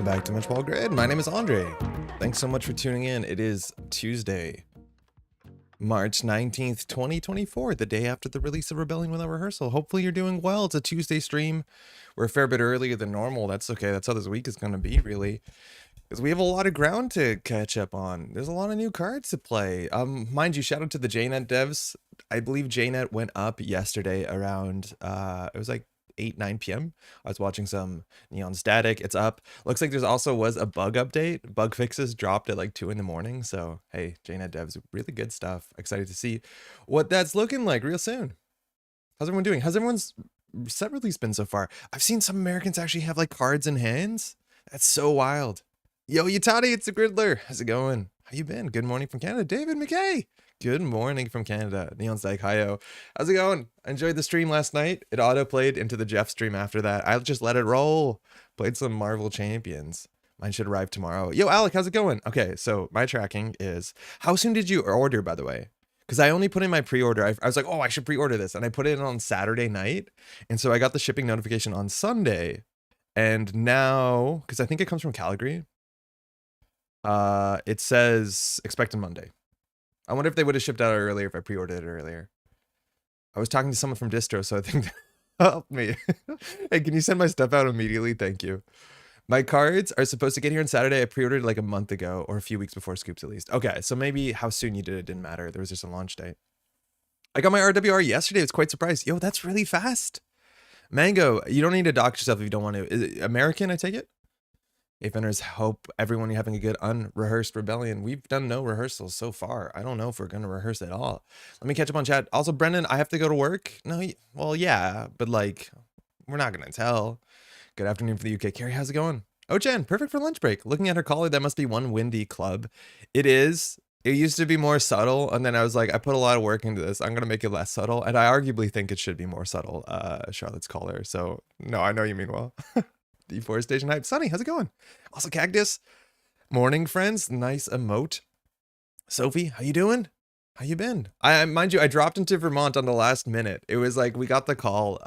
back to Métropole Grid. My name is Andre. Thanks so much for tuning in. It is Tuesday, March 19th, 2024, the day after the release of Rebellion Without Rehearsal. Hopefully you're doing well. It's a Tuesday stream. We're a fair bit earlier than normal. That's okay. That's how this week is going to be, really. Because we have a lot of ground to catch up on. There's a lot of new cards to play. Mind you, shout out to the JNet devs. I believe JNet went up yesterday around, it was like 9 p.m. I was watching some Neon Static. It's up. Looks like there's also was a bug update. Bug fixes dropped at like 2 in the morning. So, hey, JNet devs, really good stuff. Excited to see what that's looking like real soon. How's everyone doing? How's everyone's set release been so far? I've seen some Americans actually have like cards in hands. That's so wild. Yo, Yutani, it's a Gridler. How's it going? How you been? Good morning from Canada. David McKay. Good morning from Canada. Neon Static, hiyo. How's it going? I enjoyed the stream last night. It auto-played into the Jeff stream after that. I just let it roll. Played some Marvel Champions. Mine should arrive tomorrow. Yo, Alec, how's it going? Okay, so my tracking is... How soon did you order, by the way? Because I only put in my pre-order. I was like, oh, I should pre-order this. And I put it in on Saturday night. And so I got the shipping notification on Sunday. And now, because I think it comes from Calgary, it says expected Monday. I wonder if they would have shipped out earlier if I pre-ordered it earlier. I was talking to someone from distro, so I think help me. Hey, can you send my stuff out immediately? Thank you. My cards are supposed to get here on Saturday. I pre-ordered like a month ago or a few weeks before Scoops at least. Okay, so maybe how soon you did it didn't matter. There was just a launch date. I got my RWR yesterday. I was quite surprised. Yo, that's really fast. Mango, you don't need to dox yourself if you don't want to. Is it American, I take it? Aventers, hope everyone you're having a good unrehearsed Rebellion. We've done no rehearsals so far. I don't know if we're going to rehearse at all. Let me catch up on chat. Also, Brendan, I have to go to work. No, well, yeah, but like, we're not going to tell. Good afternoon for the UK. Carrie, how's it going? Oh, Jen, perfect for lunch break. Looking at her collar, that must be one windy club. It is. It used to be more subtle, and then I was like, I put a lot of work into this. I'm going to make it less subtle, and I arguably think it should be more subtle, Charlotte's collar. So, no, I know you mean well. Deforestation hype. Sunny, how's it going? Also, Cactus. Morning, friends. Nice emote. Sophie, how you doing? How you been? Mind you, I dropped into Vermont on the last minute. It was like we got the call,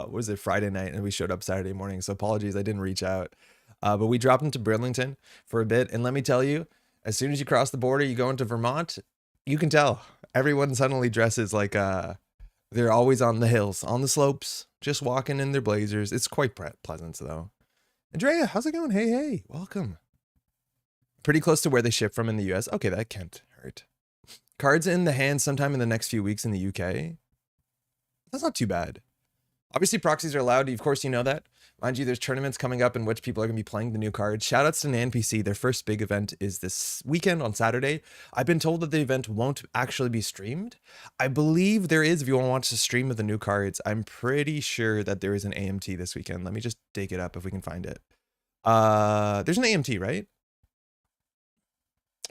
was it Friday night, and we showed up Saturday morning. So apologies, I didn't reach out. But we dropped into Burlington for a bit. And let me tell you, as soon as you cross the border, you go into Vermont, you can tell. Everyone suddenly dresses like they're always on the hills, on the slopes, just walking in their blazers. It's quite pleasant, though. Andrea, how's it going? Hey, hey, welcome. Pretty close to where they ship from in the US. Okay, that can't hurt. Cards in the hand sometime in the next few weeks in the UK. That's not too bad. Obviously, proxies are allowed. Of course, you know that. Mind you, there's tournaments coming up in which people are going to be playing the new cards. Shoutouts to NPC. Their first big event is this weekend on Saturday. I've been told that the event won't actually be streamed. I believe there is if you want to watch the stream of the new cards. I'm pretty sure that there is an AMT this weekend. Let me just dig it up if we can find it. There's an AMT, right?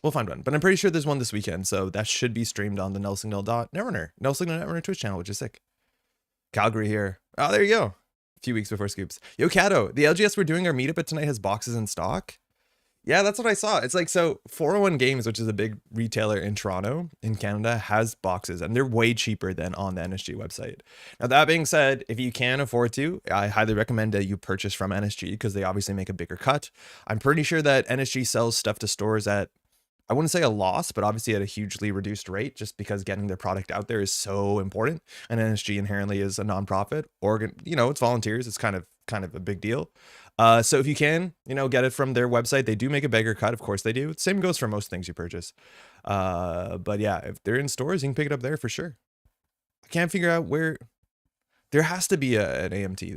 We'll find one, but I'm pretty sure there's one this weekend. So that should be streamed on the nullsignal.netrunner, Netrunner Twitch channel, which is sick. Calgary here. Oh, there you go. Few weeks before Scoops. Yo, Cato, the LGS we're doing our meetup at tonight has boxes in stock. Yeah, that's what I saw. It's like, so 401 Games, which is a big retailer in Toronto, in Canada, has boxes, and they're way cheaper than on the NSG website. Now, that being said, if you can afford to, I highly recommend that you purchase from NSG because they obviously make a bigger cut. I'm pretty sure that NSG sells stuff to stores at, I wouldn't say a loss, but obviously at a hugely reduced rate, just because getting their product out there is so important. And NSG inherently is a nonprofit organ, you know, it's volunteers. It's kind of a big deal. So if you can, you know, get it from their website, they do make a bigger cut. Of course they do. Same goes for most things you purchase. But yeah, if they're in stores, you can pick it up there for sure. I can't figure out where. There has to be an AMT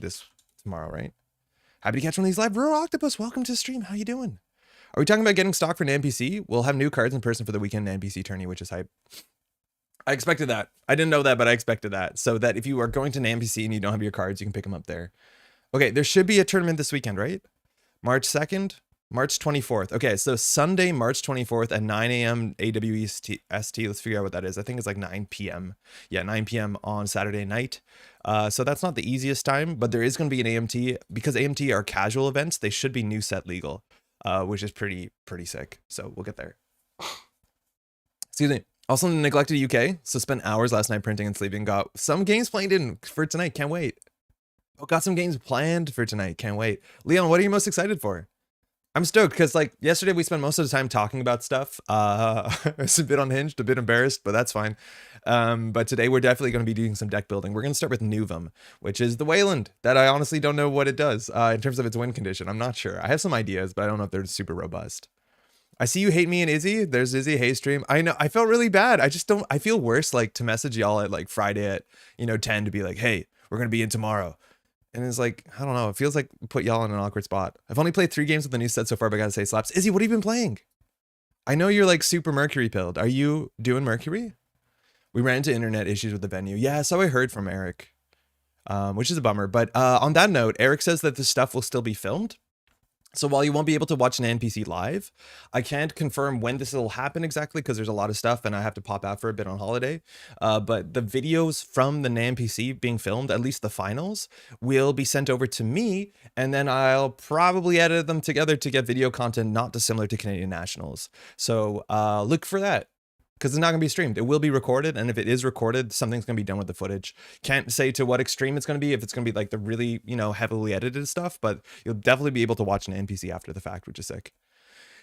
this tomorrow, right? Happy to catch one of these live. Rural Octopus, welcome to the stream. How you doing? Are we talking about getting stock for an NPC? We'll have new cards in person for the weekend NPC tourney, which is hype. I expected that. I didn't know that, but I expected that. So that if you are going to an NPC and you don't have your cards, you can pick them up there. Okay, there should be a tournament this weekend, right? March 2nd, March 24th. Okay, so Sunday, March 24th at 9 a.m. AWEST. Let's figure out what that is. I think it's like 9 p.m. Yeah, 9 p.m. on Saturday night. So that's not the easiest time, but there is going to be an AMT. Because AMT are casual events, they should be new set legal. Which is pretty sick. So we'll get there. Excuse me. Also in the neglected UK. So spent hours last night printing and sleeping. Got some games planned in for tonight. Can't wait. Oh, got some games planned for tonight. Can't wait. Leon, what are you most excited for? I'm stoked because like yesterday we spent most of the time talking about stuff. I was a bit unhinged, a bit embarrassed, but that's fine. But today we're definitely going to be doing some deck building. We're going to start with Nuvem, which is the Weyland that I honestly don't know what it does in terms of its win condition. I'm not sure. I have some ideas, but I don't know if they're super robust. I see you hate me and Izzy. There's Izzy. Hey, stream. I know. I felt really bad. I just don't. I feel worse like to message y'all at like Friday at 10 to be like, hey, we're gonna be in tomorrow. And it's like, I don't know. It feels like put y'all in an awkward spot. I've only played 3 games with the new set so far, but I gotta say, slaps. Izzy, what have you been playing? I know you're like super Mercury pilled. Are you doing Mercury? We ran into internet issues with the venue. Yeah, so I heard from Eric, which is a bummer. But on that note, Eric says that this stuff will still be filmed. So while you won't be able to watch an NPC live, I can't confirm when this will happen exactly because there's a lot of stuff and I have to pop out for a bit on holiday. But the videos from the NPC being filmed, at least the finals, will be sent over to me, and then I'll probably edit them together to get video content not dissimilar to Canadian Nationals. So look for that. Because it's not going to be streamed. It will be recorded, and if it is recorded, something's going to be done with the footage. Can't say to what extreme it's going to be, if it's going to be like the really, heavily edited stuff, but you'll definitely be able to watch an NPC after the fact, which is sick.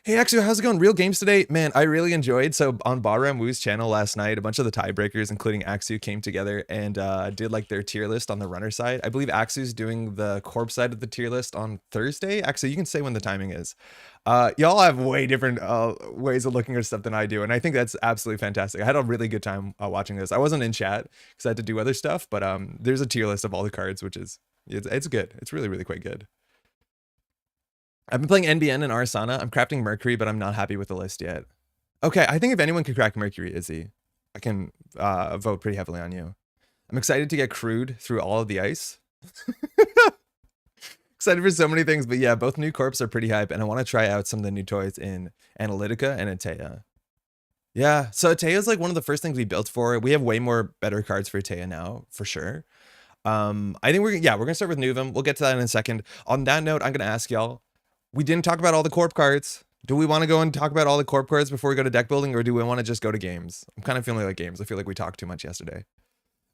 Hey, actually, how's it going? Real games today? Man, I really enjoyed. So on Bahram Woo's channel last night, a bunch of the tiebreakers, including Axu, came together and did like their tier list on the runner side. I believe Axu's doing the corp side of the tier list on Thursday. Actually, you can say when the timing is. Y'all have way different ways of looking at stuff than I do, and I think that's absolutely fantastic. I had a really good time watching this. I wasn't in chat because I had to do other stuff, but there's a tier list of all the cards, which is it's good. It's really, really quite good. I've been playing NBN and Arsana. I'm crafting Mercury, but I'm not happy with the list yet. Okay, I think if anyone can crack Mercury, Izzy, I can vote pretty heavily on you. I'm excited to get crude through all of the ice. Excited for so many things, but yeah, both new corps are pretty hype, and I want to try out some of the new toys in Analytica and Atea. Yeah, so Atea is like one of the first things we built for. We have way more better cards for Atea now, for sure. I think we're gonna start with Nuvem. We'll get to that in a second. On that note, I'm gonna ask y'all. We didn't talk about all the corp cards. Do we want to go and talk about all the corp cards before we go to deck building, or do we want to just go to games? I'm kind of feeling like games. I feel like we talked too much yesterday.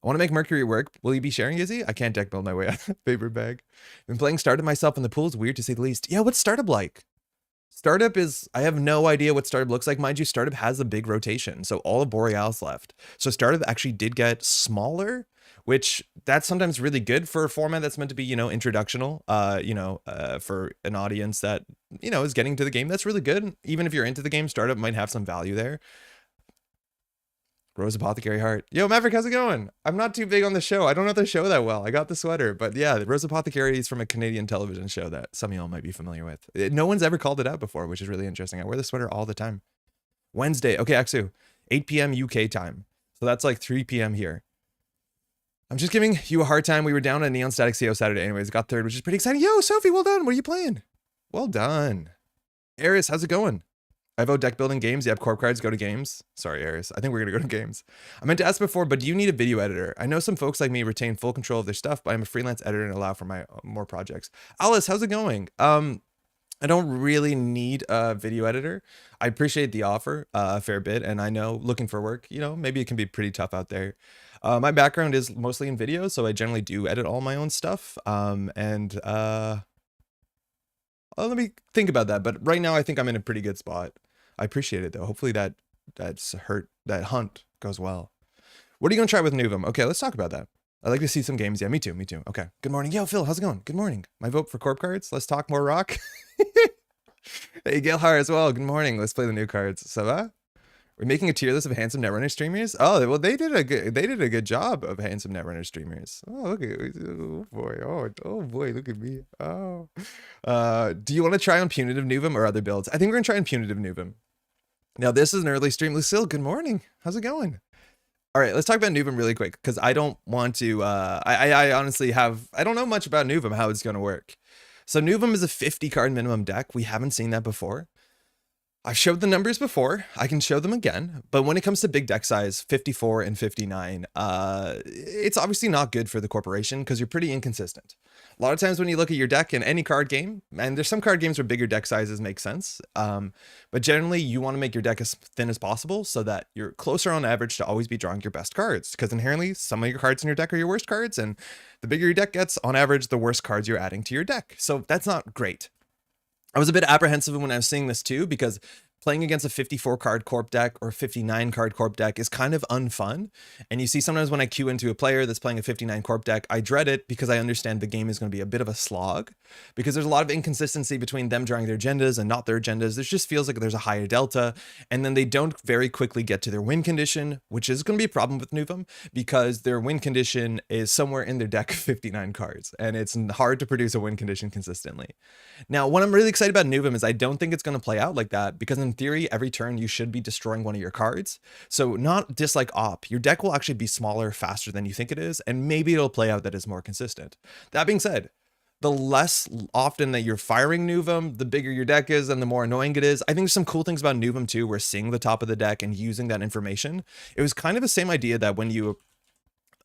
I want to make Mercury work. Will you be sharing, Izzy? I can't deck build my way out of the paper bag. Been playing Startup myself in the pool. It's weird to say the least. Yeah, what's Startup like? Startup is, I have no idea what Startup looks like. Mind you, Startup has a big rotation. So all of Borealis left. So Startup actually did get smaller, which that's sometimes really good for a format that's meant to be, introductional, for an audience that, is getting to the game. That's really good. Even if you're into the game, Startup might have some value there. Rose Apothecary Heart. Yo, Maverick, how's it going? I'm not too big on the show. I don't know the show that well. I got the sweater, but yeah, the Rose Apothecary is from a Canadian television show that some of y'all might be familiar with. No one's ever called it out before, which is really interesting. I wear the sweater all the time. Wednesday. Okay, Aksu. 8 p.m. UK time. So that's like 3 p.m. here. I'm just giving you a hard time. We were down at Neon Static CO Saturday anyways. Got third, which is pretty exciting. Yo, Sophie, well done. What are you playing? Well done. Aris, how's it going? I vote deck building games. Yep, corp cards, go to games. Sorry, Aris. I think we're going to go to games. I meant to ask before, but do you need a video editor? I know some folks like me retain full control of their stuff, but I'm a freelance editor and allow for my more projects. Alice, how's it going? I don't really need a video editor. I appreciate the offer a fair bit, and I know looking for work, maybe it can be pretty tough out there. My background is mostly in video, so I generally do edit all my own stuff. Let me think about that. But right now, I think I'm in a pretty good spot. I appreciate it though. Hopefully that hunt goes well. What are you gonna try with Nuvem? Okay, let's talk about that. I'd like to see some games. Yeah, me too. Okay. Good morning. Yo, Phil, how's it going? Good morning. My vote for corp cards. Let's talk more rock. Hey, Gilhar as well. Good morning. Let's play the new cards. Ça va? We're making a tier list of handsome Netrunner streamers. Oh, well, they did a good job of handsome Netrunner streamers. Oh, look at, oh boy, oh boy, look at me. Oh, do you want to try on Punitive Nuvem or other builds? I think we're gonna try on Punitive Nuvem. Now, this is an early stream. Lucille, good morning. How's it going? All right, let's talk about Nuvem really quick because I don't want to. I honestly I don't know much about Nuvem, how it's gonna work. So Nuvem is a 50 card minimum deck. We haven't seen that before. I've showed the numbers before. I can show them again. But when it comes to big deck size, 54 and 59, it's obviously not good for the corporation because you're pretty inconsistent. A lot of times when you look at your deck in any card game, and there's some card games where bigger deck sizes make sense, but generally you want to make your deck as thin as possible so that you're closer on average to always be drawing your best cards, because inherently some of your cards in your deck are your worst cards, and the bigger your deck gets, on average, the worse cards you're adding to your deck. So that's not great. I was a bit apprehensive when I was seeing this too, because playing against a 54 card corp deck or 59 card corp deck is kind of unfun. And you see sometimes when I queue into a player that's playing a 59 corp deck, I dread it because I understand the game is going to be a bit of a slog, because there's a lot of inconsistency between them drawing their agendas and not their agendas. There just feels like there's a higher delta, and then they don't very quickly get to their win condition, which is going to be a problem with Nuvem, because their win condition is somewhere in their deck of 59 cards, and it's hard to produce a win condition consistently. Now, what I'm really excited about Nuvem is I don't think it's going to play out like that, because in theory, every turn you should be destroying one of your cards. So not dislike op, your deck will actually be smaller faster than you think it is, and maybe it'll play out that it's more consistent. That being said, the less often that you're firing Nuvem, the bigger your deck is and the more annoying it is. I think there's some cool things about Nuvem too, where seeing the top of the deck and using that information. It was kind of the same idea that when you,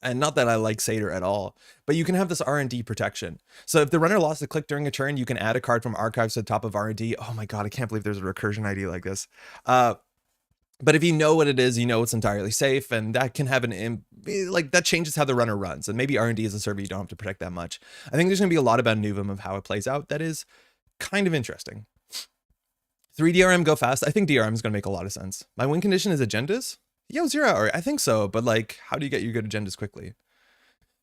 and not that I like Satyr at all, but you can have this R&D protection. So if the runner lost a click during a turn, you can add a card from archives to the top of R&D. Oh my God, I can't believe there's a recursion ID like this. But if you know what it is, you know it's entirely safe, and that can have that changes how the runner runs. And maybe R&D as a server, you don't have to protect that much. I think there's going to be a lot about Nuvem of how it plays out that is kind of interesting. 3 DRM go fast. I think DRM is going to make a lot of sense. My win condition is agendas. Yo, 0 hour. I think so, but like, how do you get your good agendas quickly?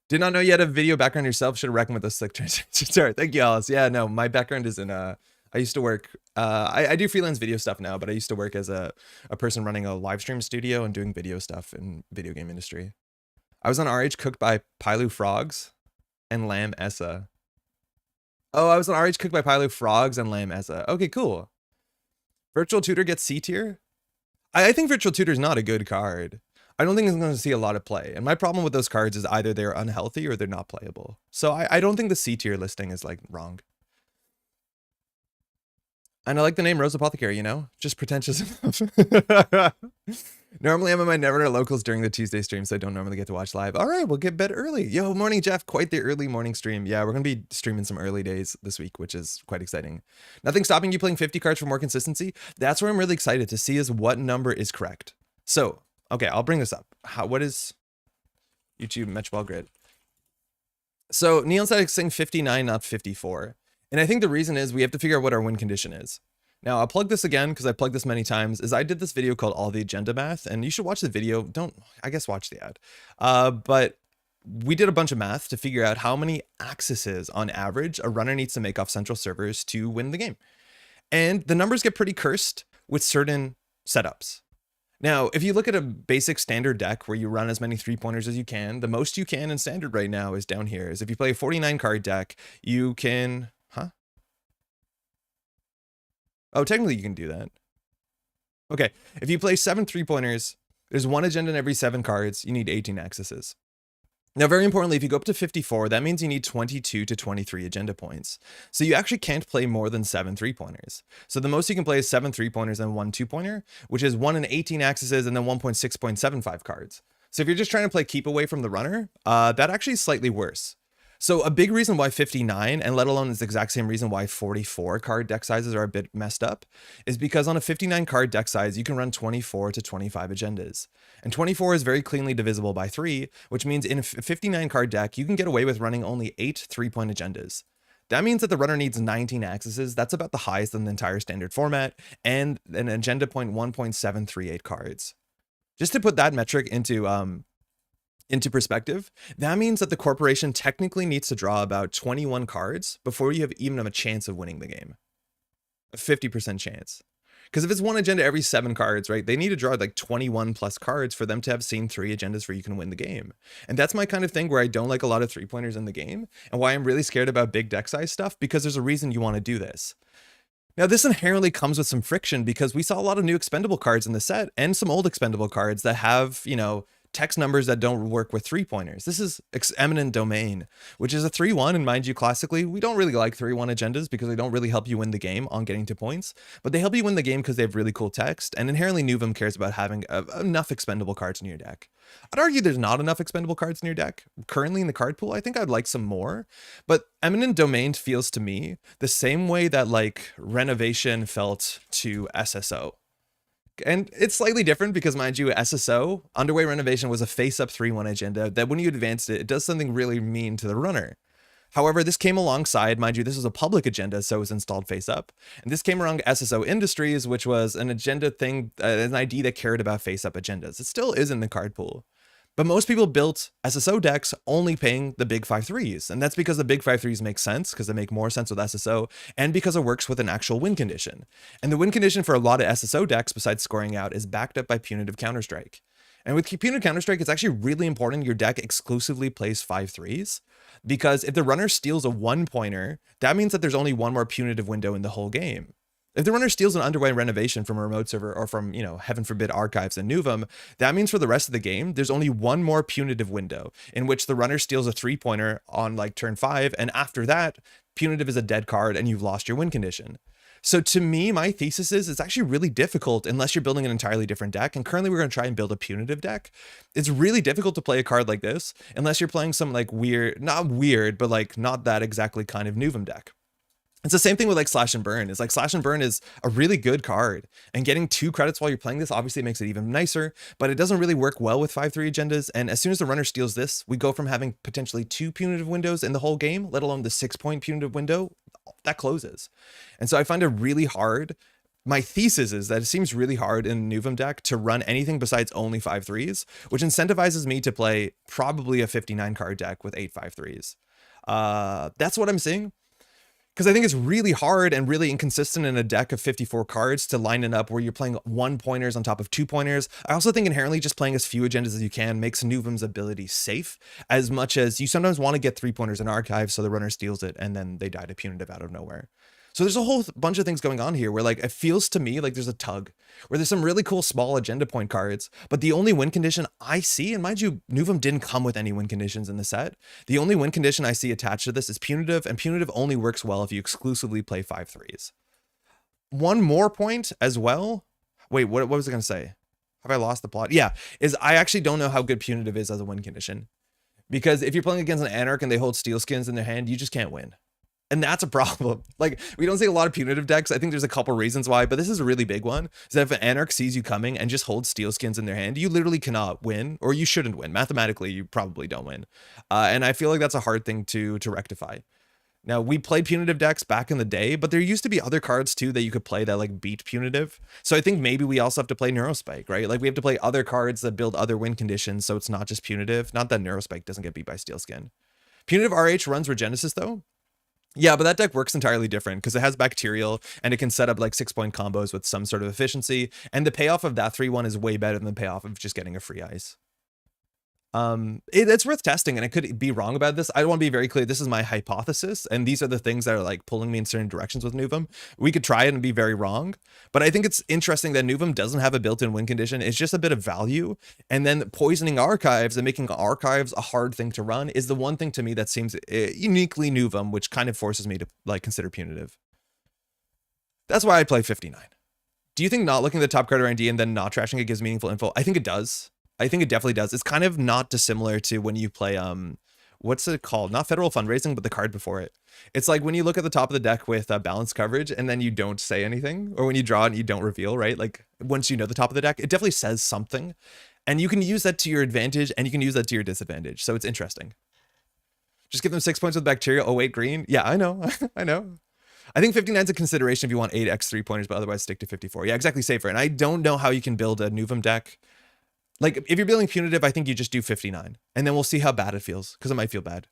Did not know you had a video background yourself. Should have reckoned with a slick transition. Sorry, thank you, Alice. Yeah, no, my background is in I used to work, I do freelance video stuff now, but I used to work as a person running a live stream studio and doing video stuff in video game industry. I was on RH cooked by Pilu Frogs and Lamb Essa. Oh, I was on RH cooked by Pilu Frogs and Lamb Essa. Okay, cool. Virtual Tutor gets C tier. I think Virtual Tutor is not a good card. I don't think it's going to see a lot of play. And my problem with those cards is either they're unhealthy or they're not playable. So I don't think the C tier listing is like wrong. And I like the name Rose Apothecary, you know, just pretentious enough. Normally I'm at my Netrunner locals during the Tuesday stream, so I don't normally get to watch live. All right, we'll get bed early. Yo, morning, Jeff. Quite the early morning stream. Yeah, we're going to be streaming some early days this week, which is quite exciting. Nothing stopping you playing 50 cards for more consistency. That's where I'm really excited to see is what number is correct. So, okay, I'll bring this up. What is YouTube Métropole Grid? So Neon Static saying 59, not 54. And I think the reason is we have to figure out what our win condition is. Now, I'll plug this again because I've plugged this many times, is I did this video called All the Agenda Math, and you should watch the video. I guess watch the ad. But we did a bunch of math to figure out how many accesses on average a runner needs to make off central servers to win the game. And the numbers get pretty cursed with certain setups. Now, if you look at a basic standard deck where you run as many 3-pointers as you can, the most you can in standard right now is down here. Is if you play a 49 card deck, you can, Oh, technically you can do that. Okay, if you play 7 3-pointers, there's 1 agenda in every 7 cards. You need 18 accesses. Now, very importantly, if you go up to 54, that means you need 22 to 23 agenda points. So you actually can't play more than 7 3-pointers. So the most you can play is 7 3-pointers and 1 2-pointer, which is 1 in 18 accesses and then 1.6.75 cards. So if you're just trying to play keep away from the runner, that actually is slightly worse. So a big reason why 59, and let alone is the exact same reason why 44 card deck sizes are a bit messed up, is because on a 59 card deck size, you can run 24 to 25 agendas. And 24 is very cleanly divisible by 3, which means in a 59 card deck, you can get away with running only 8 3-point agendas. That means that the runner needs 19 accesses. That's about the highest in the entire standard format, and an agenda point 1.738 cards. Just to put that metric into perspective, that means that the corporation technically needs to draw about 21 cards before you even have a chance of winning the game. A 50% chance. Because if it's 1 agenda every 7 cards, right, they need to draw like 21 plus cards for them to have seen 3 agendas where you can win the game. And that's my kind of thing where I don't like a lot of 3-pointers in the game, and why I'm really scared about big deck size stuff, because there's a reason you want to do this. Now, this inherently comes with some friction because we saw a lot of new expendable cards in the set and some old expendable cards that have, you know, text numbers that don't work with 3-pointers. This is Eminent Domain, which is a 3-1, and mind you, classically, we don't really like 3-1 agendas because they don't really help you win the game on getting to points, but they help you win the game because they have really cool text, and inherently Nuvem cares about having enough expendable cards in your deck. I'd argue there's not enough expendable cards in your deck currently in the card pool. I think I'd like some more, but Eminent Domain feels to me the same way that like Renovation felt to SSO. And it's slightly different because, mind you, SSO, Underway Renovation, was a face-up 3-1 agenda that when you advanced it, it does something really mean to the runner. However, this came alongside, mind you, this was a public agenda, so it was installed face up. And this came around SSO Industries, which was an agenda thing, an ID that cared about face up agendas. It still is in the card pool. But most people built SSO decks only paying the big 5/3s. And that's because the big 5/3s make sense, because they make more sense with SSO, and because it works with an actual win condition. And the win condition for a lot of SSO decks, besides scoring out, is backed up by Punitive Counterstrike. And with Punitive Counterstrike, it's actually really important your deck exclusively plays 5/3s, because if the runner steals a 1-pointer, that means that there's only one more punitive window in the whole game. If the runner steals an underway renovation from a remote server or from, heaven forbid, archives in Nuvem, that means for the rest of the game, there's only one more punitive window in which the runner steals a 3-pointer on like turn 5. And after that, punitive is a dead card and you've lost your win condition. So to me, my thesis is it's actually really difficult unless you're building an entirely different deck. And currently we're going to try and build a punitive deck. It's really difficult to play a card like this unless you're playing some like weird, not weird, but like not that exactly kind of Nuvem deck. It's the same thing with like Slash and Burn. It's like Slash and Burn is a really good card, and getting 2 credits while you're playing this obviously makes it even nicer, but it doesn't really work well with 5/3 agendas. And as soon as the runner steals this, we go from having potentially 2 punitive windows in the whole game, let alone the 6-point punitive window, that closes. And so I find it really hard. My thesis is that it seems really hard in a Nuvem deck to run anything besides only 5/3s, which incentivizes me to play probably a 59 card deck with 8 5/3s. That's what I'm seeing. Because I think it's really hard and really inconsistent in a deck of 54 cards to line it up where you're playing 1-pointers on top of 2-pointers. I also think inherently just playing as few agendas as you can makes Nuvem's ability safe, as much as you sometimes want to get 3-pointers in archives so the runner steals it and then they die to punitive out of nowhere. So there's a whole bunch of things going on here where like it feels to me like there's a tug, where there's some really cool small agenda point cards, but the only win condition I see, and mind you, Nuvem didn't come with any win conditions in the set. The only win condition I see attached to this is punitive, and punitive only works well if you exclusively play 5/3s. One more point as well. Wait, what was I going to say? Have I lost the plot? Yeah, is I actually don't know how good punitive is as a win condition, because if you're playing against an Anarch and they hold steel skins in their hand, you just can't win. And that's a problem. Like, we don't see a lot of punitive decks. I think there's a couple reasons why, but this is a really big one. Is that if an Anarch sees you coming and just holds steel skins in their hand, you literally cannot win, or you shouldn't win. Mathematically, you probably don't win. And I feel like that's a hard thing to rectify. Now, we played punitive decks back in the day, but there used to be other cards too that you could play that like beat punitive. So I think maybe we also have to play Neurospike, right? Like we have to play other cards that build other win conditions, so it's not just punitive. Not that Neurospike doesn't get beat by steel skin. Punitive RH runs Regenesis though. Yeah, but that deck works entirely different because it has Bacterial and it can set up like 6-point combos with some sort of efficiency. And the payoff of that 3/1 is way better than the payoff of just getting a free ice. It's worth testing, and I could be wrong about this. I want to be very clear. This is my hypothesis, and these are the things that are like pulling me in certain directions with Nuvem. We could try it and be very wrong, but I think it's interesting that Nuvem doesn't have a built-in win condition. It's just a bit of value, and then poisoning archives and making archives a hard thing to run is the one thing to me that seems uniquely Nuvem, which kind of forces me to like consider punitive. That's why I play 59. Do you think not looking at the top card or ID and then not trashing it gives meaningful info? I think it does. I think it definitely does. It's kind of not dissimilar to when you play, what's it called? Not Federal Fundraising, but the card before it. It's like when you look at the top of the deck with balanced coverage and then you don't say anything, or when you draw and you don't reveal, right? Like once you know the top of the deck, it definitely says something, and you can use that to your advantage and you can use that to your disadvantage. So it's interesting. Just give them 6 points with Bacteria. Oh, wait, green. Yeah, I know. I know. I think 59 is a consideration if you want 8x 3-pointers, but otherwise stick to 54. Yeah, exactly. Safer. And I don't know how you can build a Nuvem deck. Like, if you're building punitive, I think you just do 59. And then we'll see how bad it feels, because it might feel bad.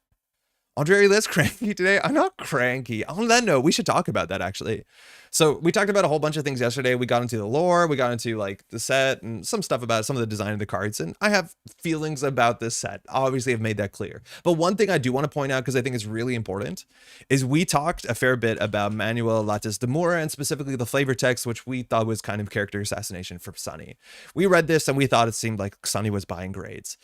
Andre, let's cranky today. I'm not cranky. On that note, we should talk about that, actually. So we talked about a whole bunch of things yesterday. We got into the lore, we got into like the set and some stuff about some of the design of the cards. And I have feelings about this set. Obviously, I've made that clear. But one thing I do want to point out, because I think it's really important, is we talked a fair bit about Manuel Lattes de Moura and specifically the flavor text, which we thought was kind of character assassination for Sunny. We read this and we thought it seemed like Sunny was buying grades.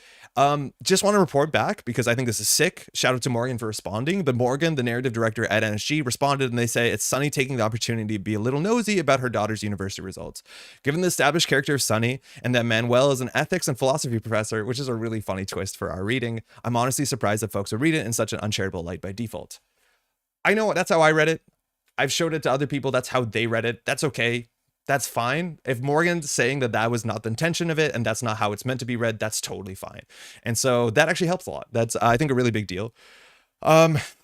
Just want to report back because I think this is sick. Shout out to Morgan for responding. But Morgan, the narrative director at NSG, responded and they say it's Sunny taking the opportunity to be a little nosy about her daughter's university results. Given the established character of Sunny and that Manuel is an ethics and philosophy professor, which is a really funny twist for our reading, I'm honestly surprised that folks would read it in such an uncharitable light by default. I know that's how I read it. I've showed it to other people. That's how they read it. That's okay. That's fine. If Morgan's saying that that was not the intention of it and that's not how it's meant to be read, that's totally fine. And so that actually helps a lot. That's, I think, a really big deal.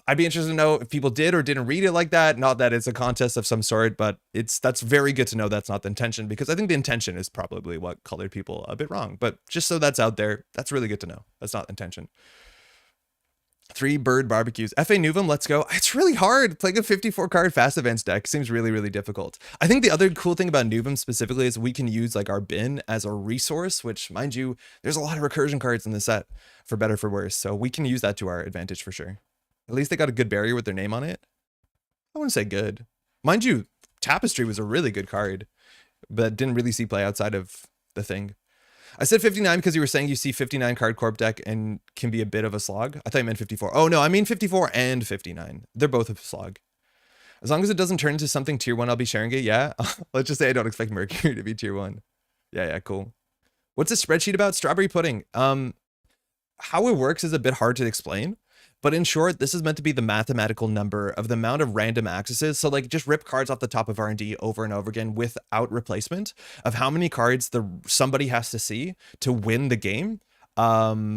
I'd be interested to know if people did or didn't read it like that. Not that it's a contest of some sort, but that's very good to know that's not the intention, because I think the intention is probably what colored people a bit wrong. But just so that's out there, that's really good to know. That's not intention. 3 bird barbecues. FA Nuvem, let's go. It's really hard. Playing a 54 card fast events deck seems really, really difficult. I think the other cool thing about Nuvem specifically is we can use like our bin as a resource, which, mind you, there's a lot of recursion cards in the set, for better for worse. So we can use that to our advantage for sure. At least they got a good barrier with their name on it. I wouldn't say good. Mind you, Tapestry was a really good card, but didn't really see play outside of the thing. I said 59 because you were saying you see 59 card corp deck and can be a bit of a slog. I thought you meant 54. Oh no, I mean 54 and 59. They're both a slog. As long as it doesn't turn into something tier 1, I'll be sharing it. Yeah. Let's just say I don't expect Mercury to be tier 1. Yeah, cool. What's this spreadsheet about? Strawberry pudding. How it works is a bit hard to explain. But in short, this is meant to be the mathematical number of the amount of random accesses. So like just rip cards off the top of R&D over and over again without replacement, of how many cards somebody has to see to win the game, or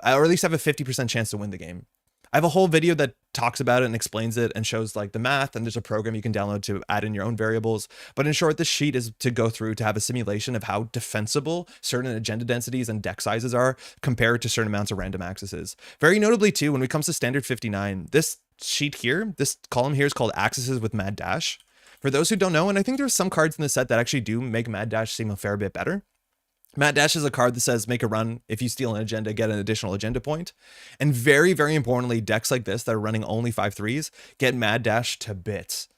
at least have a 50% chance to win the game. I have a whole video that talks about it and explains it and shows like the math, and there's a program you can download to add in your own variables. But in short, this sheet is to go through to have a simulation of how defensible certain agenda densities and deck sizes are compared to certain amounts of random accesses. Very notably too, when it comes to standard 59, this sheet here, this column here is called accesses with Mad Dash. For those who don't know, and I think there's some cards in the set that actually do make Mad Dash seem a fair bit better. Mad Dash is a card that says make a run. If you steal an agenda, get an additional agenda point. And very, very importantly, decks like this that are running only 5/3s get Mad Dash to bits.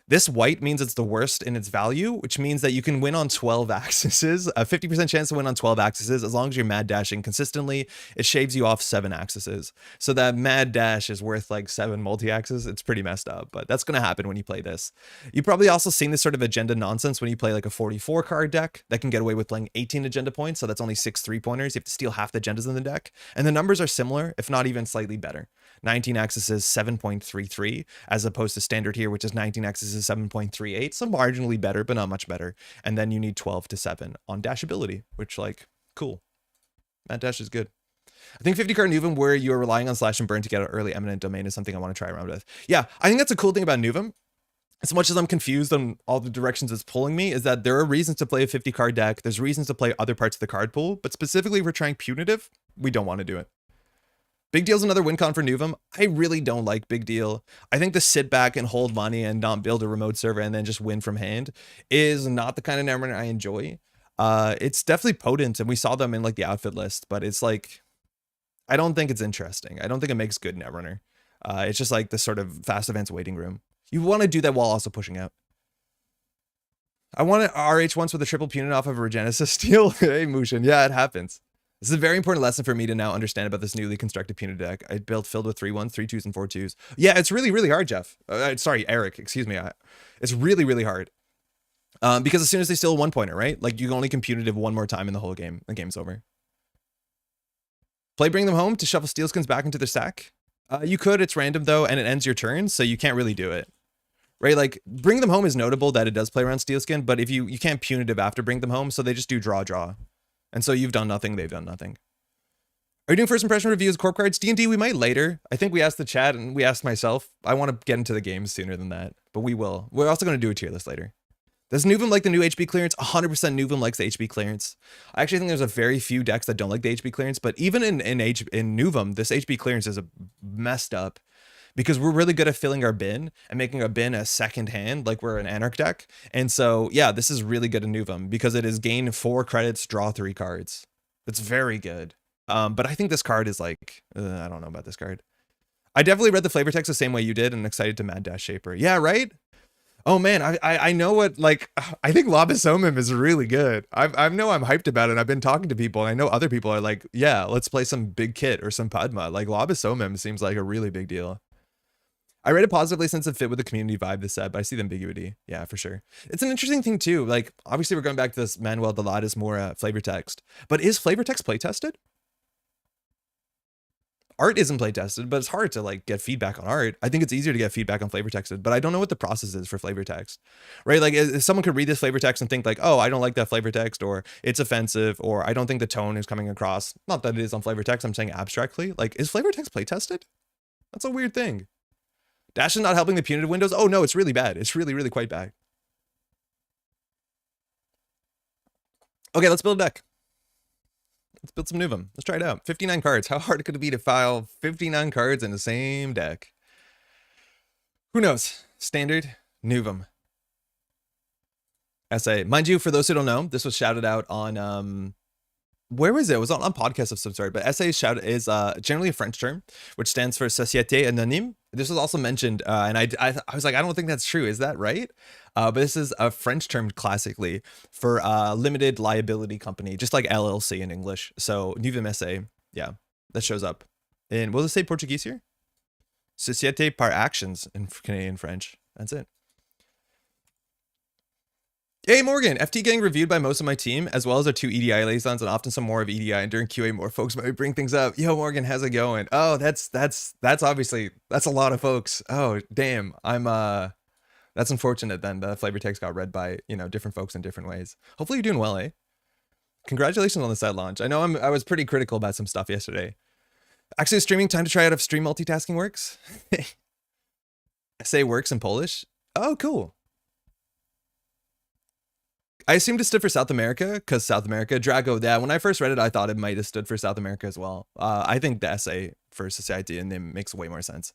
This white means it's the worst in its value, which means that you can win on 12 accesses, a 50% chance to win on 12 accesses. As long as you're Mad Dashing consistently, it shaves you off 7 accesses. So that Mad Dash is worth like 7 multi-axes. It's pretty messed up, but that's going to happen when you play this. You've probably also seen this sort of agenda nonsense when you play like a 44 card deck that can get away with playing 18 agenda points. So that's only 6 3-pointers. You have to steal half the agendas in the deck. And the numbers are similar, if not even slightly better. 19 accesses, 7.33, as opposed to standard here, which is 19 accesses, 7.38. So marginally better, but not much better. And then you need 12 to 7 on dash ability, which like, cool. That dash is good. I think 50 card Nuvem where you're relying on slash and burn to get an early eminent domain is something I want to try around with. Yeah, I think that's a cool thing about Nuvem. As much as I'm confused on all the directions it's pulling me, is that there are reasons to play a 50 card deck. There's reasons to play other parts of the card pool, but specifically if we're trying punitive, we don't want to do it. Big Deal's another win con for Nuvem. I really don't like Big Deal. I think the sit back and hold money and not build a remote server and then just win from hand is not the kind of Netrunner I enjoy. It's definitely potent, and we saw them in like the outfit list, but it's like, I don't think it's interesting. I don't think it makes good Netrunner. It's just like this sort of fast events waiting room. You want to do that while also pushing out. I want to RH once with a triple punit off of a Regenesis steal. Hey, Mushin. Yeah, it happens. This is a very important lesson for me to now understand about this newly constructed Punitive deck. I built filled with 3-1s, 3-2s, and 4-2s. Yeah, it's really, really hard, Jeff. Sorry, Eric, excuse me. It's really, really hard. Because as soon as they steal a 1-pointer, right? Like, you can only Punitive one more time in the whole game. The game's over. Bring them home to shuffle Steelskins back into their stack. You could, it's random though, and it ends your turn, so you can't really do it. Right, like, Bring Them Home is notable that it does play around Steelskin, but if you can't Punitive after Bring Them Home, so they just do draw. And so you've done nothing, they've done nothing. Are you doing first impression reviews, corp cards? D&D, we might later. I think we asked the chat and we asked myself. I want to get into the games sooner than that, but we will. We're also going to do a tier list later. Does Nuvem like the new HB clearance? 100% Nuvem likes the HB clearance. I actually think there's a very few decks that don't like the HB clearance, but even in Nuvem, this HB clearance is messed up because we're really good at filling our bin and making our bin a second hand, like we're an Anarch deck. And so, yeah, this is really good in Nuvem because it is gain 4 credits, draw 3 cards. It's very good. But I think this card is like, I don't know about this card. I definitely read the flavor text the same way you did and excited to Mad Dash Shaper. Yeah, right? Oh man, I know what, like, I think Lobisomum is really good. I know I'm hyped about it. I've been talking to people and I know other people are like, yeah, let's play some big kit or some Padma. Like Lobisomum seems like a really big deal. I read it positively since it fit with the community vibe this set, but I see the ambiguity. Yeah, for sure. It's an interesting thing too. Like, obviously we're going back to this Manuel de Lada is more flavor text, but is flavor text play tested? Art isn't play tested, but it's hard to like get feedback on art. I think it's easier to get feedback on flavor texted, but I don't know what the process is for flavor text, right? Like if someone could read this flavor text and think like, oh, I don't like that flavor text, or it's offensive, or I don't think the tone is coming across. Not that it is on flavor text, I'm saying abstractly. Like, is flavor text play tested? That's a weird thing. Dash is not helping the punitive windows. Oh no, it's really bad. It's really, really quite bad. Okay, let's build a deck. Let's build some Nuvem. Let's try it out. 59 cards. How hard could it be to file 59 cards in the same deck? Who knows? Standard Nuvem SA. Mind you, for those who don't know, this was shouted out on where was it? It was on podcast of some sort, but SA is generally a French term, which stands for Société Anonyme. This was also mentioned, and I was like, I don't think that's true. Is that right? But this is a French term classically for limited liability company, just like LLC in English. So Nuvem SA, yeah, that shows up. And will it say Portuguese here? Société par actions in Canadian French. That's it. Hey Morgan, FT getting reviewed by most of my team, as well as our 2 EDI liaisons and often some more of EDI, and during QA more folks might bring things up. Yo Morgan, how's it going? Oh, that's obviously, that's a lot of folks. Oh, damn. That's unfortunate then. The flavor text got read by, you know, different folks in different ways. Hopefully you're doing well, eh? Congratulations on the set launch. I know I was pretty critical about some stuff yesterday. Actually, streaming time to try out if stream multitasking works. SA works in Polish. Oh, cool. I assumed it stood for South America because South America, Drago, yeah, when I first read it, I thought it might have stood for South America as well. I think the SA for Society and name makes way more sense.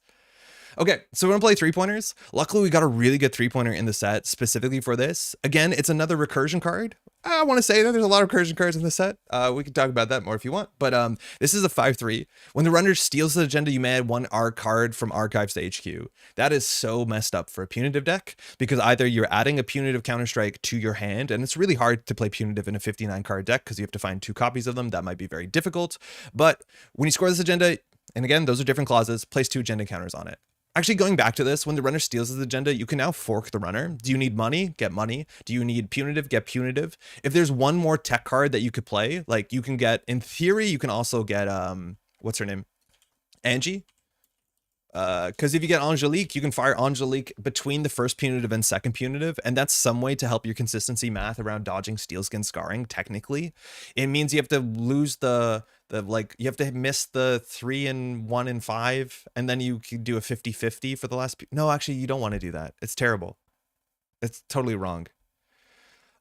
Okay, so we're gonna play 3-pointers. Luckily, we got a really good 3-pointer in the set specifically for this. Again, it's another recursion card. I want to say that there's a lot of recursion cards in the set. We can talk about that more if you want, but this is a 5/3. When the runner steals the agenda, you may add 1 R card from archives to HQ. That is so messed up for a punitive deck because either you're adding a punitive counterstrike to your hand, and it's really hard to play punitive in a 59 card deck because you have to find 2 copies of them. That might be very difficult. But when you score this agenda, and again, those are different clauses, place 2 agenda counters on it. Actually, going back to this, when the runner steals his agenda, you can now fork the runner. Do you need money? Get money. Do you need punitive? Get punitive. If there's one more tech card that you could play, like you can get, in theory, you can also get, what's her name? Angie. Because if you get Angelique, you can fire Angelique between the first punitive and second punitive, and that's some way to help your consistency math around dodging Steelskin Scarring, technically. It means you have to lose you have to miss the 3 and 1 and 5, and then you can do a 50-50 for the last. No, actually, you don't want to do that. It's terrible. It's totally wrong.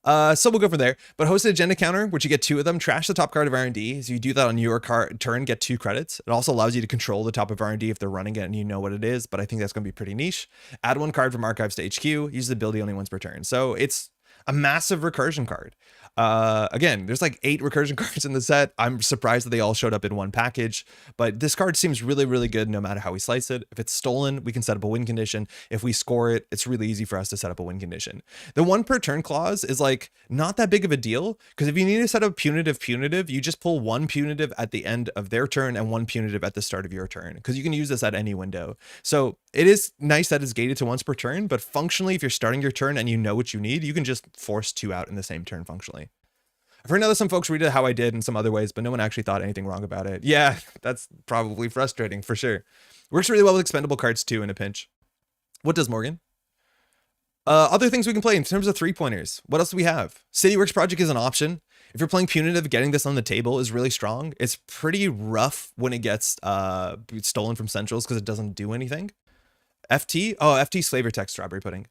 So we'll go from there. But host an agenda counter, which you get 2 of them. Trash the top card of R&D. So you do that on your turn, get 2 credits. It also allows you to control the top of R&D if they're running it and you know what it is, but I think that's going to be pretty niche. Add 1 card from archives to HQ. Use the ability only once per turn. So it's a massive recursion card. Again, there's like 8 recursion cards in the set. I'm surprised that they all showed up in one package, but this card seems really, really good no matter how we slice it. If it's stolen, we can set up a win condition. If we score it, it's really easy for us to set up a win condition. The 1 per turn clause is like not that big of a deal, because if you need to set up punitive, you just pull 1 punitive at the end of their turn and 1 punitive at the start of your turn, because you can use this at any window. So it is nice that it's gated to once per turn, but functionally, if you're starting your turn and you know what you need, you can just force 2 out in the same turn functionally. I've heard that some folks read it how I did in some other ways, but no one actually thought anything wrong about it. Yeah, that's probably frustrating for sure. Works really well with expendable cards too in a pinch. What does Morgan? Other things we can play in terms of 3-pointers. What else do we have? CityWorks Project is an option. If you're playing punitive, getting this on the table is really strong. It's pretty rough when it gets stolen from centrals because it doesn't do anything. FT? Oh, FT flavor text strawberry pudding.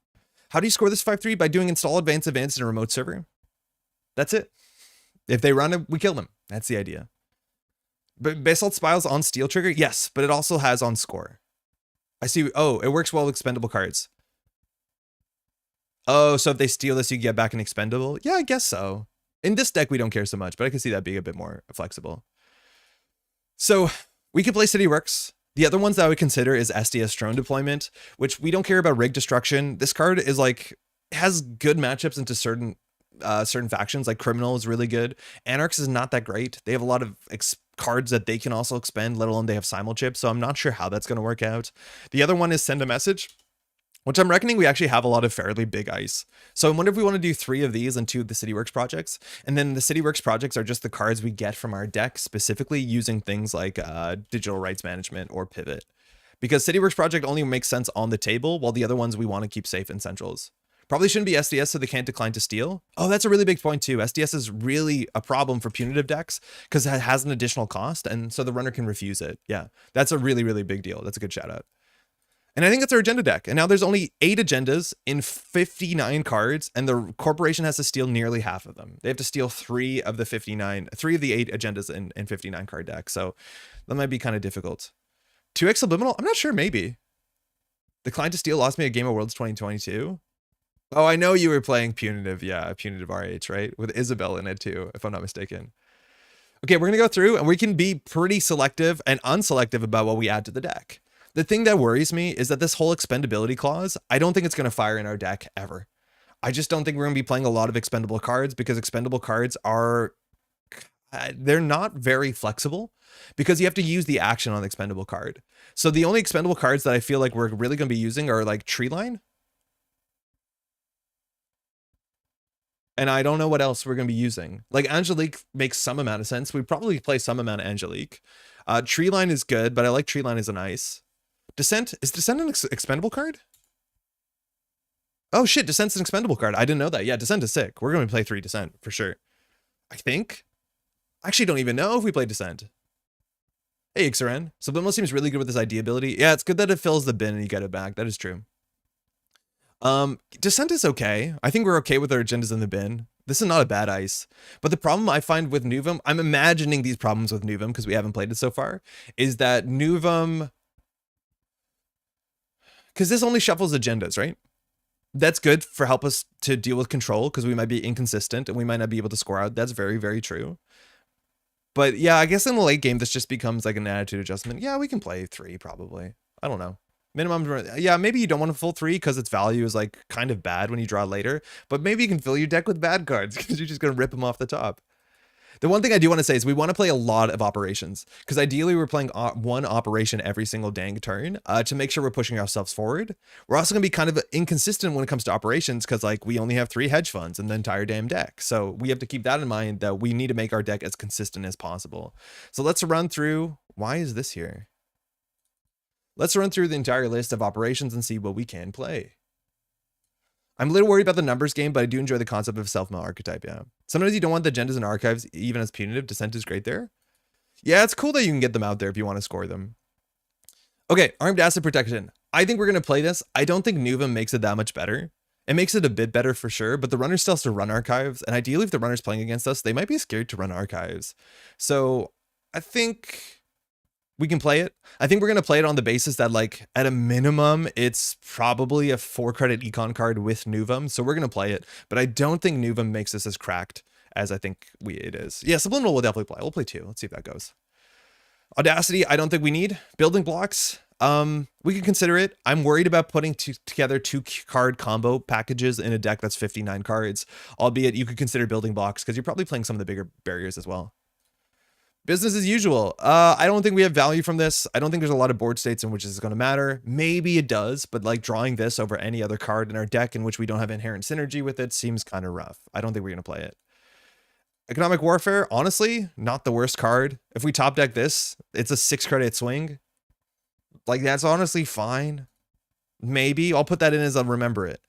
How do you score this 5/3? By doing install advanced in a remote server. That's it. If they run it, we kill them. That's the idea. But Basalt Spiles on Steel Trigger? Yes, but it also has on score. I see. Oh, it works well with expendable cards. Oh, so if they steal this, you get back an expendable? Yeah, I guess so. In this deck, we don't care so much, but I can see that being a bit more flexible. So we could play CityWorks. The other ones that I would consider is SDS drone deployment, which we don't care about rig destruction. This card is like, has good matchups into certain factions. Like Criminal is really good. Anarchs is not that great. They have a lot of cards that they can also expend, let alone they have simul chips. So I'm not sure how that's going to work out. The other one is Send a Message, which I'm reckoning we actually have a lot of fairly big ice. So I wonder if we want to do 3 of these and 2 of the CityWorks projects. And then the CityWorks projects are just the cards we get from our deck, specifically using things like digital rights management or pivot. Because CityWorks project only makes sense on the table, while the other ones we want to keep safe in centrals. Probably shouldn't be SDS so they can't decline to steal. Oh, that's a really big point too. SDS is really a problem for punitive decks because it has an additional cost, and so the runner can refuse it. Yeah, that's a really, really big deal. That's a good shout out. And I think that's our agenda deck. And now there's only 8 agendas in 59 cards, and the corporation has to steal nearly half of them. They have to steal 3 of the 8 agendas in 59 card deck. So that might be kind of difficult. 2x Subliminal? I'm not sure, maybe. Declined to steal lost me a Game of Worlds 2022. Oh, I know you were playing Punitive. Yeah, Punitive RH, right? With Isabel in it too, if I'm not mistaken. Okay, we're going to go through and we can be pretty selective and unselective about what we add to the deck. The thing that worries me is that this whole expendability clause, I don't think it's going to fire in our deck ever. I just don't think we're going to be playing a lot of expendable cards because expendable cards are, they're not very flexible because you have to use the action on the expendable card. So the only expendable cards that I feel like we're really going to be using are like Treeline. And I don't know what else we're going to be using. Like Angelique makes some amount of sense. We probably play some amount of Angelique. Treeline is good, but I like Treeline as an ice. Descent, is Descent an expendable card? Oh shit, Descent's an expendable card. I didn't know that. Yeah, Descent is sick. We're going to play 3 Descent for sure. I think. I actually don't even know if we play Descent. Hey, Ixaren. Subliminal seems really good with this idea ability. Yeah, it's good that it fills the bin and you get it back. That is true. Descent is okay. I think we're okay with our agendas in the bin. This is not a bad ice. But the problem I find with Nuvem, I'm imagining these problems with Nuvem because we haven't played it so far, is that Nuvem, because this only shuffles agendas, right? That's good for help us to deal with control because we might be inconsistent and we might not be able to score out. That's very, very true. But yeah, I guess in the late game, this just becomes like an attitude adjustment. Yeah, we can play 3 probably. I don't know. Minimum, yeah, maybe you don't want a full 3 because its value is like kind of bad when you draw later, but maybe you can fill your deck with bad cards because you're just going to rip them off the top. The one thing I do want to say is we want to play a lot of operations because ideally we're playing one operation every single dang turn to make sure we're pushing ourselves forward. We're also going to be kind of inconsistent when it comes to operations because like we only have 3 hedge funds in the entire damn deck. So we have to keep that in mind that we need to make our deck as consistent as possible. So let's run through. Why is this here? Let's run through the entire list of operations and see what we can play. I'm a little worried about the numbers game, but I do enjoy the concept of self-mill archetype, yeah. Sometimes you don't want the agendas and archives, even as punitive. Descent is great there. Yeah, it's cool that you can get them out there if you want to score them. Okay, armed asset protection. I think we're going to play this. I don't think Nuvem makes it that much better. It makes it a bit better for sure, but the runner still has to run archives, and ideally if the runner's playing against us, they might be scared to run archives. So I think we can play it. I think we're going to play it on the basis that like at a minimum, it's probably a 4-credit econ card with Nuvem. So we're going to play it, but I don't think Nuvem makes this as cracked as I think it is. Yeah, Subliminal will definitely play. We'll play 2. Let's see if that goes. Audacity, I don't think we need. Building blocks, we can consider it. I'm worried about putting together 2-card combo packages in a deck that's 59 cards, albeit you could consider building blocks because you're probably playing some of the bigger barriers as well. Business as usual. I don't think we have value from this. I don't think there's a lot of board states in which this is going to matter. Maybe it does, but like drawing this over any other card in our deck in which we don't have inherent synergy with it seems kind of rough. I don't think we're going to play it. Economic Warfare, honestly, not the worst card. If we top deck this, it's a 6-credit swing. Like that's honestly fine. Maybe I'll put that in as a remember it.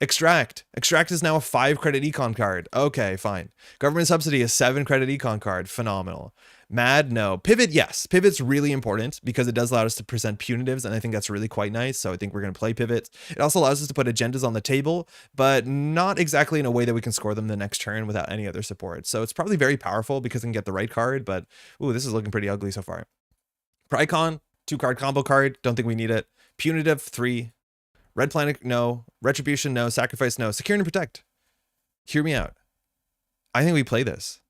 Extract. Extract is now a 5-credit econ card. Okay, fine. Government Subsidy, a 7-credit econ card. Phenomenal. Mad, no. Pivot, yes. Pivot's really important because it does allow us to present punitives, and I think that's really quite nice, so I think we're going to play Pivot. It also allows us to put agendas on the table, but not exactly in a way that we can score them the next turn without any other support. So it's probably very powerful because we can get the right card, but ooh, this is looking pretty ugly so far. Prycon, 2-card combo card. Don't think we need it. Punitive, 3. Red Planet, no. Retribution, no. Sacrifice, no. Secure and Protect. Hear me out. I think we play this.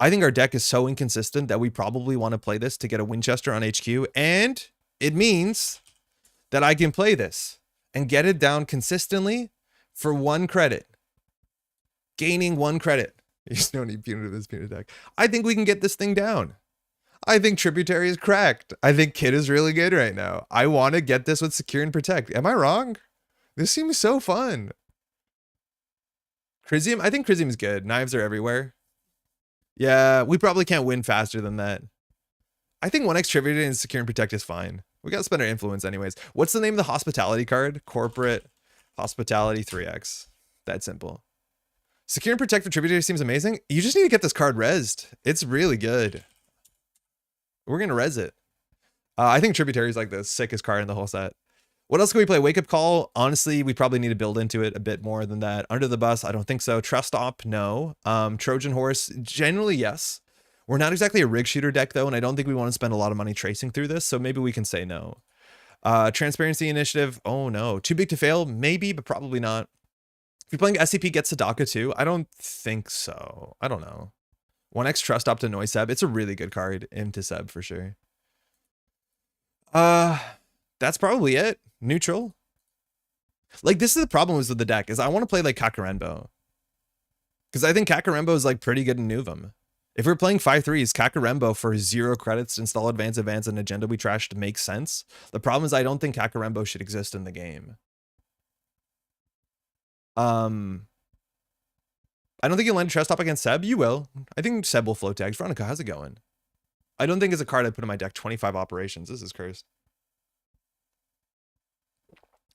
I think our deck is so inconsistent that we probably want to play this to get a Winchester on HQ, and it means that I can play this and get it down consistently for 1 credit. Gaining 1 credit. There's no need punitive this punitive deck. I think we can get this thing down. I think Tributary is cracked. I think Kid is really good right now. I want to get this with Secure and Protect. Am I wrong? This seems so fun. Chrysium? I think Chrysium is good. Knives are everywhere. Yeah, we probably can't win faster than that. I think 1x Tributary and Secure and Protect is fine. We got to spend our influence anyways. What's the name of the hospitality card? Corporate Hospitality 3x. That simple. Secure and Protect for Tributary seems amazing. You just need to get this card rezzed. It's really good. We're going to res it. I think Tributary is like the sickest card in the whole set. What else can we play? Wake Up Call. Honestly, we probably need to build into it a bit more than that. Under the Bus, I don't think so. Trust Op, no. Trojan Horse, generally, yes. We're not exactly a rig shooter deck, though, and I don't think we want to spend a lot of money tracing through this, so maybe we can say no. Transparency Initiative, oh no. Too Big to Fail, maybe, but probably not. If you're playing SCP Get Sadaka too, I don't think so. I don't know. 1x Trust Op to Noise Seb, it's a really good card. Into Seb for sure. That's probably it. Neutral. Like, this is the problem with the deck, is I want to play like Kakarembo. Because I think Kakarembo is like pretty good in Nuvem. If we're playing 5/3s, Kakarembo for 0 credits to install Advance, and Agenda we trashed makes sense. The problem is I don't think Kakarembo should exist in the game. I don't think you'll land a Trust Up against Seb. You will. I think Seb will float tags. Veronica, how's it going? I don't think it's a card I put in my deck. 25 operations. This is cursed.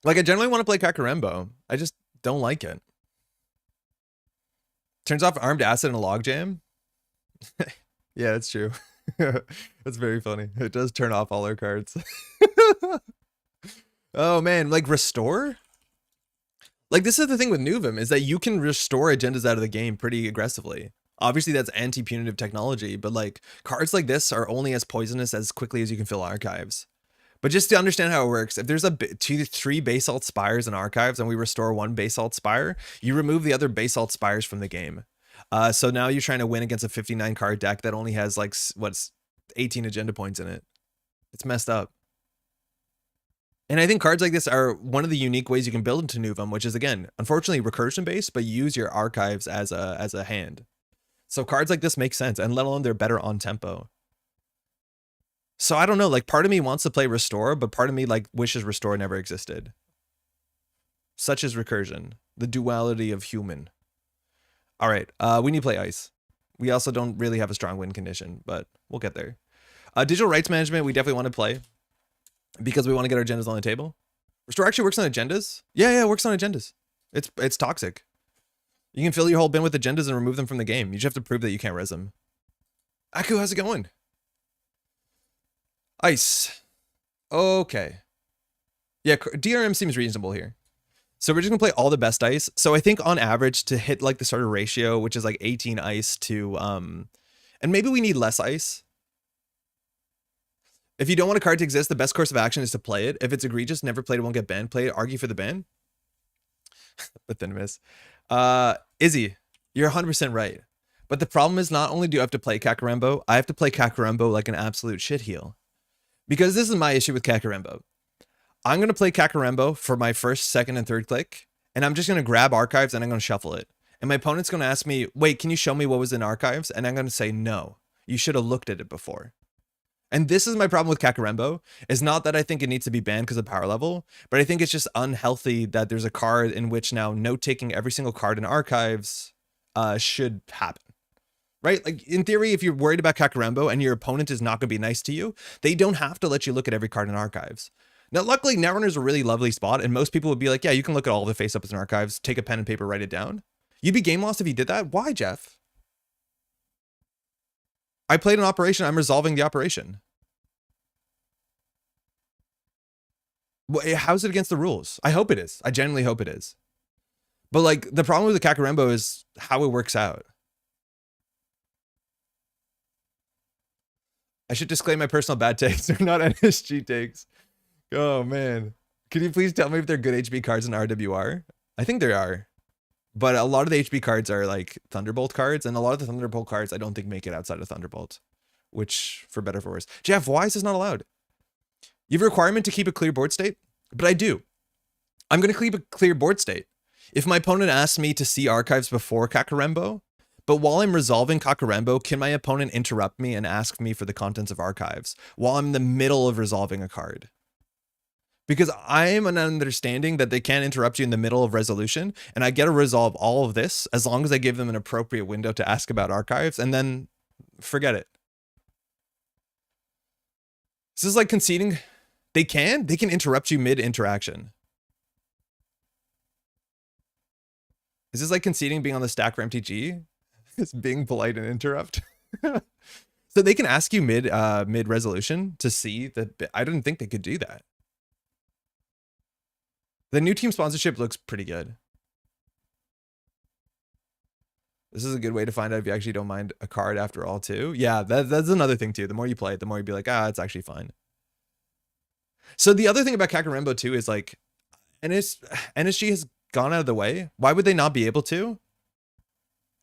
Like, I generally want to play Kakarembo. I just don't like it. Turns off Armed Acid in a Logjam. Yeah, that's true. That's very funny. It does turn off all our cards. Oh man, like Restore? Like, this is the thing with Nuvem, is that you can restore agendas out of the game pretty aggressively. Obviously, that's anti-punitive technology, but like, cards like this are only as poisonous as quickly as you can fill archives. But just to understand how it works, if there's 2 to 3 Basalt Spires in archives and we restore 1 Basalt Spire, you remove the other Basalt Spires from the game. So now you're trying to win against a 59 card deck that only has like, what's 18 agenda points in it. It's messed up. And I think cards like this are one of the unique ways you can build into Nuvem, which is, again, unfortunately recursion based, but use your archives as a hand. So cards like this make sense, and let alone they're better on tempo. So I don't know, like, part of me wants to play Restore, but part of me like wishes Restore never existed. Such is recursion, the duality of human. All right, we need to play Ice. We also don't really have a strong win condition, but we'll get there. Digital Rights Management, we definitely want to play because we want to get our agendas on the table. Restore actually works on agendas. Yeah, it works on agendas. It's toxic. You can fill your whole bin with agendas and remove them from the game. You just have to prove that you can't res them. Aku, how's it going? Ice. Okay. Yeah, DRM seems reasonable here. So we're just gonna play all the best ice. So I think on average to hit like the starter ratio, which is like 18 ice to and maybe we need less ice. If you don't want a card to exist, the best course of action is to play it. If it's egregious, never play it, won't get banned. Play it, argue for the ban. But then miss. Izzy, you're 100% right. But the problem is, not only do you have to play Kakarembo, I have to play Kakarembo like an absolute shitheel. Because this is my issue with Kakarembo. I'm going to play Kakarembo for my first, second, and third click, and I'm just going to grab archives and I'm going to shuffle it. And my opponent's going to ask me, wait, can you show me what was in archives? And I'm going to say, no, you should have looked at it before. And this is my problem with Kakarembo. It's not that I think it needs to be banned because of power level, but I think it's just unhealthy that there's a card in which now note-taking every single card in archives should happen. Right? Like, in theory, if you're worried about Kakarembo and your opponent is not going to be nice to you, they don't have to let you look at every card in archives. Now, luckily, Netrunner is a really lovely spot, and most people would be like, yeah, you can look at all the face-ups in archives, take a pen and paper, write it down. You'd be game lost if you did that. Why, Jeff? I played an operation. I'm resolving the operation. How's it against the rules? I hope it is. I genuinely hope it is. But, like, the problem with the Kakarembo is how it works out. I should disclaim my personal bad takes. They're not NSG takes. Oh, man. Can you please tell me if they're good HB cards in RWR? I think there are. But a lot of the HB cards are like Thunderbolt cards, and a lot of the Thunderbolt cards I don't think make it outside of Thunderbolt. Which, for better or for worse. Jeff, why is this not allowed? You have a requirement to keep a clear board state? But I do. I'm going to keep a clear board state. If my opponent asks me to see archives before Kakarembo, but while I'm resolving Kakarembo, can my opponent interrupt me and ask me for the contents of archives while I'm in the middle of resolving a card? Because I am an understanding that they can't interrupt you in the middle of resolution, and I get to resolve all of this as long as I give them an appropriate window to ask about archives, and then forget it. This is like conceding. They can interrupt you mid-interaction. Is this like conceding being on the stack for MTG? It's being polite and interrupt. So they can ask you mid resolution to see that. I didn't think they could do that. The new team sponsorship looks pretty good. This is a good way to find out if you actually don't mind a card after all, too. Yeah, that's another thing, too. The more you play it, the more you'd be like, it's actually fine. So the other thing about Kakarembo, too, is like, NSG has gone out of the way. Why would they not be able to?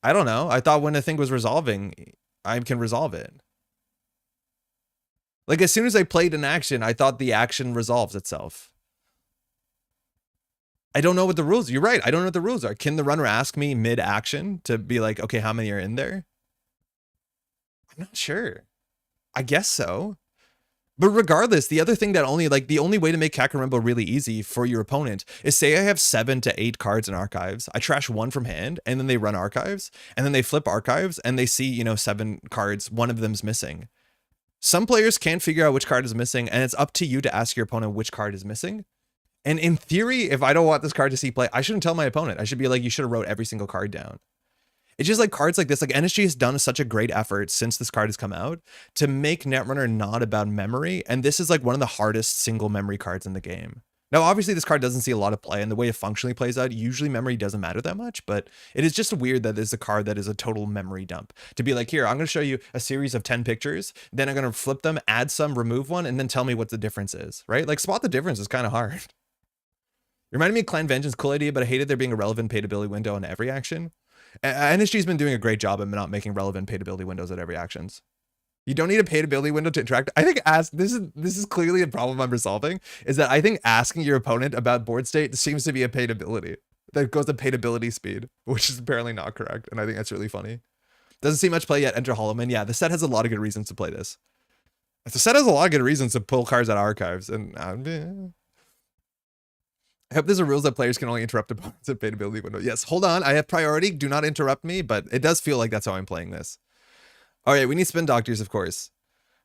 I don't know. I thought when a thing was resolving, I can resolve it. Like, as soon as I played an action, I thought the action resolves itself. I don't know what the rules. You're right. I don't know what the rules are. Can the runner ask me mid-action to be like, okay, how many are in there? I'm not sure. I guess so. But regardless, the other thing that the only way to make Kakarembo really easy for your opponent is, say I have 7 to 8 cards in archives. I trash 1 from hand, and then they run archives, and then they flip archives, and they see, 7 cards. One of them's missing. Some players can't figure out which card is missing, and it's up to you to ask your opponent which card is missing. And in theory, if I don't want this card to see play, I shouldn't tell my opponent. I should be like, you should have wrote every single card down. It's just like cards like this, like NSG has done such a great effort since this card has come out to make Netrunner not about memory. And this is like one of the hardest single memory cards in the game. Now, obviously this card doesn't see a lot of play, and the way it functionally plays out, usually memory doesn't matter that much, but it is just weird that there's a card that is a total memory dump. To be like, here, I'm going to show you a series of 10 pictures, then I'm going to flip them, add some, remove one, and then tell me what the difference is, right? Like, spot the difference is kind of hard. Reminded me of Clan Vengeance, cool idea, but I hated there being a relevant paidability window on every action. NSG's been doing a great job of not making relevant paidability windows at every actions. You don't need a paidability window to interact. I think this is clearly a problem I'm resolving, is that I think asking your opponent about board state seems to be a paidability. That goes to paidability speed, which is apparently not correct, and I think that's really funny. Doesn't see much play yet. Enter Hollowman. Yeah, the set has a lot of good reasons to play this. The set has a lot of good reasons to pull cards out of archives, and I hope there's a rules that players can only interrupt opponents at paidability window. Yes, hold on. I have priority. Do not interrupt me, but it does feel like that's how I'm playing this. All right, we need spin doctors, of course.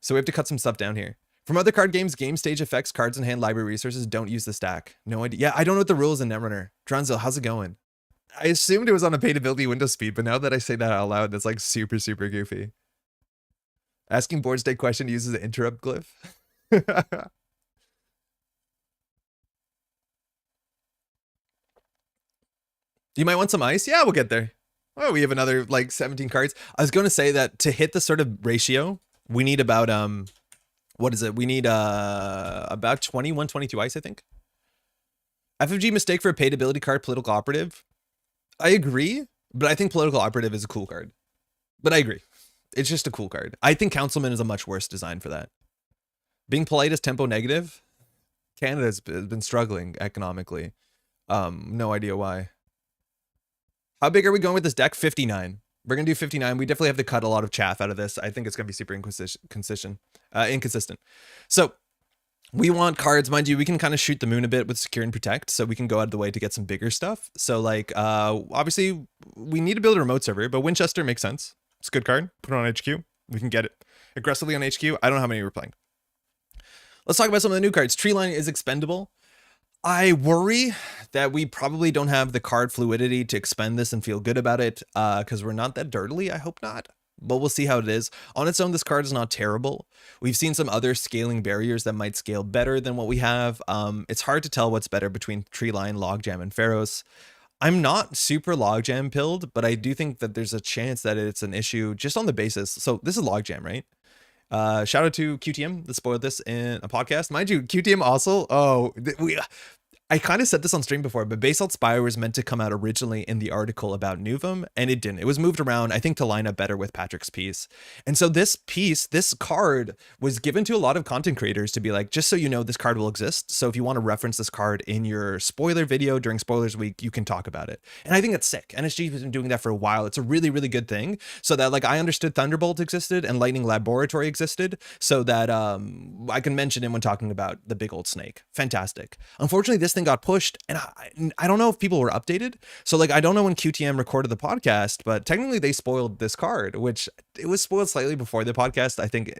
So we have to cut some stuff down here. From other card games, game stage effects, cards in hand, library resources don't use the stack. No idea. Yeah, I don't know what the rules in Netrunner. Dronzil, how's it going? I assumed it was on a paidability window speed, but now that I say that out loud, that's like super, super goofy. Asking board state question uses the interrupt glyph. You might want some ice? Yeah, we'll get there. Oh, we have another like 17 cards. I was going to say that to hit the sort of ratio, we need about, what is it? We need about 21, 22 ice, I think. FFG mistake for a paidability card, political operative. I agree, but I think political operative is a cool card. But I agree. It's just a cool card. I think Councilman is a much worse design for that. Being polite is tempo negative. Canada's been struggling economically. No idea why. How big are we going with this deck? 59. We're going to do 59. We definitely have to cut a lot of chaff out of this. I think it's going to be super inconsistent. So we want cards, mind you, we can kind of shoot the moon a bit with secure and protect, so we can go out of the way to get some bigger stuff. So like, obviously we need to build a remote server, but Winchester makes sense. It's a good card. Put it on HQ. We can get it aggressively on HQ. I don't know how many we're playing. Let's talk about some of the new cards. Treeline is expendable. I worry that we probably don't have the card fluidity to expend this and feel good about it, because we're not that dirtily. I hope not, but we'll see how it is. On its own, this card is not terrible. We've seen some other scaling barriers that might scale better than what we have. It's hard to tell what's better between Treeline, Logjam, and Pharaohs. I'm not super Logjam pilled, but I do think that there's a chance that it's an issue just on the basis. So this is Logjam, right? Shout out to QTM that spoiled this in a podcast. Mind you, QTM also, I kind of said this on stream before, but Basalt Spire was meant to come out originally in the article about Nuvem, and it didn't. It was moved around, I think, to line up better with Patrick's piece. And so this card was given to a lot of content creators to be like, just so you know, this card will exist. So if you want to reference this card in your spoiler video during Spoilers Week, you can talk about it. And I think it's sick. NSG has been doing that for a while. It's a really, really good thing. So that like I understood Thunderbolt existed and Lightning Laboratory existed, so that I can mention it when talking about the big old snake. Fantastic. Unfortunately, this thing got pushed, and I don't know if people were updated. So like I don't know when QTM recorded the podcast, but technically they spoiled this card, which it was spoiled slightly before the podcast, I think.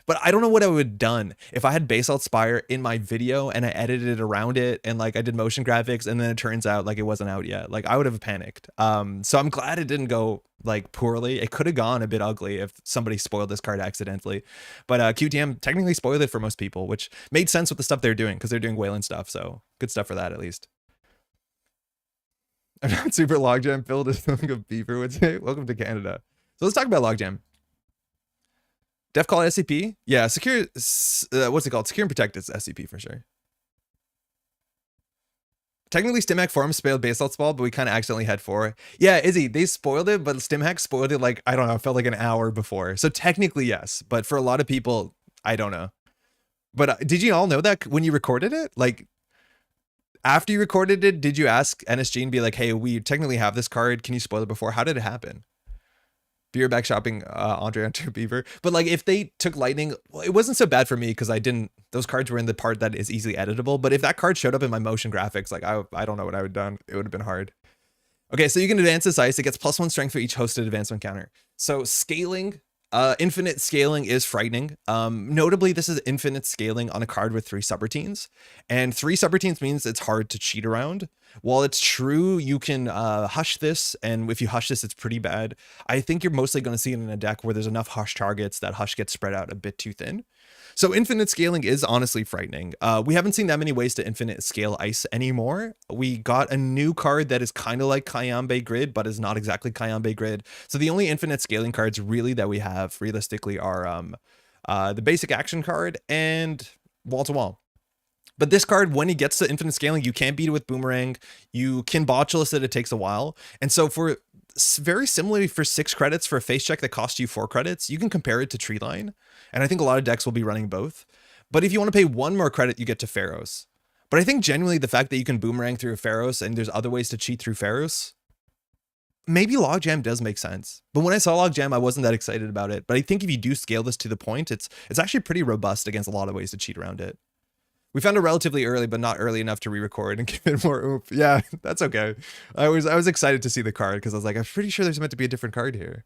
But I don't know what I would have done if I had Basalt Spire in my video and I edited it around it and like I did motion graphics and then it turns out like it wasn't out yet. Like I would have panicked. So I'm glad it didn't go like poorly. It could have gone a bit ugly if somebody spoiled this card accidentally. But QTM technically spoiled it for most people, which made sense with the stuff they're doing because they're doing Weyland stuff. So good stuff for that at least. I'm not super logjam filled as something a beaver would say. Welcome to Canada. So let's talk about logjam. Def call it SCP? Yeah, secure, what's it called? Secure and protect is SCP for sure. Technically, StimHack forums spoiled Basalt Spall, but we kind of accidentally had 4. Yeah, Izzy, they spoiled it, but StimHack spoiled it like, I don't know, it felt like an hour before. So technically, yes. But for a lot of people, I don't know. But did you all know that when you recorded it? Like, after you recorded it, did you ask NSG and be like, hey, we technically have this card. Can you spoil it before? How did it happen? Beer back shopping, Andre Hunter Beaver. But like, if they took lightning, well, it wasn't so bad for me because I didn't, those cards were in the part that is easily editable. But if that card showed up in my motion graphics, like I don't know what I would have done. It would have been hard. Okay, so you can advance this ice. It gets +1 strength for each hosted advancement counter. So scaling, infinite scaling is frightening. Notably, this is infinite scaling on a card with 3 subroutines. And 3 subroutines means it's hard to cheat around. While it's true, you can hush this, and if you hush this, it's pretty bad. I think you're mostly going to see it in a deck where there's enough hush targets that hush gets spread out a bit too thin. So infinite scaling is honestly frightening. We haven't seen that many ways to infinite scale ice anymore. We got a new card that is kind of like Kayambe Grid, but is not exactly Kayambe Grid. So the only infinite scaling cards really that we have realistically are the basic action card and wall to wall. But this card, when he gets to infinite scaling, you can't beat it with Boomerang. You can botulus it, it takes a while. And so for very similarly for 6 credits for a face check that costs you 4 credits, you can compare it to Treeline. And I think a lot of decks will be running both. But if you want to pay 1 more credit, you get to Pharaohs. But I think genuinely the fact that you can Boomerang through Pharaohs and there's other ways to cheat through Pharaohs, maybe Logjam does make sense. But when I saw Logjam, I wasn't that excited about it. But I think if you do scale this to the point, it's actually pretty robust against a lot of ways to cheat around it. We found it relatively early, but not early enough to re-record and give it more oomph. Yeah, that's okay. I was excited to see the card because I was like, I'm pretty sure there's meant to be a different card here.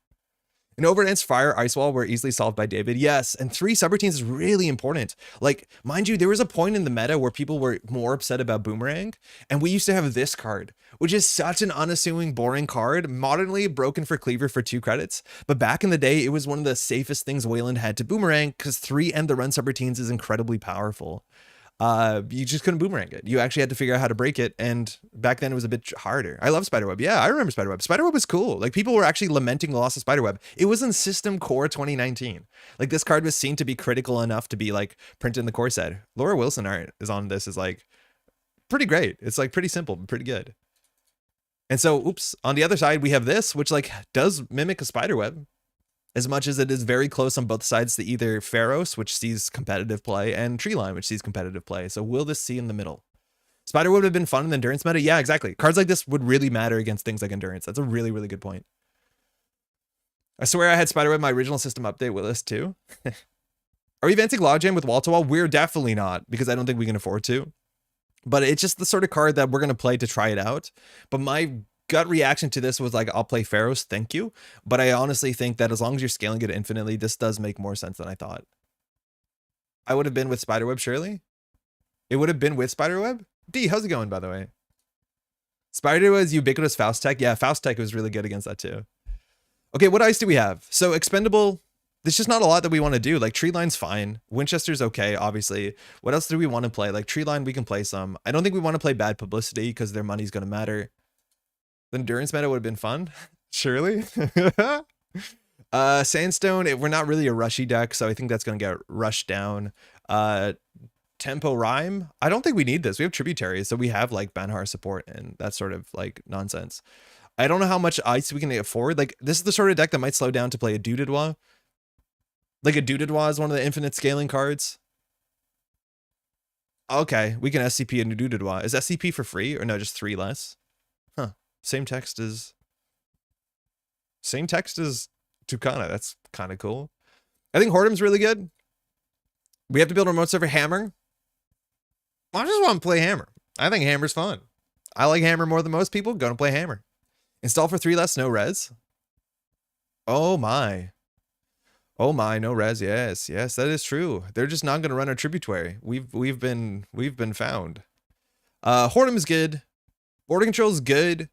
An Overenhanced Fire Ice Wall were easily solved by David. Yes, and 3 subroutines is really important. Like, mind you, there was a point in the meta where people were more upset about Boomerang, and we used to have this card, which is such an unassuming, boring card, modernly broken for Cleaver for 2 credits. But back in the day, it was one of the safest things Weyland had to Boomerang because 3 and the run subroutines is incredibly powerful. You just couldn't Boomerang it. You actually had to figure out how to break it. And back then it was a bit harder. I love Spiderweb. Yeah, I remember Spiderweb. Spiderweb was cool. Like people were actually lamenting the loss of Spiderweb. It was in System Core 2019. Like this card was seen to be critical enough to be like printed in the core set. Laura Wilson art is on this is like pretty great. It's like pretty simple, but pretty good. And so, oops, on the other side, we have this, which like does mimic a Spiderweb. As much as it is very close on both sides to either Pharaohs, which sees competitive play, and Treeline, which sees competitive play. So will this see in the middle? Spider would have been fun in the Endurance meta. Yeah, exactly. Cards like this would really matter against things like Endurance. That's a really, really good point. I swear I had Spiderweb in my original system update Willis too. Are we advancing Logjam with wall to wall? We're definitely not, because I don't think we can afford to. But it's just the sort of card that we're going to play to try it out. But my gut reaction to this was like, I'll play Pharaohs, thank you. But I honestly think that as long as you're scaling it infinitely, this does make more sense than I thought. I would have been with Spiderweb, surely. It would have been with Spiderweb. D, how's it going, by the way? Spiderweb's ubiquitous Faust Tech. Yeah, Faust Tech was really good against that too. Okay, what ice do we have? So Expendable, there's just not a lot that we want to do. Like Treeline's fine. Winchester's okay, obviously. What else do we want to play? Like Treeline, we can play some. I don't think we want to play Bad Publicity because their money's going to matter. The Endurance meta would have been fun, surely. Sandstone, we're not really a rushy deck, so I think that's going to get rushed down. Tempo Rhyme, I don't think we need this. We have Tributaries, so we have like Banhar support and that sort of like nonsense. I don't know how much ice we can afford. Like this is the sort of deck that might slow down to play a Doodadwa. Like a Doodadwa is one of the infinite scaling cards. Okay, we can SCP a Doodadwa. Is SCP for free or no, just 3 less? Huh. Same text as Tucana. That's kind of cool. I think Hortum's really good. We have to build a remote server Hammer. I just want to play Hammer. I think Hammer's fun. I like Hammer more than most people. Gonna play Hammer. Install for 3 less, no res. Oh my. Oh my, no res. Yes, yes, that is true. They're just not gonna run our tributary. We've been found. Hortum is good. Border control is good.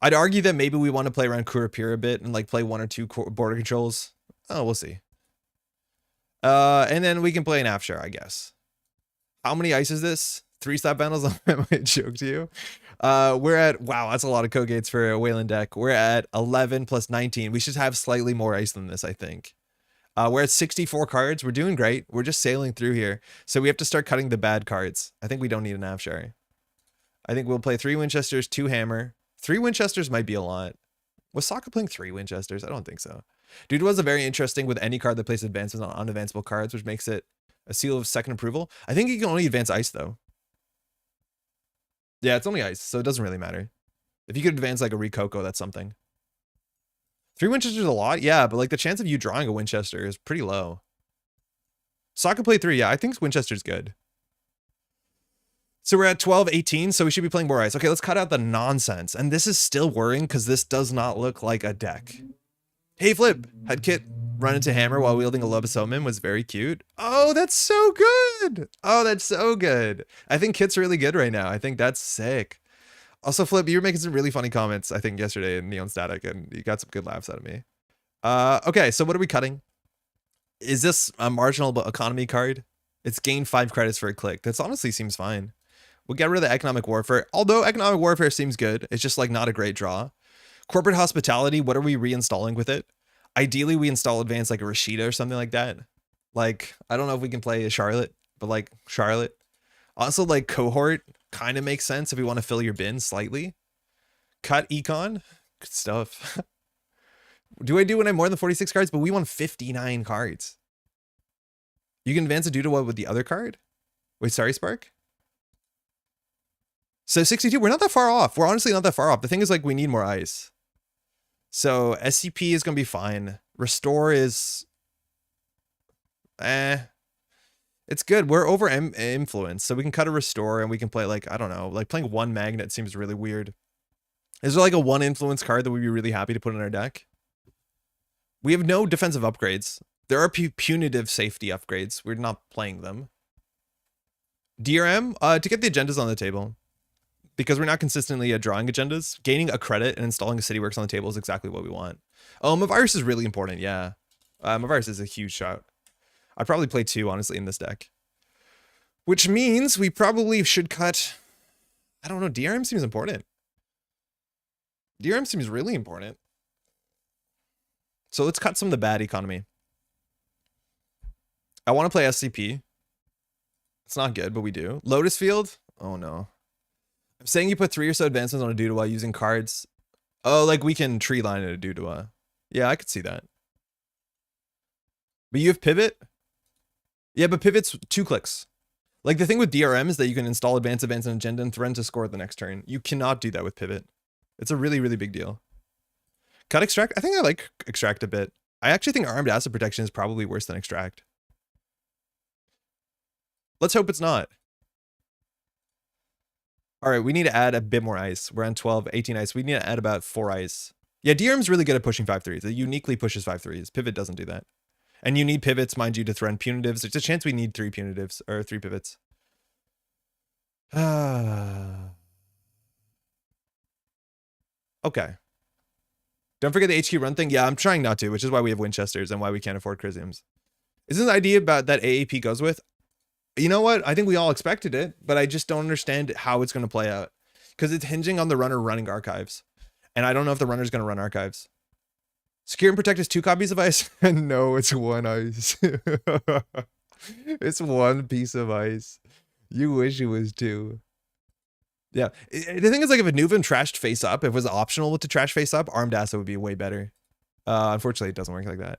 I'd argue that maybe we want to play around Kurapir a bit and like play 1 or 2 border controls. Oh, we'll see. And then we can play an Afshar, I guess. How many ice is this? 3-stop battles. I might joke to you. We're at, wow, that's a lot of code gates for a Weyland deck. We're at 11 plus 19. We should have slightly more ice than this, I think. We're at 64 cards. We're doing great. We're just sailing through here. So we have to start cutting the bad cards. I think we don't need an Avshari. I think we'll play 3 Winchesters, 2 Hammer. 3 Winchesters might be a lot. Was Sokka playing 3 Winchesters? I don't think so. Dude was a very interesting with any card that plays advancements on unadvanceable cards, which makes it a seal of second approval. I think you can only advance ice, though. Yeah, it's only ice, so it doesn't really matter. If you could advance like a Rikoko, that's something. 3 Winchesters a lot? Yeah, but like the chance of you drawing a Winchester is pretty low. Sokka played 3. Yeah, I think Winchester's good. So we're at 12, 18, so we should be playing more ice. Okay, let's cut out the nonsense. And this is still worrying because this does not look like a deck. Hey, Flip. Had Kit run into Hammer while wielding a Lobosomin was very cute. Oh, that's so good. Oh, that's so good. I think Kit's really good right now. I think that's sick. Also, Flip, you were making some really funny comments, I think, yesterday in Neon Static, and you got some good laughs out of me. Okay, so what are we cutting? Is this a marginal economy card? It's gained 5 credits for a click. That honestly seems fine. We'll get rid of the economic warfare. Although economic warfare seems good, it's just like not a great draw. Corporate hospitality, what are we reinstalling with it? Ideally, we install advanced like a Rashida or something like that. Like, I don't know if we can play a Charlotte, but like Charlotte. Also, like cohort kind of makes sense if we want to fill your bin slightly. Cut econ, good stuff. Do I do when I'm more than 46 cards? But we want 59 cards. You can advance a Dudawa with the other card? Wait, sorry, Spark? So 62, we're not that far off. We're honestly not that far off. The thing is, like, we need more ice. So SCP is going to be fine. Restore is... It's good. We're over influence, so we can cut a Restore and we can play, like, I don't know. Like, playing 1 Magnet seems really weird. Is there, like, a 1 influence card that we'd be really happy to put in our deck? We have no defensive upgrades. There are punitive safety upgrades. We're not playing them. DRM? To get the agendas on the table. Because we're not consistently drawing agendas, gaining a credit and installing a City Works on the table is exactly what we want. Oh, Mavirus is really important, yeah. Mavirus is a huge shot. I'd probably play 2, honestly, in this deck. Which means we probably should cut... I don't know, DRM seems important. DRM seems really important. So let's cut some of the bad economy. I want to play SCP. It's not good, but we do. Lotus Field? Oh, no. I'm saying you put 3 or so advancements on a Dudawa using cards. Oh, like we can tree line it a Dudawa. Yeah, I could see that. But you have pivot? Yeah, but pivot's 2 clicks. Like the thing with DRM is that you can install advance an agenda and threaten to score the next turn. You cannot do that with pivot. It's a really, really big deal. Cut extract? I think I like extract a bit. I actually think armed acid protection is probably worse than extract. Let's hope it's not. All right, we need to add a bit more ice. We're on 12, 18 ice. We need to add about 4 ice. Yeah, DRM's really good at pushing 5/3s. It uniquely pushes 5/3s. Pivot doesn't do that. And you need pivots, mind you, to threaten punitives. There's a chance we need 3 punitives, or 3 pivots. Okay. Don't forget the HQ run thing. Yeah, I'm trying not to, which is why we have Winchesters and why we can't afford Chrysiums. Isn't the idea about that AAP goes with? You know what? I think we all expected it, but I just don't understand how it's going to play out. Because it's hinging on the runner running archives. And I don't know if the runner's going to run archives. Secure and protect is 2 copies of ice? No, it's 1 ice. It's 1 piece of ice. You wish it was 2. Yeah. The thing is, like, if a Nuvem trashed face up, if it was optional to trash face up, armed acid would be way better. Unfortunately, it doesn't work like that.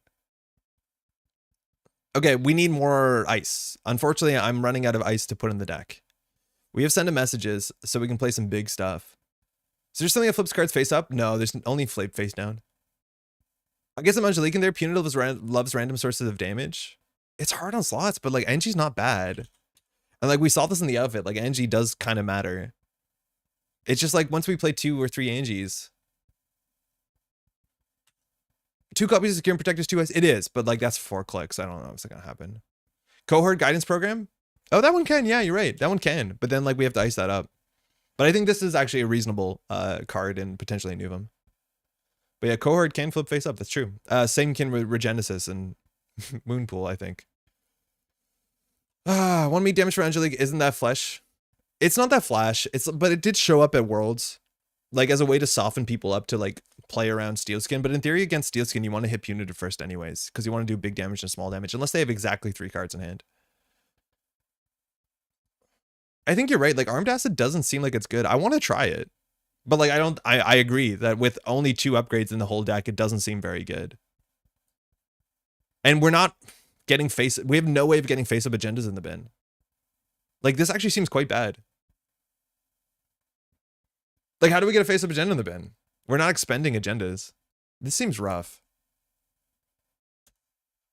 Okay, we need more ice. Unfortunately, I'm running out of ice to put in the deck. We have send messages, so we can play some big stuff. Is there something that flips cards face up? No, there's only flip face down. I guess I'm Angelique in there. Punitive loves random sources of damage. It's hard on slots, but like Angie's not bad. And like we saw this in the outfit, like Angie does kind of matter. It's just like once we play 2 or 3 Angies. 2 copies of Secure and Protect is 2 ice. It is, but like that's 4 clicks. I don't know if it's gonna happen. Cohort guidance program. Oh, that one can. Yeah, you're right. That one can. But then like we have to ice that up. But I think this is actually a reasonable card and potentially a Nuvem. But yeah, cohort can flip face up. That's true. Same can with Regenesis and Moonpool, I think. 1 meat damage for Angelique. Isn't that flesh? It's not that flash. But it did show up at Worlds, like as a way to soften people up to like play around Steelskin. But in theory, against Steelskin, you want to hit Punitive first anyways, because you want to do big damage and small damage, unless they have exactly 3 cards in hand. I think you're right. Like Armed Acid doesn't seem like it's good. I want to try it, but like I agree that with only 2 upgrades in the whole deck, it doesn't seem very good. And we're not getting we have no way of getting face-up agendas in the bin. Like this actually seems quite bad. Like how do we get a face-up agenda in the bin? We're not expending agendas. This seems rough.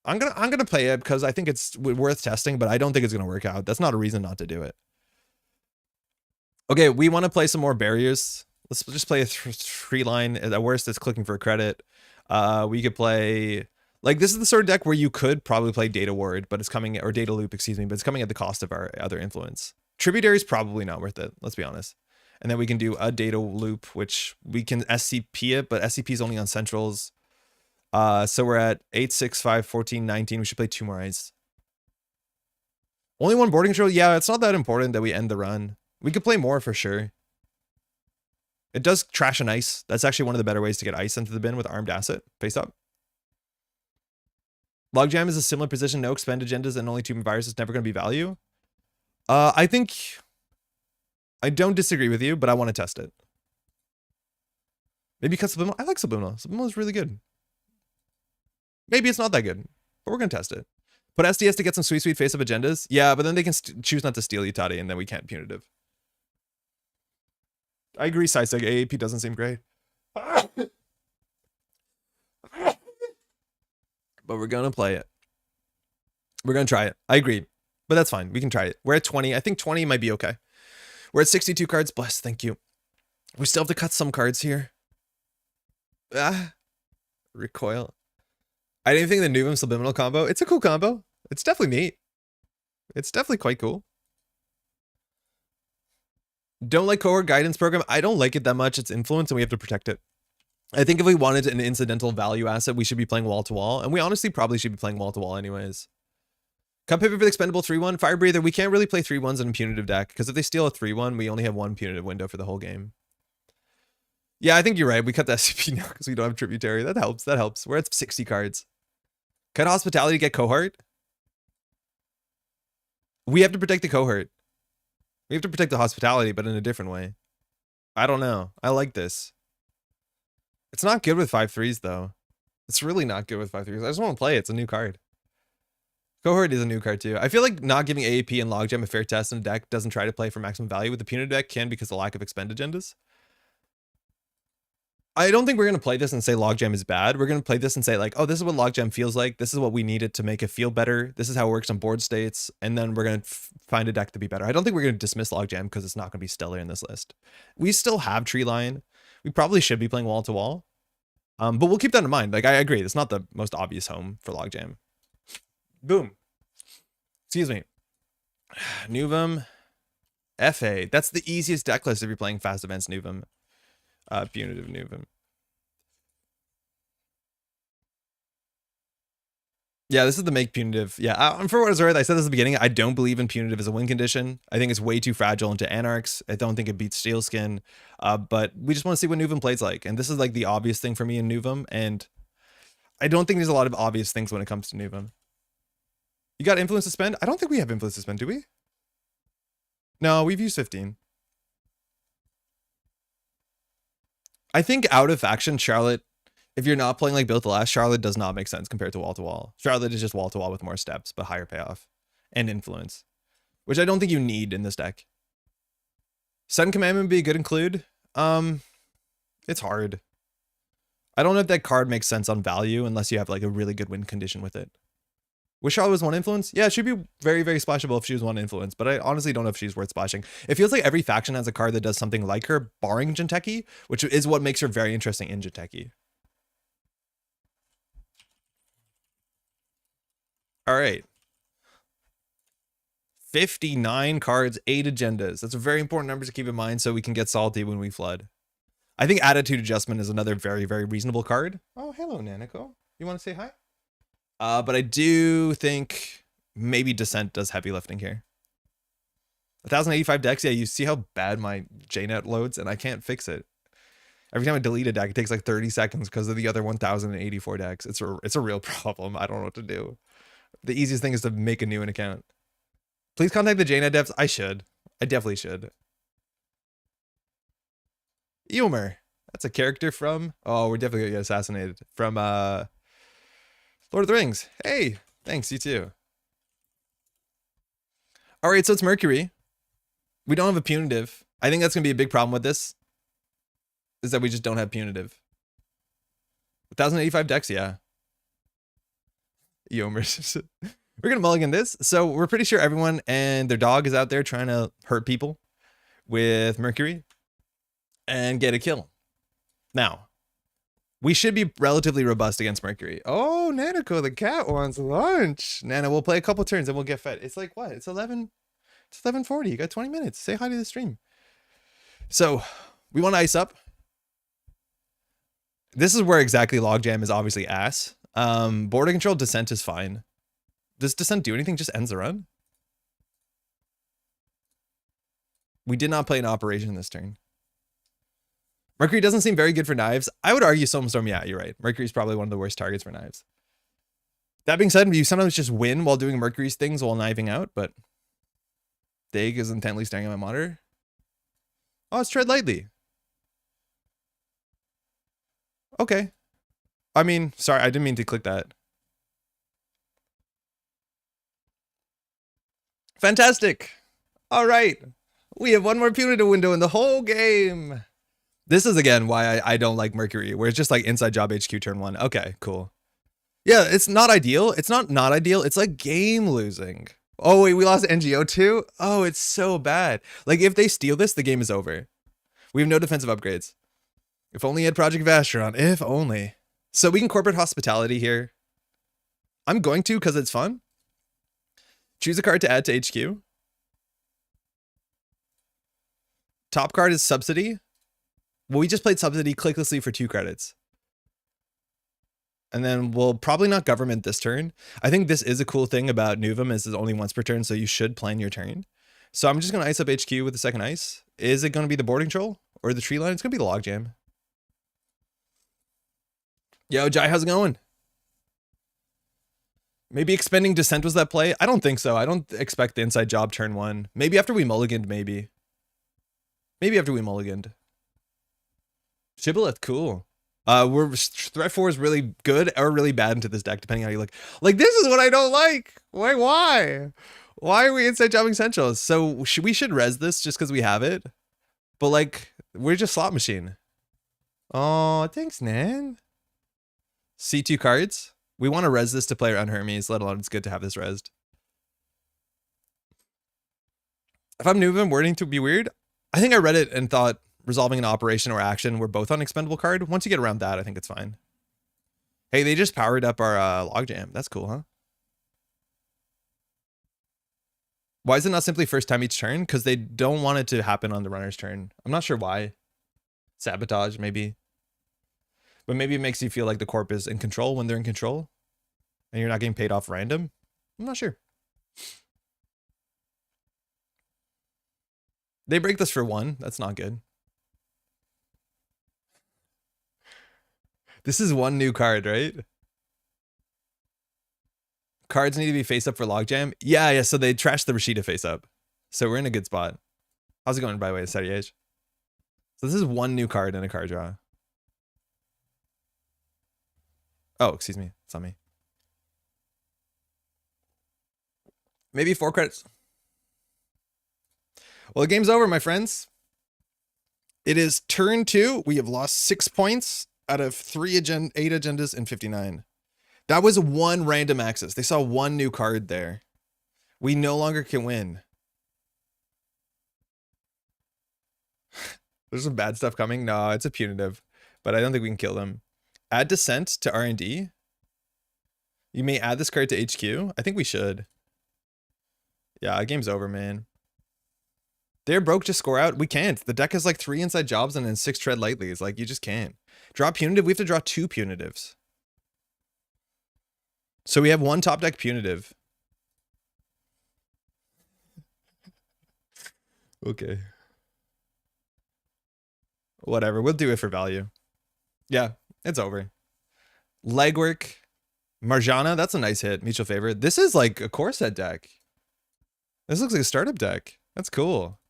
I'm gonna play it because I think it's worth testing, but I don't think it's gonna work out. That's not a reason not to do it. Okay, we want to play some more barriers. Let's just play a 3-line. At worst, it's clicking for a credit. We could play, like, this is the sort of deck where you could probably play Data Ward, but it's coming, or Data Loop, excuse me, but it's coming at the cost of our other influence. Tributary is probably not worth it, let's be honest. And then we can do a Data Loop, which we can SCP it, but SCP is only on Centrals. So we're at 8, 6, 5, 14, 19. We should play 2 more ice. Only 1 boarding control? Yeah, it's not that important that we end the run. We could play more for sure. It does trash an ice. That's actually one of the better ways to get ice into the bin with Armed Asset. Face up. Logjam is a similar position. No expend agendas and only 2 viruses. Never going to be value. I think... I don't disagree with you, but I want to test it. Maybe cut Subliminal. I like Subliminal. Subliminal is really good. Maybe it's not that good, but we're going to test it. Put SDS to get some sweet face-up agendas. Yeah, but then they can choose not to steal Utade, and then we can't Punitive. I agree, Siseg. AAP doesn't seem great. But we're going to play it. We're going to try it. I agree. But that's fine. We can try it. We're at 20. I think 20 might be okay. We're at 62 cards. Bless. Thank you. We still have to cut some cards here. Recoil. I didn't think the Nuvem Subliminal combo. It's a cool combo. It's definitely neat. It's definitely quite cool. Don't like Cohort Guidance Program. I don't like it that much. It's influence and we have to protect it. I think if we wanted an incidental value asset, we should be playing wall to wall. And we honestly probably should be playing wall to wall anyways. Come pivot for the Expendable 3-1. Fire Breather. We can't really play 3-1s in a punitive deck because if they steal a 3-1, we only have 1 punitive window for the whole game. Yeah, I think you're right. We cut the SCP now because we don't have Tributary. That helps. That helps. We're at 60 cards. Cut Hospitality to get Cohort. We have to protect the Cohort. We have to protect the Hospitality, but in a different way. I don't know. I like this. It's not good with 5/3s, though. It's really not good with 5/3s. I just want to play it. It's a new card. Cohort is a new card, too. I feel like not giving AAP and Logjam a fair test in a deck doesn't try to play for maximum value with the punitive deck can because of the lack of expend agendas. I don't think we're going to play this and say Logjam is bad. We're going to play this and say like, oh, this is what Logjam feels like. This is what we needed to make it feel better. This is how it works on board states. And then we're going to find a deck to be better. I don't think we're going to dismiss Logjam because it's not going to be stellar in this list. We still have Tree Line. We probably should be playing wall to wall. But we'll keep that in mind. Like, I agree. It's not the most obvious home for Logjam. Boom. Excuse me. Nuvem FA. That's the easiest deck list if you're playing fast events Nuvem. Punitive Nuvem. Yeah, this is the make punitive. Yeah, for what it's worth, I said this at the beginning. I don't believe in punitive as a win condition. I think it's way too fragile into Anarchs. I don't think it beats Steelskin. But we just want to see what Nuvem plays like. And this is like the obvious thing for me in Nuvem. And I don't think there's a lot of obvious things when it comes to Nuvem. You got Influence to spend? I don't think we have Influence to spend, do we? No, we've used 15. I think out of faction, Charlotte, if you're not playing like Built to Last, Charlotte does not make sense compared to wall to wall. Charlotte is just wall to wall with more steps, but higher payoff and influence, which I don't think you need in this deck. Sudden Commandment would be a good include. It's hard. I don't know if that card makes sense on value unless you have like a really good win condition with it. Wish Charlotte was 1 influence? Yeah, she'd be very, very splashable if she was 1 influence, but I honestly don't know if she's worth splashing. It feels like every faction has a card that does something like her, barring Jinteki, which is what makes her very interesting in Jinteki. All right. 59 cards, 8 agendas. That's a very important number to keep in mind so we can get salty when we flood. I think Attitude Adjustment is another very, very reasonable card. Oh, hello, Nanako. You want to say hi? But I do think maybe Descent does heavy lifting here. 1085 decks. Yeah, you see how bad my JNet loads, and I can't fix it. Every time I delete a deck, it takes like 30 seconds because of the other 1084 decks. It's a real problem. I don't know what to do. The easiest thing is to make a new account. Please contact the JNet devs. I should. I definitely should. Eomer. That's a character from... Oh, we're definitely gonna get assassinated. From Lord of the Rings. Hey, thanks, you too. Alright, so it's Mercury. We don't have a punitive. I think that's gonna be a big problem with this. Is that we just don't have punitive. 1085 decks, yeah. Eomer. We're gonna mulligan this. So we're pretty sure everyone and their dog is out there trying to hurt people with Mercury and get a kill. Now, we should be relatively robust against Mercury. Oh, Nanako, the cat wants lunch. Nana, we'll play a couple turns and we'll get fed. It's like what? It's 11:40. You got 20 minutes. Say hi to the stream. So we want to ice up. This is where exactly logjam is obviously ass. Border control descent is fine. Does descent do anything? Just ends the run? We did not play an operation this turn. Mercury doesn't seem very good for knives. I would argue Soulstorm, yeah, you're right. Mercury's probably one of the worst targets for knives. That being said, you sometimes just win while doing Mercury's things while kniving out, but Dag is intently staring at my monitor. Oh, it's tread lightly. Okay. I mean, sorry, I didn't mean to click that. Fantastic. All right. We have one more punitive window in the whole game. This is, again, why I don't like Mercury, where it's just like inside job HQ turn 1. Okay, cool. Yeah, it's not ideal. It's not ideal. It's like game losing. Oh, wait, we lost NGO too? Oh, it's so bad. Like, if they steal this, the game is over. We have no defensive upgrades. If only he had Project Vastron. If only. So we can corporate hospitality here. I'm going to because it's fun. Choose a card to add to HQ. Top card is Subsidy. Well, we just played Subsidy clicklessly for 2 credits. And then we'll probably not government this turn. I think this is a cool thing about Nuvem is it's only once per turn, so you should plan your turn. So I'm just going to ice up HQ with the second ice. Is it going to be the boarding control or the tree line? It's going to be the logjam. Yo, Jai, how's it going? Maybe expending Descent was that play? I don't think so. I don't expect the inside job turn 1. Maybe after we mulliganed, maybe. Maybe after we mulliganed. Shibboleth, cool. Threat 4 is really good or really bad into this deck, depending on how you look. Like, this is what I don't like. Why? Why are we inside jobbing Centrals? So we should res this just because we have it. But like, we're just slot machine. Oh, thanks, Nan. C2 cards. We want to res this to play around Hermes, let alone it's good to have this resed. If I'm Nuvem, wording to be weird. I think I read it and thought resolving an operation or action were both on expendable card. Once you get around that, I think it's fine. Hey, they just powered up our logjam. That's cool, huh? Why is it not simply first time each turn? Because they don't want it to happen on the runner's turn. I'm not sure why. Sabotage, maybe. But maybe it makes you feel like the corp is in control when they're in control. And you're not getting paid off random. I'm not sure. They break this for 1. That's not good. This is 1 new card, right? Cards need to be face up for logjam. Yeah, so they trashed the Rashida face up. So we're in a good spot. How's it going, by the way, Steady Age? So this is 1 new card in a card draw. Oh, excuse me. It's on me. Maybe 4 credits. Well, the game's over, my friends. It is turn 2. We have lost 6 points out of 8 agendas and 59. That was 1 random access. They saw 1 new card there. We no longer can win. There's some bad stuff coming. No, it's a punitive, but I don't think we can kill them. Add Descent to R&D. You may add this card to HQ. I think we should. Yeah, game's over, man. They're broke, just score out. We can't. The deck has like 3 inside jobs and then 6 tread lightly. It's like, you just can't. Draw punitive. We have to draw 2 punitives. So we have 1 top deck punitive. Okay. Whatever. We'll do it for value. Yeah, it's over. Legwork. Marjana, that's a nice hit. Mutual favorite. This is like a core set deck. This looks like a startup deck. That's cool.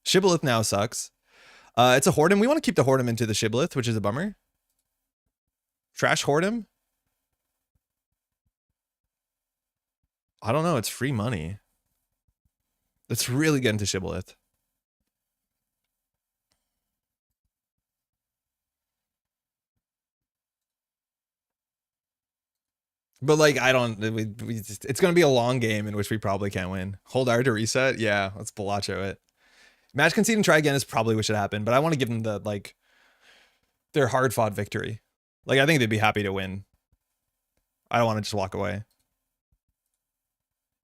Shibboleth now sucks. It's a Hordem. We want to keep the Hordem into the Shibboleth, which is a bummer. Trash Hordem? I don't know. It's free money. Let's really get into Shibboleth. But like, I don't, it's going to be a long game in which we probably can't win. Hold R to reset. Yeah, let's Balacho it. Match concede and try again is probably what should happen, but I want to give them the, like, their hard fought victory. Like, I think they'd be happy to win. I don't want to just walk away.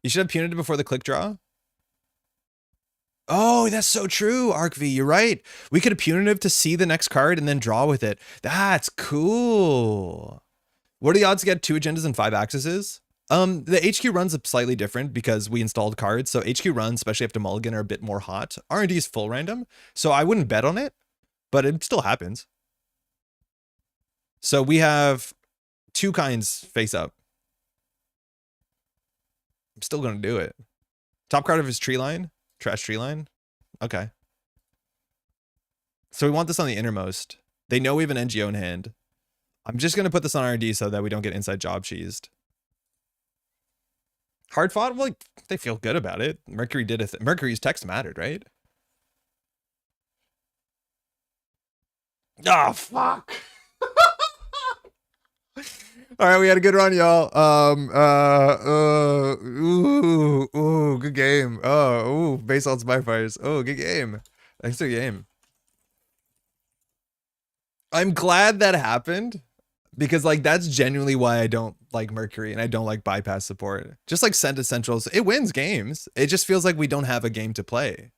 You should have Punitive before the click draw. Oh, that's so true, ArcV. You're right. We could have Punitive to see the next card and then draw with it. That's cool. What are the odds to get 2 agendas and 5 accesses? The HQ runs are slightly different because we installed cards. So HQ runs, especially after Mulligan, are a bit more hot. R&D is full random. So I wouldn't bet on it, but it still happens. So we have 2 kinds face up. I'm still going to do it. Top card of his tree line. Trash tree line. Okay. So we want this on the innermost. They know we have an NGO in hand. I'm just going to put this on R&D so that we don't get inside job cheesed. Hard fought? Well, like, they feel good about it. Mercury did a Mercury's text mattered, right? Oh, fuck. All right, we had a good run, y'all. Ooh, good game. Oh, base alt spy fires. Oh, good game. Thanks for the game. I'm glad that happened because, like, that's genuinely why I don't like Mercury and I don't like bypass support. Just like Send Essentials, it wins games. It just feels like we don't have a game to play.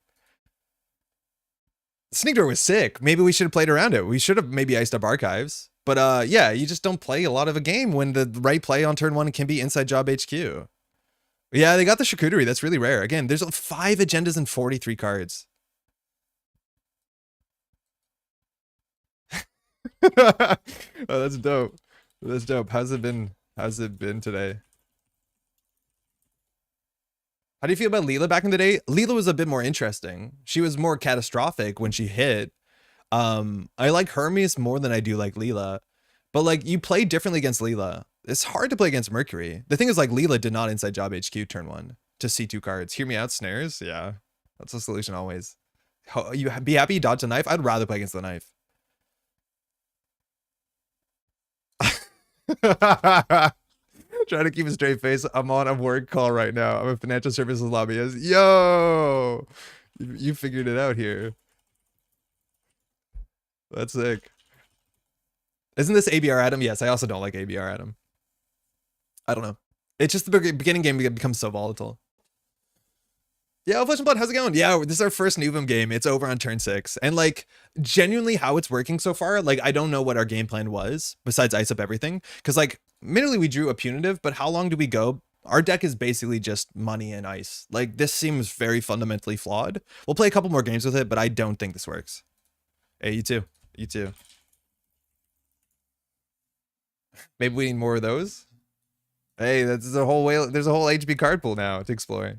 Sneak Door was sick. Maybe we should have played around it. We should have maybe iced up archives. But yeah, you just don't play a lot of a game when the right play on turn 1 can be inside job HQ. Yeah, they got the charcuterie. That's really rare. Again, there's 5 agendas and 43 cards. Oh, that's dope. That's dope. How's it been? How's it been today? How do you feel about Leela back in the day? Leela was a bit more interesting. She was more catastrophic when she hit. I like Hermes more than I do like Leela. But like, you play differently against Leela. It's hard to play against Mercury. The thing is, like, Leela did not inside job HQ turn 1 to see 2 cards. Hear me out, snares. Yeah, that's a solution always. You be happy you dodged a knife? I'd rather play against the knife. Trying to keep a straight face. I'm on a work call right now. I'm a financial services lobbyist. Yo, you figured it out here. That's sick. Isn't this ABR Adam? Yes, I also don't like ABR Adam. I don't know. It's just the beginning game becomes so volatile. Yeah, Flesh and Blood, how's it going? Yeah, this is our first Nuvem game. It's over on turn 6. And like, genuinely how it's working so far, like, I don't know what our game plan was besides ice up everything. Because like, minimally we drew a Punitive, but how long do we go? Our deck is basically just money and ice. Like, this seems very fundamentally flawed. We'll play a couple more games with it, but I don't think this works. Hey, you too. You too. Maybe we need more of those. Hey, that's a whole way. There's a whole HB card pool now to explore.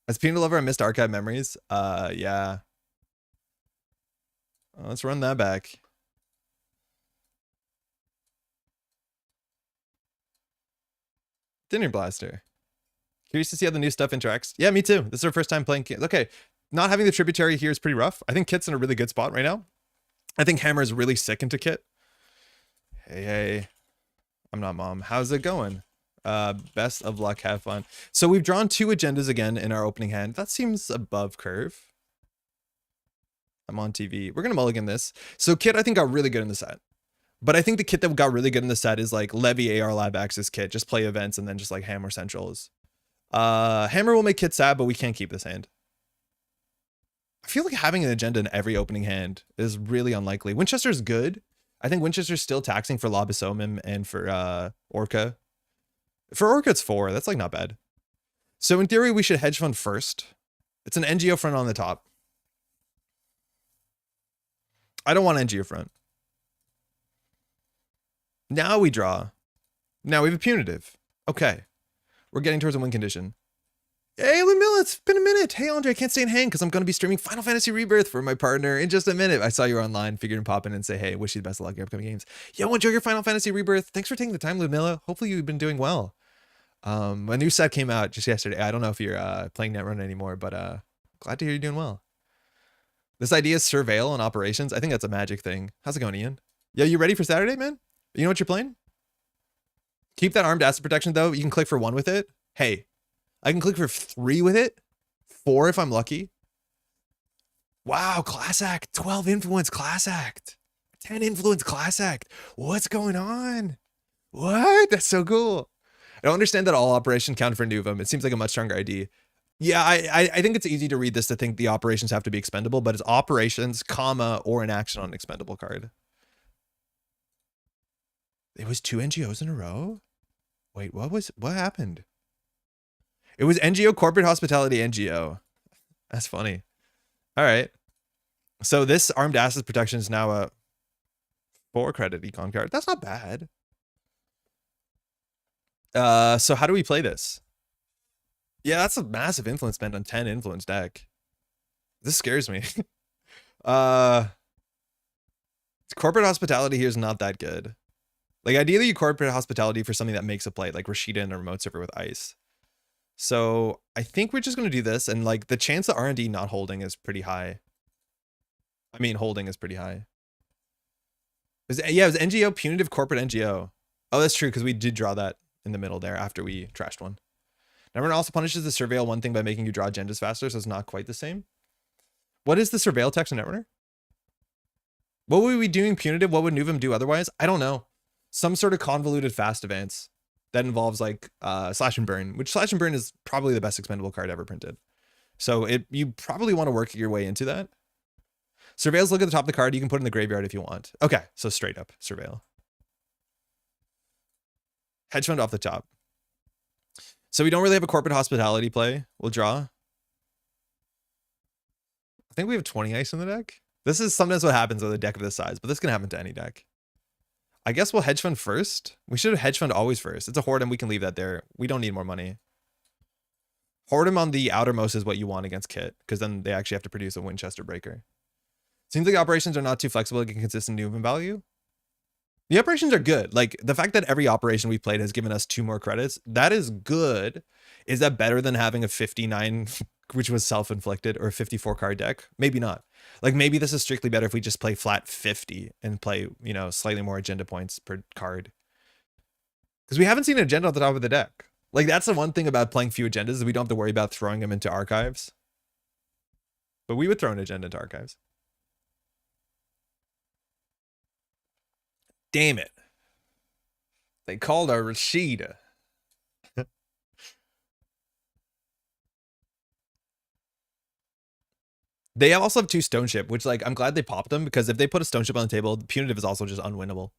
As Peanut Lover, I missed archive memories. Yeah. Let's run that back. Dinner Blaster. Curious to see how the new stuff interacts. Yeah, me too. This is our first time playing. Okay, not having the tributary here is pretty rough. I think Kit's in a really good spot right now. I think Hammer is really sick into Kit. Hey, I'm not mom. How's it going? Best of luck, have fun. So we've drawn 2 agendas again in our opening hand. That seems above curve. I'm on TV. We're gonna mulligan this. So Kit, I think, got really good in the set. But I think the kit that got really good in the set is like Levy AR Lab Access Kit. Just play events and then just like Hammer Centrals. Hammer will make Kit sad, but we can't keep this hand. I feel like having an agenda in every opening hand is really unlikely. Winchester's good. I think Winchester's still taxing for Lobisomim and for Orca. For Orca, it's 4. That's like not bad. So in theory, we should hedge fund first. It's an NGO front on the top. I don't want NGO front. Now we draw. Now we have a punitive. Okay. We're getting towards a win condition. Hey, Lamilla, it's been a minute. Hey, Andre, I can't stay in hang because I'm going to be streaming Final Fantasy Rebirth for my partner in just a minute. I saw you were online. Figured to pop in and say, hey, wish you the best of luck in your upcoming games. Yo, enjoy your Final Fantasy Rebirth. Thanks for taking the time, Lamilla. Hopefully you've been doing well. A new set came out just yesterday. I don't know if you're playing Netrunner anymore, but glad to hear you're doing well. This idea is surveil and operations. I think that's a magic thing. How's it going, Ian? Yo, you ready for Saturday, man? You know what you're playing? Keep that armed asset protection, though. You can click for 1 with it. Hey, I can click for 3 with it. 4 if I'm lucky. Wow, class act. 12 influence class act. 10 influence class act. What's going on? What? That's so cool. I don't understand that all operations count for Nuvem. It seems like a much stronger ID. Yeah, I think it's easy to read this to think the operations have to be expendable, but it's operations, comma, or an action on an expendable card. It was 2 NGOs in a row? Wait, what happened? It was NGO, corporate hospitality, NGO. That's funny. All right. So this armed assets protection is now a 4 credit econ card. That's not bad. So how do we play this? Yeah, that's a massive influence spend on 10 influence deck. This scares me. Corporate hospitality here is not that good. Like, ideally, you corporate hospitality for something that makes a play, like Rashida in a remote server with ice. So I think we're just going to do this, and like the chance of R&D not holding is pretty high. I mean, holding is pretty high. Yeah, it was NGO, punitive, corporate NGO. Oh, that's true, because we did draw that in the middle there after we trashed one. Netrunner also punishes the surveil one thing by making you draw agendas faster, so it's not quite the same. What is the surveil text in Netrunner? What would we be doing punitive? What would Nuvem do otherwise? I don't know. Some sort of convoluted fast advance that involves like slash and burn, which slash and burn is probably the best expendable card ever printed. So you probably want to work your way into that. Surveils look at the top of the card. You can put in the graveyard if you want. Okay, so straight up surveil. Hedge fund off the top. So we don't really have a corporate hospitality play. We'll draw. I think we have 20 ice in the deck. This is sometimes what happens with a deck of this size, but this can happen to any deck. I guess we'll hedge fund first. We should have hedge fund always first. It's a horde and we can leave that there. We don't need more money. Horde on the outermost is what you want against Kit, because then they actually have to produce a Winchester breaker. Seems like operations are not too flexible to get consistent Nuvem value. The operations are good. Like, the fact that every operation we played has given us 2 more credits, that is good. Is that better than having a 59, which was self-inflicted, or a 54 card deck? Maybe not. Like, maybe this is strictly better if we just play flat 50 and play, you know, slightly more agenda points per card. Because we haven't seen an agenda at the top of the deck. Like, that's the one thing about playing few agendas, is we don't have to worry about throwing them into archives. But we would throw an agenda into archives. Damn it. They called her Rashida. They also have 2 stone ship, which, like, I'm glad they popped them, because if they put a stone ship on the table, punitive is also just unwinnable.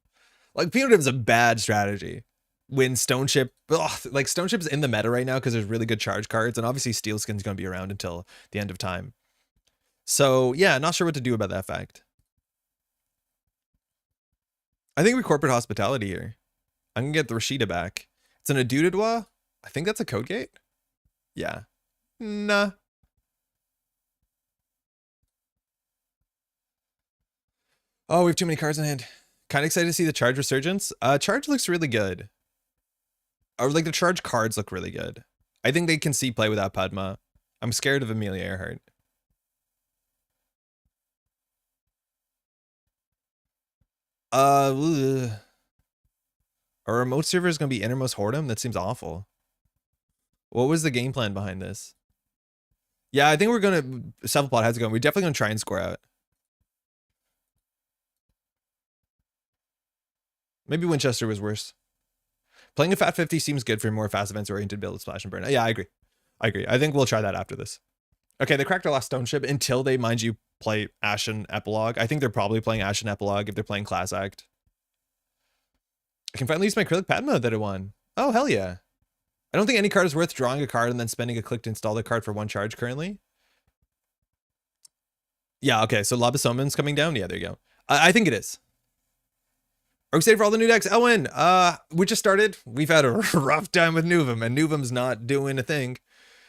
Like, punitive is a bad strategy. When stone ship, like, stone ship is in the meta right now because there's really good charge cards, and obviously steel skin's going to be around until the end of time. So yeah, not sure what to do about that fact. I think we corporate hospitality here. I'm gonna get the Rashida back. It's an Adudadwa. I think that's a code gate. Yeah. Nah. Oh, we have too many cards in hand. Kind of excited to see the charge resurgence. Charge looks really good. Or like the charge cards look really good. I think they can see play without Padma. I'm scared of Amelia Earhart. Our remote server is going to be innermost Hordem? That seems awful. What was the game plan behind this? Yeah, I think we're going to... Self-plot has it going. We're definitely going to try and score out. Maybe Winchester was worse. Playing a Fat 50 seems good for more fast events oriented build with Splash and Burn. Yeah, I agree. I think we'll try that after this. Okay, they cracked our last stone ship until they, mind you, play Ashen Epilogue. I think they're probably playing Ashen Epilogue if they're playing Class Act. I can finally use my acrylic Padma that I won. Oh, hell yeah. I don't think any card is worth drawing a card and then spending a click to install the card for 1 charge currently. Yeah, okay, so Lob of Summons coming down. Yeah, there you go. I think it is. Are we excited for all the new decks? Elwin, we just started. We've had a rough time with Nuvem, and Nuvem's not doing a thing.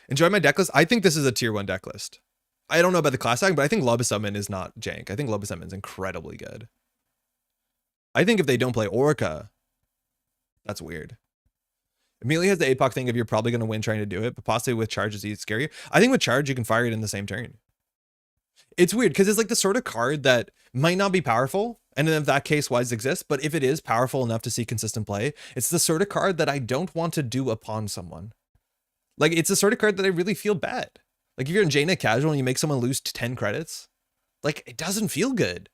Enjoy my deck list. I think this is a tier 1 deck list. I don't know about the class tag, but I think Lob of Summon is not jank. I think Lob of Summon is incredibly good. I think if they don't play Orca, that's weird. Amelia has the APOC thing if you're probably going to win trying to do it, but possibly with Charge is scary. I think with Charge, you can fire it in the same turn. It's weird because it's like the sort of card that might not be powerful, and in that case, why does it exist? But if it is powerful enough to see consistent play, it's the sort of card that I don't want to do upon someone. Like, it's the sort of card that I really feel bad. Like, if you're in Jaina casual and you make someone lose 10 credits, like, it doesn't feel good.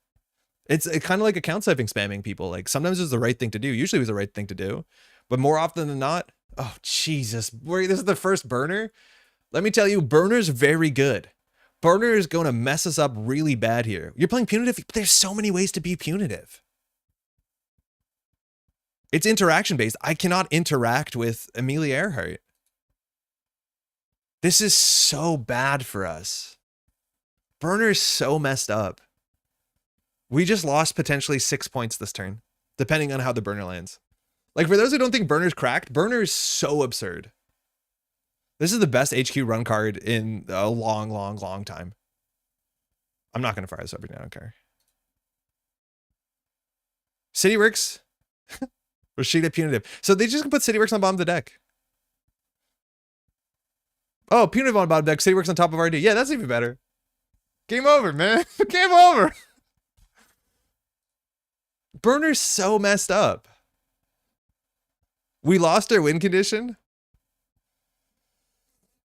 It's kind of like account sniping spamming people. Like, sometimes it's the right thing to do. Usually it was the right thing to do. But more often than not, oh, Jesus. This is the first burner. Let me tell you, burner's very good. Burner is going to mess us up really bad here. You're playing Punitive. There's so many ways to be Punitive. It's interaction based. I cannot interact with Amelia Earhart. This is so bad for us. Burner is so messed up. We just lost potentially 6 points this turn, depending on how the burner lands. Like, for those who don't think burner's cracked, burner is so absurd. This is the best HQ run card in a long, long, long time. I'm not going to fire this over. I don't care. CityWorks. Rashida Punitive. So they just put CityWorks on the bottom of the deck. Oh, Punitive on the bottom deck. CityWorks on top of RD. Yeah, that's even better. Game over, man. Game over. Burner's so messed up. We lost our win condition.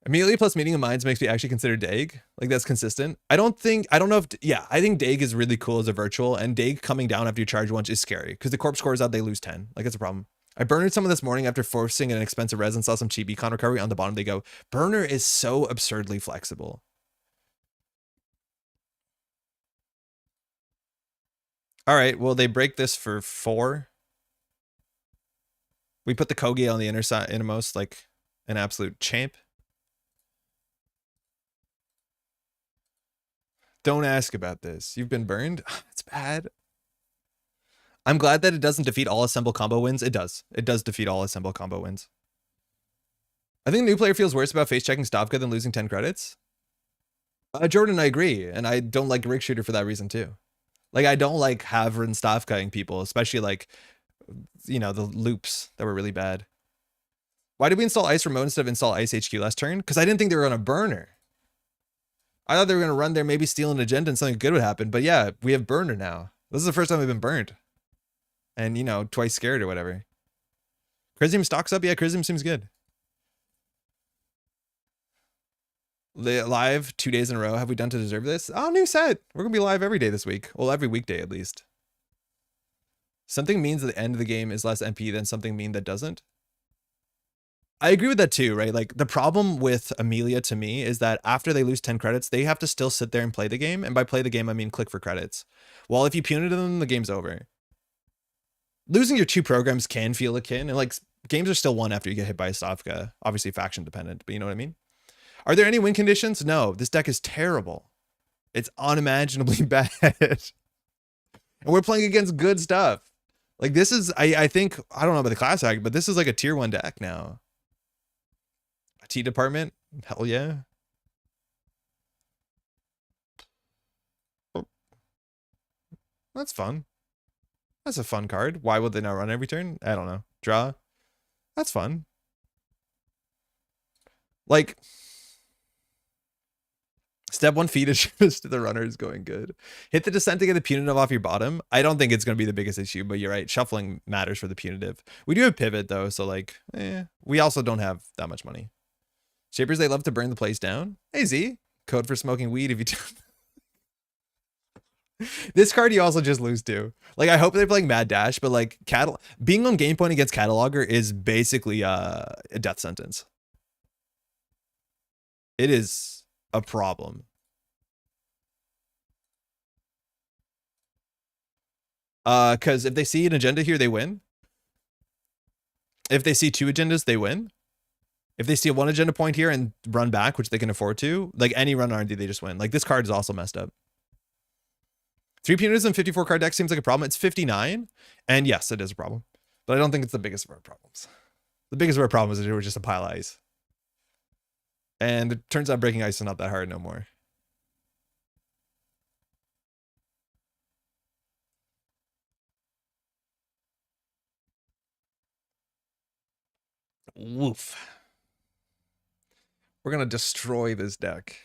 Amelia plus Meeting of Minds makes me actually consider Daeg. Like, that's consistent. I don't know if, yeah, I think Daeg is really cool as a virtual, and Daeg coming down after you charge once is scary because the corpse scores out, they lose 10. Like, it's a problem. I burnered someone this morning after forcing an expensive res and saw some cheap econ recovery. On the bottom, they go, burner is so absurdly flexible. All right, well, they break this for 4. We put the Kogi on the innermost, like an absolute champ. Don't ask about this. You've been burned? It's bad. I'm glad that it doesn't defeat all assemble combo wins. It does. It does defeat all assemble combo wins. I think the new player feels worse about face checking Stavka than losing 10 credits. Jordan, I agree. And I don't like Rig Shooter for that reason too. Like, I don't like Havren Stavkaing people, especially like, you know, the loops that were really bad. Why did we install Ice Remote instead of install Ice HQ last turn? Because I didn't think they were going to burner. I thought they were going to run there, maybe steal an agenda and something good would happen. But yeah, we have burner now. This is the first time we've been burned. And, you know, twice scared or whatever. Chrysium stocks up? Yeah, Chrysium seems good. Live 2 days in a row. Have we done to deserve this? Oh, new set. We're going to be live every day this week. Well, every weekday at least. Something means that the end of the game is less MP than something mean that doesn't. I agree with that too, right? Like, the problem with Amelia to me is that after they lose 10 credits, they have to still sit there and play the game. And by play the game, I mean click for credits. Well, if you punitive them, the game's over. Losing your 2 programs can feel akin, and like, games are still won after you get hit by a Stavka. Obviously faction dependent, but you know what I mean? Are there any win conditions? No, this deck is terrible. It's unimaginably bad. And we're playing against good stuff. Like, this is, I think, I don't know about the class act, but this is like a tier 1 deck now. A T department? Hell yeah. That's fun. That's a fun card. Why would they not run every turn? I don't know. Draw. That's fun. Like, step 1 feed is to the runner is going good. Hit the descent to get the punitive off your bottom. I don't think it's going to be the biggest issue, but you're right. Shuffling matters for the punitive. We do have pivot though. So like, we also don't have that much money. Shapers, they love to burn the place down. Hey Z, code for smoking weed if you do. This card you also just lose to. Like, I hope they're playing Mad Dash, but like, being on game point against Cataloger is basically a death sentence. It is a problem. Because if they see an agenda here, they win. If they see 2 agendas, they win. If they see 1 agenda point here and run back, which they can afford to, like any run R&D, they just win. Like, this card is also messed up. 3 punitives and 54 card deck seems like a problem. It's 59. And yes, it is a problem. But I don't think it's the biggest of our problems. The biggest of our problems is that we're just a pile of ice. And it turns out breaking ice is not that hard no more. Woof. We're going to destroy this deck.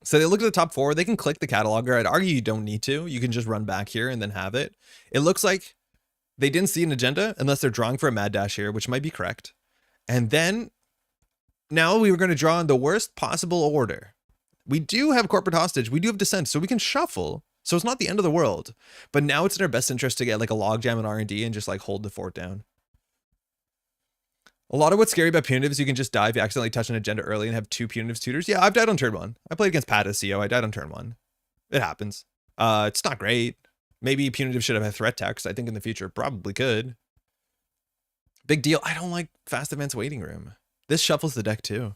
So they look at the top 4. They can click the cataloger. I'd argue you don't need to. You can just run back here and then have it. It looks like they didn't see an agenda unless they're drawing for a mad dash here, which might be correct. And then now we were going to draw in the worst possible order. We do have corporate hostage. We do have dissent, so we can shuffle. So it's not the end of the world. But now it's in our best interest to get like a logjam and R&D and just like hold the fort down. A lot of what's scary about punitives is you can just die if you accidentally touch an agenda early and have 2 punitive tutors. Yeah, I've died on turn 1. I played against Pat as CO. I died on turn 1. It happens. It's not great. Maybe punitive should have a threat text. I think in the future probably could. Big deal. I don't like fast events waiting room. This shuffles the deck too.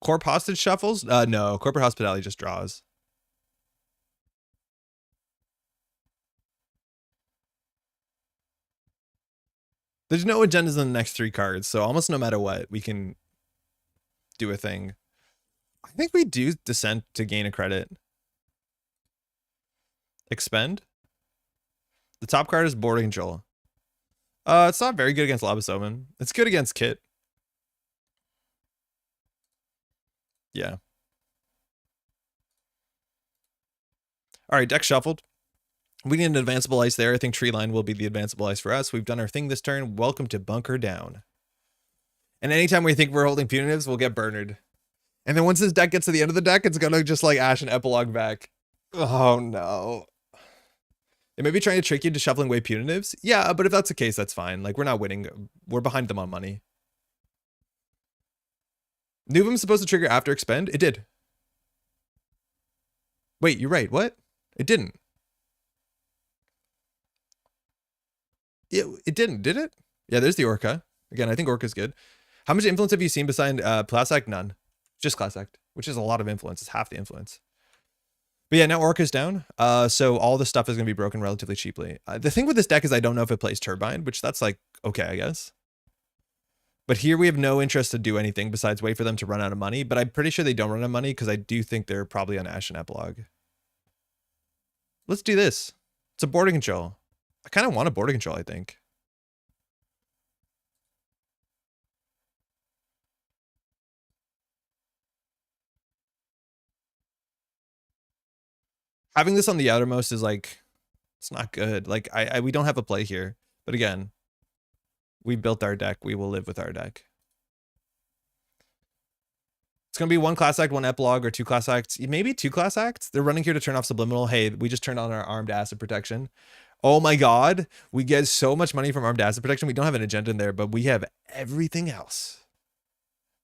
Corp hostage shuffles? No, corporate hospitality just draws. There's no agendas in the next 3 cards, so almost no matter what, we can do a thing. I think we do dissent to gain a credit. Expend. The top card is Border Control. It's not very good against Lobosomen. It's good against Kit. Yeah. All right, deck shuffled. We need an advanceable ice there. I think tree line will be the advanceable ice for us. We've done our thing this turn. Welcome to Bunker Down. And anytime we think we're holding punitives, we'll get burned. And then once this deck gets to the end of the deck, it's gonna just like Ash and Epilogue back. Oh no. They may be trying to trick you to shuffling away punitives. Yeah, but if that's the case, that's fine. Like, we're not winning. We're behind them on money. Nuvem's supposed to trigger after expend? It did. Wait, you're right. What? It didn't. It didn't, did it? Yeah, there's the Orca. Again, I think Orca's good. How much influence have you seen beside Class Act? None. Just Class Act, which is a lot of influence. It's half the influence. But yeah, now Orca's down. So all the stuff is going to be broken relatively cheaply. The thing with this deck is I don't know if it plays Turbine, which that's like, okay, I guess. But here we have no interest to do anything besides wait for them to run out of money. But I'm pretty sure they don't run out of money because I do think they're probably on Ash and Epilogue. Let's do this. It's a border control. I kind of want a border control, I think. Having this on the outermost is like, it's not good. Like, we don't have a play here. But again, we built our deck. We will live with our deck. It's going to be 1 class act, 1 epilogue, or 2 class acts. Maybe 2 class acts. They're running here to turn off Subliminal. Hey, we just turned on our armed acid protection. Oh my God. We get so much money from armed acid protection. We don't have an agenda in there, but we have everything else.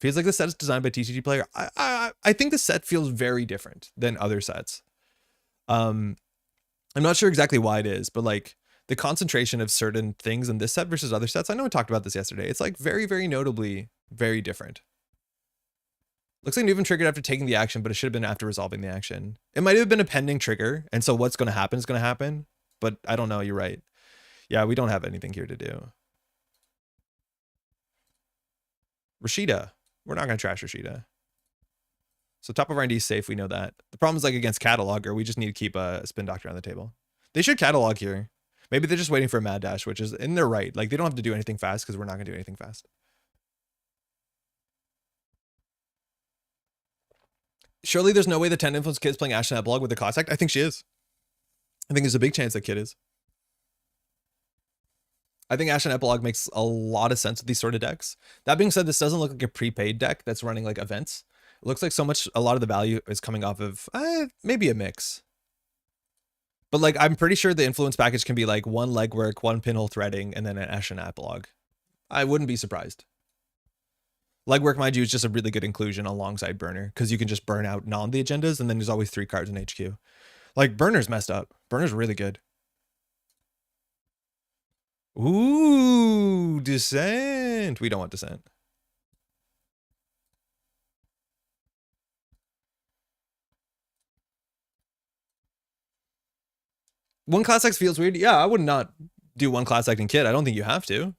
Feels like the set is designed by TCG player. I think the set feels very different than other sets. I'm not sure exactly why it is, but like the concentration of certain things in this set versus other sets. I know we talked about this yesterday. It's like very, very notably very different. Looks like Nuvem triggered after taking the action, but it should have been after resolving the action. It might have been a pending trigger, and so what's going to happen is going to happen, but I don't know. You're right. Yeah, we don't have anything here to do. Rashida. We're not going to trash Rashida. So top of R&D is safe. We know that. The problem is like against Cataloger, we just need to keep a Spin Doctor on the table. They should catalog here. Maybe they're just waiting for a Mad Dash, which is, and they're right. Like they don't have to do anything fast because we're not going to do anything fast. Surely there's no way the 10 influence kid's playing Ash and Epilogue with the class act. I think she is. I think there's a big chance that kid is. I think Ash and Epilogue makes a lot of sense with these sort of decks. That being said, this doesn't look like a prepaid deck that's running like events. It looks like a lot of the value is coming off of maybe a mix. But like, I'm pretty sure the influence package can be like 1 legwork, 1 pinhole threading, and then an Ash and Epilogue. I wouldn't be surprised. Legwork, mind you, is just a really good inclusion alongside Burner because you can just burn out non the agendas, and then there's always 3 cards in HQ. Like Burner's messed up. Burner's really good. Ooh, Descent. We don't want Descent. One class X feels weird. Yeah, I would not do one class acting kid. I don't think you have to.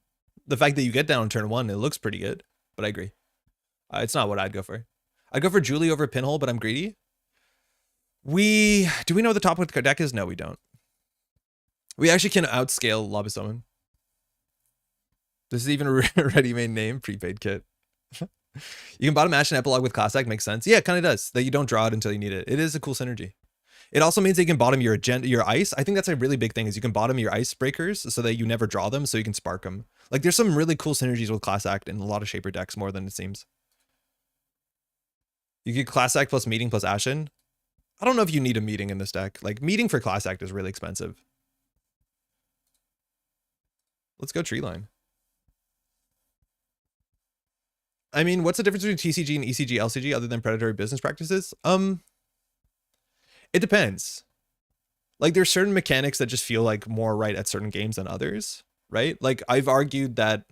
The fact that you get down on turn 1, it looks pretty good. But I agree. It's not what I'd go for. I'd go for Julie over Pinhole, but I'm greedy. Do we know what the top with deck is? No, we don't. We actually can outscale Lobasoman. This is even a ready-made name, prepaid kit. You can bottom Ash and Epilogue with class act, makes sense. Yeah, it kind of does. That you don't draw it until you need it. It is a cool synergy. It also means that you can bottom your ice. I think that's a really big thing, is you can bottom your ice breakers so that you never draw them, so you can spark them. Like, there's some really cool synergies with class act in a lot of Shaper decks, more than it seems. You get class act plus meeting plus Ashen. I don't know if you need a meeting in this deck. Like, meeting for class act is really expensive. Let's go tree line. I mean, what's the difference between TCG and ECG LCG other than predatory business practices? It depends. Like, there's certain mechanics that just feel like more right at certain games than others, right? Like, I've argued that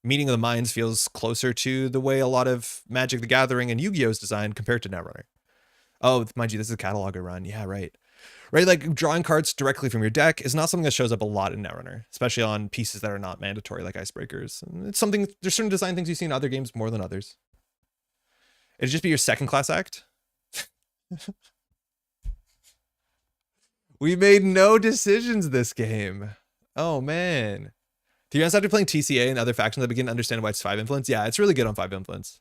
Meeting of the Minds feels closer to the way a lot of Magic the Gathering and Yu-Gi-Oh! Is designed compared to Netrunner. Oh, mind you, this is a cataloger run. Yeah, right. Right, like drawing cards directly from your deck is not something that shows up a lot in Netrunner, especially on pieces that are not mandatory like Icebreakers. It's something, there's certain design things you see in other games more than others. It'd just be your second class act. We made no decisions this game. Oh, man. Do you guys after playing TCA and other factions that begin to understand why it's 5 influence? Yeah, it's really good on 5 influence.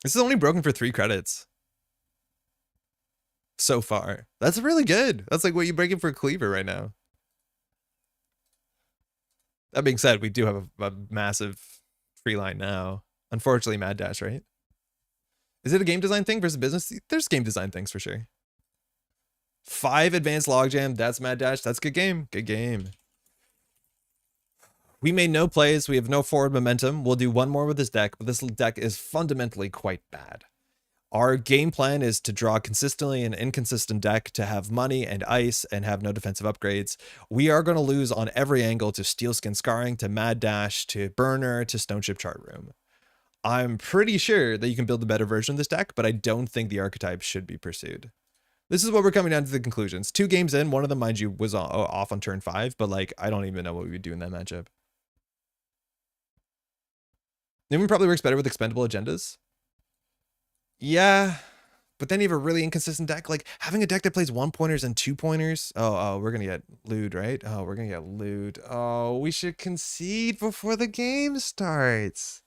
This is only broken for 3 credits. So far. That's really good. That's like what you break it for Cleaver right now. That being said, we do have a massive free line now. Unfortunately, Mad Dash, right? Is it a game design thing versus business? There's game design things for sure. 5 advanced logjam. That's Mad Dash. That's good game. Good game. We made no plays. We have no forward momentum. We'll do one more with this deck, but this deck is fundamentally quite bad. Our game plan is to draw consistently an inconsistent deck, to have money and ice and have no defensive upgrades. We are going to lose on every angle to Steelskin Scarring, to Mad Dash, to Burner, to Stoneship Chart Room. I'm pretty sure that you can build a better version of this deck, but I don't think the archetype should be pursued. This is what we're coming down to the conclusions. 2 games in, one of them, mind you, was off on turn 5, but like, I don't even know what we would do in that matchup. Nuvem probably works better with expendable agendas. Yeah, but then you have a really inconsistent deck. Like, having a deck that plays 1-pointers and 2-pointers. Oh, we're going to get lewd, right? Oh, we're going to get lewd. Oh, we should concede before the game starts.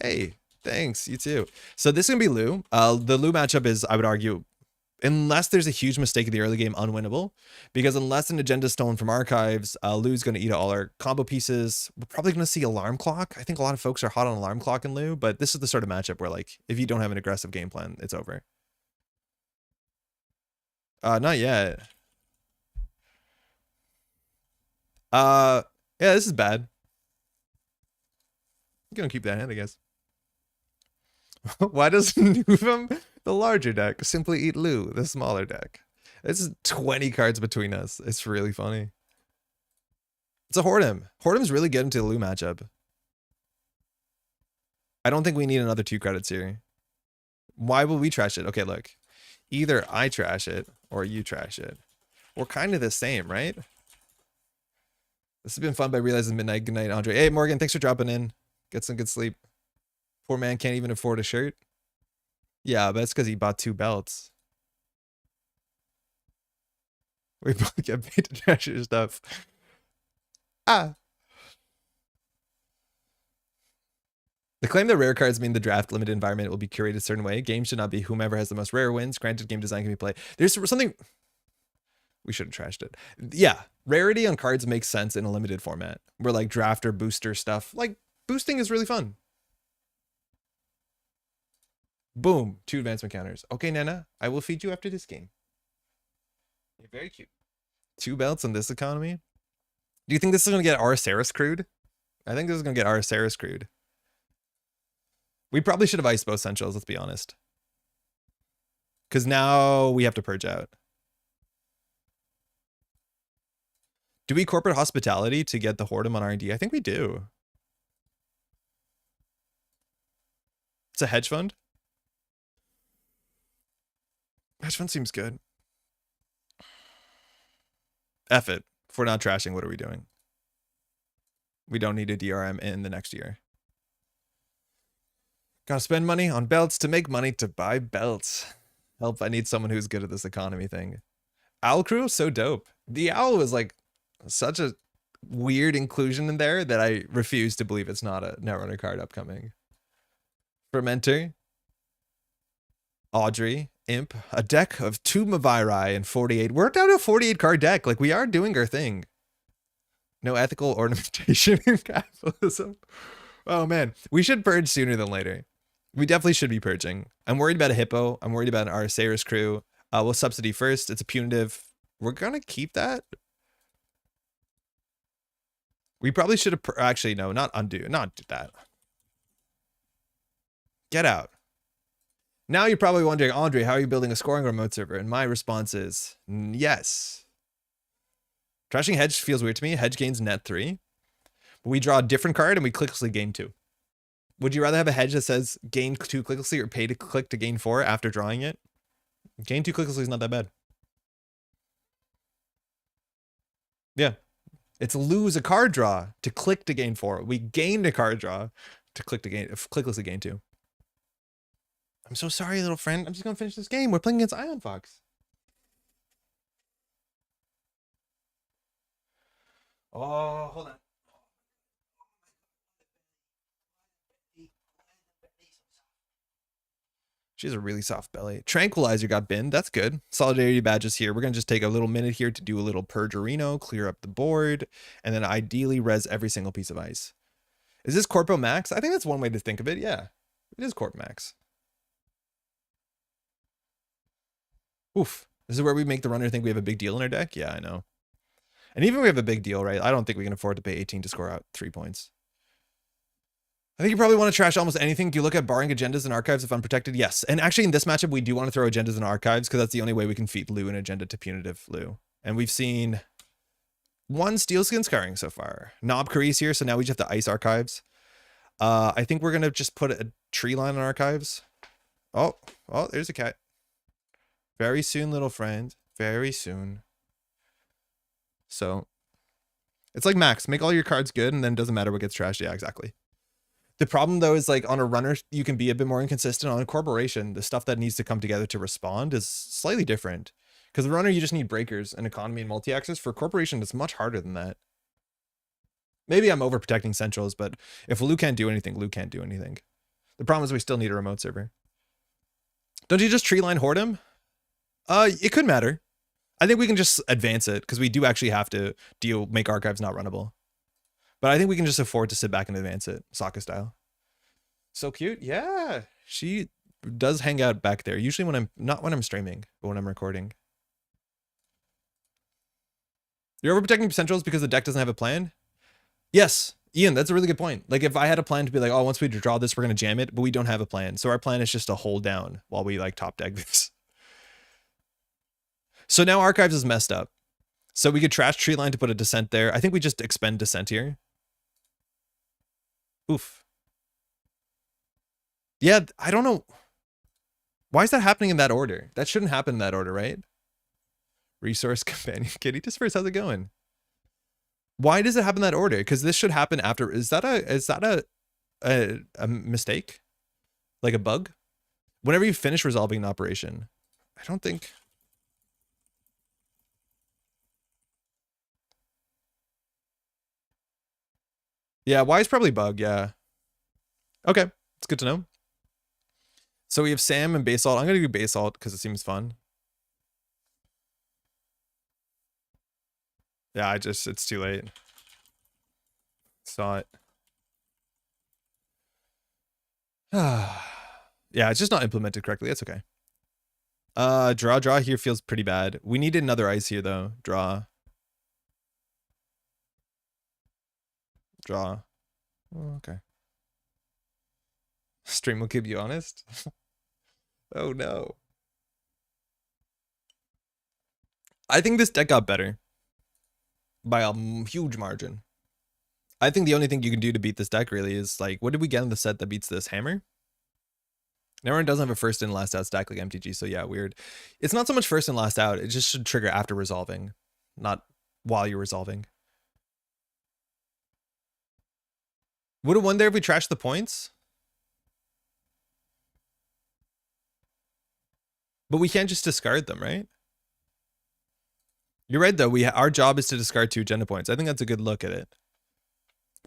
Hey, thanks. You too. So this is going to be Lou. The Lou matchup is, I would argue, unless there's a huge mistake in the early game, unwinnable. Because unless an agenda is stolen from archives, Lou's going to eat all our combo pieces. We're probably going to see Alarm Clock. I think a lot of folks are hot on Alarm Clock in Lou, but this is the sort of matchup where, like, if you don't have an aggressive game plan, it's over. Not yet. Yeah, this is bad. I'm going to keep that hand, I guess. Why does Nuvem, the larger deck, simply eat Lou, the smaller deck? It's 20 cards between us. It's really funny. It's a Hordem. Hordem's really good into the Lou matchup. I don't think we need another 2 credits here. Why will we trash it? Okay, look. Either I trash it or you trash it. We're kind of the same, right? This has been fun by realizing midnight. Good night, Andre. Hey, Morgan, thanks for dropping in. Get some good sleep. Poor man can't even afford a shirt. Yeah, but that's because he bought 2 belts. We both get paid to trash your stuff. The claim that rare cards mean the draft limited environment will be curated a certain way. Games should not be whomever has the most rare wins. Granted, game design can be played. There's something... We should have trashed it. Yeah, rarity on cards makes sense in a limited format. Where like draft or booster stuff. Like, boosting is really fun. Boom, 2 advancement counters. Okay, Nana, I will feed you after this game. You're very cute. 2 belts in this economy? Do you think this is going to get Araceris crewed? I think this is going to get Araceris crewed. We probably should have iced both centrals, let's be honest. Because now we have to purge out. Do we corporate hospitality to get the Whoredom on R&D? I think we do. It's a hedge fund. Hedge fund seems good. F it. If we're not trashing, what are we doing? We don't need a DRM in the next year. Gotta spend money on belts to make money to buy belts. Help, I need someone who's good at this economy thing. Owl Crew, so dope. The owl was like such a weird inclusion in there that I refuse to believe it's not a Netrunner card upcoming. Fermenter. Audrey. Imp. A deck of 2 Maviri and 48. We're down to a 48 card deck. Like, we are doing our thing. No ethical ornamentation in capitalism. Oh, man. We should purge sooner than later. We definitely should be purging. I'm worried about a Hippo. I'm worried about our Saris crew. We'll subsidy first. It's a punitive. We're going to keep that. We probably should have... Actually, no. Not undo. Not do that. Get out. Now you're probably wondering, Andre, how are you building a scoring remote server? And my response is yes. Trashing Hedge feels weird to me. Hedge gains net 3. But we draw a different card and we clicklessly gain 2. Would you rather have a hedge that says gain 2 clicklessly or pay to click to gain 4 after drawing it? Gain 2 clicklessly is not that bad. Yeah. It's lose a card draw to click to gain 4. We gained a card draw to click to gain, clicklessly gain 2. I'm so sorry, little friend. I'm just going to finish this game. We're playing against Ion Fox. Oh, hold on. She has a really soft belly. Tranquilizer got binned. That's good. Solidarity badges here. We're going to just take a little minute here to do a little Purgerino, clear up the board, and then ideally res every single piece of ice. Is this Corpo Max? I think that's one way to think of it. Yeah, it is Corp Max. Oof. This is where we make the runner think we have a big deal in our deck? Yeah, I know. And even if we have a big deal, right? I don't think we can afford to pay 18 to score out 3 points. I think you probably want to trash almost anything. Do you look at barring agendas and archives if unprotected? Yes. And actually in this matchup, we do want to throw agendas and archives because that's the only way we can feed Lou an agenda to punitive Lou. And we've seen 1 steel skin scarring so far. Knob Carice here, so now we just have to ice archives. I think we're going to just put a tree line on archives. Oh, there's a cat. Very soon, little friend. Very soon. So, it's like Max. Make all your cards good, and then it doesn't matter what gets trashed. Yeah, exactly. The problem, though, is like on a runner, you can be a bit more inconsistent. On a corporation, the stuff that needs to come together to respond is slightly different. Because the runner, you just need breakers and economy and multi-axis. For corporation, it's much harder than that. Maybe I'm overprotecting centrals, but if Lou can't do anything, Lou can't do anything. The problem is we still need a remote server. Don't you just tree line hoard him? It could matter. I think we can just advance it because we do actually have to make archives not runnable. But I think we can just afford to sit back and advance it, Sokka style. So cute. Yeah. She does hang out back there. Usually not when I'm streaming, but when I'm recording. You're overprotecting centrals because the deck doesn't have a plan? Yes. Ian, that's a really good point. Like if I had a plan to be like, oh, once we draw this, we're going to jam it, but we don't have a plan. So our plan is just to hold down while we like top deck this. So now archives is messed up. So we could trash tree line to put a descent there. I think we just expend descent here. Oof. Yeah, I don't know. Why is that happening in that order? That shouldn't happen in that order, right? Resource companion kitty. Just first, how's it going? Why does it happen in that order? Because this should happen after. Is that a mistake? Like a bug? Whenever you finish resolving an operation. I don't think. Yeah, Y is probably bug, yeah. Okay, it's good to know. So we have Sam and Basalt. I'm going to do Basalt because it seems fun. Yeah, it's too late. Saw it. Yeah, it's just not implemented correctly. That's okay. Draw here feels pretty bad. We need another ice here, though. Draw. Oh, okay. Stream will keep you honest. Oh no. I think this deck got better by a huge margin. I think the only thing you can do to beat this deck really is like, what did we get in the set that beats this? Hammer? Netrunner doesn't have a first in last out stack like MTG, so yeah, weird. It's not so much first and last out, it just should trigger after resolving, not while you're resolving. Would have won there if we trashed the points? But we can't just discard them, right? You're right though, our job is to discard 2 agenda points. I think that's a good look at it.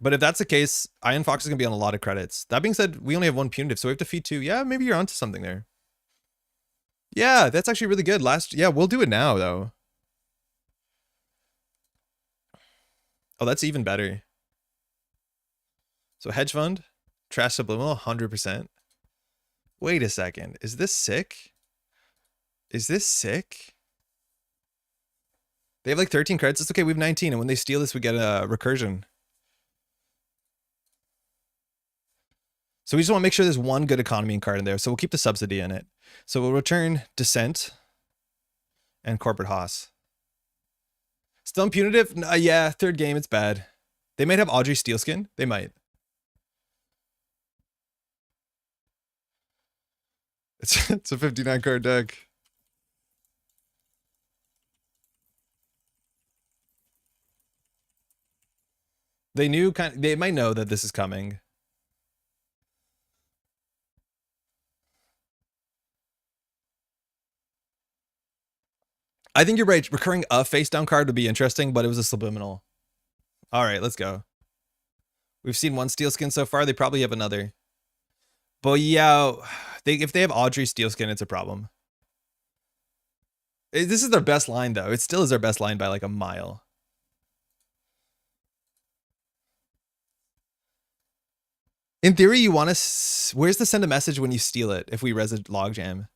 But if that's the case, Iron Fox is going to be on a lot of credits. That being said, we only have 1 punitive, so we have to feed 2. Yeah, maybe you're onto something there. Yeah, that's actually really good. Yeah, we'll do it now, though. Oh, that's even better. So hedge fund, trash subliminal, 100%. Wait a second. Is this sick? Is this sick? They have like 13 credits. It's okay, we have 19. And when they steal this, we get a recursion. So we just want to make sure there's 1 good economy card in there. So we'll keep the subsidy in it. So we'll return Descent and Corporate Hoss. Still in Punitive? Yeah, 3rd game, it's bad. They might have Audrey Steelskin. They might. It's a 59 card deck. They might know that this is coming. I think you're right. Recurring a face down card would be interesting, but it was a subliminal. All right, let's go. We've seen 1 Steelskin so far. They probably have another. But yeah, if they have Audrey Steelskin, it's a problem. This is their best line, though. It still is their best line by like a mile. In theory, you want to... Where's the send a message when you steal it if we res a logjam?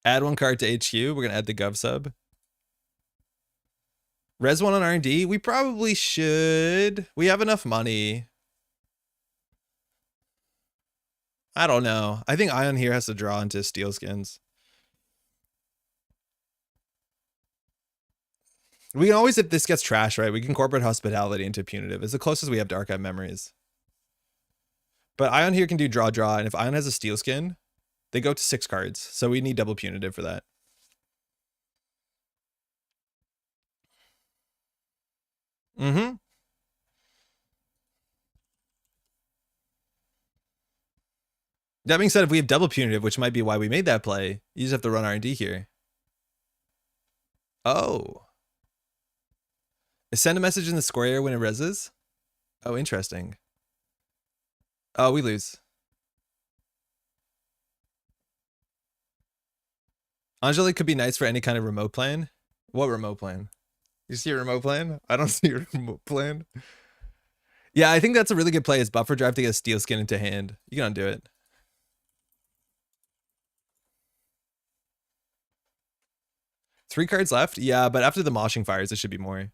Add 1 card to HQ. We're going to add the Gov sub. Res 1 on R&D? We probably should. We have enough money. I don't know. I think Ion here has to draw into Steelskins. We can always, if this gets trash, right, we can corporate hospitality into Punitive. It's the closest we have to Archive Memories. But Ion here can do draw, and if Ion has a Steelskin, they go to 6 cards. So we need double Punitive for that. Mm-hmm. That being said, if we have double Punitive, which might be why we made that play, you just have to run R&D here. Oh. Send a message in the square area when it reses? Oh, interesting. Oh, we lose. Angelique could be nice for any kind of remote plan. What remote plan? You see a remote plan? I don't see a remote plan. Yeah, I think that's a really good play. Is buffer drive to get a Steelskin into hand. You can undo it. Three cards left? Yeah, but after the moshing fires, it should be more.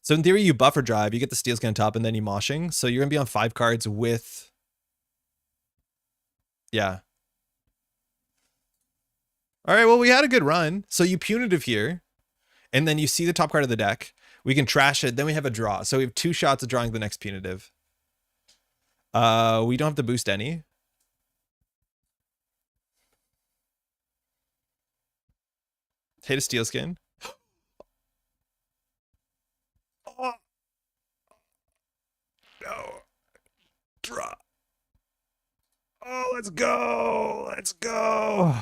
So in theory, you buffer drive, you get the Steelskin on top, and then you moshing. So you're going to be on 5 cards with... Yeah. All right, well, we had a good run. So you Punitive here, and then you see the top card of the deck. We can trash it, then we have a draw. So we have 2 shots of drawing the next Punitive. We don't have to boost any. Hit a Steelskin. Oh. No. Draw. Oh, let's go. Let's go.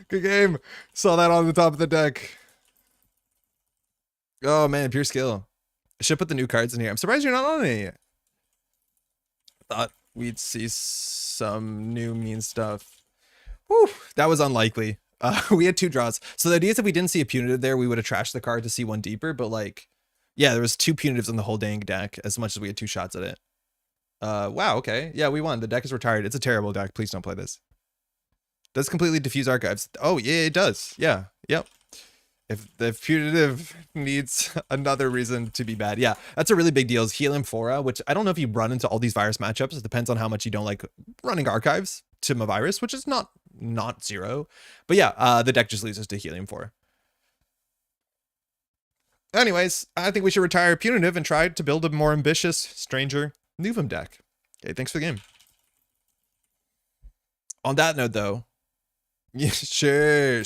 Good game. Saw that on the top of the deck. Oh, man. Pure skill. I should put the new cards in here. I'm surprised you're not on any. Thought we'd see some new mean stuff. Whew, that was unlikely. We had 2 draws. So the idea is if we didn't see a Punitive there, we would have trashed the card to see 1 deeper. But like, yeah, there was 2 Punitives in the whole dang deck as much as we had 2 shots at it. Wow, okay. Yeah, we won. The deck is retired. It's a terrible deck. Please don't play this. Does completely diffuse archives. Oh, yeah, it does. Yeah, yep. If the Punitive needs another reason to be bad. Yeah, that's a really big deal. Is Helium Fora, which I don't know if you run into all these virus matchups. It depends on how much you don't like running archives to a virus, which is not zero. But yeah, the deck just loses to Helium Fora. Anyways, I think we should retire Punitive and try to build a more ambitious, stranger Nuvem deck. Okay, thanks for the game. On that note, though, yeah, sure.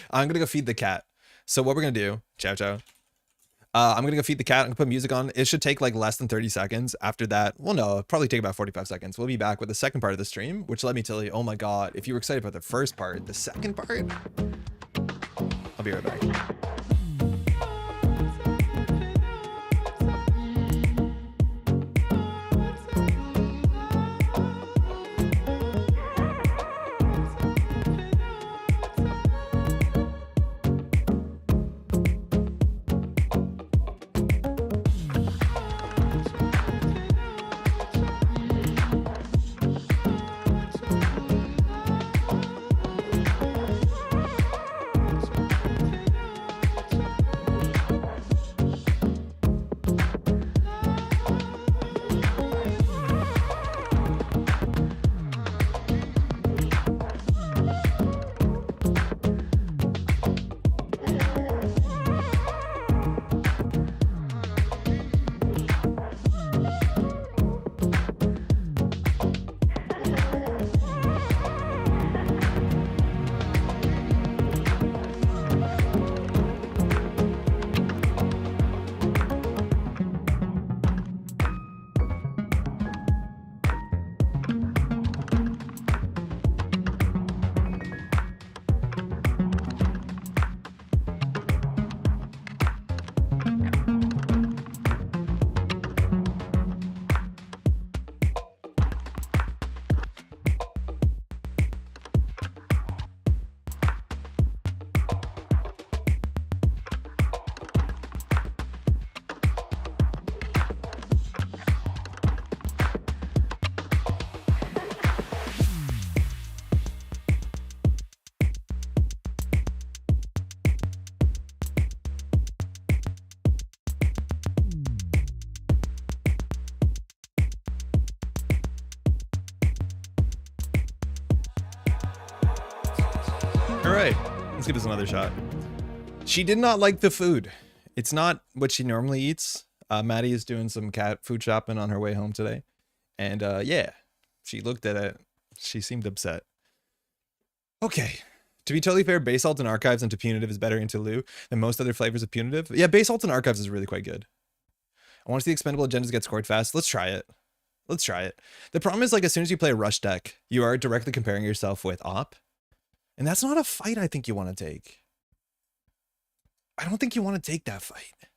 I'm gonna go feed the cat. So what we're gonna do, ciao. I'm gonna go feed the cat. I'm gonna put music on. It should take like less than 30 seconds. After that, well, no, it'll probably take about 45 seconds. We'll be back with the second part of the stream, which let me tell you, oh my God, if you were excited about the first part, the second part, I'll be right back. All right, let's give this another shot. She did not like the food. It's not what she normally eats. Maddie is doing some cat food shopping on her way home today. And yeah, she looked at it. She seemed upset. Okay. To be totally fair, Basalt and Archives into Punitive is better into Lou than most other flavors of Punitive. Yeah, Basalt and Archives is really quite good. I want to see Expendable agendas get scored fast. Let's try it. Let's try it. The problem is, like, as soon as you play a rush deck, you are directly comparing yourself with Op. And that's not a fight I think you want to take. I don't think you want to take that fight.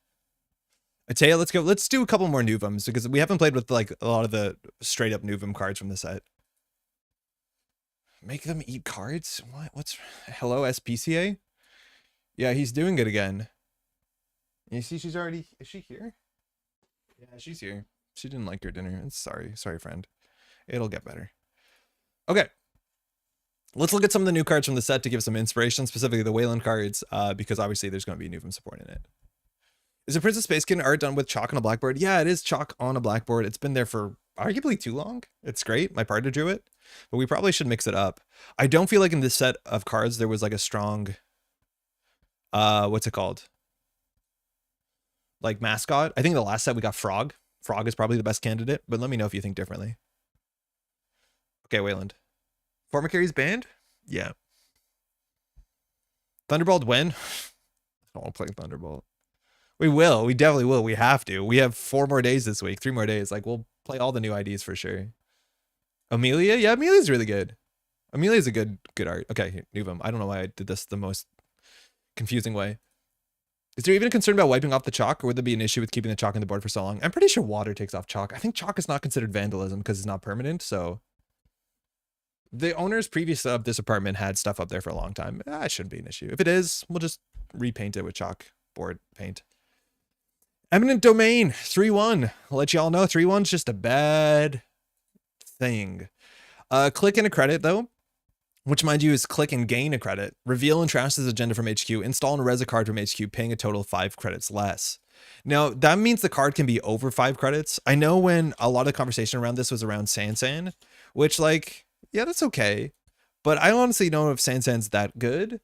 Atea, let's go. Let's do a couple more Nuvems because we haven't played with like a lot of the straight up Nuvem cards from the set. Make them eat cards? What? What's hello SPCA? Yeah, he's doing it again. You see, she's already. Is she here? Yeah, she's here. She didn't like her dinner. Sorry, friend. It'll get better. Okay. Let's look at some of the new cards from the set to give some inspiration, specifically the Weyland cards, because obviously there's going to be Nuvem support in it. Is the Princess Space Kitten art done with chalk on a blackboard? Yeah, it is chalk on a blackboard. It's been there for arguably too long. It's great. My partner drew it, but we probably should mix it up. I don't feel like in this set of cards there was like a strong, what's it called? Like mascot. I think the last set we got Frog. Frog is probably the best candidate, but let me know if you think differently. Okay, Weyland. Former carries banned? Yeah. Thunderbolt when? I don't play Thunderbolt. We will. We definitely will. We have to. We have 4 more days this week. 3 more days. Like, we'll play all the new IDs for sure. Amelia? Yeah, Amelia's really good. Amelia's a good art. Okay, Nuvem. I don't know why I did this the most confusing way. Is there even a concern about wiping off the chalk, or would there be an issue with keeping the chalk on the board for so long? I'm pretty sure water takes off chalk. I think chalk is not considered vandalism because it's not permanent, so... The owners previous of this apartment had stuff up there for a long time. It shouldn't be an issue. If it is, we'll just repaint it with chalk board paint. Eminent Domain, 3-1. I'll let y'all know 3-1's just a bad thing. Click in a credit though, which mind you is click and gain a credit. Reveal and trash this agenda from HQ. Install and res a card from HQ, paying a total of 5 credits less. Now, that means the card can be over 5 credits. I know when a lot of conversation around this was around Sansan, which like, yeah, that's okay. But I honestly don't know if Sansan's that good.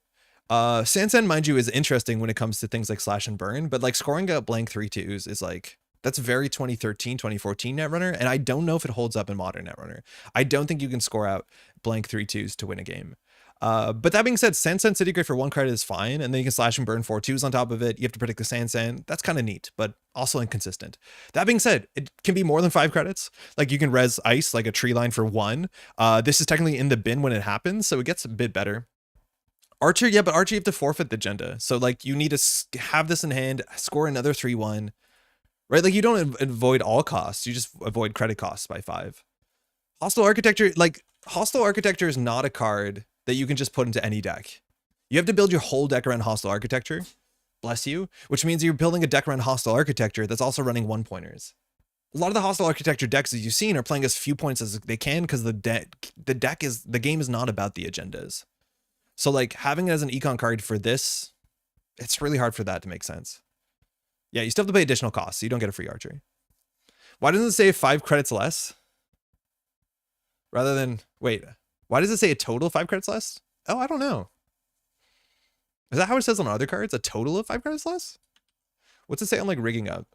Sansan, mind you, is interesting when it comes to things like slash and burn, but like scoring out blank 3-2s is like, that's very 2013, 2014 Netrunner, and I don't know if it holds up in modern Netrunner. I don't think you can score out blank 3-2s to win a game. But that being said, Sansan City Grid for 1 credit is fine, and then you can slash and burn 4-2s on top of it. You have to predict the Sansan. That's kind of neat, but also inconsistent. That being said, it can be more than 5 credits. Like you can res ice, like a tree line for 1. This is technically in the bin when it happens, so it gets a bit better. Archer, yeah, but Archer you have to forfeit the agenda. So like you need to have this in hand, score another 3-1, right? Like you don't avoid all costs, you just avoid credit costs by 5. Hostile Architecture, like Hostile Architecture is not a card that you can just put into any deck. You have to build your whole deck around Hostile Architecture, bless you, which means you're building a deck around Hostile Architecture that's also running 1-pointers. A lot of the Hostile Architecture decks that you've seen are playing as few points as they can because the game is not about the agendas. So like having it as an econ card for this, it's really hard for that to make sense. Yeah, you still have to pay additional costs, so you don't get a free archery. Why doesn't it say 5 credits less? Rather than, wait, why does it say a total of 5 credits less? Oh, I don't know. Is that how it says on other cards? A total of 5 credits less? What's it say on like rigging up?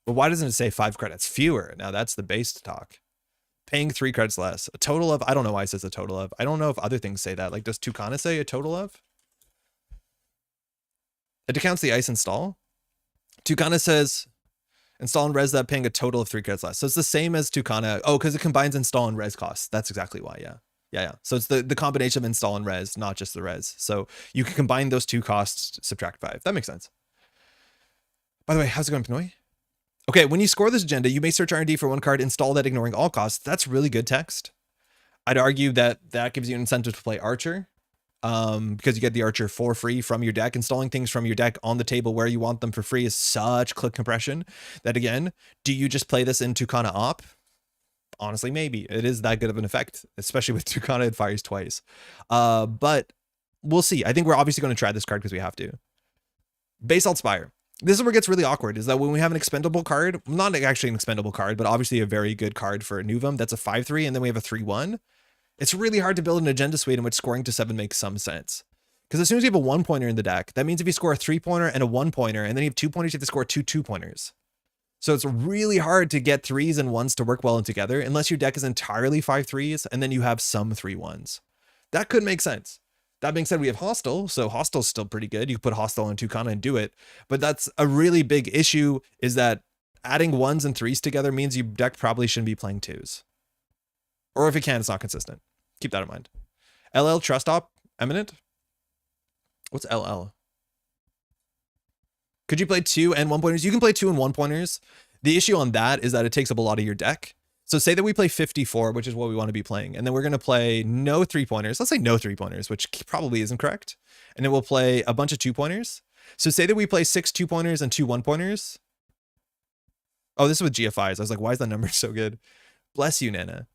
But why doesn't it say 5 credits fewer? Now that's the base talk. Paying 3 credits less. A total of, I don't know why it says a total of. I don't know if other things say that. Like, does Tucana say a total of? It accounts the ice install. Tucana says install and res that, paying a total of 3 credits less. So it's the same as Tucana. Oh, because it combines install and res costs. That's exactly why, yeah. Yeah. So it's the combination of install and res, not just the res. So you can combine those 2 costs, subtract 5. That makes sense. By the way, how's it going, Pinoy? Okay, when you score this agenda, you may search R&D for 1 card, install that ignoring all costs. That's really good text. I'd argue that that gives you an incentive to play Archer, because you get the Archer for free from your deck. Installing things from your deck on the table where you want them for free is such click compression that, again, do you just play this in Tucana Op? Honestly, maybe. It is that good of an effect, especially with Tucana, it fires twice. But we'll see. I think we're obviously going to try this card because we have to. Basalt Spire. This is where it gets really awkward, is that when we have an expendable card, not actually an expendable card, but obviously a very good card for Nuvem, that's a 5-3, and then we have a 3-1. It's really hard to build an agenda suite in which scoring to 7 makes some sense. Because as soon as you have a 1-pointer in the deck, that means if you score a 3-pointer and a 1-pointer, and then you have 2 pointers, you have to score 2 2-pointers. So it's really hard to get 3s and 1s to work well together, unless your deck is entirely 5-3s, and then you have some 3-1s. That could make sense. That being said, we have Hostile, so Hostile's still pretty good. You can put Hostile on Tucana and do it. But that's a really big issue, is that adding 1s and 3s together means your deck probably shouldn't be playing 2s. Or if it can, it's not consistent. Keep that in mind. LL Trust Op, Eminent. What's LL? Could you play 2 and 1-pointers? You can play 2 and 1-pointers. The issue on that is that it takes up a lot of your deck. So say that we play 54, which is what we want to be playing, and then we're going to play no 3-pointers. Let's say no 3-pointers, which probably isn't correct. And then we'll play a bunch of 2-pointers. So say that we play 6 2-pointers and 2 1-pointers. Oh, this is with GFIs. I was like, why is that number so good? Bless you, Nana.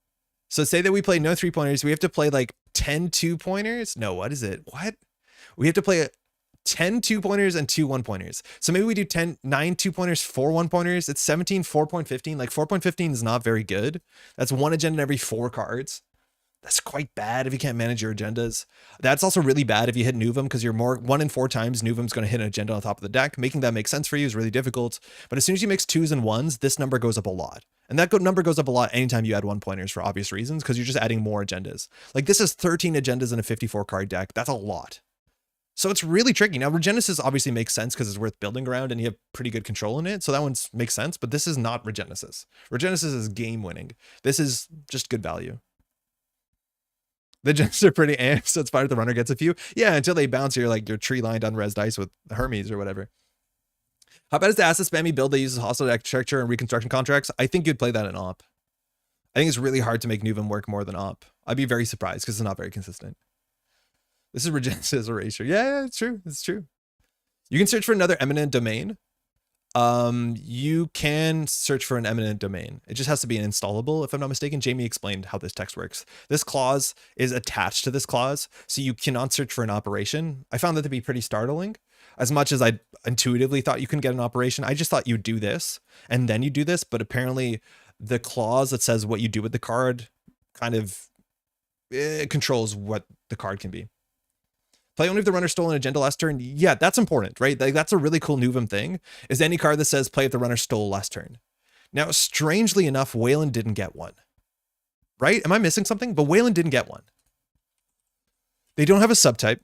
So say that we play no 3-pointers. We have to play like 10 2-pointers. No, what is it? What? We have to play 10 2-pointers and 2 1-pointers. So maybe we do 9 2-pointers, 4 1-pointers. It's 17, 4.15. Like 4.15 is not very good. That's 1 agenda every 4 cards. That's quite bad if you can't manage your agendas. That's also really bad if you hit Nuvem, because you're 1 in 4 times Nuvem's going to hit an agenda on top of the deck. Making that make sense for you is really difficult. But as soon as you mix 2s and 1s, this number goes up a lot. And that number goes up a lot anytime you add 1-pointers for obvious reasons, because you're just adding more agendas. Like this is 13 agendas in a 54 card deck. That's a lot. So it's really tricky. Now, Regenesis obviously makes sense because it's worth building around and you have pretty good control in it. So that one makes sense, but this is not Regenesis. Regenesis is game winning. This is just good value. The gens are pretty amped, so it's fine if the runner gets a few. Yeah, until they bounce your tree lined unres dice with Hermes or whatever. How bad is the asset spammy build that uses hostile architecture and reconstruction contracts? I think you'd play that in op. I think it's really hard to make Nuvem work more than op. I'd be very surprised because it's not very consistent. This is Regenesis erasure. Yeah, it's true. It's true. You can search for another eminent domain. you can search for an eminent domain. It just has to be an installable, if I'm not mistaken. Jamie explained how this text works. This clause is attached to this clause, so you cannot search for an operation. I found that to be pretty startling. As much as I intuitively thought you couldn't get an operation, I just thought you'd do this and then you do this, but apparently the clause that says what you do with the card kind of controls what the card can be. Play only if the runner stole an agenda last turn. Yeah, that's important, right? Like, that's a really cool Nuvem thing, is any card that says play if the runner stole last turn. Now, strangely enough, Weyland didn't get one. Right? Am I missing something? But Weyland didn't get one. They don't have a subtype,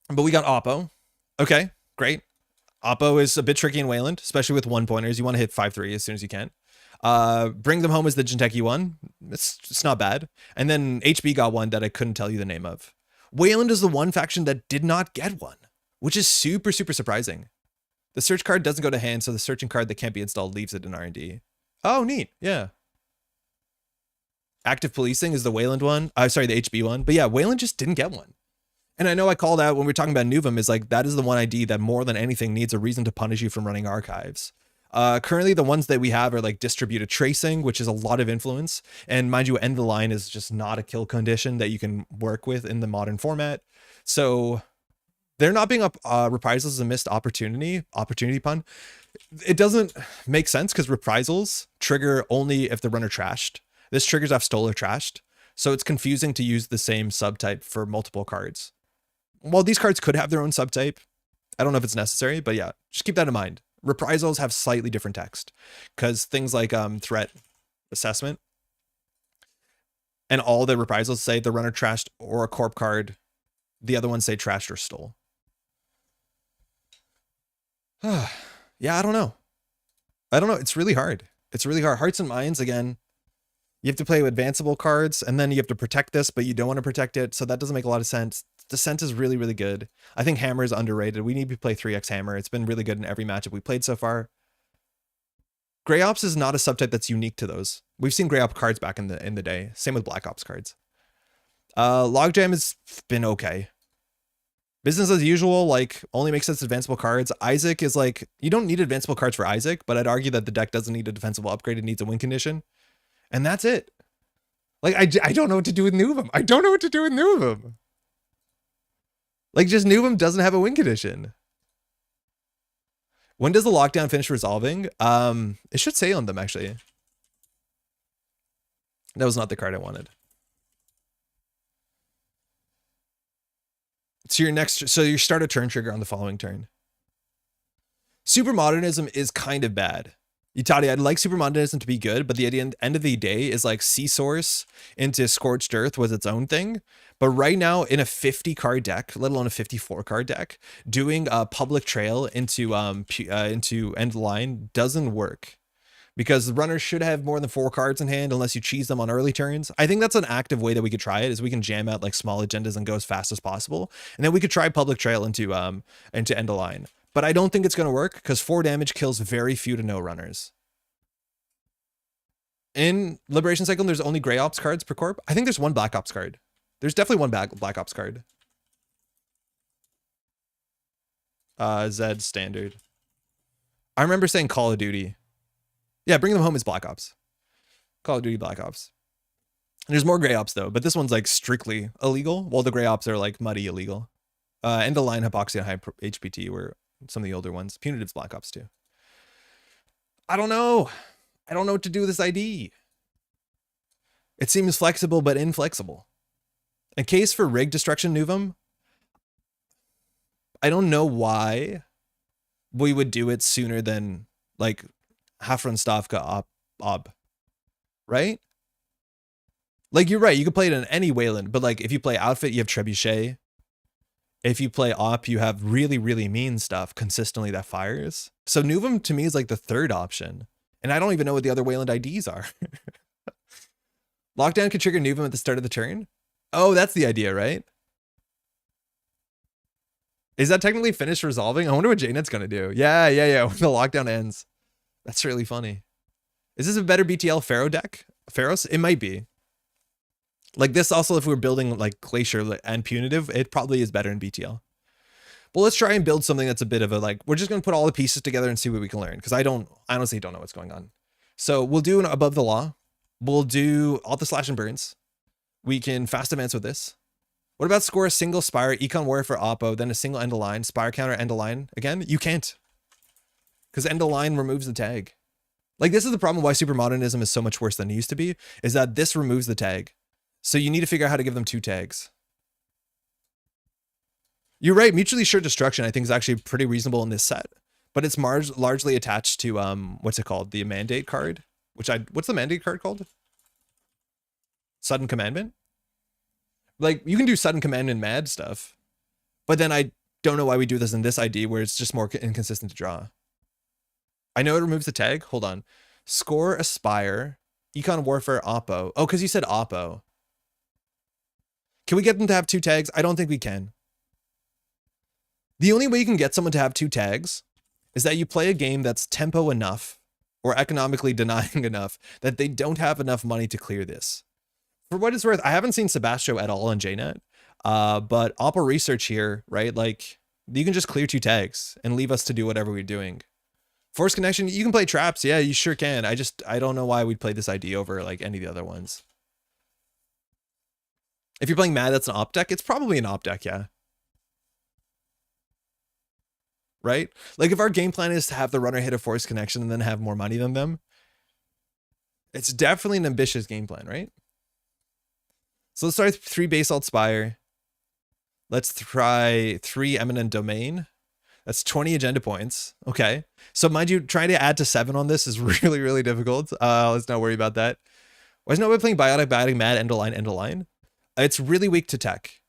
but we got Oppo. Okay, great. Oppo is a bit tricky in Weyland, especially with one-pointers. You want to hit 5-3 as soon as you can. Bring them home as the Jinteki one. It's not bad. And then HB got one that I couldn't tell you the name of. Weyland is the one faction that did not get one, which is super, super surprising. The search card doesn't go to hand, so the searching card that can't be installed leaves it in R&D. Oh, neat. Yeah. Active policing is the Weyland one. Sorry, the HB one. But yeah, Weyland just didn't get one. And I know I called out when we were talking about Nuvem, is like, that is the one ID that more than anything needs a reason to punish you from running archives. Currently, the ones that we have are like distributed tracing, which is a lot of influence. And mind you, end the line is just not a kill condition that you can work with in the modern format. So they're not being reprisals is a missed opportunity pun. It doesn't make sense because reprisals trigger only if the runner trashed. This triggers off stole or trashed. So it's confusing to use the same subtype for multiple cards. Well, these cards could have their own subtype. I don't know if it's necessary, but yeah, just keep that in mind. Reprisals have slightly different text because things like threat assessment and all the reprisals say the runner trashed or a corp card. The other ones say trashed or stole. Yeah, I don't know. It's really hard. It's really hard. Hearts and Minds, again, you have to play with advanceable cards and then you have to protect this, but you don't want to protect it. So that doesn't make a lot of sense. Descent is really, really good. I think Hammer is underrated. We need to play 3x Hammer. It's been really good in every matchup we played so far. Grey Ops is not a subtype that's unique to those. We've seen Grey Ops cards back in the day. Same with Black Ops cards. Logjam has been okay. Business as usual, like, only makes sense advanceable cards. Isaac is like, you don't need advanceable cards for Isaac, but I'd argue that the deck doesn't need a defensible upgrade. It needs a win condition. And that's it. Like, I don't know what to do with Nuvem. I don't know what to do with Nuvem. Like, just Nuvem doesn't have a win condition. When does the lockdown finish resolving? It should say on them, actually. That was not the card I wanted. So you start a turn trigger on the following turn. Super Modernism is kind of bad. Itadi, I'd like Super Modernism to be good, but the end of the day is like C-Source into Scorched Earth was its own thing. But right now in a 50 card deck, let alone a 54 card deck, doing a public trail into end line doesn't work. Because the runners should have more than 4 cards in hand unless you cheese them on early turns. I think that's an active way that we could try it, is we can jam out like small agendas and go as fast as possible. And then we could try public trail into end of line. But I don't think it's going to work because 4 damage kills very few to no runners. In Liberation Cycle, there's only Grey Ops cards per corp. I think there's 1 Black Ops card. There's definitely 1 Black Ops card. Zed standard. I remember saying Call of Duty. Yeah, Bring Them Home is Black Ops. Call of Duty Black Ops. And there's more Grey Ops though, but this one's like strictly illegal, while the Grey Ops are like muddy illegal. End of line, Hypoxia, and High HPT were some of the older ones. Punitive's Black Ops too. I don't know. I don't know what to do with this ID. It seems flexible, but inflexible. In case for rig destruction Nuvem, I don't know why we would do it sooner than like Hafran Stavka Ob, right? Like, you're right, you could play it in any Weyland, but like if you play Outfit, you have Trebuchet. If you play Op, you have really, really mean stuff consistently that fires. So Nuvem to me is like the third option. And I don't even know what the other Weyland IDs are. Lockdown can trigger Nuvem at the start of the turn. Oh, that's the idea, right? Is that technically finished resolving? I wonder what JNet's going to do. Yeah. When the lockdown ends. That's really funny. Is this a better BTL Pharaoh deck? Pharaohs? It might be. Like this also, if we were building like Glacier and Punitive, it probably is better in BTL. Well, let's try and build something that's a bit of a like, we're just going to put all the pieces together and see what we can learn. Because I honestly don't know what's going on. So we'll do an above the law. We'll do all the slash and burns. We can fast advance with this. What about score a single spire, econ warrior for oppo, then a single end of line, spire counter, end of line? Again, you can't. Because end of line removes the tag. Like, this is the problem why super modernism is so much worse than it used to be, is that this removes the tag. So you need to figure out how to give them 2 tags. You're right, mutually assured destruction I think is actually pretty reasonable in this set, but it's largely attached to, what's it called? The mandate card, what's the mandate card called? Sudden commandment? Like, you can do sudden commandment mad stuff, but then I don't know why we do this in this ID where it's just more inconsistent to draw. I know it removes the tag. Hold on. Score Aspire. Econ Warfare Oppo. Oh, because you said Oppo. Can we get them to have 2 tags? I don't think we can. The only way you can get someone to have 2 tags is that you play a game that's tempo enough or economically denying enough that they don't have enough money to clear this. For what it's worth, I haven't seen Sebastio at all on JNet, but Oppo research here, right? Like, you can just clear 2 tags and leave us to do whatever we're doing. Force connection, you can play traps. Yeah, you sure can. I don't know why we'd play this ID over like any of the other ones. If you're playing mad, that's an op deck. It's probably an op deck, yeah. Right? Like, if our game plan is to have the runner hit a force connection and then have more money than them, it's definitely an ambitious game plan, right? So let's start with 3 basalt spire. Let's try 3 eminent domain. That's 20 agenda points. Okay. So mind you, trying to add to 7 on this is really, really difficult. Let's not worry about that. Why is nobody playing biotic, mad, end of line, end of line? It's really weak to tech.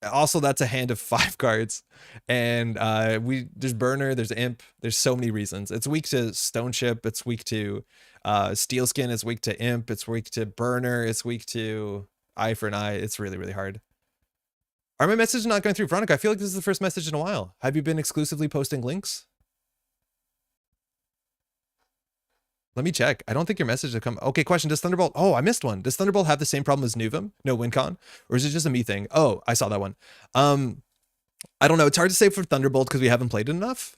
Also, that's a hand of 5 cards. And there's burner, there's imp, there's so many reasons. It's weak to stone ship, it's weak to steel skin, it's weak to imp, it's weak to burner, it's weak to eye for an eye. It's really, really hard. Are my messages not going through, Veronica? I feel like this is the first message in a while. Have you been exclusively posting links? Let me check. I don't think your message has come. Okay, question. Does Thunderbolt... Oh, I missed one. Does Thunderbolt have the same problem as Nuvem? No WinCon? Or is it just a me thing? Oh, I saw that one. I don't know. It's hard to say for Thunderbolt because we haven't played it enough.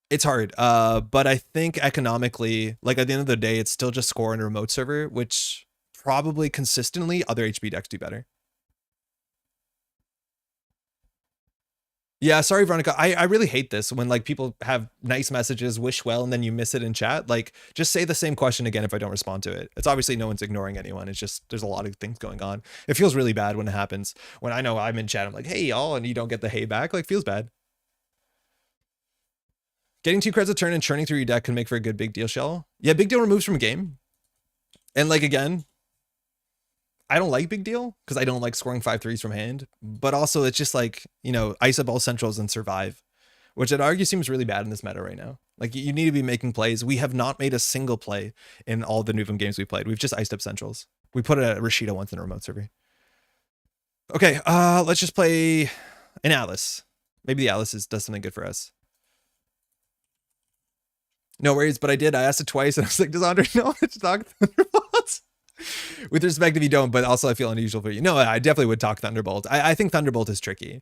It's hard. But I think economically, like at the end of the day, it's still just score in a remote server, which... probably consistently other HB decks do better. Yeah, sorry, Veronica. I really hate this when like people have nice messages, wish well, and then you miss it in chat. Like, just say the same question again if I don't respond to it. It's obviously no one's ignoring anyone. It's just there's a lot of things going on. It feels really bad when it happens. When I know I'm in chat, I'm like, hey y'all, and you don't get the hey back. Like, feels bad. Getting 2 cards a turn and churning through your deck can make for a good big deal shell. Yeah, big deal removes from game. And like again, I don't like big deal because I don't like scoring 5/3s from hand, but also it's just like, you know, ice up all centrals and survive, which I'd argue seems really bad in this meta right now. Like, you need to be making plays. We have not made a single play in all the Nuvem games we played. We've just iced up centrals. We put a Rashida once in a remote server. Okay, let's just play an Alice. Maybe the Alice does something good for us. No worries, but I did. I asked it twice and I was like, does Andre know how to talk Thunderbolts? With respect, if you don't, but also I feel unusual for you. No, I definitely would talk Thunderbolt. I think Thunderbolt is tricky.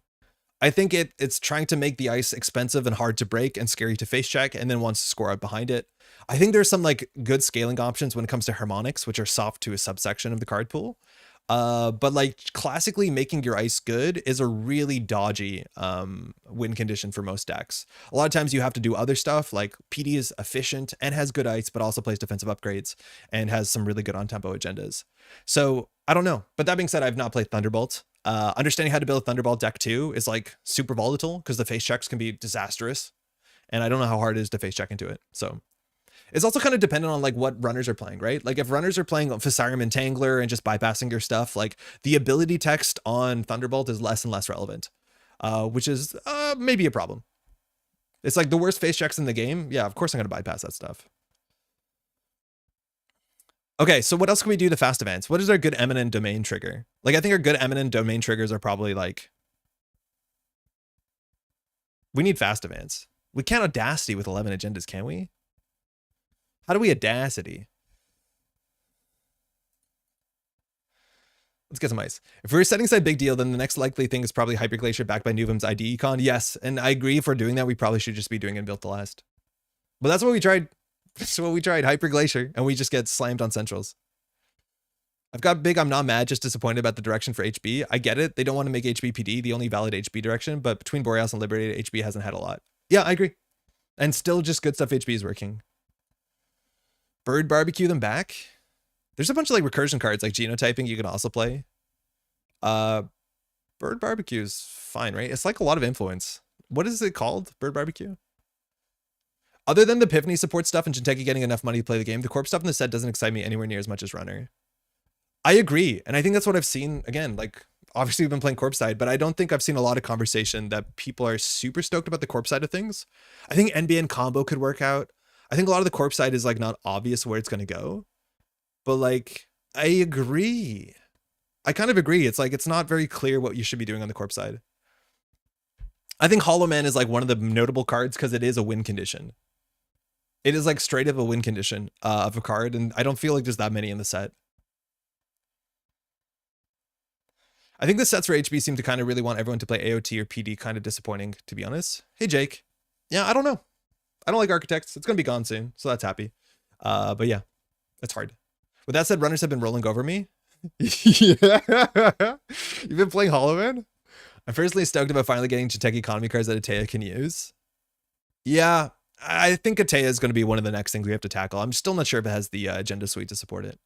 I think it's trying to make the ice expensive and hard to break and scary to face check, and then wants to score out behind it. I think there's some like good scaling options when it comes to harmonics, which are soft to a subsection of the card pool. But like classically making your ice good is a really dodgy win condition for most decks. A lot of times you have to do other stuff, like PD is efficient and has good ice, but also plays defensive upgrades and has some really good on-tempo agendas. So I don't know. But that being said, I've not played Thunderbolt. Understanding how to build a Thunderbolt deck too is like super volatile because the face checks can be disastrous. And I don't know how hard it is to face check into it. So it's also kind of dependent on like what runners are playing, right? Like if runners are playing Visarium Entangler and just bypassing your stuff, like the ability text on Thunderbolt is less and less relevant, which is maybe a problem. It's like the worst face checks in the game. Yeah, of course I'm going to bypass that stuff. Okay, so what else can we do to fast advance? What is our good eminent domain trigger? Like I think our good eminent domain triggers are probably like, we need fast advance. We can't Audacity with 11 agendas, can we? How do we Audacity? Let's get some ice. If we're setting aside big deal, then the next likely thing is probably Hyperglacier backed by Nuvem's ID econ. Yes, and I agree if we're doing that, we probably should just be doing it built to last. But that's what we tried. That's what we tried, Hyperglacier, and we just get slammed on centrals. I've got big, I'm not mad, just disappointed about the direction for HB. I get it. They don't want to make HB PD the only valid HB direction, but between Borealis and Liberated, HB hasn't had a lot. Yeah, I agree. And still just good stuff HB is working. Bird Barbecue them back. There's a bunch of like recursion cards like genotyping you can also play. Bird Barbecue is fine, right? It's like a lot of influence. What is it called? Bird Barbecue? Other than the Epiphany support stuff and Jinteki getting enough money to play the game, the corp stuff in the set doesn't excite me anywhere near as much as Runner. I agree. And I think that's what I've seen. Again, like obviously we've been playing corp side, but I don't think I've seen a lot of conversation that people are super stoked about the corp side of things. I think NBN combo could work out. I think a lot of the corp side is like not obvious where it's going to go, but like, I agree. I kind of agree. It's like, it's not very clear what you should be doing on the corp side. I think Hollow Man is like one of the notable cards because it is a win condition. It is like straight up a win condition of a card. And I don't feel like there's that many in the set. I think the sets for HB seem to kind of really want everyone to play AOT or PD, kind of disappointing, to be honest. Hey, Jake. Yeah, I don't know. I don't like Architects. It's going to be gone soon, so that's happy. But yeah, it's hard. With that said, runners have been rolling over me. Yeah. You've been playing Hollow Man? I'm personally stoked about finally getting Jinteki economy cards that Atea can use. Yeah, I think Atea is going to be one of the next things we have to tackle. I'm still not sure if it has the agenda suite to support it.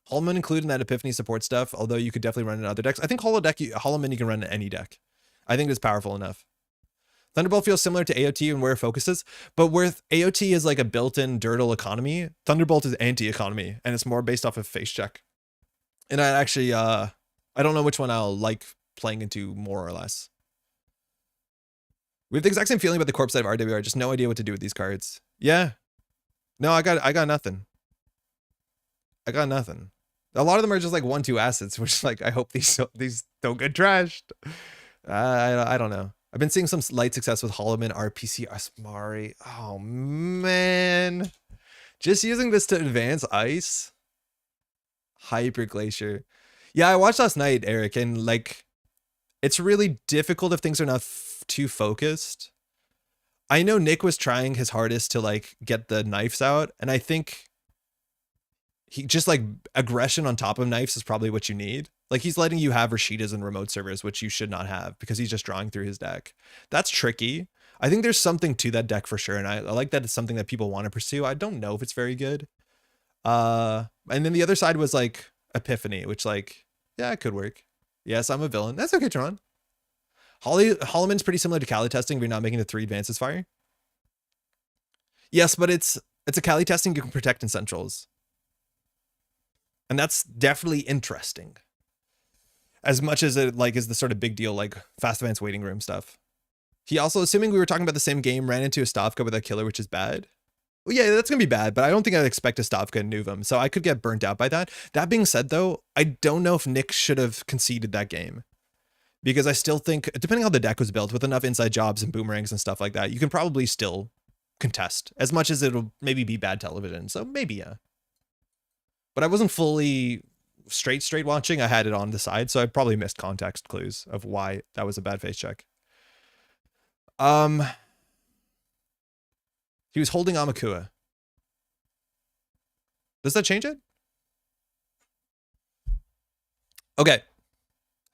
Hollow included in that Epiphany support stuff, although you could definitely run in other decks. I think Hollow Man you can run in any deck. I think it's powerful enough. Thunderbolt feels similar to AOT and where it focuses, but where AOT is like a built-in Dirtle economy, Thunderbolt is anti-economy, and it's more based off of face check. And I actually, I don't know which one I'll like playing into more or less. We have the exact same feeling about the corpse side of RWR, just no idea what to do with these cards. Yeah. No, I got nothing. I got nothing. A lot of them are just like 1-2 assets, which like I hope these don't get trashed. I don't know. I've been seeing some light success with Holloman, RPC, Asmari. Oh man, just using this to advance ice. Hyperglacier. Yeah, I watched last night, Eric, and like it's really difficult if things are not too focused. I know Nick was trying his hardest to like get the knives out, and I think he just like aggression on top of knives is probably what you need. Like he's letting you have Rashidas and remote servers, which you should not have because he's just drawing through his deck. That's tricky. I think there's something to that deck for sure. And I like that it's something that people want to pursue. I don't know if it's very good. And then the other side was like Epiphany, which like, yeah, it could work. Yes, I'm a villain. That's okay, Tron. Holloman's pretty similar to Kali testing if you're not making the 3 advances fire. Yes, but it's a Kali testing you can protect in centrals. And that's definitely interesting. As much as it like is the sort of big deal, like fast advance waiting room stuff. He also, assuming we were talking about the same game, ran into a Stavka with a killer, which is bad. Well, yeah, that's going to be bad, but I don't think I'd expect a Stavka in Nuvem, so I could get burnt out by that. That being said, though, I don't know if Nick should have conceded that game. Because I still think, depending on how the deck was built, with enough inside jobs and boomerangs and stuff like that, you can probably still contest, as much as it'll maybe be bad television, so maybe, yeah. But I wasn't fully straight watching. I had it on the side, so I probably missed context clues of why that was a bad face check. He was holding Amakua. Does that change it? Okay.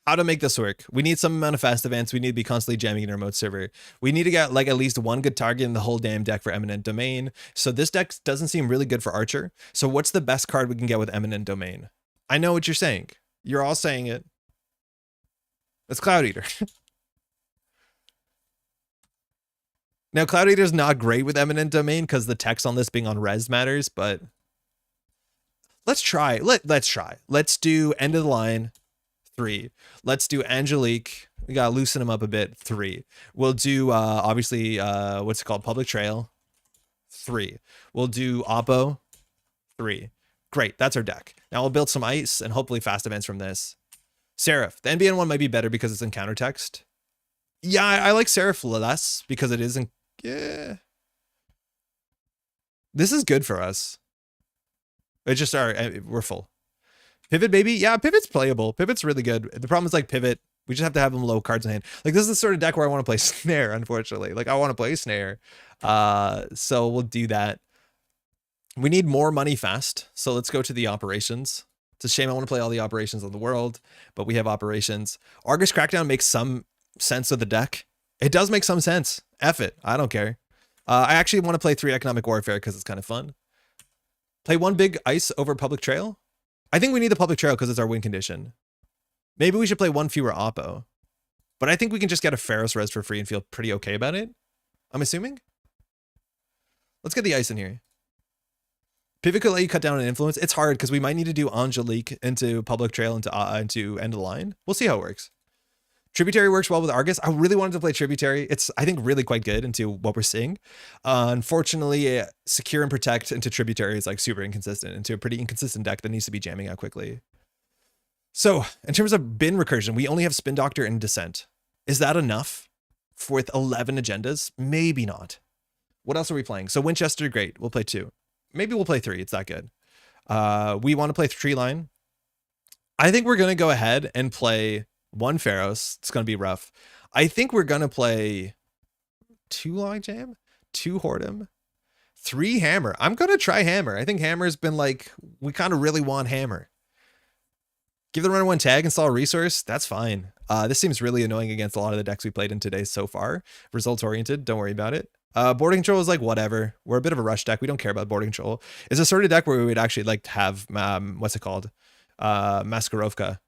How to make this work. We need some amount of fast events. We need to be constantly jamming in a remote server. We need to get like at least one good target in the whole damn deck for Eminent Domain. So this deck doesn't seem really good for Archer. So what's the best card we can get with Eminent Domain? I know what you're saying. You're all saying it. It's Cloud Eater. Now, Cloud Eater is not great with Eminent Domain because the text on this being on res matters, but let's try. Let's try. Let's do End of the Line. 3. Let's do Angelique. We gotta loosen him up a bit. 3. We'll do obviously what's it called? Public Trail. 3. We'll do Oppo. 3. Great, that's our deck. Now we'll build some ice and hopefully fast events from this. Seraph. The NBN one might be better because it's in counter text. Yeah, I like Seraph less because it isn't. Yeah. This is good for us. It's just we're full. Pivot, baby. Yeah, Pivot's playable. Pivot's really good. The problem is like Pivot, we just have to have them low cards in hand. Like this is the sort of deck where I want to play Snare, unfortunately. Like I want to play Snare. So we'll do that. We need more money fast. So let's go to the operations. It's a shame I want to play all the operations of the world, but we have operations. Argus Crackdown makes some sense of the deck. It does make some sense. F it. I don't care. I actually want to play 3 Economic Warfare because it's kind of fun. Play 1 big ice over Public Trail. I think we need the Public Trail because it's our win condition. Maybe we should play 1 fewer Oppo. But I think we can just get a Pharaoh's Res for free and feel pretty okay about it. I'm assuming. Let's get the ice in here. Pivot could let you cut down an influence. It's hard because we might need to do Angelique into Public Trail into end of line. We'll see how it works. Tributary works well with Argus. I really wanted to play Tributary. It's, I think, really quite good into what we're seeing. Unfortunately, Secure and Protect into Tributary is like super inconsistent into a pretty inconsistent deck that needs to be jamming out quickly. So in terms of bin recursion, we only have Spin Doctor and Descent. Is that enough with 11 agendas? Maybe not. What else are we playing? So Winchester, great. We'll play 2. Maybe we'll play 3. It's that good. We want to play Tree Line. I think we're going to go ahead and play 1 Pharaohs. It's going to be rough. I think we're going to play 2 Logjam, 2 Whoredom, 3 Hammer. I'm going to try Hammer. I think Hammer's been like, we kind of really want Hammer. Give the runner 1 tag, install a resource. That's fine. This seems really annoying against a lot of the decks we played in today so far. Results oriented. Don't worry about it. Boarding control is like whatever. We're a bit of a rush deck. We don't care about boarding control. It's a sort of deck where we would actually like to have what's it called? Maskarovka.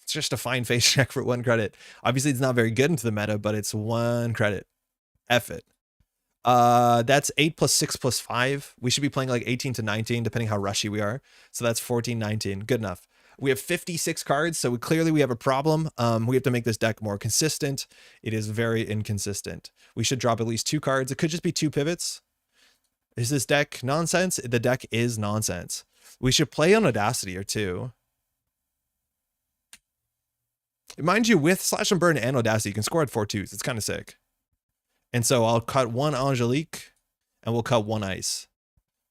It's just a fine face check for 1 credit. Obviously, it's not very good into the meta, but it's 1 credit. F it. That's 8 plus 6 plus 5. We should be playing like 18 to 19, depending how rushy we are. So that's 14, 19. Good enough. We have 56 cards, so clearly we have a problem. We have to make this deck more consistent. It is very inconsistent. We should drop at least 2 cards. It could just be 2 pivots. Is this deck nonsense? The deck is nonsense. We should play on Audacity or 2. Mind you, with Slash and Burn and Audacity, you can score at 4 2s. It's kind of sick. And so I'll cut 1 Angelique, and we'll cut 1 Ice.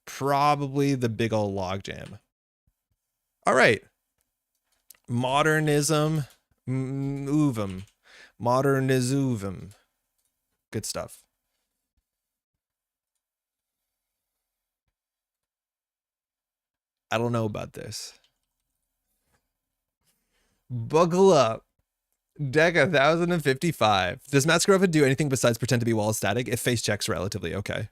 Probably the big old Logjam. All right. Modernism. Nuvem. Modernism. Good stuff. I don't know about this. Buckle up. Deck 1055. Does Maskarova do anything besides pretend to be wall static? It face checks relatively okay.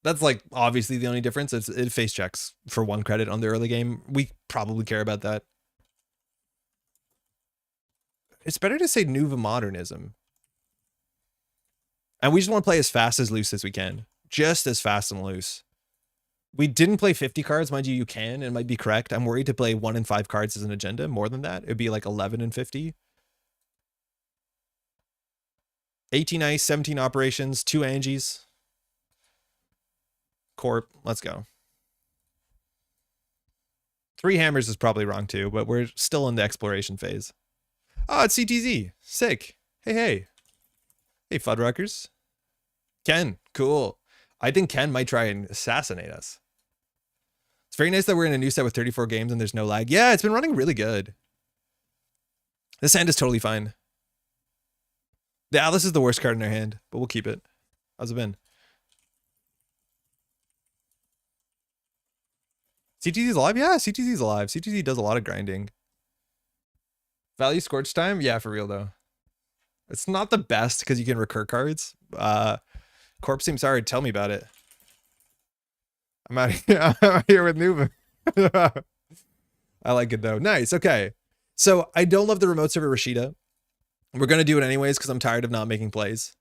That's like obviously the only difference. It face checks for 1 credit on the early game. We probably care about that. It's better to say Nuvem Modernism. And we just want to play as fast as loose as we can. Just as fast and loose. We didn't play 50 cards. Mind you, you can. It might be correct. I'm worried to play 1 and 5 cards as an agenda. More than that, it'd be like 11 and 50. 18 ice, 17 operations, 2 Angies. Corp, let's go. 3 hammers is probably wrong too, but we're still in the exploration phase. Oh, it's CTZ. Sick. Hey, hey. Hey, Fuddruckers. Ken, cool. I think Ken might try and assassinate us. It's very nice that we're in a new set with 34 games and there's no lag. Yeah, it's been running really good. This hand is totally fine. The Atlas is the worst card in our hand, but we'll keep it. How's it been? CTZ's alive? Yeah, CTZ's alive. CTZ does a lot of grinding. Value Scorch Time? Yeah, for real though. It's not the best because you can recur cards. Corp seems sorry. Tell me about it. I'm out here with Nuvem. I like it though. Nice. Okay. So I don't love the remote server Rashida. We're going to do it anyways because I'm tired of not making plays.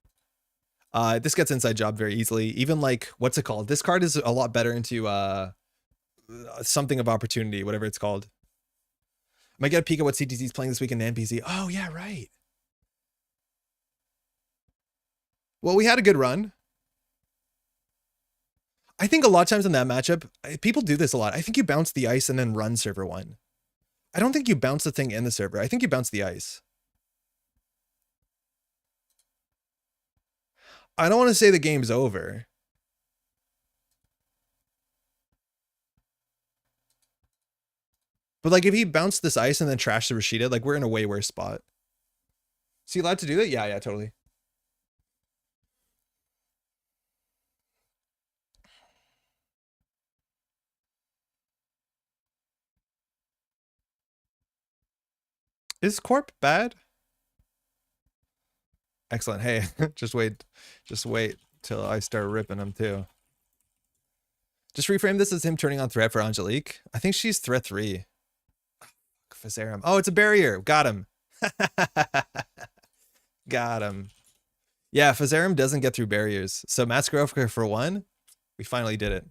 This gets inside job very easily. Even like, what's it called? This card is a lot better into something of opportunity, whatever it's called. Might get a peek at what CTZ is playing this week in NPC. Oh, yeah, right. Well, we had a good run. I think a lot of times in that matchup, people do this a lot. I think you bounce the ice and then run server 1. I don't think you bounce the thing in the server. I think you bounce the ice. I don't want to say the game's over. But like if he bounced this ice and then trashed the Rashida, like we're in a way worse spot. Is he allowed to do it? Yeah, totally. Is Corp bad? Excellent. Hey, just wait till I start ripping him too. Just reframe this as him turning on threat for Angelique. I think she's threat 3. Fazarum. Oh, it's a barrier. Got him. Got him. Yeah, Fazarum doesn't get through barriers. So Masquerade for 1. We finally did it.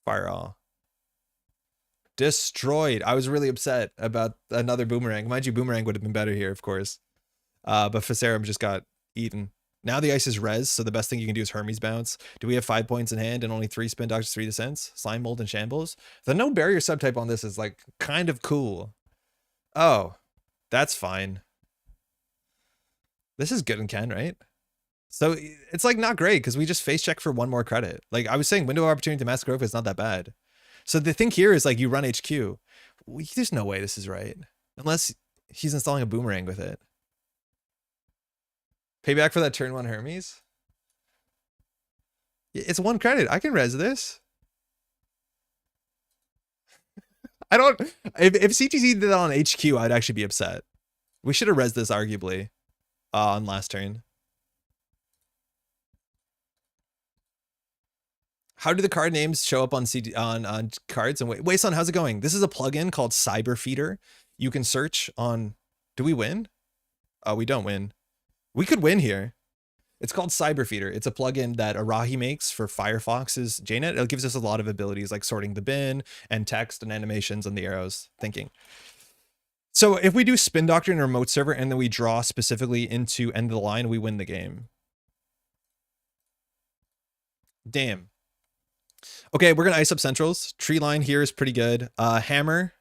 Fire all. Destroyed. I was really upset about another boomerang. Mind you, boomerang would have been better here, of course. But Fazarum just got eaten. Now the ice is res, so the best thing you can do is Hermes bounce. Do we have 5 points in hand and only 3 spin doctors, 3 descents? Slime mold and shambles? The no barrier subtype on this is like kind of cool. Oh, that's fine. This is good and Ken, right? So it's like not great because we just face check for 1 more credit. Like I was saying, window of opportunity to Masquerade is not that bad. So the thing here is like you run HQ. There's no way this is right. Unless he's installing a boomerang with it. Payback for that turn 1 Hermes? It's 1 credit. I can res this. I don't... If CTC did that on HQ, I'd actually be upset. We should have res this arguably on last turn. How do the card names show up on on cards? And wait, son, how's it going? This is a plugin called Cyber Feeder. You can search on... Do we win? Oh, we don't win. We could win here. It's called Cyber Feeder. It's a plugin that Arahi makes for Firefox's JNet. It gives us a lot of abilities like sorting the bin and text and animations and the arrows thinking. So if we do Spin Doctor in a remote server and then we draw specifically into end of the line, we win the game. Damn. Okay, we're going to ice up centrals. Tree line here is pretty good. Hammer.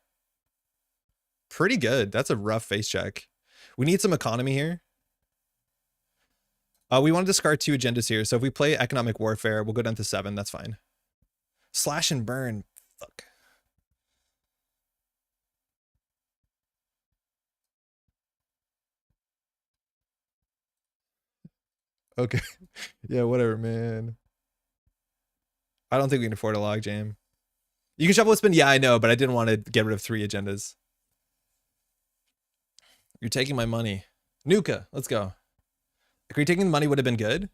Pretty good. That's a rough face check. We need some economy here. We want to discard 2 agendas here. So if we play economic warfare, we'll go down to 7. That's fine. Slash and burn. Fuck. Okay. Yeah, whatever, man. I don't think we can afford a log jam. You can shuffle a spin. Yeah, I know, but I didn't want to get rid of 3 agendas. You're taking my money. Nuka, let's go. Agree taking the money would have been good.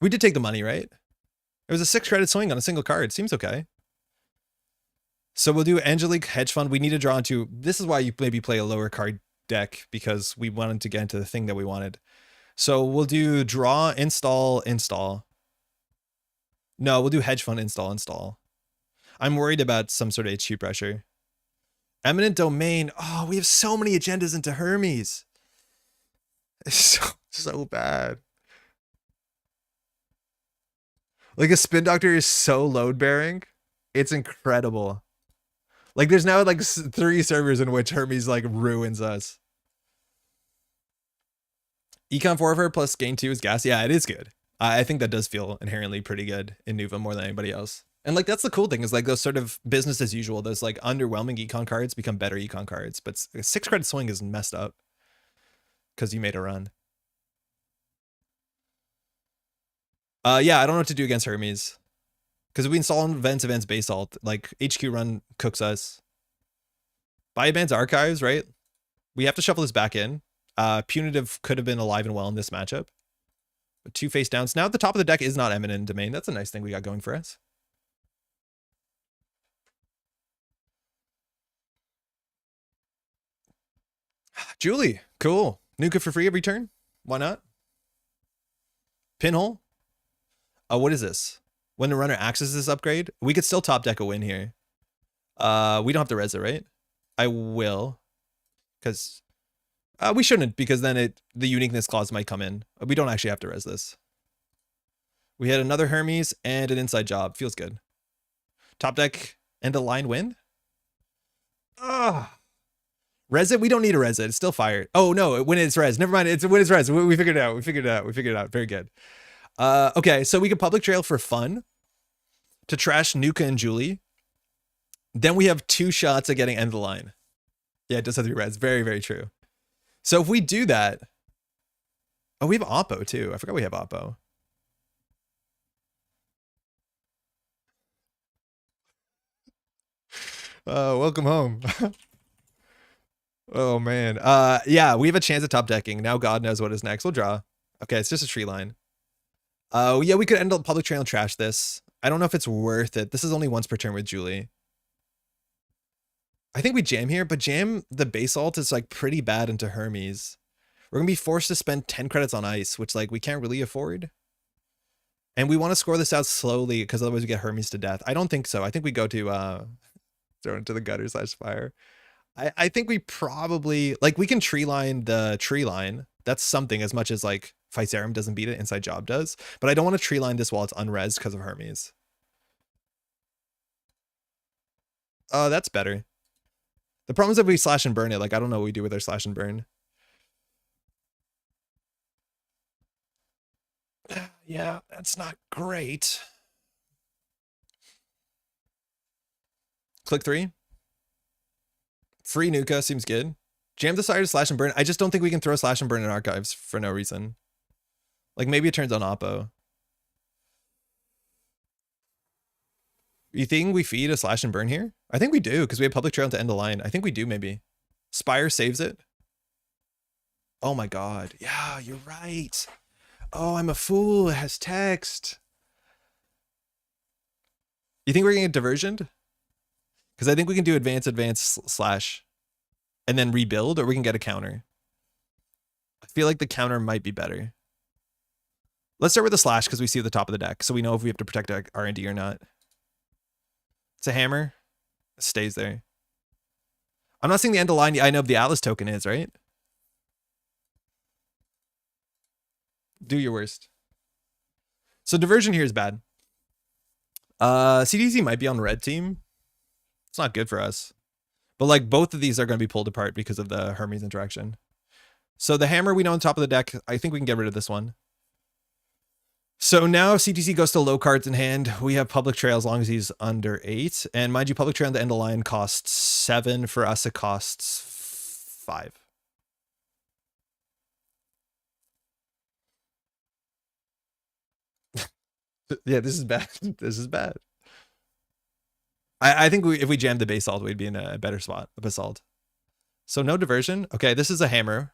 We did take the money, right? It was a 6 credit swing on a single card. Seems okay. So we'll do Angelique Hedge Fund. We need to draw into... This is why you maybe play a lower card deck, because we wanted to get into the thing that we wanted. So we'll do draw, install, install. No, we'll do Hedge Fund, install, install. I'm worried about some sort of HQ pressure. Eminent Domain. Oh, we have so many agendas into Hermes. It's so bad. Like a Spin Doctor is so load bearing. It's incredible. Like there's now like 3 servers in which Hermes like ruins us. Econ Warfare plus gain 2 is gas. Yeah, it is good. I think that does feel inherently pretty good in Nuvem more than anybody else. And like that's the cool thing is like those sort of business as usual, those like underwhelming econ cards become better econ cards. But a 6 credit swing is messed up because you made a run. Yeah, I don't know what to do against Hermes. Because we install events base alt. Like HQ run cooks us. Bioband's archives, right? We have to shuffle this back in. Punitive could have been alive and well in this matchup. But 2 face downs. Now at the top of the deck is not eminent domain. That's a nice thing we got going for us. Julie, cool. Nuka for free every turn. Why not? Pinhole. Oh, what is this? When the runner accesses this upgrade, we could still top deck a win here. We don't have to res it, right? I will. Because we shouldn't, because then the uniqueness clause might come in. We don't actually have to res this. We had another Hermes and an inside job. Feels good. Top deck and a line win. Res it? We don't need to res it. It's still fired. Oh, no. When it's res. Never mind. It's when it's res. We figured it out. We figured it out. Very good. Okay. So we could public trail for fun to trash Nuka and Julie. then we have 2 shots at getting end of the line. Yeah, it does have 3 reds. Very, very true. So if we do that, oh, we have Oppo too. I forgot we have Oppo. Welcome home. Oh man. Yeah, we have a chance at top decking. Now God knows what is next. We'll draw. Okay, it's just a tree line. Yeah, we could end up public trail and trash this. I don't know if it's worth it. This is only once per turn with Julie. I think we jam here, but jam the base alt is like pretty bad into Hermes. We're gonna be forced to spend 10 credits on ice, which like we can't really afford. And we want to score this out slowly because otherwise we get Hermes to death. I don't think so. I think we go to throw into the gutter / fire. I think we probably like we can tree line the tree line. That's something as much as like Physarum doesn't beat it, Inside Job does. But I don't want to tree line this while it's unres because of Hermes. Oh, that's better. The problem is if we slash and burn it, like I don't know what we do with our slash and burn. Yeah, that's not great. Click 3. Free Nuka seems good. Jam the side to slash and burn. I just don't think we can throw slash and burn in archives for no reason. Like maybe it turns on Oppo. You think we feed a slash and burn here? I think we do because we have public trail to end the line. I think we do maybe. Spire saves it. Oh my god. Yeah, you're right. Oh, I'm a fool. It has text. You think we're going to get diversioned? Because I think we can do advance slash and then rebuild, or we can get a counter. I feel like the counter might be better. Let's start with the slash because we see at the top of the deck, so we know if we have to protect our R&D or not. It's a hammer. It stays there. I'm not seeing the end of line. I know the Atlas token is, right? Do your worst. So diversion here is bad. CDZ might be on red team. It's not good for us. But like both of these are going to be pulled apart because of the Hermes interaction. So the hammer we know on top of the deck, I think we can get rid of this one. So now CTC goes to low cards in hand. We have public trail as long as he's under 8. And mind you, public trail on the end of line costs 7. For us, it costs 5. Yeah, this is bad. This is bad. I think if we jammed the basalt, we'd be in a better spot. A basalt. So no diversion. Okay, this is a hammer.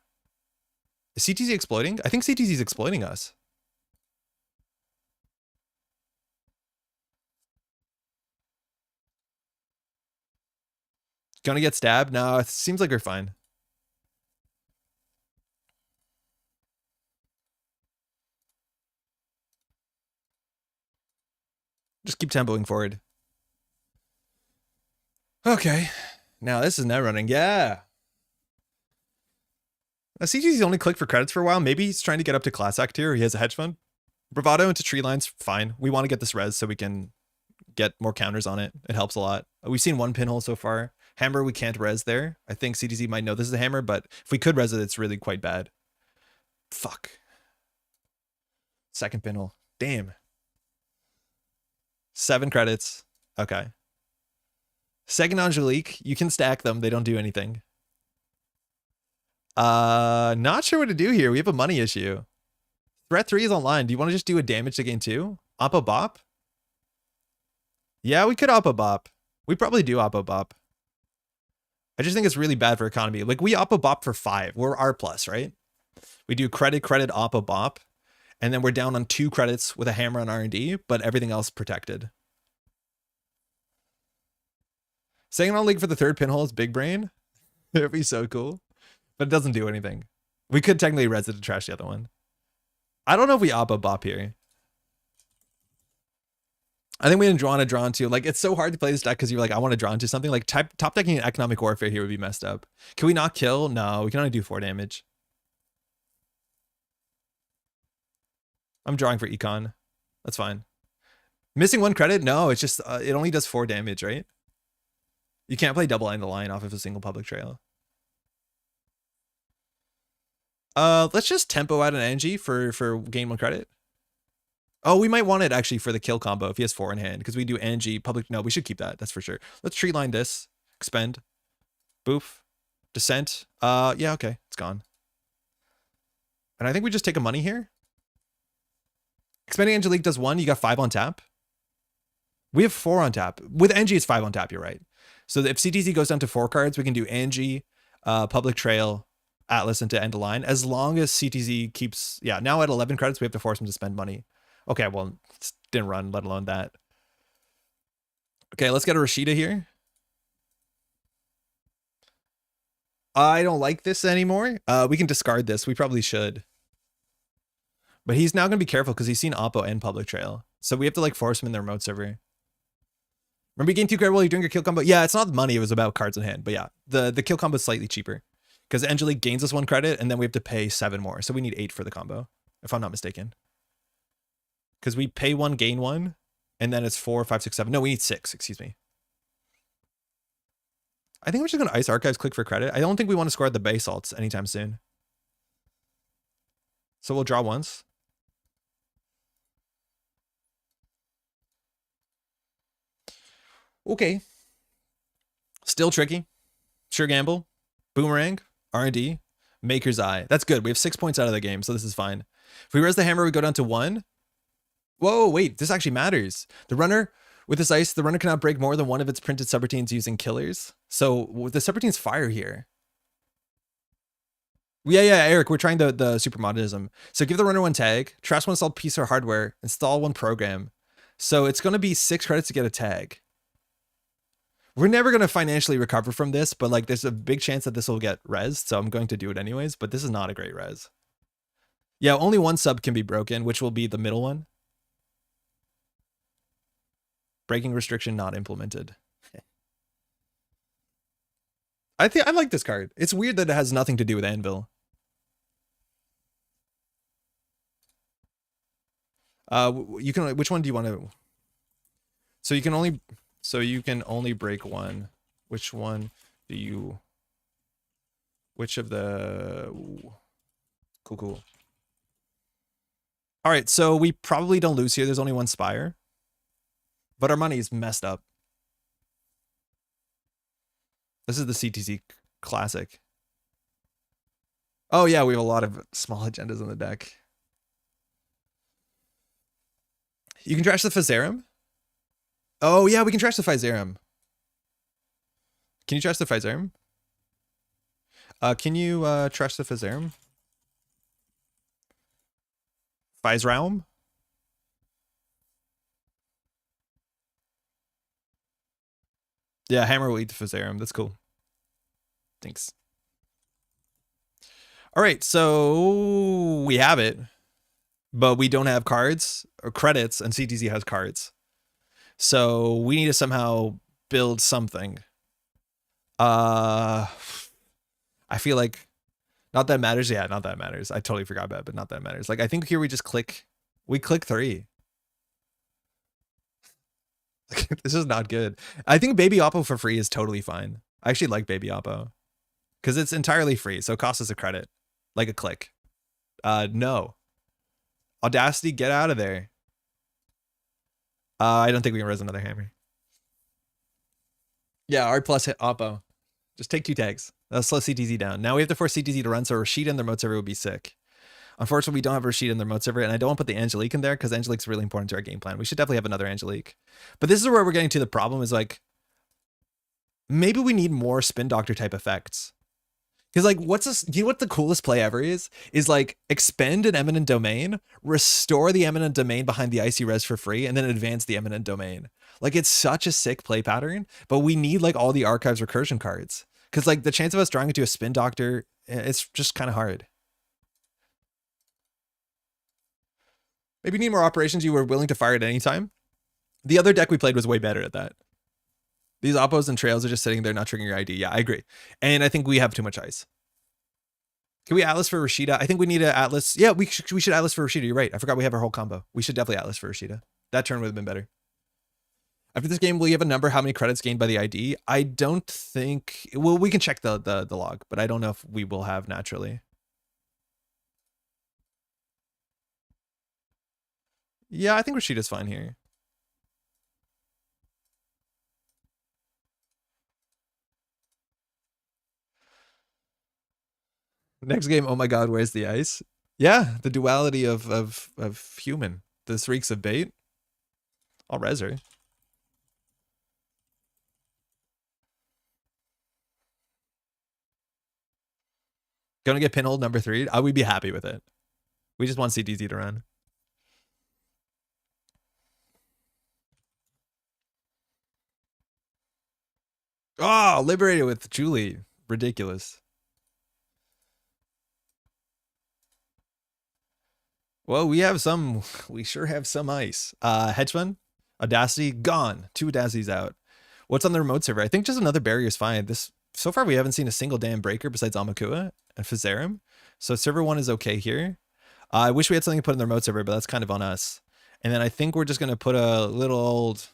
Is CTZ exploiting? I think CTZ is exploiting us. Gonna get stabbed? No, it seems like we're fine. Just keep tempoing forward. Okay. Now this is net running. Yeah. CG's only clicked for credits for a while. Maybe he's trying to get up to class act here. He has a hedge fund. Bravado into tree lines. Fine. We want to get this res so we can get more counters on it. It helps a lot. We've seen one pinhole so far. Hammer, we can't res there. I think CTZ might know this is a hammer, but if we could res it, it's really quite bad. Fuck. Second pinhole. Damn. 7 credits. Okay. Second Angelique. You can stack them. They don't do anything. Not sure what to do here. We have a money issue. Threat 3 is online. Do you want to just do a damage to gain 2? Oppo Bop? Yeah, we could Oppo Bop. We probably do Oppo Bop. I just think it's really bad for economy. Like, we Oppo Bop for 5. We're R+, right? We do credit, Oppo Bop. And then we're down on 2 credits with a hammer on R&D, but everything else protected. Second on league for the third pinhole is Big Brain. It'd be so cool. But it doesn't do anything. We could technically res it to trash the other one. I don't know if we Oppo Bop here. I think we didn't draw on a draw into. Like, it's so hard to play this deck because you're like, I want to draw into something. Like, top decking an economic warfare here would be messed up. Can we not kill? No, we can only do 4 damage. I'm drawing for econ. That's fine. Missing 1 credit? No, it's just, it only does 4 damage, right? You can't play double line the line off of a single public trail. Let's just tempo out an energy for gain 1 credit. Oh, we might want it actually for the kill combo if he has 4 in hand, because we do Angie, public. No, we should keep that. That's for sure. Let's tree line this. Expend. Boof. Descent. Yeah, okay. It's gone. And I think we just take a money here. Expending Angelique does 1. You got 5 on tap. We have 4 on tap. With Angie, it's 5 on tap. You're right. So if CTZ goes down to 4 cards, we can do Angie, Public Trail, Atlas into end of line. As long as CTZ keeps... Yeah, now at 11 credits, we have to force him to spend money. Okay, well, it didn't run, let alone that. Okay, let's get a Rashida here. I don't like this anymore. We can discard this. We probably should. But he's now going to be careful because he's seen Oppo and Public Trail. So we have to like force him in the remote server. Remember you gain 2 credit while you're doing your kill combo? Yeah, it's not money. It was about cards in hand. But yeah, the kill combo is slightly cheaper. Because Angelique gains us 1 credit and then we have to pay 7 more. So we need 8 for the combo, if I'm not mistaken. Because we pay 1, gain 1. And then it's 4, 5, 6, 7. No, we need 6. Excuse me. I think we're just going to Ice Archives, click for credit. I don't think we want to score at the base alts anytime soon. So we'll draw once. Okay. Still tricky. Sure gamble. Boomerang. R&D. Maker's Eye. That's good. We have 6 points out of the game, so this is fine. If we res the hammer, we go down to 1. Whoa, wait. This actually matters. The runner... With this ice, the runner cannot break more than 1 of its printed subroutines using killers. So with the subroutines fire here. Yeah, Eric, we're trying the super modernism. So give the runner 1 tag, trash 1 installed piece of hardware, install 1 program. So it's going to be 6 credits to get a tag. We're never going to financially recover from this, but like there's a big chance that this will get rezzed. So I'm going to do it anyways, but this is not a great res. Yeah, only 1 sub can be broken, which will be the middle one. Breaking restriction not implemented. I like this card. It's weird that it has nothing to do with Anvil. You can, which one do you want to? So you can only break 1. Which one do you? Which of the? Ooh. Cool. All right, so we probably don't lose here. There's only 1 Spire. But our money is messed up. This is the CTZ classic. Oh yeah, we have a lot of small agendas on the deck. You can trash the Phaserum? Oh yeah, we can trash the Phaserum. Can you trash the Phaserum? Can you trash the Phaserum? Phaserum? Yeah, hammer will eat the Phaserum. That's cool. Thanks. All right, so we have it, but we don't have cards or credits, and CTZ has cards. So we need to somehow build something. I feel like not that matters. Yeah, not that matters. I totally forgot about it, but not that matters. Like I think here we just click. We click 3. This is not good. I think Baby Oppo for free is totally fine. I actually like Baby Oppo because it's entirely free, so it costs us a credit, like a click. No. Audacity, get out of there. I don't think we can res another hammer. Yeah, R plus hit Oppo. Just take 2 tags. That'll slow CTZ down. Now we have to force CTZ to run, so Rashida in the remote server would be sick. Unfortunately, we don't have Rashida in the remote server, and I don't want to put the Angelique in there because Angelique's really important to our game plan. We should definitely have another Angelique. But this is where we're getting to the problem is like, maybe we need more Spin Doctor type effects. Because like, what's this? You know what the coolest play ever is? Is like expend an eminent domain, restore the eminent domain behind the icy res for free, and then advance the eminent domain. Like it's such a sick play pattern, but we need like all the archives recursion cards. Because like the chance of us drawing into a Spin Doctor, it's just kind of hard. Maybe you need more operations you were willing to fire at any time. The other deck we played was way better at that. These Oppos and Trails are just sitting there not triggering your ID. Yeah, I agree. And I think we have too much ice. Can we Atlas for Rashida? I think we need an Atlas. Yeah, we should Atlas for Rashida. You're right. I forgot we have our whole combo. We should definitely Atlas for Rashida. That turn would have been better. After this game, will you have a number how many credits gained by the ID? I don't think... Well, we can check the log, but I don't know if we will have naturally. Yeah, I think Rashida's fine here. Next game, oh my god, where's the ice? Yeah, the duality of human. This reeks of bait. I'll res her. Gonna get pinholed number 3. I would be happy with it. We just want CTZ to run. Oh, liberated with Julie. Ridiculous. Well, we sure have some ice. Hedge fund, Audacity, gone. 2 Audacities out. What's on the remote server? I think just another barrier is fine. So far we haven't seen a single damn breaker besides Amakua and Fizerum. So server 1 is okay here. I wish we had something to put in the remote server, but that's kind of on us. And then I think we're just gonna put a little old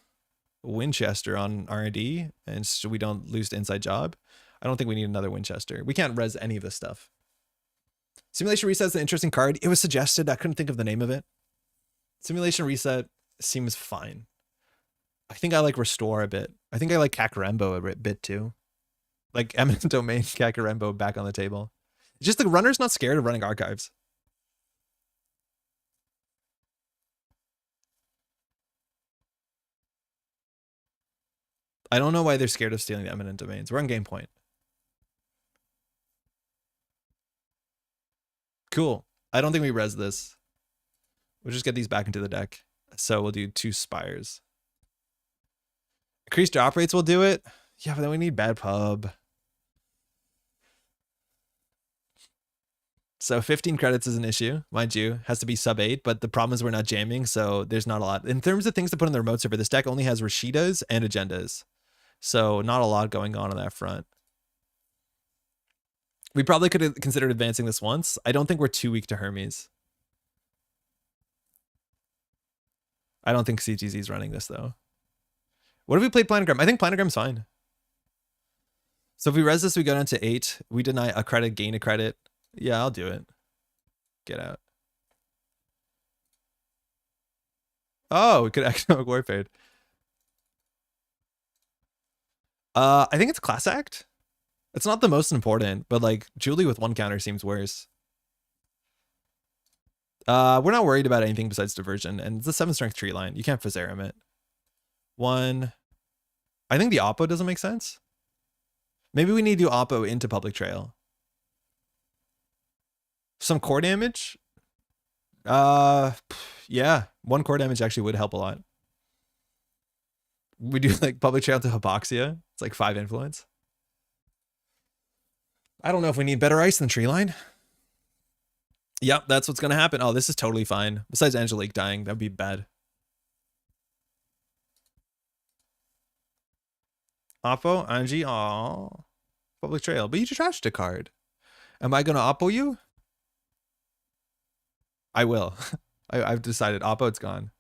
Winchester on R&D, and so we don't lose the inside job. I don't think we need another Winchester. We can't res any of this stuff. Simulation Reset is an interesting card. It was suggested. I couldn't think of the name of it. Simulation Reset seems fine. I think I like Restore a bit. I think I like Kakarembo a bit too. Like Eminent Domain, Kakarembo back on the table. Just the runner's not scared of running archives. I don't know why they're scared of stealing the Eminent Domains. We're on game point. Cool. I don't think we res this. We'll just get these back into the deck. So we'll do 2 Spires. Increased drop rates will do it. Yeah, but then we need bad pub. So 15 credits is an issue, mind you. Has to be sub 8, but the problem is we're not jamming, so there's not a lot. In terms of things to put in the remote server, this deck only has Rashidas and Agendas. So not a lot going on that front. We probably could have considered advancing this once. I don't think we're too weak to Hermes. I don't think CTZ is running this, though. What if we played Planogram? I think Planogram's fine. So if we res this, we go down to 8. We deny a credit, gain a credit. Yeah, I'll do it. Get out. Oh, we could economic warfare. I think it's class act. It's not the most important, but like Julie with 1 counter seems worse. We're not worried about anything besides diversion, and it's a 7 strength tree line. You can't Fizerum it. 1. I think the Oppo doesn't make sense. Maybe we need to do Oppo into public trail. Some core damage? Yeah. 1 core damage actually would help a lot. We do like public trail to Hypoxia. It's like 5 influence. I don't know if we need better ice than tree line. Yep, that's what's gonna happen. Oh, this is totally fine. Besides Angelique dying, that'd be bad. Oppo, Angie, aw. Public trail, but you trashed a card. Am I gonna Oppo you? I will. I've decided Oppo, it's gone.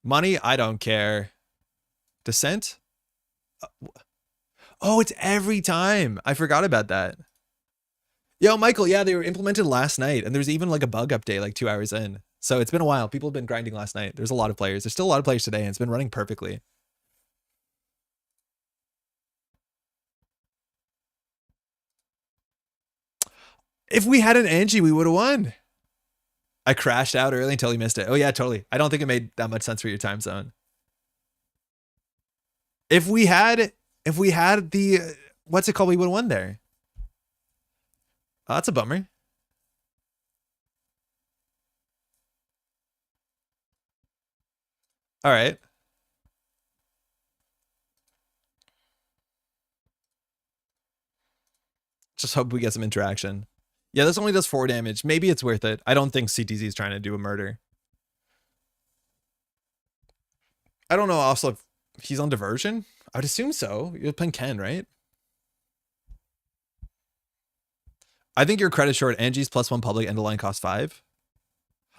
Money, I don't care. Descent? Oh, it's every time. I forgot about that. Yo, Michael, yeah, they were implemented last night, and there's even like a bug update like 2 hours in. So it's been a while. People have been grinding last night. There's a lot of players. There's still a lot of players today, and it's been running perfectly. If we had an Angie, we would have won. I crashed out early until he missed it. Oh yeah, totally. I don't think it made that much sense for your time zone. If we had the, what's it called? We would have won there. Oh, that's a bummer. All right. Just hope we get some interaction. Yeah, this only does 4 damage. Maybe it's worth it. I don't think CTZ is trying to do a murder. I don't know also if he's on diversion. I would assume so. You're playing Ken, right? I think you're credit short. Angie's +1 public and the line costs 5.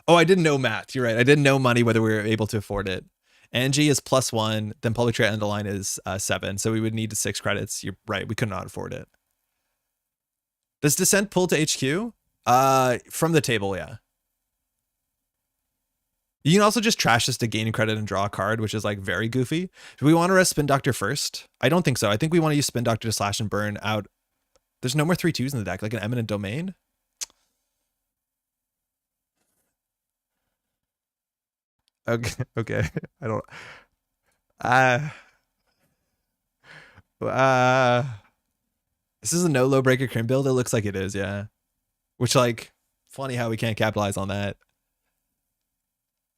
Oh, I didn't know math. You're right. I didn't know money whether we were able to afford it. Angie is +1, then public trade and the line is 7. So we would need 6 credits. You're right. We could not afford it. Does Descent pull to HQ? From the table, yeah. You can also just trash this to gain credit and draw a card, which is like very goofy. Do we want to rest Spin Doctor first? I don't think so. I think we want to use Spin Doctor to slash and burn out. There's no more 3/2s in the deck, like an Eminent Domain. Okay, okay. I don't. This is a no low breaker crim build. It looks like it is, yeah. Which, like, funny how we can't capitalize on that.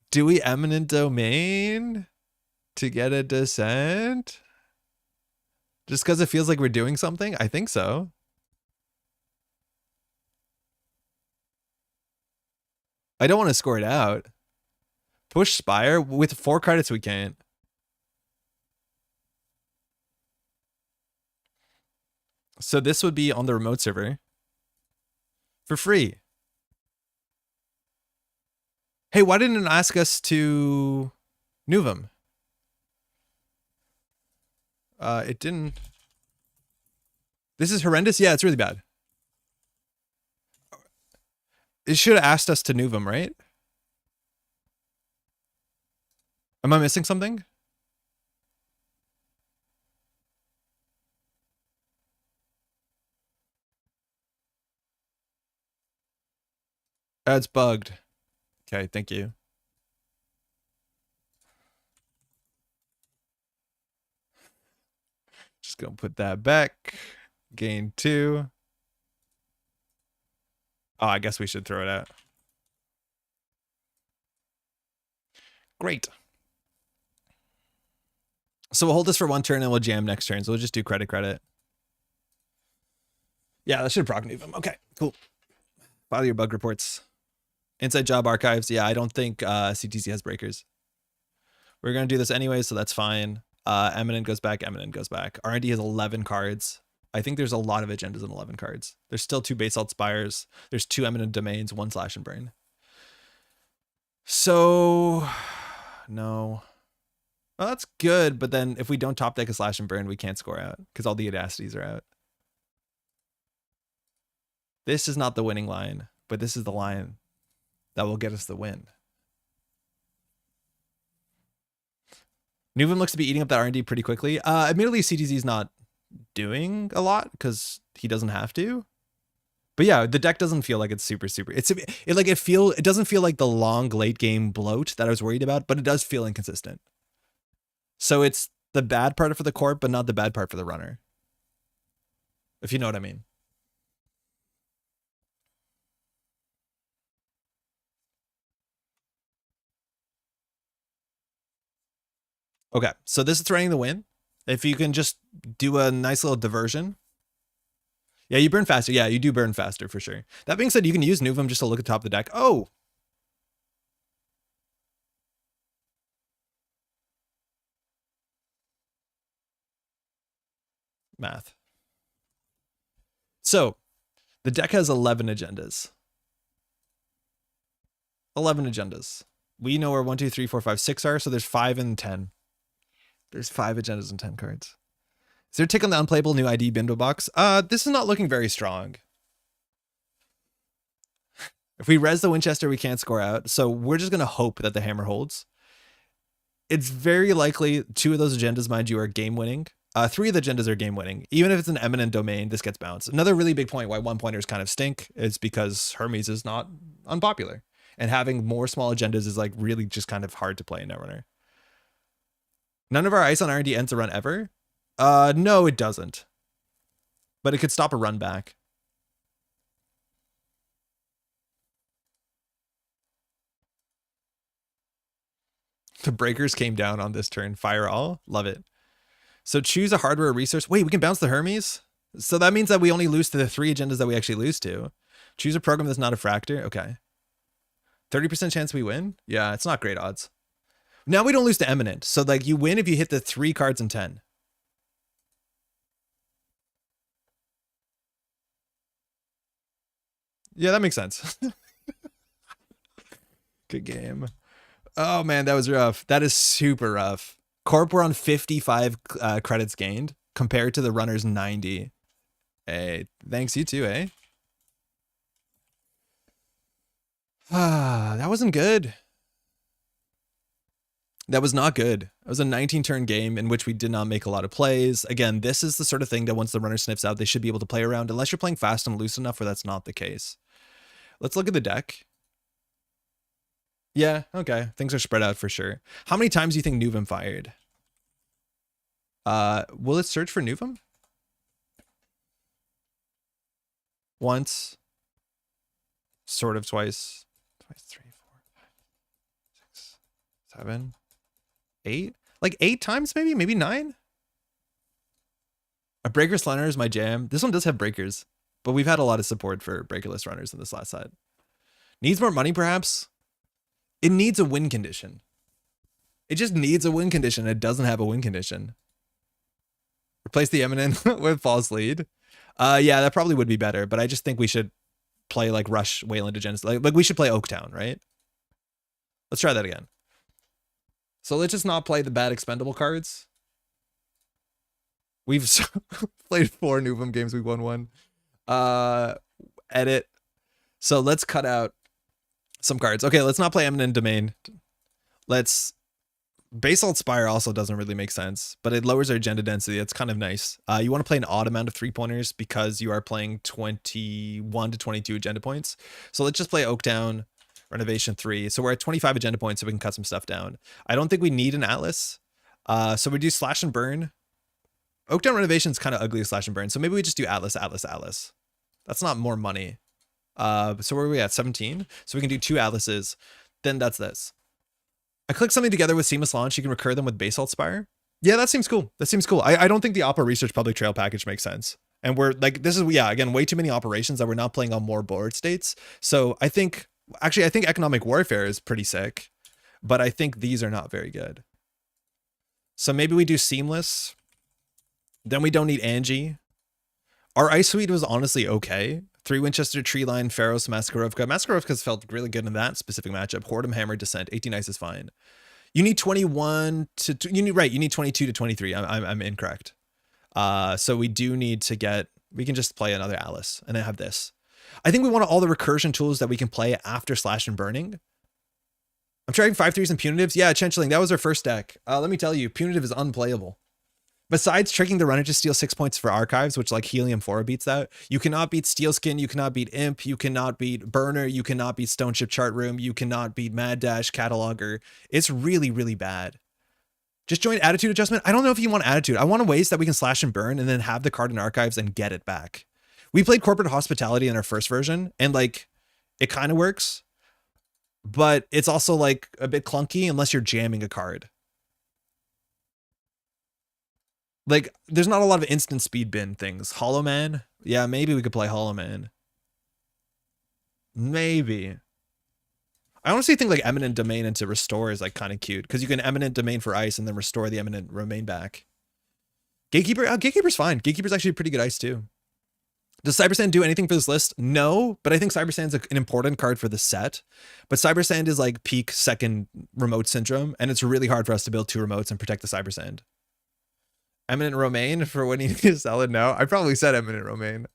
Do we Eminent Domain to get a descent? Just because it feels like we're doing something? I think so. I don't want to score it out. Push Spire. With 4 credits, we can't. So this would be on the remote server. For free. Hey, why didn't it ask us to Nuvem? It didn't. This is horrendous? Yeah, it's really bad. It should have asked us to Nuvem, right? Am I missing something? It's bugged. Okay, thank you. Just gonna put that back. Gain 2. Oh, I guess we should throw it out. Great. So we'll hold this for 1 turn and we'll jam next turn. So we'll just do credit. Yeah, that should proc Nuvem. Okay, cool. File your bug reports. Inside job archives. Yeah, I don't think CTC has breakers. We're going to do this anyway, so that's fine. Eminent goes back. Eminent goes back. R&D has 11 cards. I think there's a lot of agendas in 11 cards. There's still 2 Basalt Spires. There's 2 Eminent Domains, 1 Slash and Burn. So, no. Well, that's good, but then if we don't top deck a Slash and Burn, we can't score out because all the Audacities are out. This is not the winning line, but this is the line that will get us the win. Nuvem looks to be eating up that R&D pretty quickly. Admittedly, CTZ is not doing a lot because he doesn't have to. But yeah, the deck doesn't feel like it's super. It doesn't feel like the long late game bloat that I was worried about, but it does feel inconsistent. So it's the bad part for the corp, but not the bad part for the runner. If you know what I mean. Okay, so this is threatening the win. If you can just do a nice little diversion. Yeah, you burn faster. Yeah, you do burn faster for sure. That being said, you can use Nuvem just to look at the top of the deck. Oh! Math. So, the deck has 11 agendas. 11 agendas. We know where 1, 2, 3, 4, 5, 6 are, so there's 5 and 10. There's 5 agendas and 10 cards. Is there a tick on the unplayable new ID bingo box? This is not looking very strong. If we res the Winchester, we can't score out. So we're just going to hope that the hammer holds. It's very likely 2 of those agendas, mind you, are game winning. 3 of the agendas are game winning. Even if it's an Eminent Domain, this gets bounced. Another really big point why 1-pointers kind of stink is because Hermes is not unpopular. And having more small agendas is like really just kind of hard to play in Netrunner. None of our ice on R&D ends a run ever. No, it doesn't. But it could stop a run back. The breakers came down on this turn. Fire all. Love it. So choose a hardware resource. Wait, we can bounce the Hermes? So that means that we only lose to the 3 agendas that we actually lose to. Choose a program that's not a fractor. Okay. 30% chance we win? Yeah, it's not great odds. Now we don't lose to Eminent. So like you win if you hit the 3 cards in 10. Yeah, that makes sense. Good game. Oh man, that was rough. That is super rough. Corp were on 55 credits gained compared to the runner's 90. Hey, thanks you too, eh? That wasn't good. That was not good. It was a 19-turn game in which we did not make a lot of plays. Again, this is the sort of thing that once the runner sniffs out, they should be able to play around, unless you're playing fast and loose enough where that's not the case. Let's look at the deck. Yeah, okay. Things are spread out for sure. How many times do you think Nuvem fired? Will it search for Nuvem? Once. Sort of twice. Twice, 3, 4, 5, 6, 7, 8. Like 8 times maybe? Maybe 9? A breakerless runner is my jam. This one does have breakers, but we've had a lot of support for breakerless runners in this last set. Needs more money, perhaps? It needs a win condition. It just needs a win condition. It doesn't have a win condition. Replace the Eminent with false lead. Yeah, that probably would be better, but I just think we should play like Rush, Weyland to Genesis. Like we should play Oaktown, right? Let's try that again. So let's just not play the bad expendable cards. We've played 4 Nuvem games. We won 1. Edit. So let's cut out some cards. Okay, let's not play Eminent Domain. Let's... Basalt Spire also doesn't really make sense, but it lowers our agenda density. It's kind of nice. You want to play an odd amount of 3-pointers because you are playing 21 to 22 agenda points. So let's just play Oaktown, Renovation 3. So we're at 25 agenda points, so we can cut some stuff down. I don't think we need an Atlas. So we do Slash and Burn. Oaktown Renovation is kind of ugly, Slash and Burn. So maybe we just do Atlas, Atlas, Atlas. That's not more money. So where are we at? 17. So we can do 2 Atlases. Then that's this. I clicked something together with Seamless Launch. You can recur them with Basalt Spire. Yeah, that seems cool. That seems cool. I don't think the Opera Research Public Trail package makes sense. And we're like, this is, yeah, again, way too many operations that we're not playing on more board states. So I think, actually, I think Economic Warfare is pretty sick, but I think these are not very good. So maybe we do Seamless. Then we don't need Angie. Our Ice Suite was honestly okay. 3 Winchester, Treeline, Pharos, Maskarovka. Maskarovka's felt really good in that specific matchup. Whoredom, Hammer, Descent. 18 Ice is fine. You need 21 to... You need 22 to 23. I'm incorrect. So we do need to get... We can just play another Alice and then have this. I think we want all the recursion tools that we can play after Slash and Burning. I'm trying 5-3s and Punitives. Yeah, Chenchling, that was our first deck. Let me tell you, Punitive is unplayable. Besides tricking the runner to steal 6 points for archives, which like Helium 4 beats that, you cannot beat Steelskin, you cannot beat Imp, you cannot beat Burner, you cannot beat Stoneship Chart Room, you cannot beat Mad Dash, Cataloger. It's really, really bad. Just join Attitude Adjustment. I don't know if you want Attitude. I want ways that we can Slash and Burn and then have the card in archives and get it back. We played Corporate Hospitality in our first version, and like, it kind of works, but it's also like a bit clunky unless you're jamming a card. Like, there's not a lot of instant speed bin things. Hollow Man? Yeah, maybe we could play Hollow Man. Maybe. I honestly think like Eminent Domain into Restore is like kind of cute, because you can Eminent Domain for ice and then restore the Eminent Domain back. Gatekeeper? Gatekeeper's fine. Gatekeeper's actually pretty good ice too. Does Cybersand do anything for this list? No, but I think Cybersand's an important card for the set. But Cybersand is like peak second remote syndrome, and it's really hard for us to build 2 remotes and protect the Cybersand. Eminent Romaine for when you need to sell it now. I probably said Eminent Romaine.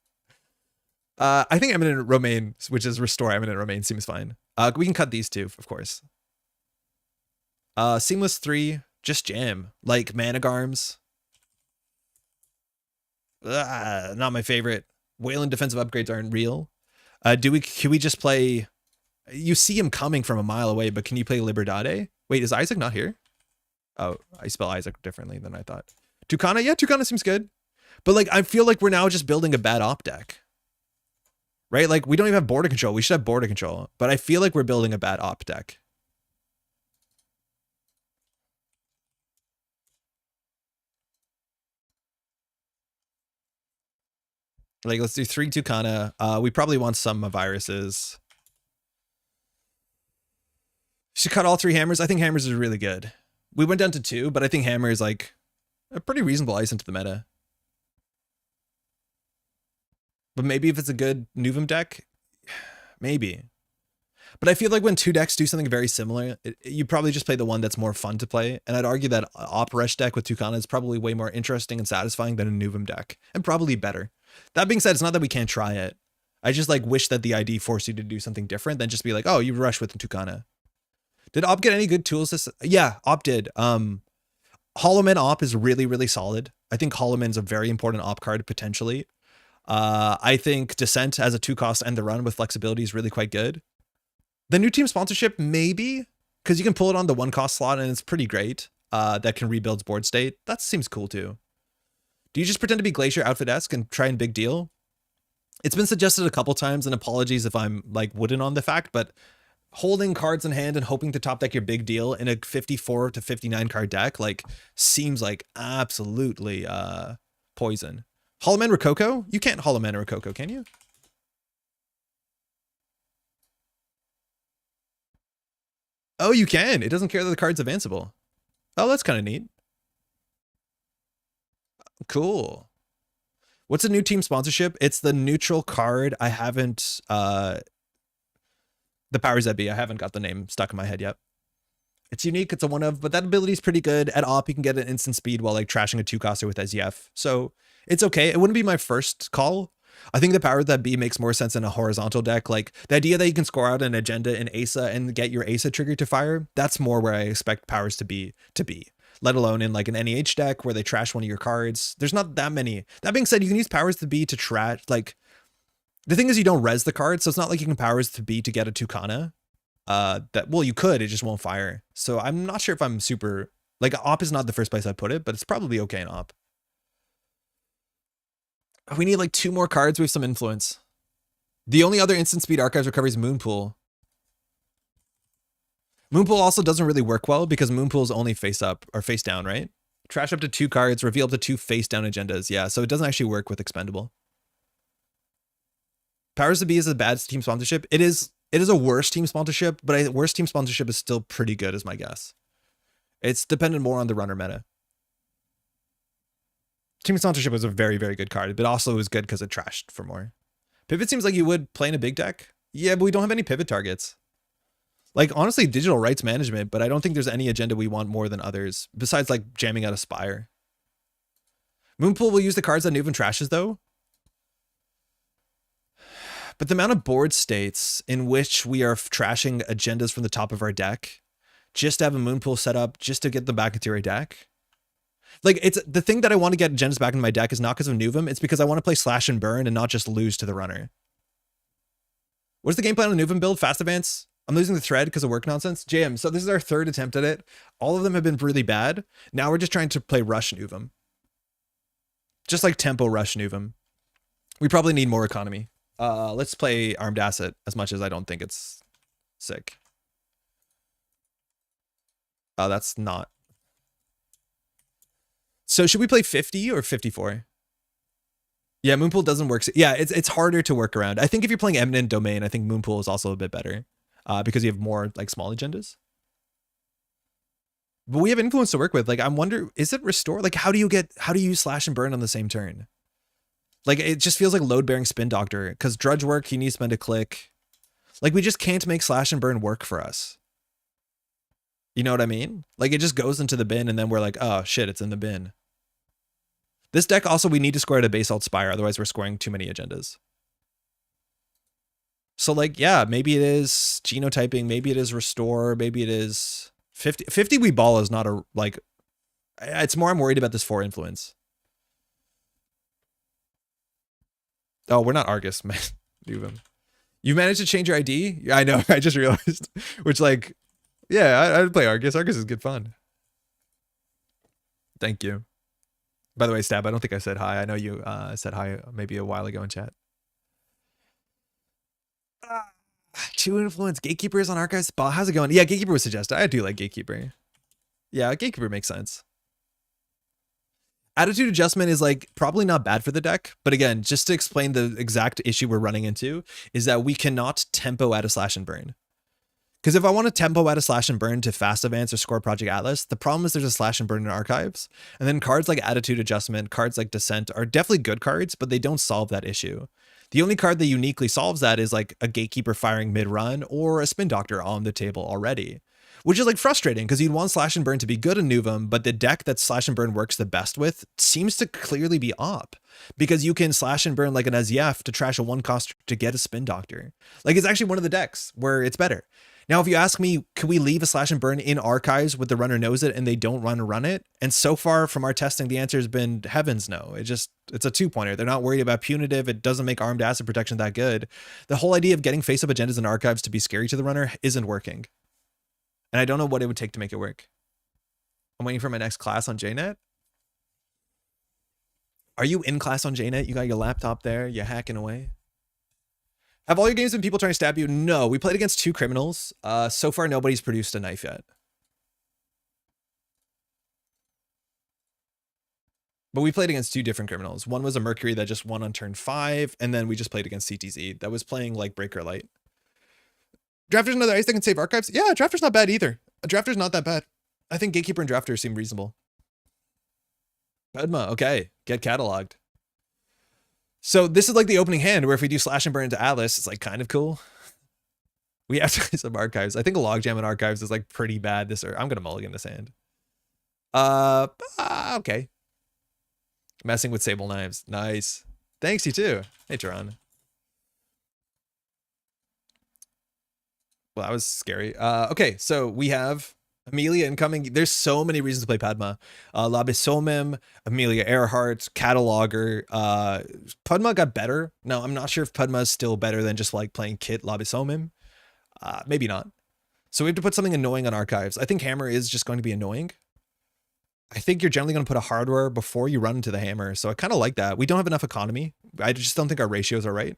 I think Eminent Romaine, which is Restore Eminent Romaine, seems fine. We can cut these 2, of course. Seamless 3, just jam. Like Managarms. Not my favorite. Weyland defensive upgrades aren't real. Can we just play... You see him coming from a mile away, but can you play Liberdade? Wait, is Isaac not here? Oh, I spell Isaac differently than I thought. Tucana? Yeah, Tucana seems good. But like, I feel like we're now just building a bad op deck. Right? Like, we don't even have border control. We should have border control. But I feel like we're building a bad op deck. Like, let's do 3 Tucana. We probably want some viruses. Should cut all 3 hammers. I think hammers is really good. We went down to 2, but I think hammer is like a pretty reasonable ice into the meta. But maybe if it's a good Nuvem deck, maybe. But I feel like when 2 decks do something very similar, you probably just play the one that's more fun to play. And I'd argue that Op-Resh deck with Tucana is probably way more interesting and satisfying than a Nuvem deck. And probably better. That being said, it's not that we can't try it. I just like wish that the ID forced you to do something different than just be like, oh, you rush with Tucana. Did Op get any good tools this? Yeah, Op did. Hollowman Op is really, really solid. I think Hollowman's a very important Op card potentially. I think Descent as a 2-cost end the run with flexibility is really quite good. The new team sponsorship, maybe, because you can pull it on the 1-cost slot and it's pretty great. That can rebuild board state. That seems cool too. Do you just pretend to be Glacier Outfit-esque and try and big deal? It's been suggested a couple times, and apologies if I'm like wooden on the fact, but holding cards in hand and hoping to top deck your big deal in a 54 to 59 card deck like seems like absolutely poison. Hollow Man Rococo? You can't Hollow Man Rococo, can you? Oh, you can. It doesn't care that the card's advanceable. Oh, that's kind of neat. Cool. What's a new team sponsorship? It's the neutral card. I haven't, the powers that be. I haven't got the name stuck in my head yet. It's unique. It's a one of, but that ability is pretty good. At Op, you can get an instant speed while like trashing a 2-coster with SEF. So it's okay. It wouldn't be my first call. I think the power that be makes more sense in a horizontal deck. Like the idea that you can score out an agenda in ASA and get your ASA trigger to fire. That's more where I expect powers to be. Let alone in like an NEH deck where they trash one of your cards. There's not that many. That being said, you can use powers to be to trash. Like the thing is you don't res the card. So it's not like you can powers to be to get a Tucana. Well, you could, it just won't fire. So I'm not sure if I'm super, like Op is not the first place I put it, but it's probably okay in Op. We need like 2 more cards with some influence. The only other instant speed archives recovery is Moonpool. Moonpool also doesn't really work well because Moonpool is only face up or face down, right? Trash up to 2 cards, reveal up to 2 face down agendas. Yeah, so it doesn't actually work with Expendable. Powers to Be is a bad team sponsorship. It is a worse team sponsorship, but a worse team sponsorship is still pretty good is my guess. It's dependent more on the runner meta. Team sponsorship was a very, very good card, but also it was good because it trashed for more. Pivot seems like you would play in a big deck. Yeah, but we don't have any pivot targets. Like, honestly, digital rights management, but I don't think there's any agenda we want more than others, besides, like, jamming out a Spire. Moonpool will use the cards that Nuvem trashes, though. But the amount of board states in which we are trashing agendas from the top of our deck, just to have a Moonpool set up, just to get them back into our deck. Like, it's the thing that I want to get agendas back in my deck is not because of Nuvem, it's because I want to play Slash and Burn and not just lose to the runner. What's the game plan on Nuvem build? Fast advance? I'm losing the thread because of work nonsense. JM, so this is our 3rd attempt at it. All of them have been really bad. Now we're just trying to play Rush Nuvem. Just like tempo Rush Nuvem. We probably need more economy. Let's play Armed Asset as much as I don't think it's sick. Oh, that's not. So should we play 50 or 54? Yeah, Moonpool doesn't work. Yeah, it's harder to work around. I think if you're playing Eminent Domain, I think Moonpool is also a bit better. Because you have more like small agendas. But we have influence to work with. Like, I wonder, is it restore? Like, how do you use Slash and Burn on the same turn? Like, it just feels like load bearing Spin Doctor because Drudge work, you need to spend a click. Like, we just can't make Slash and Burn work for us. You know what I mean? Like, it just goes into the bin and then we're like, oh shit, it's in the bin. This deck also, we need to score at a Basalt Spire. Otherwise we're scoring too many agendas. So like, yeah, maybe it is genotyping, maybe it is restore, maybe it is 50. 50 we ball is not a, like, it's more I'm worried about this 4 influence. Oh, we're not Argus, man. Nuvem. You managed to change your ID? Yeah, I know, I just realized. Which like, yeah, I'd play Argus. Argus is good fun. Thank you. By the way, Stab, I don't think I said hi. I know you said hi maybe a while ago in chat. 2 influence. Gatekeeper is on Archive Spot. How's it going? Yeah, Gatekeeper was suggested. I do like Gatekeeper. Yeah, Gatekeeper makes sense. Attitude adjustment is like probably not bad for the deck. But again, just to explain the exact issue we're running into is that we cannot tempo out a Slash and Burn. Because if I want to tempo out a Slash and Burn to fast advance or score Project Atlas, the problem is there's a Slash and Burn in Archives. And then cards like Attitude Adjustment, cards like Descent are definitely good cards, but they don't solve that issue. The only card that uniquely solves that is like a Gatekeeper firing mid-run or a Spin Doctor on the table already. Which is like frustrating because you'd want Slash and Burn to be good in Nuvem, but the deck that Slash and Burn works the best with seems to clearly be Op. Because you can Slash and Burn like an SEF to trash a 1-cost to get a Spin Doctor. Like it's actually one of the decks where it's better. Now, if you ask me, could we leave a slash and burn in archives with the runner knows it and they don't run it? And so far from our testing, the answer has been heavens no. It's a 2-pointer. They're not worried about punitive. It doesn't make armed acid protection that good. The whole idea of getting face-up agendas in archives to be scary to the runner isn't working. And I don't know what it would take to make it work. I'm waiting for my next class on JNet. Are you in class on JNet? You got your laptop there? You hacking away? Have all your games been people trying to stab you? No, we played against 2 criminals. So far, nobody's produced a knife yet. But we played against 2 different criminals. One was a Mercury that just won on turn 5, and then we just played against CTZ that was playing like Breaker Light. Drafter's another ice that can save archives? Yeah, Drafter's not bad either. A Drafter's not that bad. I think Gatekeeper and Drafter seem reasonable. Padma, okay. Get cataloged. So this is like the opening hand where if we do slash and burn into Atlas, it's like kind of cool. We have to play some archives. I think a logjam in archives is like pretty bad this I'm gonna mulligan this hand. Okay. Messing with sable knives. Nice. Thanks, you too. Hey, Teron. Well, that was scary. Okay, so we have Amelia incoming. There's so many reasons to play Padma. Labisomim, Amelia Earhart, Cataloger. Padma got better. No, I'm not sure if Padma is still better than just like playing Kit Labisomim. Maybe not. So we have to put something annoying on archives. I think Hammer is just going to be annoying. I think you're generally going to put a hardware before you run into the Hammer. So I kind of like that. We don't have enough economy. I just don't think our ratios are right.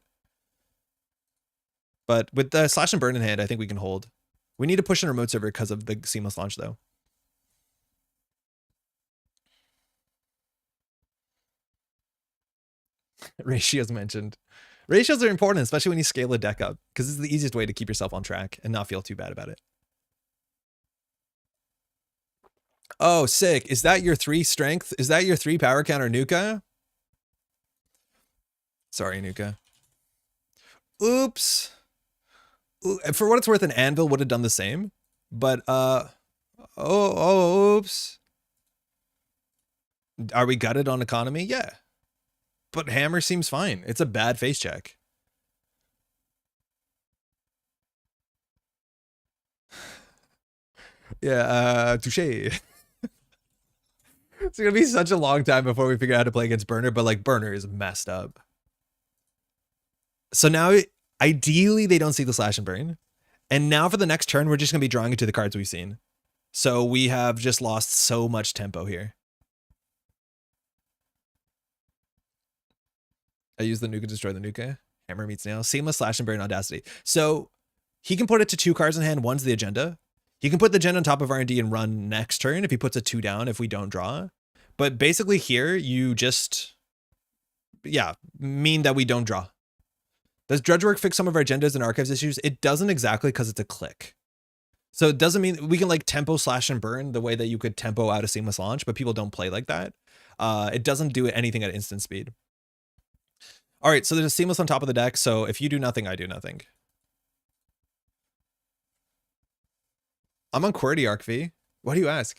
But with the slash and burn in hand, I think we can hold. We need to push in remote server because of the seamless launch, though. Ratios mentioned. Ratios are important, especially when you scale a deck up, because it's the easiest way to keep yourself on track and not feel too bad about it. Oh, sick. Is that your 3 strength? Is that your 3 power counter, Nuka? Sorry, Nuka. Oops. For what it's worth, an anvil would have done the same, but oops. Are we gutted on economy? Yeah, but hammer seems fine. It's a bad face check. Yeah, touche. It's gonna be such a long time before we figure out how to play against Burner, but like Burner is messed up. So now ideally, they don't see the slash and burn. And now for the next turn, we're just going to be drawing into the cards we've seen. So we have just lost so much tempo here. I use the Nuka, destroy the Nuka. Hammer meets nail. Seamless slash and burn audacity. So he can put it to 2 cards in hand. One's the agenda. He can put the gen on top of R&D and run next turn if he puts a 2 down if we don't draw. But basically here, you just, yeah, mean that we don't draw. Does Drudge Work fix some of our agendas and archives issues? It doesn't exactly because it's a click. So it doesn't mean we can like tempo slash and burn the way that you could tempo out a seamless launch, but people don't play like that. It doesn't do anything at instant speed. All right, so there's a seamless on top of the deck. So if you do nothing, I do nothing. I'm on QWERTY Arc V. Why do you ask?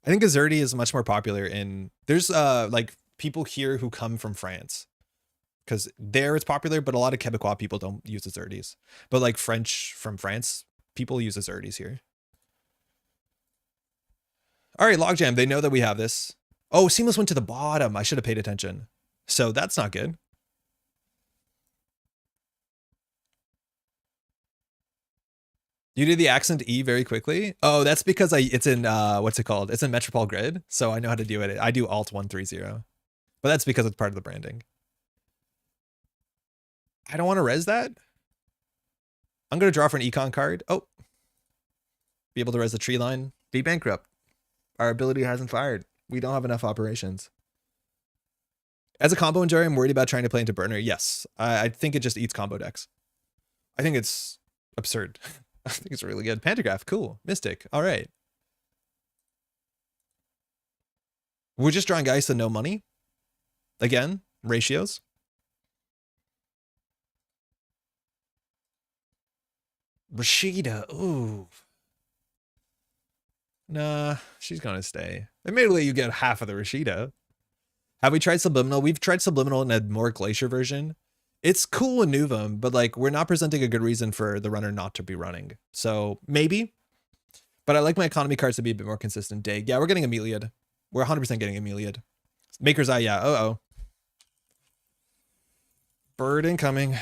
I think Azerty is much more popular in, there's like people here who come from France. Because there it's popular, but a lot of Quebecois people don't use Azerties. But like French from France, people use Azerties here. All right, Logjam, they know that we have this. Oh, Seamless went to the bottom. I should have paid attention. So that's not good. You did the accent E very quickly? Oh, that's because it's in, what's it called? It's in Métropole Grid, so I know how to do it. I do Alt 130. But that's because it's part of the branding. I don't want to res that. I'm going to draw for an econ card. Oh. Be able to res the tree line. Be bankrupt. Our ability hasn't fired. We don't have enough operations. As a combo enjoyer, I'm worried about trying to play into Burner. Yes. I think it just eats combo decks. I think it's absurd. I think it's really good. Pantograph. Cool. Mystic. All right. We're just drawing guys to no money. Again, ratios. Rashida, ooh. Nah, she's gonna stay. Admittedly, you get half of the Rashida. Have we tried Subliminal? We've tried Subliminal in a more Glacier version. It's cool in Nuvem, but like we're not presenting a good reason for the runner not to be running. So maybe, but I like my economy cards to be a bit more consistent. Dig. Yeah, we're getting Ameliad. We're 100% getting Ameliad. Maker's Eye, yeah. Uh-oh. Bird incoming.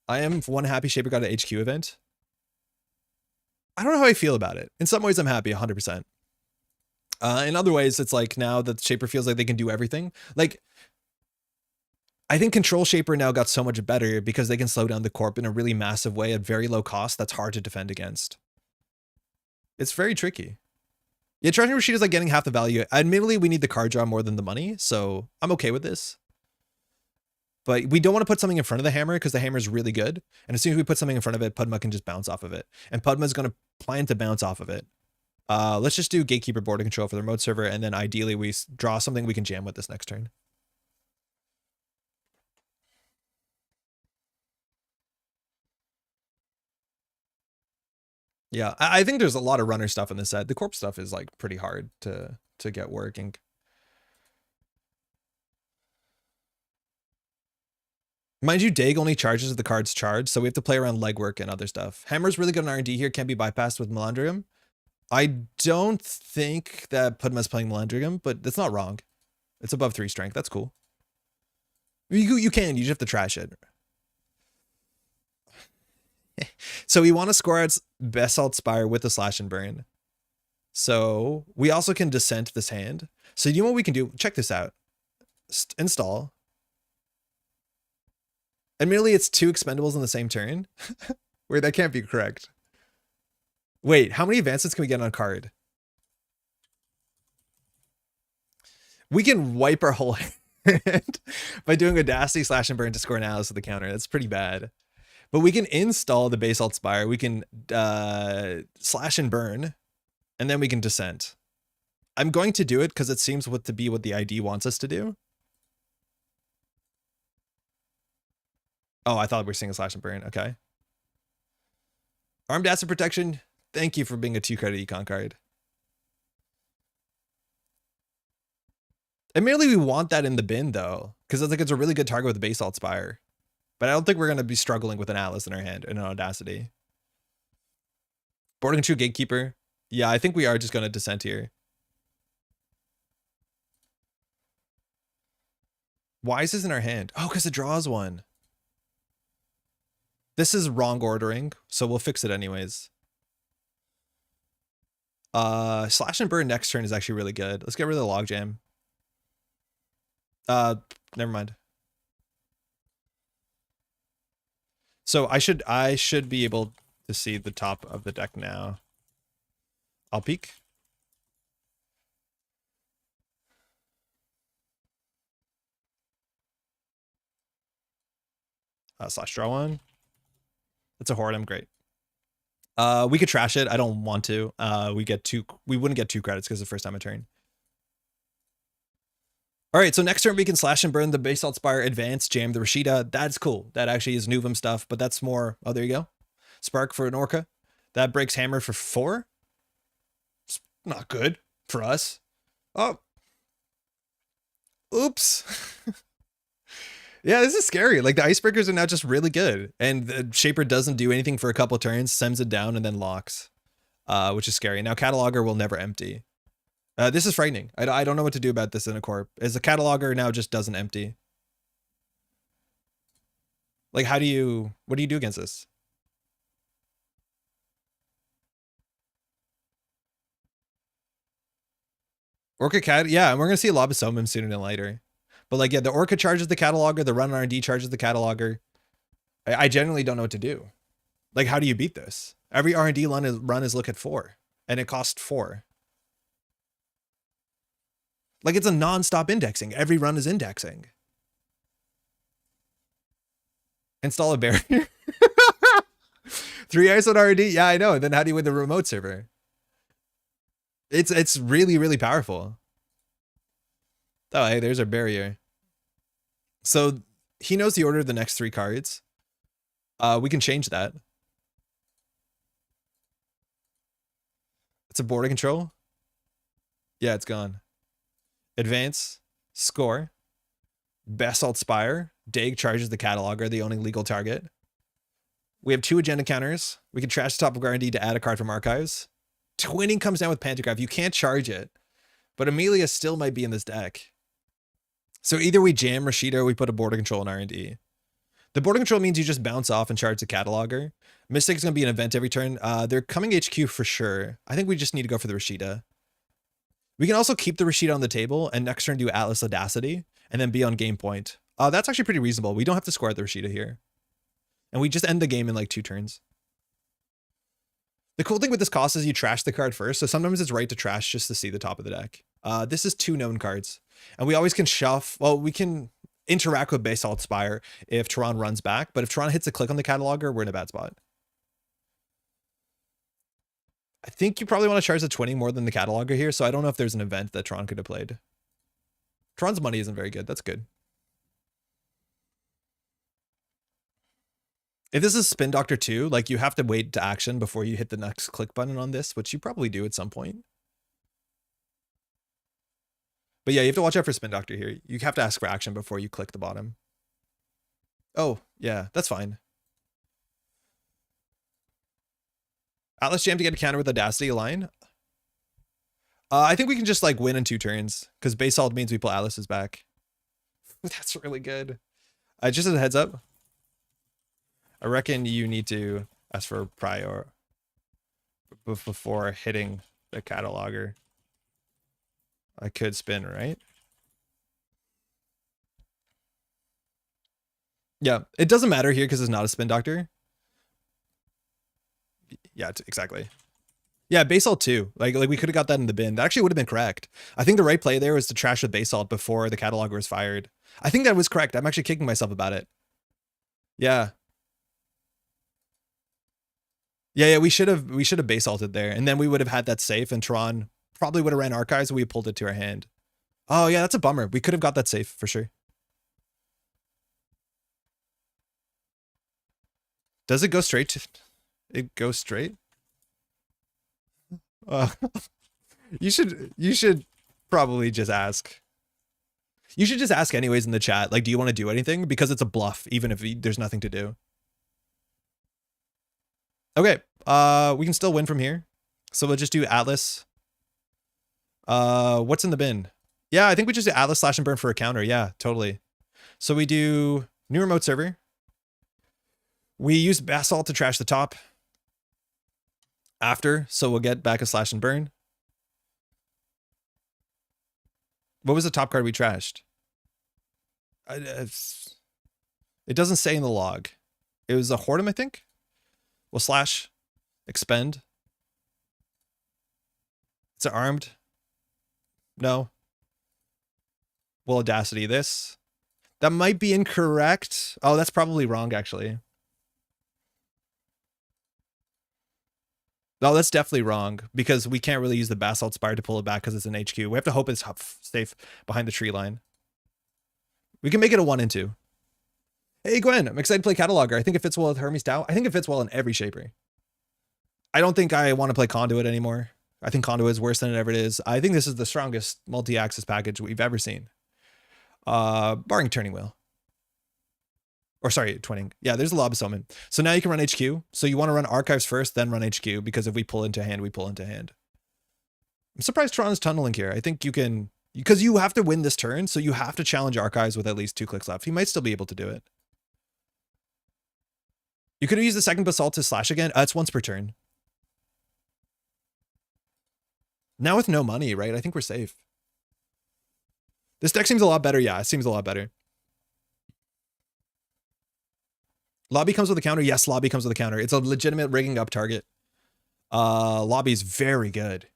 I am one happy Shaper got an HQ event. I don't know how I feel about it. In some ways, I'm happy, 100%. In other ways, it's like now that Shaper feels like they can do everything. Like, I think Control Shaper now got so much better because they can slow down the corp in a really massive way at very low cost that's hard to defend against. It's very tricky. Yeah, Treasury Rashid is like getting half the value. Admittedly, we need the card draw more than the money, so I'm okay with this. But we don't want to put something in front of the hammer because the hammer is really good. And as soon as we put something in front of it, Pudma can just bounce off of it. And Pudma is going to plan to bounce off of it. Let's just do Gatekeeper border control for the remote server. And then ideally we draw something we can jam with this next turn. Yeah, I think there's a lot of runner stuff in this set. The corp stuff is like pretty hard to get working. Mind you, Dag only charges if the card's charged, so we have to play around legwork and other stuff. Hammer's really good on R&D here, can't be bypassed with Melandrium. I don't think that Pudma's playing Melandrium, but that's not wrong. It's above 3 strength, that's cool. You can, you just have to trash it. So we want to score out Basalt Spire with the Slash and Burn. So we also can Descent this hand. So you know what we can do? Check this out. Install. Admittedly, it's 2 Expendables in the same turn. Wait, that can't be correct. Wait, how many advances can we get on card? We can wipe our whole hand by doing Audacity, Slash, and Burn to score an Alice with the counter. That's pretty bad. But we can install the Basalt Spire. We can Slash and Burn, and then we can Descent. I'm going to do it because it seems to be what the ID wants us to do. Oh, I thought we were seeing a Slash and Burn. Okay. Armed Acid Protection. Thank you for being a 2-credit econ card. Admittedly, we want that in the bin, though, because it's a really good target with the Basalt Spire. But I don't think we're going to be struggling with an Atlas in our hand and an Audacity. Boarding True Gatekeeper. Yeah, I think we are just going to Descent here. Why is this in our hand? Oh, because it draws one. This is wrong ordering, so we'll fix it anyways. Slash and Burn next turn is actually really good. Let's get rid of the Logjam. Never mind. So I should be able to see the top of the deck now. I'll peek. Slash draw one. It's a horde. I'm great. We could trash it. I don't want to. We wouldn't get 2 credits because it's the first time a turn. All right, so next turn we can Slash and Burn the Basalt Spire, advance, jam the Rashida. That's cool. That actually is Nuvem stuff, but that's more. Oh, there you go. Spark for an Orca. That breaks Hammer for 4. It's not good for us. Oh. Oops. Yeah, this is scary. Like the Icebreakers are now just really good. And the Shaper doesn't do anything for a couple turns, sends it down, and then locks. Which is scary. Now Cataloger will never empty. This is frightening. I don't know what to do about this in a corp. As a Cataloger now just doesn't empty. Like what do you do against this? Orca Cat, yeah, and we're gonna see a Lobosomum sooner than later. But like, yeah, the Orca charges the Cataloger, the Run R&D charges the Cataloger. I genuinely don't know what to do. Like, how do you beat this? Every R&D run is look at 4, and it costs 4. Like, it's a non-stop indexing. Every run is indexing. Install a barrier. 3 ice on R&D? Yeah, I know. And then how do you win the remote server? It's really, really powerful. Oh, hey, there's our barrier. So he knows the order of the next 3 cards. We can change that. It's a border control. Yeah, it's gone. Advance, score, Basalt Spire, Dig charges the cataloger, the only legal target. We have 2 agenda counters. We can trash the top of guarantee to add a card from archives. Twinning comes down with Pantograph. You can't charge it, but Amelia still might be in this deck. So either we jam Rashida or we put a border control in R&D. The border control means you just bounce off and charge the cataloger. Mystic's going to be an event every turn. They're coming HQ for sure. I think we just need to go for the Rashida. We can also keep the Rashida on the table and next turn do Atlas Audacity and then be on game point. That's actually pretty reasonable. We don't have to score at the Rashida here. And we just end the game in like 2 turns. The cool thing with this cost is you trash the card first. So sometimes it's right to trash just to see the top of the deck. This is 2 known cards. And we always can shuffle. Well, we can interact with Basalt Spire if Tron runs back. But if Tron hits a click on the cataloger, we're in a bad spot. I think you probably want to charge the 20 more than the cataloger here. So I don't know if there's an event that Tron could have played. Tron's money isn't very good. That's good. If this is Spin Doctor 2, like you have to wait to action before you hit the next click button on this, which you probably do at some point. But yeah, you have to watch out for Spin Doctor here. You have to ask for action before you click the bottom. Oh, yeah, that's fine. Atlas Jam to get a counter with Audacity line. I think we can just like win in 2 turns because Basalt means we pull Atlas's back. That's really good. Just as a heads up, I reckon you need to ask for prior before hitting the cataloger. I could spin, right? Yeah, it doesn't matter here because it's not a Spin Doctor. Yeah, exactly. Yeah, Basalt too. Like we could have got that in the bin. That actually would have been correct. I think the right play there was to trash with Basalt before the cataloger was fired. I think that was correct. I'm actually kicking myself about it. Yeah. Yeah, we should have Basalted there, and then we would have had that safe, and Tron probably would have ran Archives, and we pulled it to our hand. Oh yeah, that's a bummer. We could have got that safe for sure. Does it go straight to? It goes straight. You should probably just ask. You should just ask anyways in the chat. Like, do you want to do anything? Because it's a bluff, even if there's nothing to do. Okay, we can still win from here. So we'll just do Atlas. What's in the bin? Yeah, I think we just do Atlas slash and burn for a counter. Yeah, totally. So we do new remote server. We use Basalt to trash the top. After, so we'll get back a slash and burn. What was the top card we trashed? It doesn't say in the log. It was a Hortum, I think. We'll slash, expend. It's an armed. No. We'll Audacity this. That might be incorrect. Oh, that's probably wrong, actually. No, that's definitely wrong because we can't really use the Basalt Spire to pull it back because it's an HQ. We have to hope it's safe behind the tree line. We can make it a 1 and 2. Hey, Gwen, I'm excited to play Cataloger. I think it fits well with Hermes Tau. I think it fits well in every shaper. I don't think I want to play Conduit anymore. I think Conduit is worse than it ever is. I think this is the strongest multi-axis package we've ever seen. Barring Turning Wheel. Or sorry, twinning. Yeah, there's a Lob Summon. So now you can run HQ. So you want to run Archives first, then run HQ, because if we pull into hand, we pull into hand. I'm surprised Tron is tunneling here. I think you can, because you have to win this turn, so you have to challenge Archives with at least 2 clicks left. He might still be able to do it. You could use the second Basalt to slash again. It's once per turn. Now with no money, right? I think we're safe. This deck seems a lot better. Yeah, it seems a lot better. Lobby comes with a counter. Yes, Lobby comes with a counter. It's a legitimate rigging up target. Lobby's very good.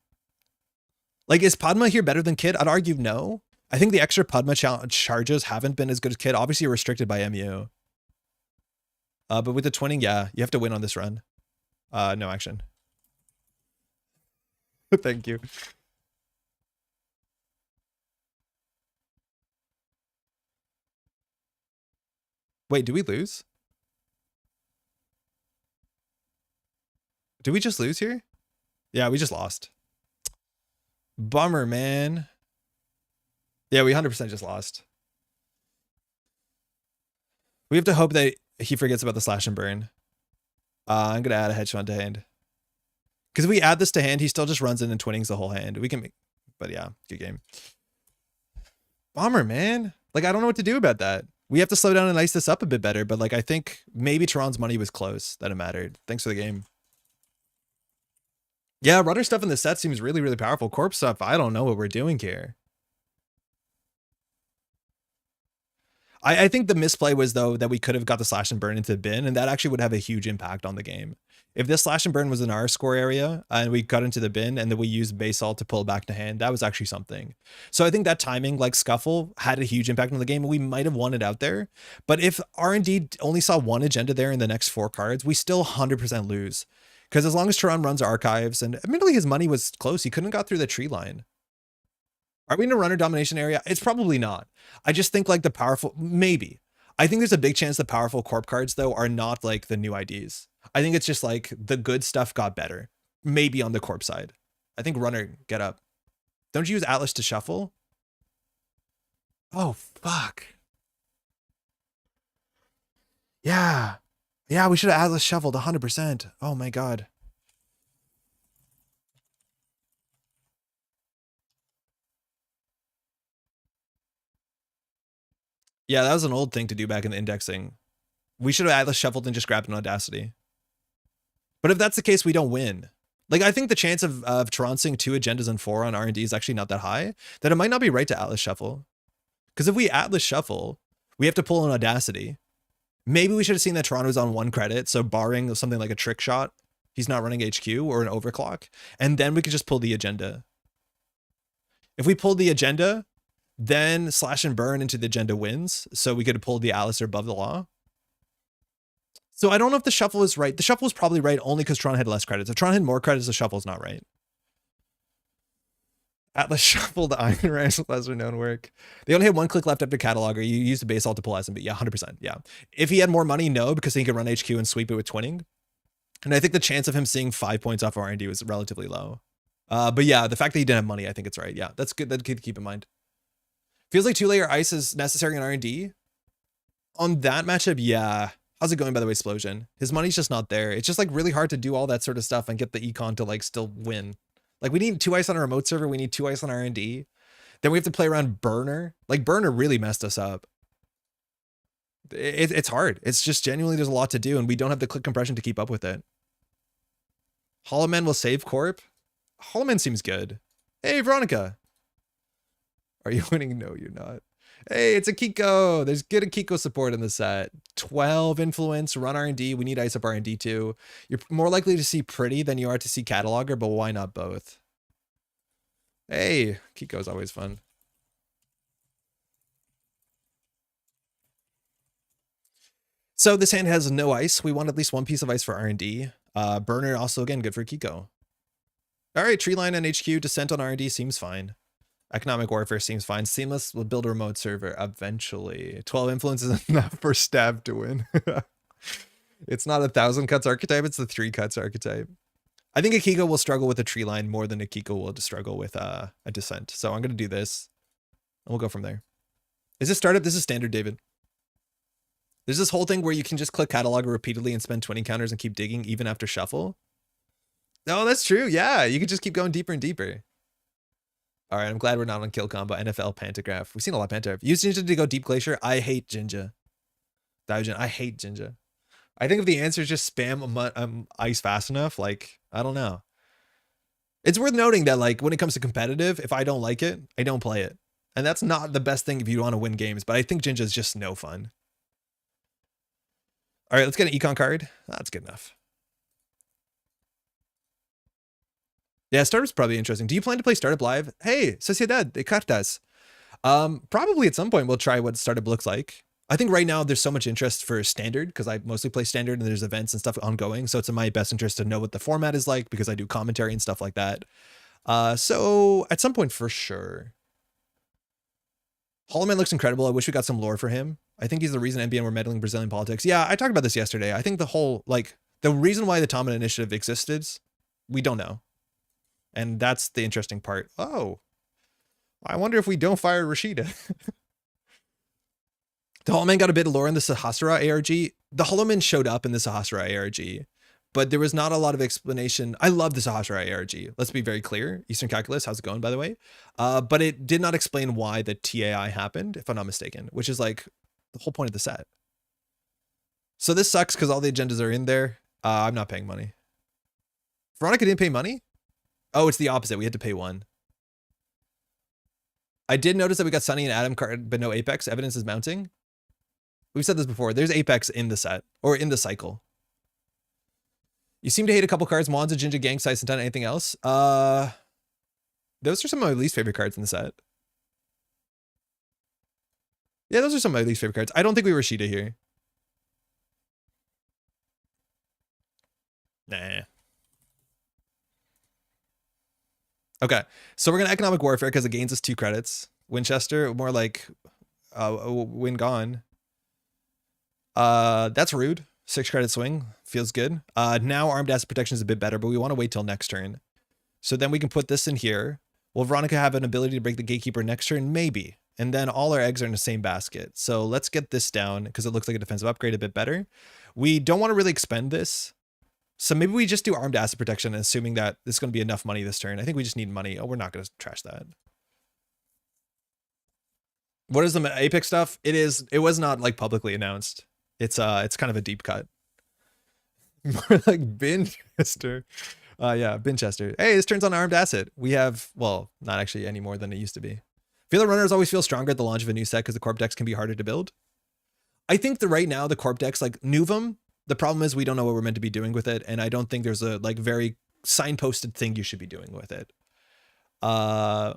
Like, is Padma here better than Kid? I'd argue no. I think the extra Padma charges haven't been as good as Kid. Obviously, you're restricted by MU. But with the twinning, yeah, you have to win on this run. No action. Thank you. Wait, do we lose? Did we just lose here? Yeah, we just lost. Bummer, man. Yeah, we 100% just lost. We have to hope that he forgets about the slash and burn. I'm gonna add a hedge fund to hand. Because if we add this to hand, he still just runs in and twinnings the whole hand. We can make, but yeah, good game. Bummer, man. Like, I don't know what to do about that. We have to slow down and ice this up a bit better, but like, I think maybe Tron's money was close, that it mattered. Thanks for the game. Yeah, runner stuff in the set seems really, really powerful. Corp stuff, I don't know what we're doing here. I think the misplay was, though, that we could have got the slash and burn into the bin, and that actually would have a huge impact on the game. If this slash and burn was in our score area and we got into the bin and then we used basalt to pull it back to hand, that was actually something. So I think that timing, like Scuffle, had a huge impact on the game, and we might have won it out there. But if R&D only saw one agenda there in the next 4 cards, we still 100% lose. Because as long as Turan runs archives, and admittedly his money was close, he couldn't have got through the tree line. Are we in a runner domination area? It's probably not. I just think like the powerful, maybe. I think there's a big chance the powerful corp cards, though, are not like the new IDs. I think it's just like the good stuff got better. Maybe on the corp side. I think runner, get up. Don't you use Atlas to shuffle? Oh, fuck. Yeah. Yeah, we should have Atlas shuffled 100%. Oh my God. Yeah, that was an old thing to do back in the indexing. We should have Atlas shuffled and just grabbed an Audacity. But if that's the case, we don't win. Like, I think the chance of trouncing 2 agendas and 4 on R&D is actually not that high, that it might not be right to Atlas shuffle. Because if we Atlas shuffle, we have to pull an Audacity. Maybe we should have seen that Toronto's on 1 credit, so barring something like a trick shot, he's not running HQ or an overclock, and then we could just pull the agenda. If we pulled the agenda, then slash and burn into the agenda wins, so we could have pulled the Atlas or above the law. So I don't know if the shuffle is right. The shuffle is probably right only because Tron had less credits. If Tron had more credits, the shuffle is not right. Atlas shuffled Iron Ranch lesser known work. They only had 1 click left after cataloger. You used the basalt to pull SMB. Yeah, 100%. Yeah. If he had more money, no, because he could run HQ and sweep it with twinning. And I think the chance of him seeing 5 points off of R&D was relatively low. But yeah, the fact that he didn't have money, I think it's right. Yeah, that's good. That's good to keep in mind. Feels like 2-layer ice is necessary in R&D. On that matchup, yeah. How's it going, by the way, Explosion? His money's just not there. It's just like really hard to do all that sort of stuff and get the econ to like still win. Like we need 2 ice on a remote server. We need 2 ice on R&D. Then we have to play around Burner. Like Burner really messed us up. It's hard. It's just genuinely there's a lot to do and we don't have the click compression to keep up with it. Hollowman will save Corp. Hollowman seems good. Hey, Veronica. Are you winning? No, you're not. Hey, it's a Kiko. There's good Kiko support in the set. 12 influence, run R&D. We need ice up R&D too. You're more likely to see pretty than you are to see cataloger, but why not both? Hey, Kiko's always fun. So this hand has no ice. We want at least 1 piece of ice for R&D. Burner also, again, good for Kiko. All right, tree line and HQ. Descent on R&D seems fine. Economic warfare seems fine. Seamless will build a remote server eventually. 12 influence is enough for stab to win. It's not a 1,000 cuts archetype. It's the 3 cuts archetype. I think Akiko will struggle with a tree line more than Akiko will struggle with a descent. So I'm going to do this and we'll go from there. Is this startup? This is standard, David. There's this whole thing where you can just click cataloger repeatedly and spend 20 counters and keep digging even after shuffle. Oh, that's true. Yeah, you could just keep going deeper and deeper. All right, I'm glad we're not on kill combo. NFL Pantograph. We've seen a lot of Pantograph. Use Jinja to go deep glacier. I hate Jinja. Daijin, I hate Jinja. I think if the answer is just spam ice fast enough, like, I don't know. It's worth noting that, like, when it comes to competitive, if I don't like it, I don't play it. And that's not the best thing if you want to win games, but I think Jinja is just no fun. All right, let's get an econ card. That's good enough. Yeah, startup's probably interesting. Do you plan to play startup live? Hey, Sociedad de Cartas. Probably at some point we'll try what startup looks like. I think right now there's so much interest for standard because I mostly play standard and there's events and stuff ongoing. So it's in my best interest to know what the format is like because I do commentary and stuff like that. So at some point for sure. Hollowman looks incredible. I wish we got some lore for him. I think he's the reason NBN were meddling Brazilian politics. Yeah, I talked about this yesterday. I think the whole, like, the reason why the Tommen Initiative existed, we don't know. And that's the interesting part. Oh, I wonder if we don't fire Rashida. The Hollow Man got a bit of lore in the Sahasrara ARG. The Hollow Man showed up in the Sahasrara ARG, but there was not a lot of explanation. I love the Sahasrara ARG. Let's be very clear. Eastern Calculus, how's it going, by the way? But it did not explain why the TAI happened, if I'm not mistaken, which is like the whole point of the set. So this sucks because all the agendas are in there. I'm not paying money. Veronica didn't pay money? Oh, it's the opposite. We had to pay one. I did notice that we got Sunny and Adam card, but no Apex. Evidence is mounting. We've said this before. There's Apex in the set, or in the cycle. You seem to hate a couple cards. Mwanza, Jinja, Gang, Sice, and Ton. Anything else? Those are some of my least favorite cards in the set. Yeah, those are some of my least favorite cards. I don't think we were Sheeta here. Nah. Okay, so we're gonna Economic Warfare because it gains us 2 credits. Winchester, more like win gone. That's rude. 6 credit swing. Feels good. Now Armed Asset Protection is a bit better, but we want to wait till next turn. So then we can put this in here. Will Veronica have an ability to break the Gatekeeper next turn? Maybe. And then all our eggs are in the same basket. So let's get this down because it looks like a defensive upgrade a bit better. We don't want to really expend this. So maybe we just do Armed Asset Protection, assuming that there's going to be enough money this turn. I think we just need money. Oh, we're not going to trash that. What is the Apex stuff? It was not like publicly announced. It's kind of a deep cut. More like Binchester. Yeah, Binchester. Hey, this turns on Armed Asset. We have, well, not actually any more than it used to be. Feel the runners always feel stronger at the launch of a new set because the Corp decks can be harder to build. I think that right now the Corp decks, like Nuvem, the problem is we don't know what we're meant to be doing with it, and I don't think there's a like very signposted thing you should be doing with it. I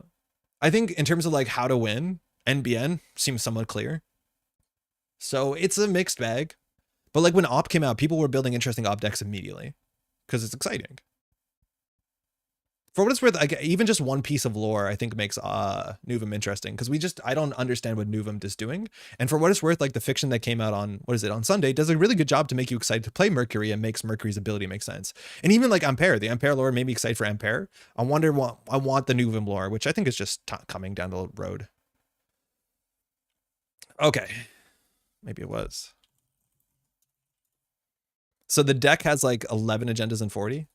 think in terms of like how to win, NBN seems somewhat clear. So it's a mixed bag. But like when Op came out, people were building interesting Op decks immediately because it's exciting. For what it's worth, like even just one piece of lore, I think makes Nuvem interesting because I don't understand what Nuvem is doing. And for what it's worth, like the fiction that came out on, on Sunday, does a really good job to make you excited to play Mercury and makes Mercury's ability make sense. And even like Ampere, the Ampere lore made me excited for Ampere. I want the Nuvem lore, which I think is just coming down the road. Okay. Maybe it was. So the deck has like 11 agendas and 40.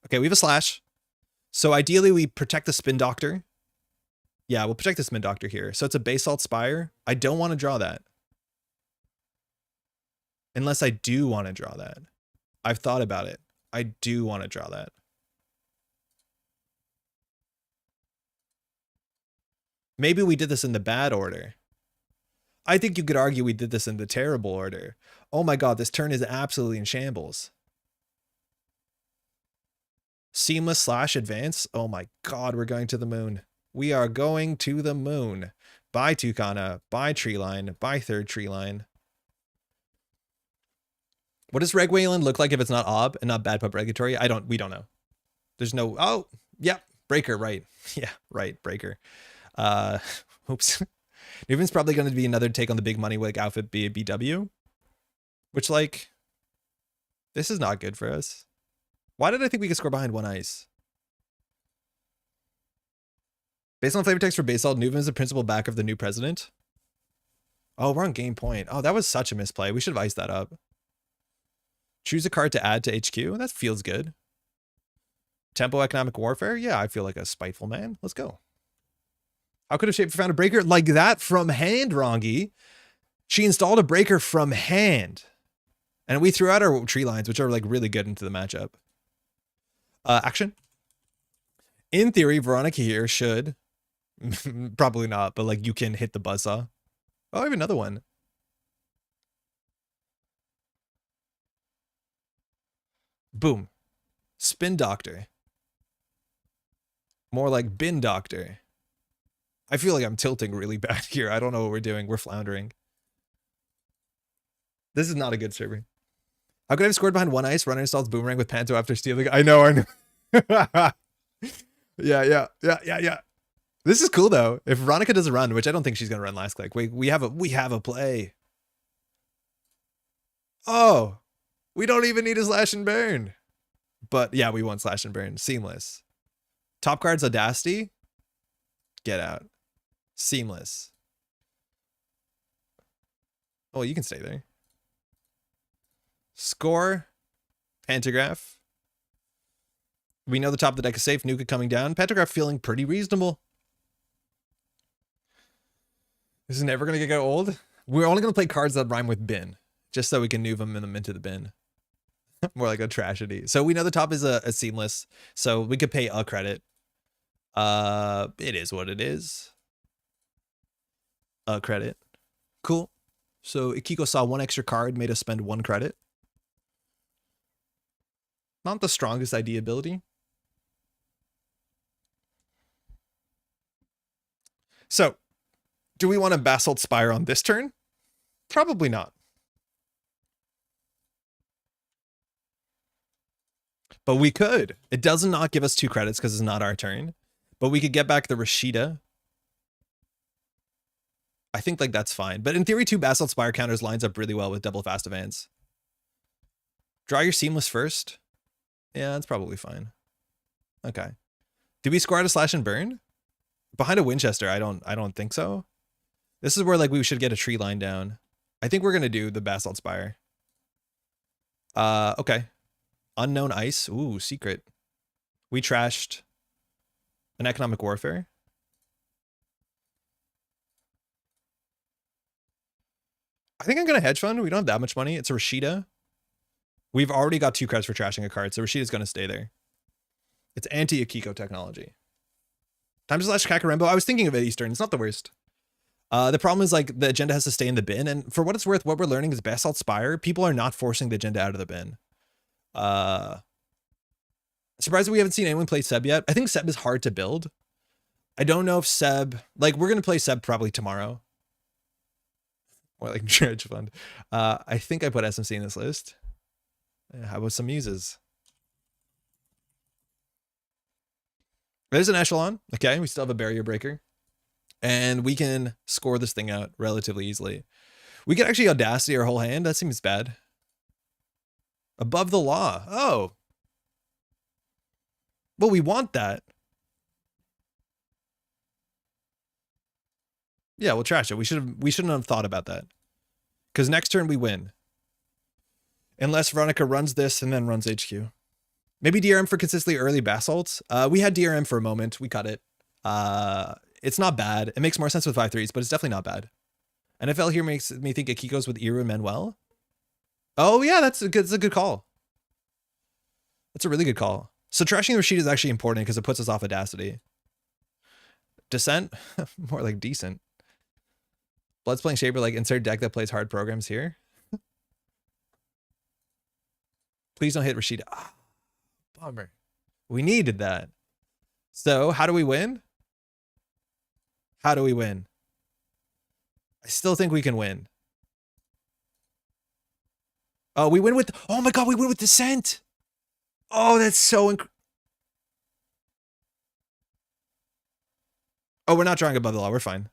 Okay, we have a slash. So ideally we protect the Spin Doctor. Yeah, we'll protect the Spin Doctor here. So it's a Basalt Spire. I don't want to draw that. Unless I do want to draw that. I've thought about it. I do want to draw that. Maybe we did this in the bad order. I think you could argue we did this in the terrible order. Oh my god, this turn is absolutely in shambles. Seamless / advance. Oh my god, we're going to the moon. We are going to the moon. Buy Tucana, buy Treeline, buy third Treeline. What does Reg Weyland look like if it's not Ob and not Bad Pub Regulatory? We don't know. There's no, oh, yeah, Breaker, right. Yeah, right, Breaker. Oops. Nuvem's probably going to be another take on the big money like outfit BW, which like, this is not good for us. Why did I think we could score behind 1 ice? Based on flavor text for Basalt, Nuvem is the principal back of the new president. Oh, we're on game point. Oh, that was such a misplay. We should have iced that up. Choose a card to add to HQ. That feels good. Tempo Economic Warfare. Yeah, I feel like a spiteful man. Let's go. How could have Shaper found a breaker like that from hand, Rongi? She installed a breaker from hand. And we threw out our tree lines, which are like really good into the matchup. Action. In theory, Veronica here should, probably not, but like you can hit the buzzsaw. Oh, I have another one. Boom. Spin Doctor. More like Bin Doctor. I feel like I'm tilting really bad here. I don't know what we're doing. We're floundering. This is not a good server. How could I have scored behind 1 ice? Runner installs Boomerang with Panto after stealing. I know. Yeah. This is cool though. If Veronica does a run, which I don't think she's gonna run last click, we have a play. Oh, we don't even need a slash and burn. But yeah, we want slash and burn. Seamless. Top card's Audacity. Get out. Seamless. Oh, you can stay there. Score. Pantograph. We know the top of the deck is safe. Nuka coming down. Pantograph feeling pretty reasonable. This is never going to get old. We're only going to play cards that rhyme with bin, just so we can move them into the bin. More like a tragedy. So we know the top is a seamless, so we could pay a credit. It is what it is. A credit. Cool. So Ikiko saw one extra card, made us spend 1 credit. Not the strongest ID ability. So, do we want to Basalt Spire on this turn? Probably not. But we could. It does not give us 2 credits because it's not our turn. But we could get back the Rashida. I think like that's fine. But in theory, 2 Basalt Spire counters lines up really well with double fast advance. Draw your Seamless first. Yeah, that's probably fine. Okay. Did we score out a Slash and Burn? Behind a Winchester, I don't think so. This is where like we should get a tree line down. I think we're gonna do the Basalt Spire. Okay. Unknown Ice. Ooh, secret. We trashed an Economic Warfare. I think I'm gonna hedge fund. We don't have that much money. It's a Rashida. We've already got 2 credits for trashing a card, so Rashida's gonna stay there. It's anti-Akiko technology. Time to slash Kakarembo. I was thinking of it Eastern. It's not the worst. The problem is like the agenda has to stay in the bin, and for what it's worth, what we're learning is Basalt Spire. People are not forcing the agenda out of the bin. Surprised we haven't seen anyone play Seb yet. I think Seb is hard to build. I don't know if Seb, like we're gonna play Seb probably tomorrow. Or like Dredge Fund. I think I put SMC in this list. How about some muses? There's an Echelon. Okay, we still have a Barrier Breaker. And we can score this thing out relatively easily. We could actually Audacity our whole hand. That seems bad. Above the Law. Oh. Well, we want that. Yeah, we'll trash it. We shouldn't have thought about that. Because next turn we win. Unless Veronica runs this and then runs HQ. Maybe DRM for consistently early Basalt. We had DRM for a moment. We cut it. It's not bad. It makes more sense with 5/3s, but it's definitely not bad. NFL here makes me think Akiko's with Iru and Manuel. Oh yeah, that's a good call. That's a really good call. So trashing the Rashid is actually important because it puts us off Audacity. Descent? More like decent. Blood's playing Shaper, like insert deck that plays hard programs here. Please don't hit Rashida. Ah, bummer. We needed that. So how do we win? How do we win? I still think we can win. Oh, we win with, oh my God, we win with Descent. Oh, that's so oh, we're not drawing above the law. We're fine.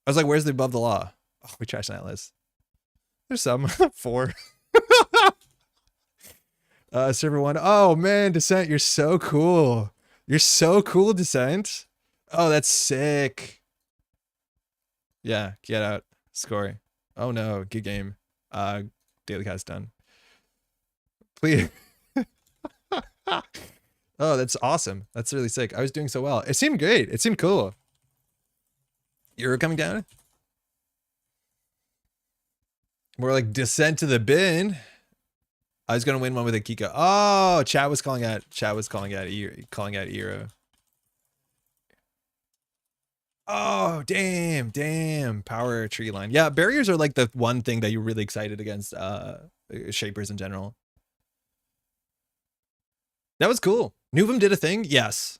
I was like, where's the above the law? Oh, we trashed that list. There's some. 4. Server 1. Oh man, Descent, you're so cool. You're so cool, Descent. Oh, that's sick. Yeah, get out. Score. Oh no, good game. Daily cast done. Please. Oh, that's awesome. That's really sick. I was doing so well. It seemed great. It seemed cool. You're coming down? More like Descent to the bin. I was gonna win one with a Kika. Oh, chat was calling out. Chat was calling out Iro. Oh, damn. Power tree line. Yeah, barriers are like the one thing that you're really excited against shapers in general. That was cool. Nuvem did a thing, yes.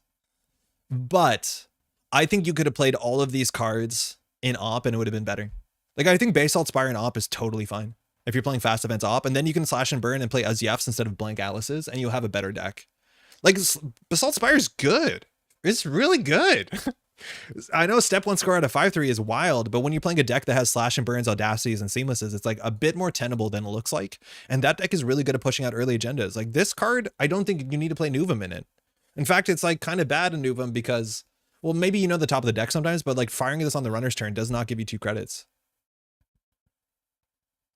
But I think you could have played all of these cards in op and it would have been better. Like I think Basalt Spire in op is totally fine. If you're playing fast events op, and then you can slash and burn and play Azyefs instead of blank Alice's, and you'll have a better deck. Like Basalt Spire is good. It's really good. I know step 1 score out of 5/3 is wild, but when you're playing a deck that has slash and burns, audacities, and seamlesses, it's like a bit more tenable than it looks like. And that deck is really good at pushing out early agendas. Like this card, I don't think you need to play Nuvem in it. In fact, it's like kind of bad in Nuvem because, well, maybe you know the top of the deck sometimes, but like firing this on the runner's turn does not give you 2 credits.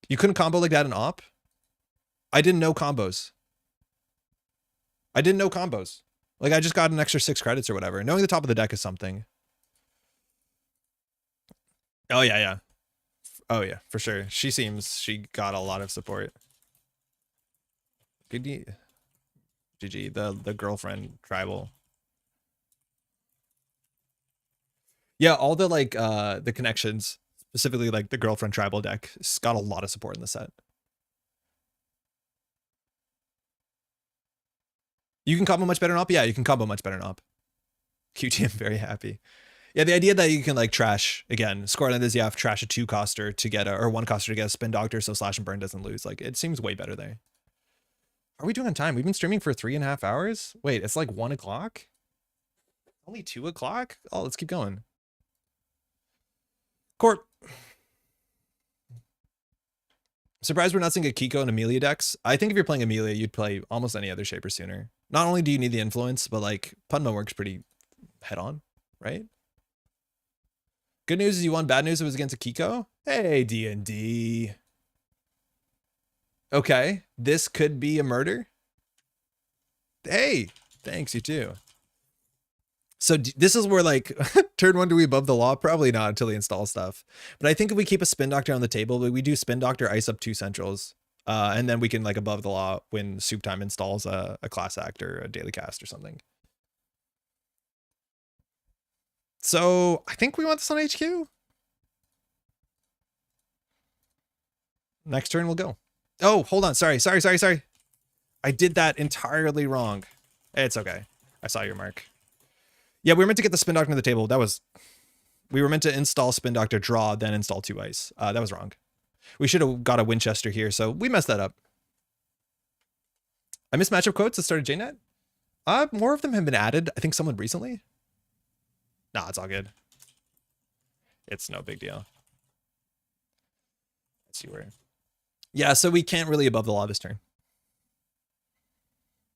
You couldn't combo like that in op? I didn't know combos. Like, I just got an extra 6 credits or whatever. Knowing the top of the deck is something. Oh, yeah. Oh, yeah, for sure. She got a lot of support. Good GG, the girlfriend tribal. Yeah, all the, like, the connections, specifically, like, the girlfriend tribal deck, got a lot of support in the set. You can combo much better in op? Yeah, you can combo much better in op. QT, I'm very happy. Yeah, the idea that you can, like, trash, again, score on this, you have to trash a 2-coster to get or 1-coster to get a spin doctor so slash and burn doesn't lose. Like, it seems way better there. Are we doing on time? We've been streaming for 3.5 hours? Wait, it's like 1 o'clock? Only 2 o'clock? Oh, let's keep going. Court. Surprised we're not seeing a Kiko and Amelia decks. I think if you're playing Amelia, you'd play almost any other shaper sooner. Not only do you need the influence, but like Punmo works pretty head on, right? Good news is you won. Bad news it was against a Kiko. Hey, D&D. Okay, this could be a murder. Hey, thanks, you too. So this is where, like, turn 1 do we above the law? Probably not until they install stuff. But I think if we keep a spin doctor on the table, we do spin doctor, ice up 2 centrals. And then we can, like, above the law when Soup Time installs a class act or a daily cast or something. So I think we want this on HQ. Next turn we'll go. Oh, hold on. Sorry. I did that entirely wrong. It's okay. I saw your mark. Yeah, we were meant to get the spin doctor to the table. We were meant to install spin doctor, draw, then install 2 ice. That was wrong. We should have got a Winchester here, so we messed that up. I missed matchup quotes that started JNet. More of them have been added. I think someone recently. Nah, it's all good. It's no big deal. Let's see where. Yeah, so we can't really above the law this turn.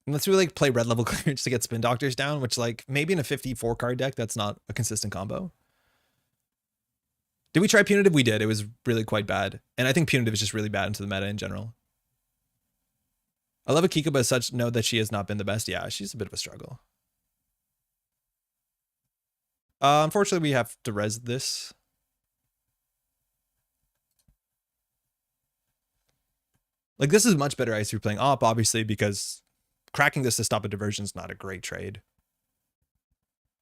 Unless we like play red level clearance to get spin doctors down, which like maybe in a 54 card deck, that's not a consistent combo. Did we try Punitive? We did. It was really quite bad. And I think Punitive is just really bad into the meta in general. I love Akiko, but as such, know that she has not been the best. Yeah, she's a bit of a struggle. Unfortunately, we have to res this. Like, this is much better ice if you're playing op, obviously, because cracking this to stop a diversion is not a great trade.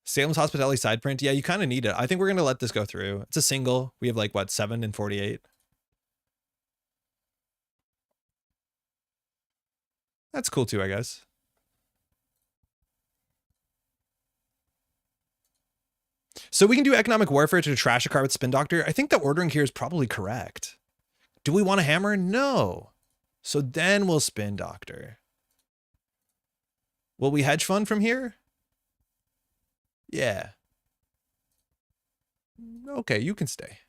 Salem's Hospitality side print. Yeah, you kind of need it. I think we're going to let this go through. It's a single. We have like, what, 7 and 48? That's cool too, I guess. So we can do economic warfare to trash a card with Spin Doctor. I think the ordering here is probably correct. Do we want a hammer? No. So then we'll Spin Doctor. Will we hedge fund from here? Yeah. Okay, you can stay.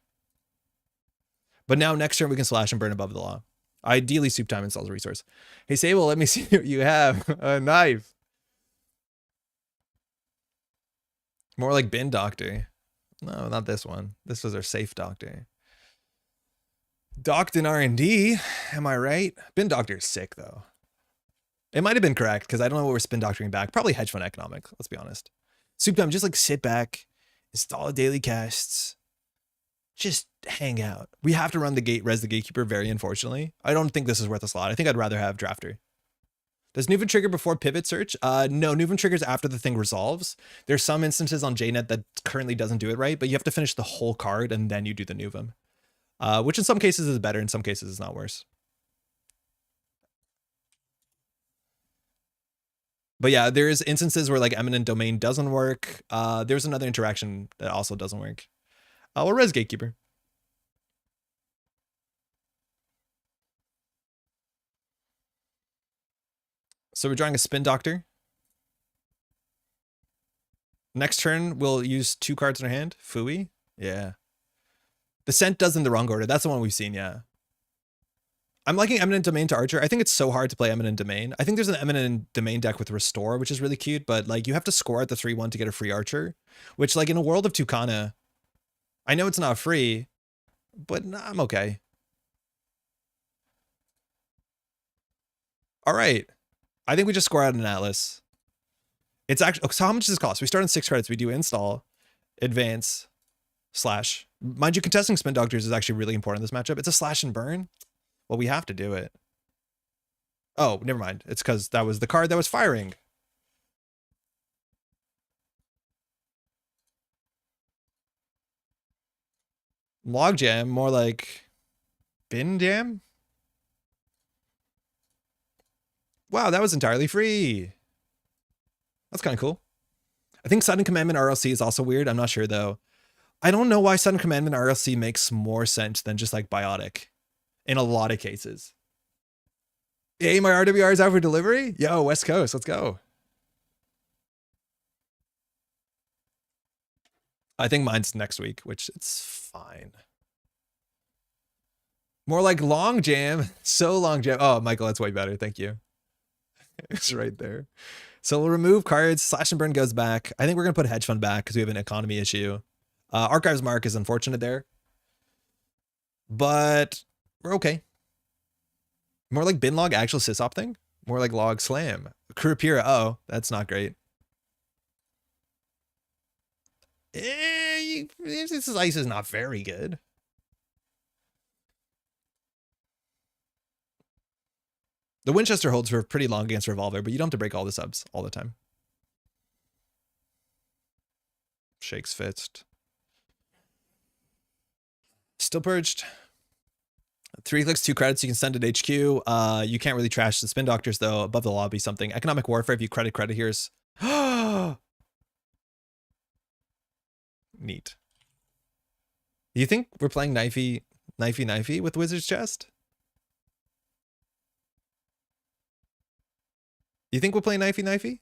But now next turn we can slash and burn above the law. Ideally, Soup Time installs a resource. Hey, Sable, let me see what you have. A knife. More like Bin Doctor. No, not this one. This was our safe doctor. Docked in R&D. Am I right? Bin Doctor is sick, though. It might have been correct, because I don't know what we're spin doctoring back. Probably hedge fund economic, let's be honest. Soup Time, just like sit back, install daily casts, just hang out. We have to run the gate, res the gatekeeper, very unfortunately. I don't think this is worth a slot. I think I'd rather have drafter. Does Nuvem trigger before pivot search? No, Nuvem triggers after the thing resolves. There's some instances on JNet that currently doesn't do it right, but you have to finish the whole card and then you do the Nuvem. Which in some cases is better, in some cases is not worse. But yeah, there's instances where like eminent domain doesn't work. There's another interaction that also doesn't work. We'll res gatekeeper. So we're drawing a spin doctor. Next turn, we'll use 2 cards in our hand. Fooey. Yeah. The scent does in the wrong order. That's the one we've seen, yeah. I'm liking Eminent Domain to Archer. I think it's so hard to play Eminent Domain. I think there's an Eminent Domain deck with Restore, which is really cute, but like you have to score at the 3-1 to get a free Archer, which like in a world of Tucana, I know it's not free, but I'm okay. All right. I think we just score out an Atlas. It's actually, so how much does this cost? We start on 6 credits. We do install, advance, slash. Mind you, contesting Spin Doctors is actually really important in this matchup. It's a slash and burn. Well, we have to do it. Oh, never mind. It's because that was the card that was firing. Logjam, more like bin jam. Wow, that was entirely free. That's kind of cool. I think Sudden Commandment RLC is also weird. I'm not sure though. I don't know why Sudden Commandment RLC makes more sense than just like Biotic in a lot of cases. Hey, my RWR is out for delivery? Yo, West Coast, let's go. I think mine's next week, which it's fine. More like long jam. So long jam. Oh, Michael, that's way better. Thank you. It's right there. So we'll remove cards. Slash and burn goes back. I think we're going to put hedge fund back because we have an economy issue. Archives mark is unfortunate there. But we're okay. More like bin log actual sysop thing. More like log slam. Kurapira. Oh, that's not great. This ice is not very good. The Winchester holds for pretty long against Revolver, but you don't have to break all the subs all the time. Shakes fist. Still purged. 3 clicks, 2 credits. You can send it HQ. You can't really trash the Spin Doctors though. Above the lobby, something. Economic Warfare. If you credit here's neat. Do you think we're playing knifey with Wizard's Chest? You think we'll play knifey?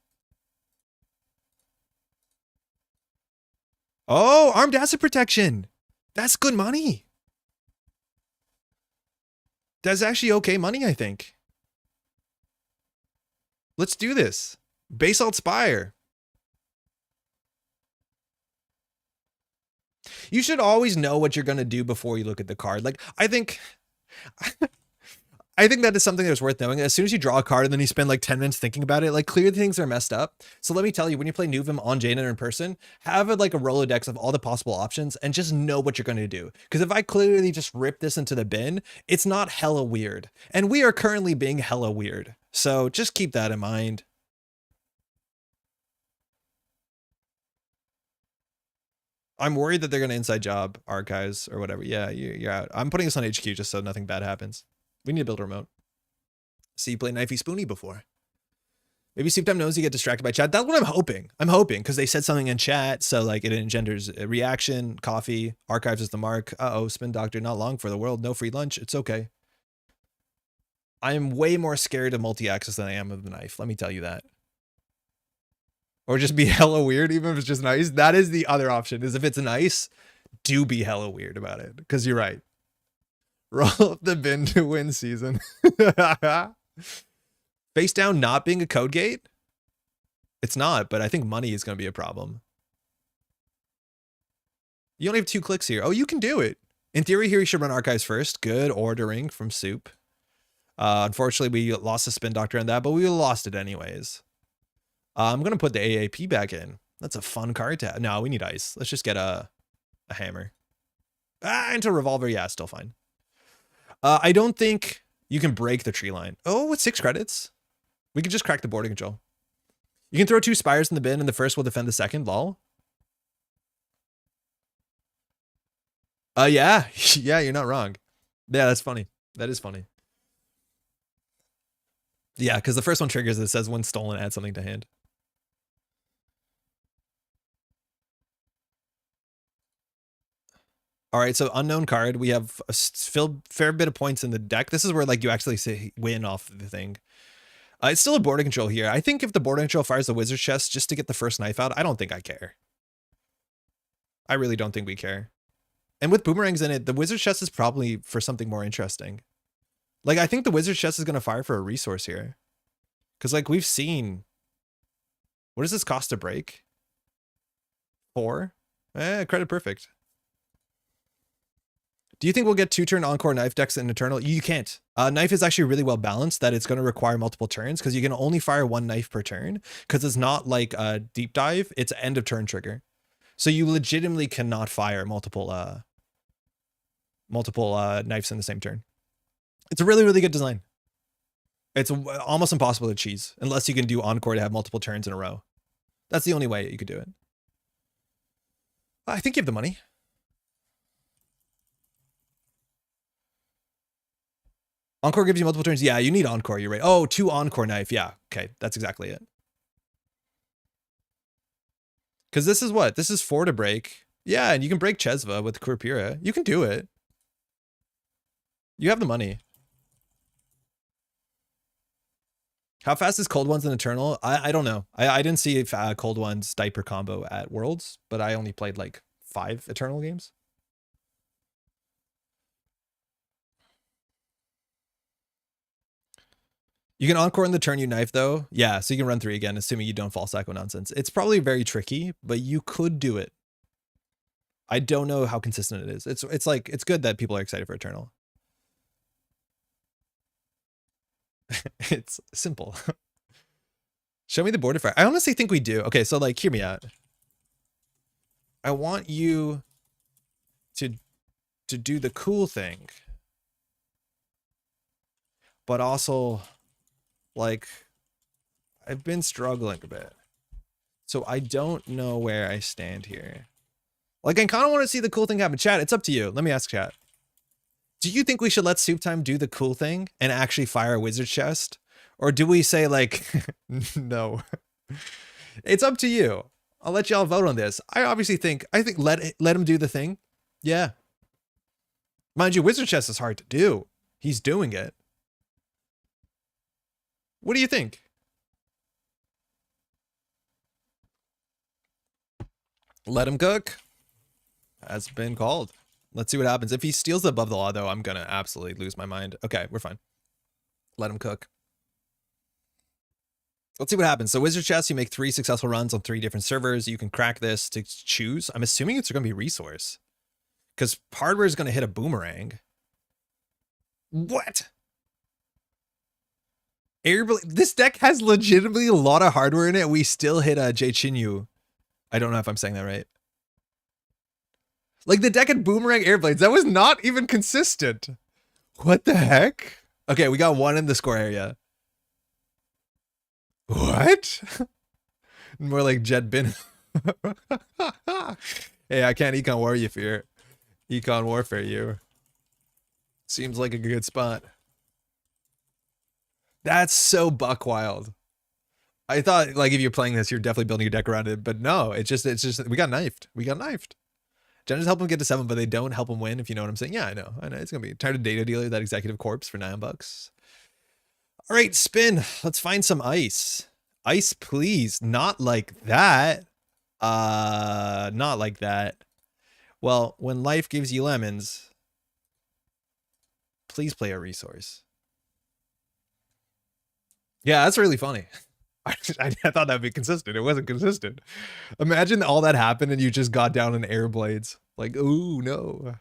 Oh, armed asset protection. That's good money. That's actually okay money, I think. Let's do this. Basalt Spire. You should always know what you're going to do before you look at the card. Like, I think that is something that's worth knowing. As soon as you draw a card and then you spend like 10 minutes thinking about it, like clearly things are messed up. So let me tell you, when you play Nuvem on Jane in person, have like a Rolodex of all the possible options and just know what you're going to do. Because if I clearly just rip this into the bin, it's not hella weird. And we are currently being hella weird. So just keep that in mind. I'm worried that they're going to inside job archives or whatever. Yeah, you're out. I'm putting this on HQ just so nothing bad happens. We need to build a remote. See you play Knifey Spoony before. Maybe Soup Time knows you get distracted by chat. That's what I'm hoping. I'm hoping because they said something in chat. So like it engenders a reaction. Coffee. Archives is the mark. Uh-oh, Spin Doctor. Not long for the world. No free lunch. It's okay. I am way more scared of multi-access than I am of the knife. Let me tell you that. Or just be hella weird, even if it's just nice. That is the other option, is if it's nice, do be hella weird about it. Because you're right. Roll up the bin to win season. Face down not being a code gate? It's not, but I think money is going to be a problem. You only have 2 clicks here. Oh, you can do it. In theory, here you should run archives first. Good ordering from Soup. Unfortunately, we lost the Spin Doctor on that, but we lost it anyways. I'm going to put the AAP back in. That's a fun card to have. No, we need ice. Let's just get a hammer. Into Revolver. Yeah, still fine. I don't think you can break the tree line. Oh, with 6 credits. We can just crack the border control. You can throw 2 Spires in the bin and the first will defend the second. Lol. Yeah. Yeah, you're not wrong. Yeah, that's funny. That is funny. Yeah, because the first one triggers it says when stolen, add something to hand. All right, so unknown card. We have a fair bit of points in the deck. This is where like you actually say win off the thing. It's still a border control here. I think if the border control fires the Wizard's Chest just to get the first knife out, I don't think I care. I really don't think we care. And with boomerangs in it, the Wizard's Chest is probably for something more interesting. Like, I think the Wizard's Chest is going to fire for a resource here. Because, like, we've seen... What does this cost to break? 4? Credit perfect. Do you think we'll get 2-turn Encore Knife decks in Eternal? You can't. Knife is actually really well balanced that it's going to require multiple turns because you can only fire 1 knife per turn because it's not like a deep dive. It's end of turn trigger. So you legitimately cannot fire multiple knives in the same turn. It's a really, really good design. It's almost impossible to cheese unless you can do Encore to have multiple turns in a row. That's the only way you could do it. I think you have the money. Encore gives you multiple turns. Yeah, you need Encore. You're right. Oh, 2 Encore Knife. Yeah. Okay. That's exactly it. Because this is what? This is 4 to break. Yeah, and you can break Chesva with Kurpira. You can do it. You have the money. How fast is Cold Ones in Eternal? I don't know. I didn't see if Cold Ones diaper combo at Worlds, but I only played like 5 Eternal games. You can Encore in the turn you knife though. Yeah, so you can run 3 again, assuming you don't false echo nonsense. It's probably very tricky, but you could do it. I don't know how consistent it is. It's like, it's good that people are excited for Eternal. It's simple. Show me the border fire. I honestly think we do. Okay, so like, hear me out. I want you to do the cool thing, but also like I've been struggling a bit, so I don't know where I stand here. Like I kind of want to see the cool thing happen. Chat, it's up to you. Let me ask chat. Do you think we should let Soup Time do the cool thing and actually fire a wizard chest? Or do we say like, no, it's up to you. I'll let y'all vote on this. I think let him do the thing. Yeah. Mind you, wizard chest is hard to do. He's doing it. What do you think? Let him cook. Has been called. Let's see what happens. If he steals above the law, though, I'm going to absolutely lose my mind. Okay, we're fine. Let him cook. Let's see what happens. So wizard chest, you make 3 successful runs on 3 different servers. You can crack this to choose. I'm assuming it's going to be resource. Because hardware is going to hit a boomerang. What? This deck has legitimately a lot of hardware in it. We still hit a Jay Chinyu. I don't know if I'm saying that right. Like the deck had boomerang airblades. That was not even consistent. What the heck? Okay, we got 1 in the score area. What? More like Jet Bin. Hey, I can't Econ War you fear. Econ Warfare you. Seems like a good spot. That's so buck wild. I thought like if you're playing this, you're definitely building your deck around it, but no, it's just we got knifed. We got knifed. Gens help him get to 7, but they don't help him win, if you know what I'm saying. Yeah, I know. It's gonna be tired of data dealer, that executive corpse for $9. All right, spin. Let's find some ice. Ice, please. Not like that. Not like that. Well, when life gives you lemons, please play a resource. Yeah, that's really funny. I thought that'd be consistent. It wasn't consistent. Imagine all that happened and you just got down in air blades. Like, ooh, no.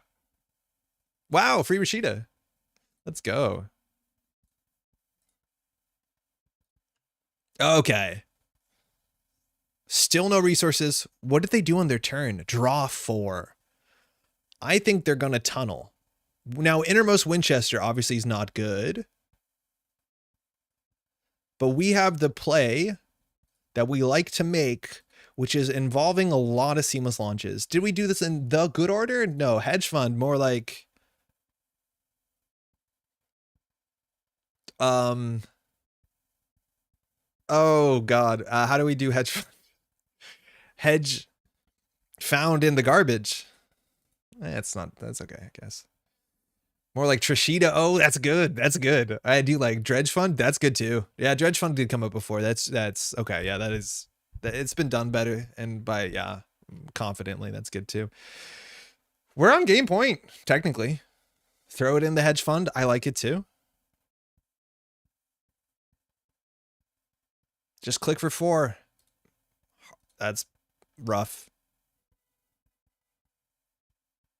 Wow, free Rashida. Let's go. Okay. Still no resources. What did they do on their turn? Draw 4. I think they're going to tunnel. Now, Innermost Winchester obviously is not good. But we have the play that we like to make, which is involving a lot of seamless launches. Did we do this in the good order? No, hedge fund, more like... Oh, God. How do we do hedge fund? Hedge found in the garbage. It's not, that's okay, I guess. More like Trishida. Oh, that's good. That's good. I do like Dredge Fund. That's good too. Yeah, Dredge Fund did come up before. That's okay. Yeah, it's been done better and by, yeah, confidently. That's good too. We're on game point, technically. Throw it in the hedge fund. I like it too. Just click for 4. That's rough.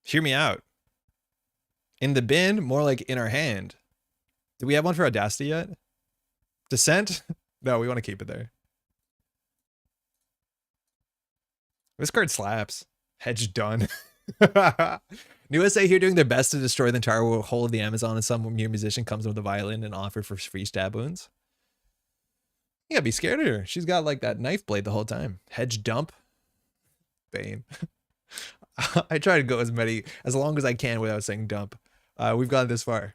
Hear me out. In the bin, more like in our hand. Do we have one for Audacity yet? Descent? No, we want to keep it there. This card slaps. Hedge done. New SA here doing their best to destroy the entire whole of the Amazon, and some new musician comes with a violin and offer for free stab wounds. You gotta be scared of her. She's got like that knife blade the whole time. Hedge dump. Bane. I try to go as long as I can without saying dump. We've gotten this far.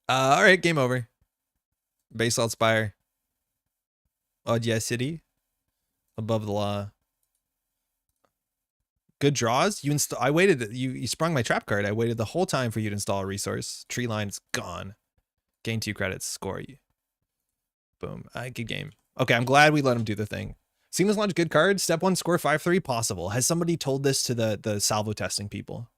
All right, game over. Basalt Spire. Audacity. Above the law. Good draws. I waited. You sprung my trap card. I waited the whole time for you to install a resource. Tree line's gone. Gain 2 credits. Score you. Boom. Good game. Okay, I'm glad we let him do the thing. Seamless launch, good card. Step 1, score 5-3, possible. Has somebody told this to the salvo testing people?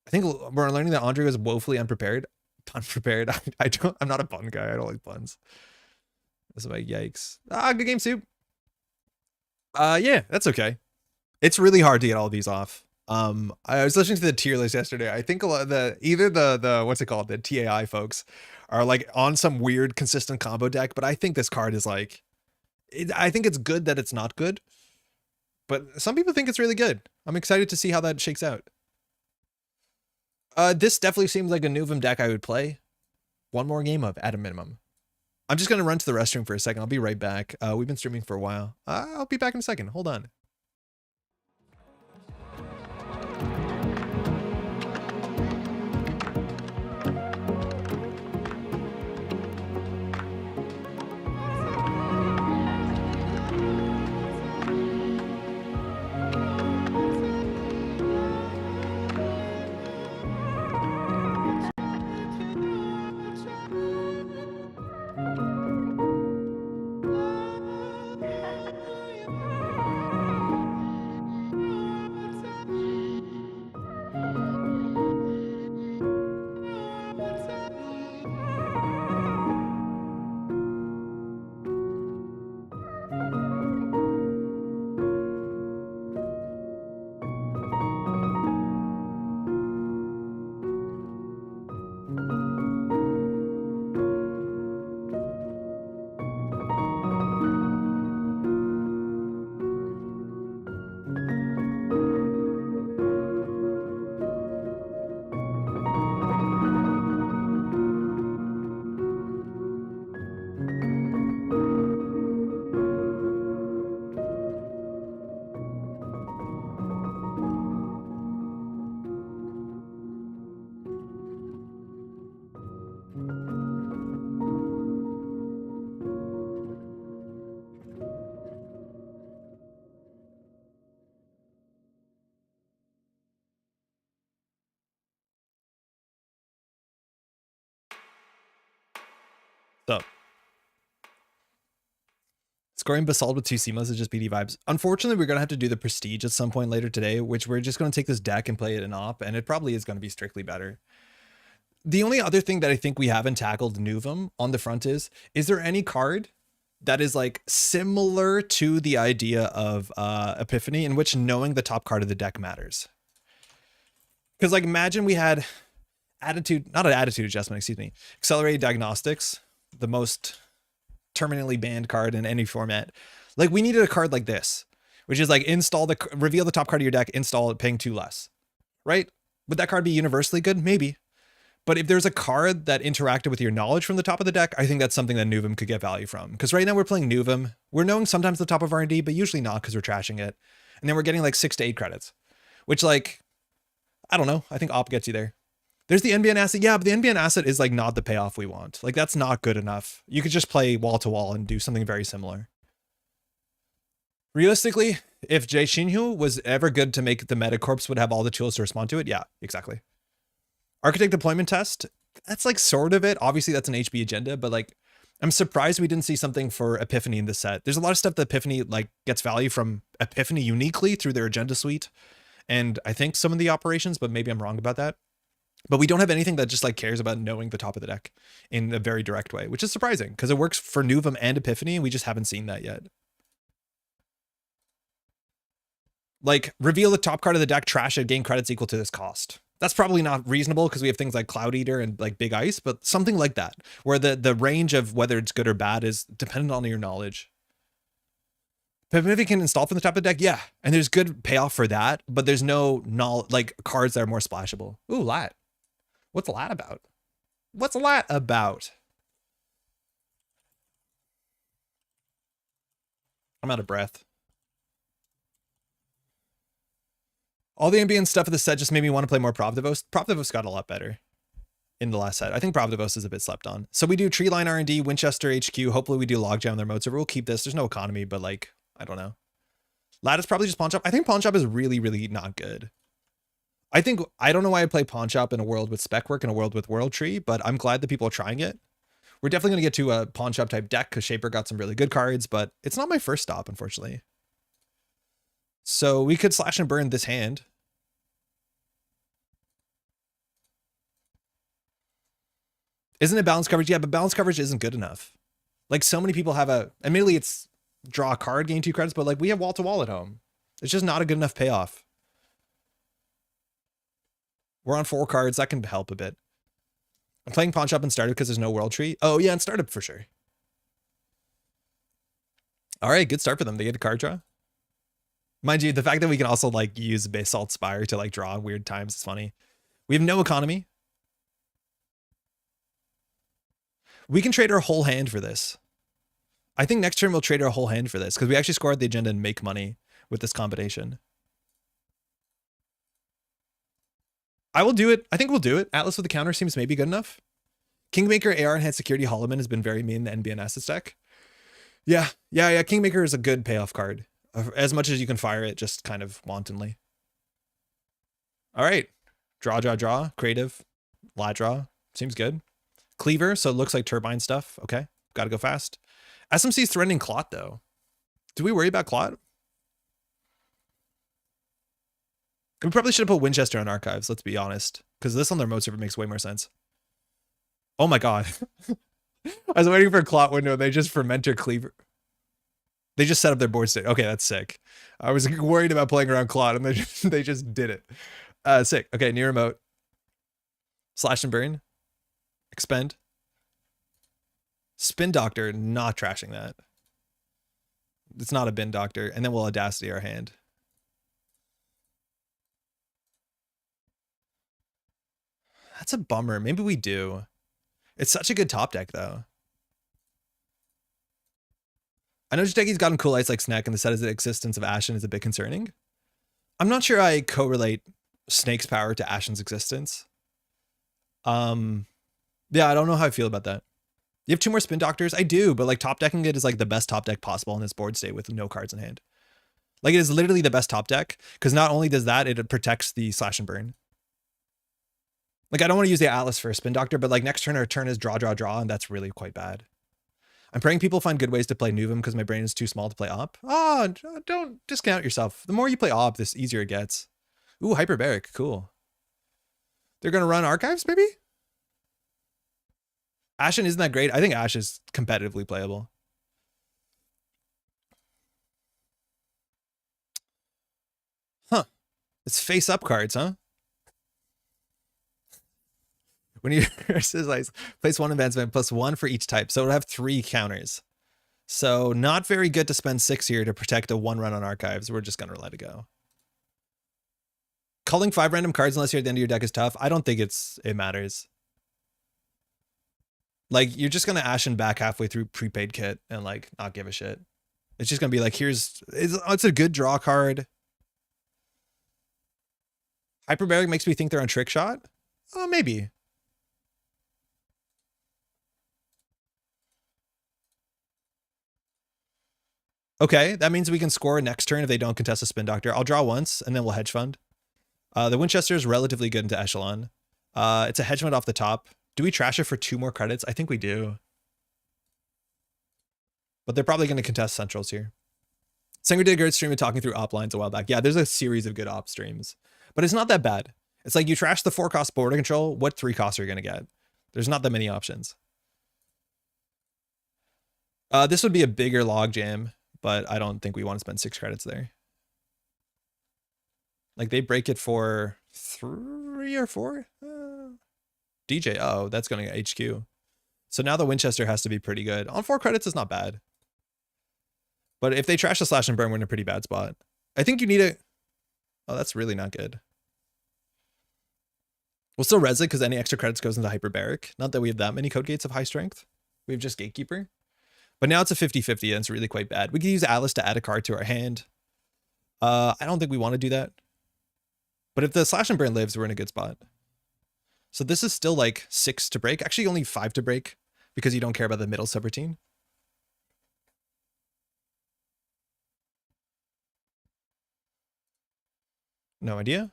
I think we're learning that Andre was woefully unprepared. Unprepared. I'm not a pun guy. I don't like puns. This is like, yikes. Good game, Soup. Yeah, that's okay. It's really hard to get all of these off. I was listening to the tier list yesterday. I think a lot of the what's it called? The TAI folks are like on some weird consistent combo deck, but I think this card is like, I think it's good that it's not good, but some people think it's really good. I'm excited to see how that shakes out. This definitely seems like a Nuvem deck I would play one more game of at a minimum. I'm just going to run to the restroom for a second. I'll be right back. We've been streaming for a while. I'll be back in a second. Hold on. So, scoring Basalt with 2 Seamless is just BD vibes. Unfortunately, we're going to have to do the Prestige at some point later today, which we're just going to take this deck and play it in op, and it probably is going to be strictly better. The only other thing that I think we haven't tackled Nuvem on the front is there any card that is like similar to the idea of Epiphany in which knowing the top card of the deck matters? Because like imagine we had not an attitude adjustment, excuse me, Accelerated Diagnostics, the most terminally banned card in any format. Like we needed a card like this, which is like reveal the top card of your deck, install it, paying 2 less, right? Would that card be universally good? Maybe. But if there's a card that interacted with your knowledge from the top of the deck, I think that's something that Nuvem could get value from. Because right now we're playing Nuvem. We're knowing sometimes the top of R&D, but usually not because we're trashing it. And then we're getting like 6 to 8 credits, which like, I don't know. I think op gets you there. There's the NBN asset. Yeah, but the NBN asset is like not the payoff we want. Like that's not good enough. You could just play wall to wall and do something very similar. Realistically, if Jay Shinhu was ever good to make the Metacorps would have all the tools to respond to it. Yeah, exactly. Architect deployment test. That's like sort of it. Obviously that's an HB agenda, but like I'm surprised we didn't see something for Epiphany in this set. There's a lot of stuff that Epiphany like gets value from Epiphany uniquely through their agenda suite. And I think some of the operations, but maybe I'm wrong about that. But we don't have anything that just like cares about knowing the top of the deck in a very direct way, which is surprising because it works for Nuvem and Epiphany and we just haven't seen that yet. Like reveal the top card of the deck, trash it, gain credits equal to this cost. That's probably not reasonable because we have things like Cloud Eater and like Big Ice, but something like that, where the range of whether it's good or bad is dependent on your knowledge. Punitive can install from the top of the deck, yeah, and there's good payoff for that, but there's no like cards that are more splashable. Ooh, Lat. What's Lat about? What's Lat about? I'm out of breath. All the ambient stuff of the set just made me want to play more Pravdivos. Pravdivos got a lot better in the last set. I think Pravdivos is a bit slept on. So we do Treeline R&D, Winchester HQ. Hopefully we do Logjam their mode. So we'll keep this. There's no economy, but like, I don't know. Lat is probably just Pawn Shop. I think Pawn Shop is really, really not good. I don't know why I play Pawn Shop in a world with spec work and a world with World Tree, but I'm glad that people are trying it. We're definitely going to get to a Pawn Shop type deck because Shaper got some really good cards, but it's not my first stop, unfortunately. So we could slash and burn this hand. Isn't it balance coverage? Yeah, but balance coverage isn't good enough. Like so many people have admittedly it's draw a card, gain 2 credits, but like we have wall to wall at home. It's just not a good enough payoff. We're on 4 cards. That can help a bit. I'm playing Pawn Shop and Startup because there's no World Tree. Oh yeah, and Startup for sure. All right, good start for them. They get a card draw. Mind you, the fact that we can also like use Basalt Spire to like draw weird times is funny. We have no economy. We can trade our whole hand for this. I think next turn we'll trade our whole hand for this because we actually score at the agenda and make money with this combination. I will do it. I think we'll do it. Atlas with the counter seems maybe good enough. Kingmaker, AR, Enhanced Security, Holloman has been very mean in the NBN Assets deck. Yeah. Kingmaker is a good payoff card. As much as you can fire it, just kind of wantonly. All right. Draw. Creative. Lat draw. Seems good. Cleaver, so it looks like turbine stuff. Okay. Gotta go fast. SMC's threatening Clot, though. Do we worry about Clot? We probably should have put Winchester on Archives, let's be honest. Because this on their mode server makes way more sense. Oh my god. I was waiting for a Clot window, they just Fermenter Cleaver. They just set up their board state. Okay, that's sick. I was worried about playing around Clot, and they just did it. Sick. Okay, near remote. Slash and burn. Expend. Spin Doctor, not trashing that. It's not a bin doctor. And then we'll Audacity our hand. That's a bummer. Maybe we do. It's such a good top deck, though. I know Jiteki's gotten cool ice like Snack, and the set is the existence of Ashen is a bit concerning. I'm not sure I correlate Snake's power to Ashen's existence. Yeah, I don't know how I feel about that. You have 2 more Spin Doctors? I do, but like top decking it is like the best top deck possible in this board state with no cards in hand. Like it is literally the best top deck because not only does that, it protects the slash and burn. Like I don't want to use the Atlas for a Spin Doctor, but like next turn our turn is draw, and that's really quite bad. I'm praying people find good ways to play Nuvem because my brain is too small to play Op. Oh, don't discount yourself. The more you play Op, this easier it gets. Ooh, Hyperbaric, cool. They're gonna run Archives, maybe? Ashen isn't that great. I think Ash is competitively playable. Huh. It's face up cards, huh? When you like, place 1 advancement plus 1 for each type. So it'll have 3 counters. So not very good to spend 6 here to protect a 1 run on Archives. We're just going to let it go. Culling 5 random cards unless you're at the end of your deck is tough. I don't think it matters. Like, you're just going to Ashen back halfway through prepaid kit and, like, not give a shit. It's just going to be like, it's a good draw card. Hyperbaric makes me think they're on Trick Shot. Oh, maybe. Okay, that means we can score next turn if they don't contest a Spin Doctor. I'll draw once, and then we'll hedge fund. The Winchester is relatively good into Echelon. It's a hedge fund off the top. Do we trash it for 2 more credits? I think we do. But they're probably going to contest Centrals here. Singer did a great stream of talking through op lines a while back. Yeah, there's a series of good op streams. But it's not that bad. It's like you trash the 4-cost border control, what 3 costs are you going to get? There's not that many options. This would be a bigger logjam, but I don't think we want to spend 6 credits there. Like they break it for 3 3 or 4? DJ, oh, that's going to HQ. So now the Winchester has to be pretty good. On 4 credits is not bad. But if they trash the slash and burn, we're in a pretty bad spot. I think you need a... Oh, that's really not good. We'll still res it because any extra credits goes into hyperbaric. Not that we have that many code gates of high strength. We have just gatekeeper. But now it's a 50-50 and it's really quite bad. We could use Atlas to add a card to our hand. I don't think we want to do that. But if the slash and burn lives, we're in a good spot. So this is still like 6 to break. Actually, only 5 to break because you don't care about the middle subroutine. No idea.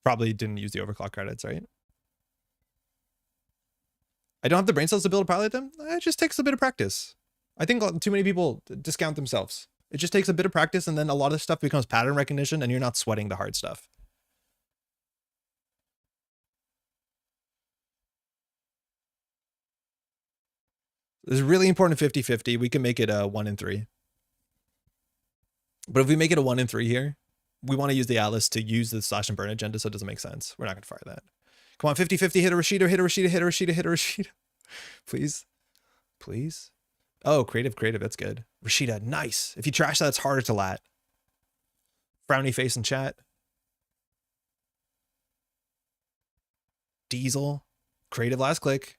Probably didn't use the overclock credits, right? I don't have the brain cells to build a pilot them. It just takes a bit of practice. I think too many people discount themselves. It just takes a bit of practice and then a lot of stuff becomes pattern recognition and you're not sweating the hard stuff. It's really important 50-50. We can make it a 1 in 3. But if we make it a 1 in 3 here, we want to use the Atlas to use the slash and burn agenda, so it doesn't make sense. We're not going to fire that. Come on, 50-50, hit a Rashida, hit a Rashida, hit a Rashida, hit a Rashida. Please. Please. Oh, creative, that's good. Rashida, nice. If you trash that, it's harder to lat. Frowny face in chat. Diesel. Creative last click.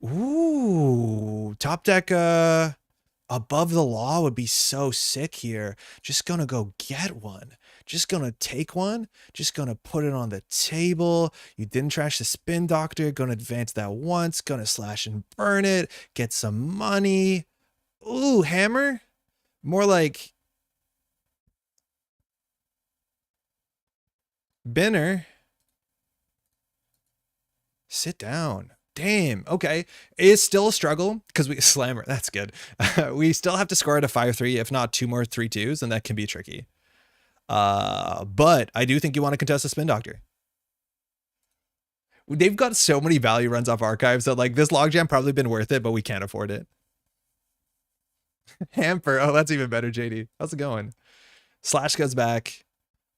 Ooh, top deck above the law would be so sick here. Just gonna go get one. Just gonna take one. Just gonna put it on the table. You didn't trash the spin doctor. Gonna advance that once. Gonna slash and burn it. Get some money. Ooh, hammer. More like Binner. Sit down. Damn. Okay. It's still a struggle because we slammer. That's good. We still have to score at a 5-3, if not 2 more 3-2s, and that can be tricky. But I do think you want to contest a spin doctor. They've got so many value runs off archives that like this logjam probably been worth it, but we can't afford it. Hamper. Oh, that's even better, JD. How's it going? Slash goes back.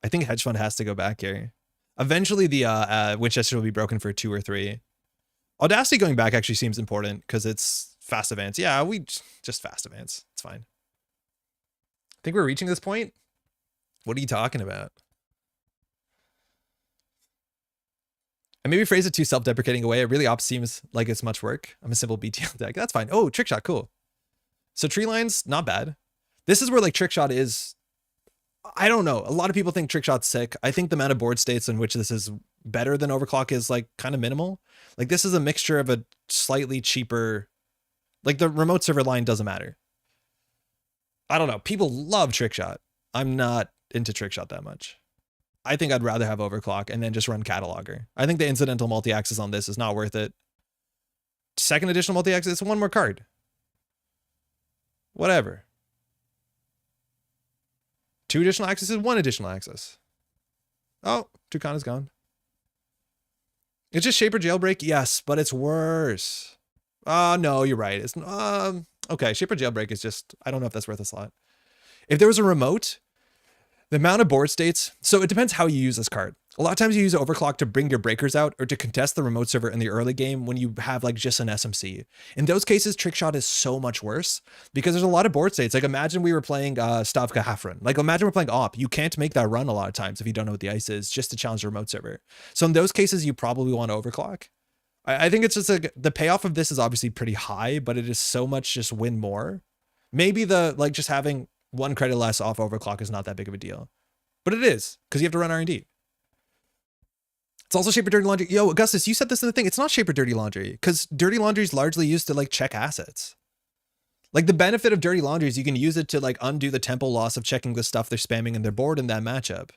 I think hedge fund has to go back here. Eventually the Winchester will be broken for 2 or 3. Audacity going back actually seems important because it's fast advance. Yeah, we just fast advance. It's fine. I think we're reaching this point. What are you talking about? I maybe phrase it too self-deprecating away. It really ops seems like it's much work. I'm a simple BTL deck. That's fine. Oh, trick shot. Cool. So tree lines, not bad. This is where like trick shot is. I don't know. A lot of people think trick shot's sick. I think the amount of board states in which this is better than overclock is like kind of minimal. Like this is a mixture of a slightly cheaper, like the remote server line doesn't matter. I don't know. People love trick shot. I'm not into trick shot that much. I think I'd rather have overclock and then just run cataloger. I think the incidental multi-axis on this is not worth it. Second additional multi-axis, it's 1 more card. Whatever. 2 additional axes is 1 additional axis. Oh, Tucana is gone. It's just Shaper Jailbreak? Yes, but it's worse. No, you're right. It's okay, Shaper Jailbreak is just, I don't know if that's worth a slot. If there was a remote, the amount of board states, so it depends how you use this card. A lot of times you use overclock to bring your breakers out or to contest the remote server in the early game when you have like just an SMC. In those cases, trick shot is so much worse because there's a lot of board states. Like imagine we were playing Stavka Hafren. Like imagine we're playing Op. You can't make that run a lot of times if you don't know what the ice is just to challenge the remote server. So in those cases, you probably want to overclock. I think it's just like the payoff of this is obviously pretty high, but it is so much just win more. Maybe the like just having 1 credit less off overclock is not that big of a deal, but it is because you have to run R&D. It's also Shaper Dirty Laundry. Yo, Augustus, you said this in the thing. It's not Shaper Dirty Laundry because Dirty Laundry is largely used to like check assets. Like the benefit of Dirty Laundry is you can use it to like undo the tempo loss of checking the stuff they're spamming in their board in that matchup.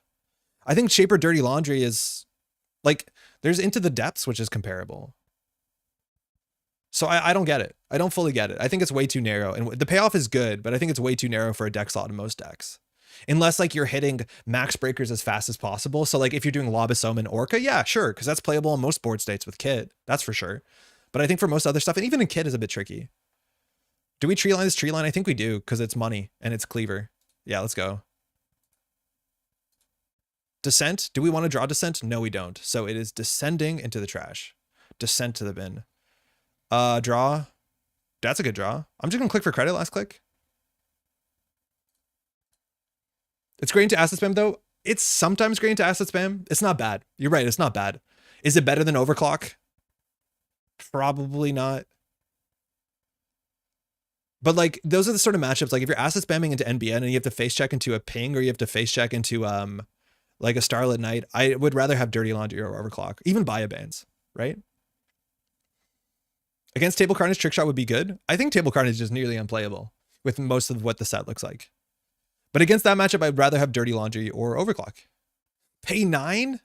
I think Shaper Dirty Laundry is like, there's Into the Depths, which is comparable. So I don't get it. I don't fully get it. I think it's way too narrow and the payoff is good, but I think it's way too narrow for a deck slot in most decks. Unless like you're hitting max breakers as fast as possible. So like if you're doing Lobosome and Orca, yeah, sure. Cause that's playable on most board states with Kid. That's for sure. But I think for most other stuff, and even in Kid is a bit tricky. Do we tree line this tree line? I think we do. Cause it's money and it's cleaver. Yeah, let's go. Descent. Do we want to draw Descent? No, we don't. So it is descending into the trash. Descent to the bin. Draw. That's a good draw. I'm just going to click for credit. Last click. It's great to asset spam, though. It's sometimes great to asset spam. It's not bad. You're right. It's not bad. Is it better than overclock? Probably not. But like, those are the sort of matchups. Like if you're asset spamming into NBN and you have to face check into a ping, or you have to face check into like a Starlit Night, I would rather have Dirty Laundry or overclock, even Bio Bands, right? Against Table Carnage, Trickshot would be good. I think Table Carnage is nearly unplayable with most of what the set looks like. But against that matchup, I'd rather have Dirty Laundry or overclock. Pay 9?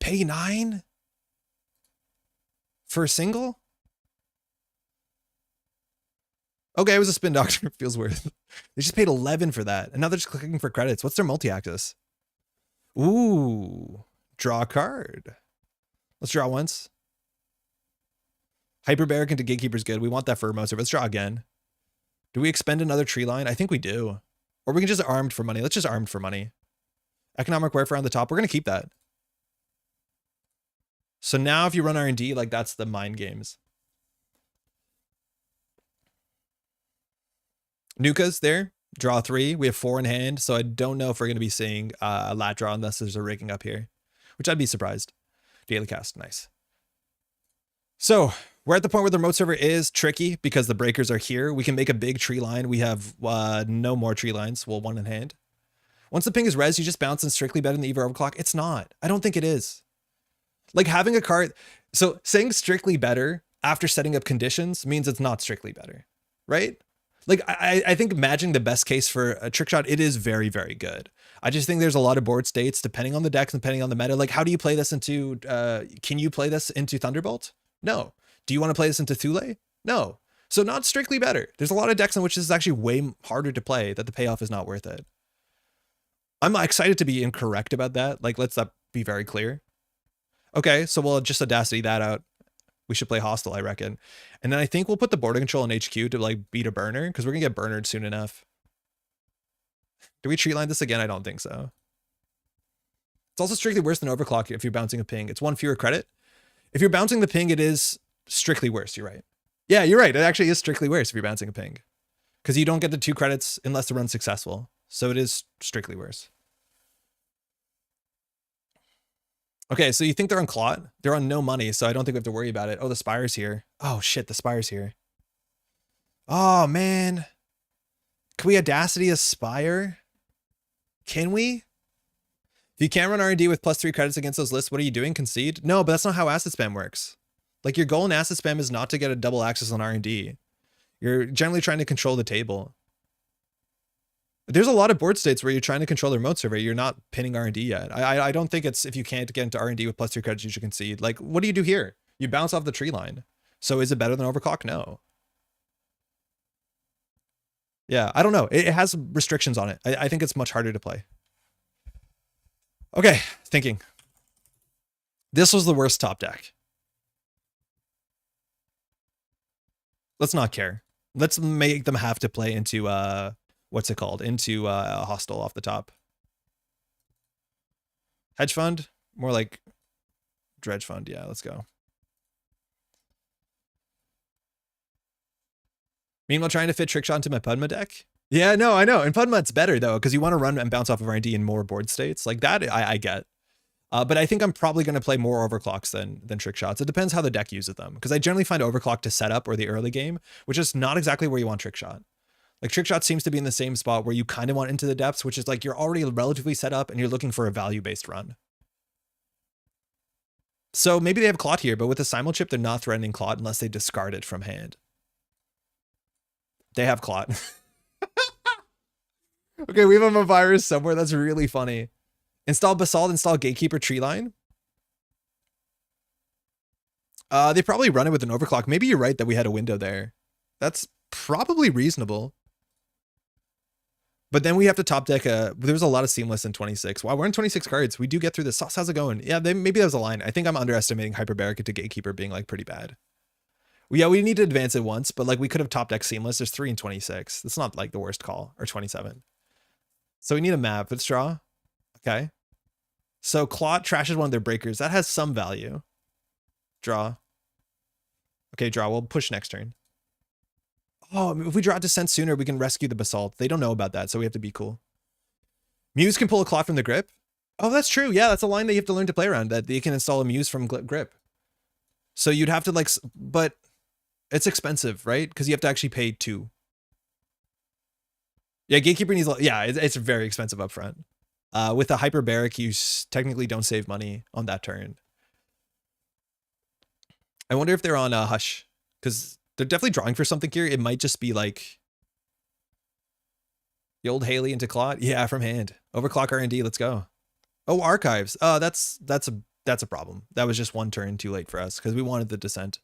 Pay 9? For a single? Okay, it was a spin doctor. Feels weird. They just paid 11 for that. And now they're just clicking for credits. What's their multi-axis? Ooh. Draw a card. Let's draw once. Hyperbaric into Gatekeeper's good. We want that for Moser. Let's draw again. Do we expend another tree line? I think we do. Or we can just armed for money. Let's just armed for money. Economic warfare on the top. We're going to keep that. So now if you run R&D, like that's the mind games. Nuka's there. Draw 3. We have 4 in hand. So I don't know if we're going to be seeing a lat draw unless there's a rigging up here, which I'd be surprised. Daily cast. Nice. So we're at the point where the remote server is tricky because the breakers are here. We can make a big tree line. We have no more tree lines. Well, 1 in hand. Once the ping is res, you just bounce and strictly better than the Eve or overclock. It's not. I don't think it is. Like having a card. So saying strictly better after setting up conditions means it's not strictly better, right? Like I think imagining the best case for a trick shot, it is very, very good. I just think there's a lot of board states depending on the decks and depending on the meta. Like how do you play this into, can you play this into Thunderbolt? No. Do you want to play this into Thule? No. So not strictly better. There's a lot of decks in which this is actually way harder to play that the payoff is not worth it. I'm excited to be incorrect about that. Like, let's that be very clear. Okay, so we'll just Audacity that out. We should play Hostile, I reckon. And then I think we'll put the border control in HQ to like beat a burner because we're going to get burnered soon enough. Do we treat line this again? I don't think so. It's also strictly worse than overclock if you're bouncing a ping. It's 1 fewer credit. If you're bouncing the ping, it is strictly worse. You're right. Yeah, you're right. It actually is strictly worse if you're bouncing a ping because you don't get the 2 credits unless the run's successful. So it is strictly worse. Okay, so you think they're on Clot? They're on no money, so I don't think we have to worry about it. Oh, the Spire's here. Oh, shit, the Spire's here. Oh, man. Can we Audacity a Spire? Can we? If you can't run R&D with +3 credits against those lists, what are you doing? Concede? No, but that's not how asset spam works. Like, your goal in asset spam is not to get a double access on R&D. You're generally trying to control the table. There's a lot of board states where you're trying to control the remote server. You're not pinning R&D yet. I don't think it's if you can't get into R&D with +3 credits, you should concede. Like, what do you do here? You bounce off the tree line. So is it better than overclock? No. Yeah, I don't know. It has restrictions on it. I think it's much harder to play. Okay, thinking. This was the worst top deck. Let's not care. Let's make them have to play into what's it called? Into a Hostile off the top. Hedge fund? More like dredge fund. Yeah, let's go. Meanwhile, trying to fit Trickshot into my Pudma deck. Yeah, no, I know. And Pudma, it's better though, because you want to run and bounce off of R&D in more board states. Like that, I get. But I think I'm probably going to play more overclocks than trick shots. It depends how the deck uses them, because I generally find overclock to set up or the early game, which is not exactly where you want trick shot. Like trick shot seems to be in the same spot where you kind of want into the depths, which is like you're already relatively set up and you're looking for a value-based run. So maybe they have Clot here, but with a simul chip, they're not threatening Clot unless they discard it from hand. They have Clot. Okay, we have a virus somewhere. That's really funny. Install Basalt, install Gatekeeper tree line. They probably run it with an overclock. Maybe you're right that we had a window there. That's probably reasonable. But then we have to top deck there's a lot of seamless in 26. Wow, we're in 26 cards. We do get through this. Sauce, how's it going? Yeah, maybe that was a line. I think I'm underestimating Hyperbaric into Gatekeeper being like pretty bad. Yeah, we need to advance it once, but like we could have top deck seamless. There's 3 and 26. That's not like the worst call, or 27. So we need a map. Let's draw. Okay. So Clot trashes one of their breakers. That has some value. Draw. Okay, draw. We'll push next turn. Oh, if we draw Descent sooner, we can rescue the Basalt. They don't know about that, so we have to be cool. Muse can pull a Clot from the grip. Oh, that's true. Yeah, that's a line that you have to learn to play around, that you can install a Muse from grip. So you'd have to like, but it's expensive, right? Because you have to actually pay 2. Yeah, Gatekeeper needs, yeah, it's very expensive up front. With a Hyperbaric, you technically don't save money on that turn. I wonder if they're on Hush, because they're definitely drawing for something here. It might just be like the old Haley into Clot. Yeah, from hand. Overclock R&D, let's go. Oh, Archives. That's a problem. That was just 1 turn too late for us because we wanted the Descent.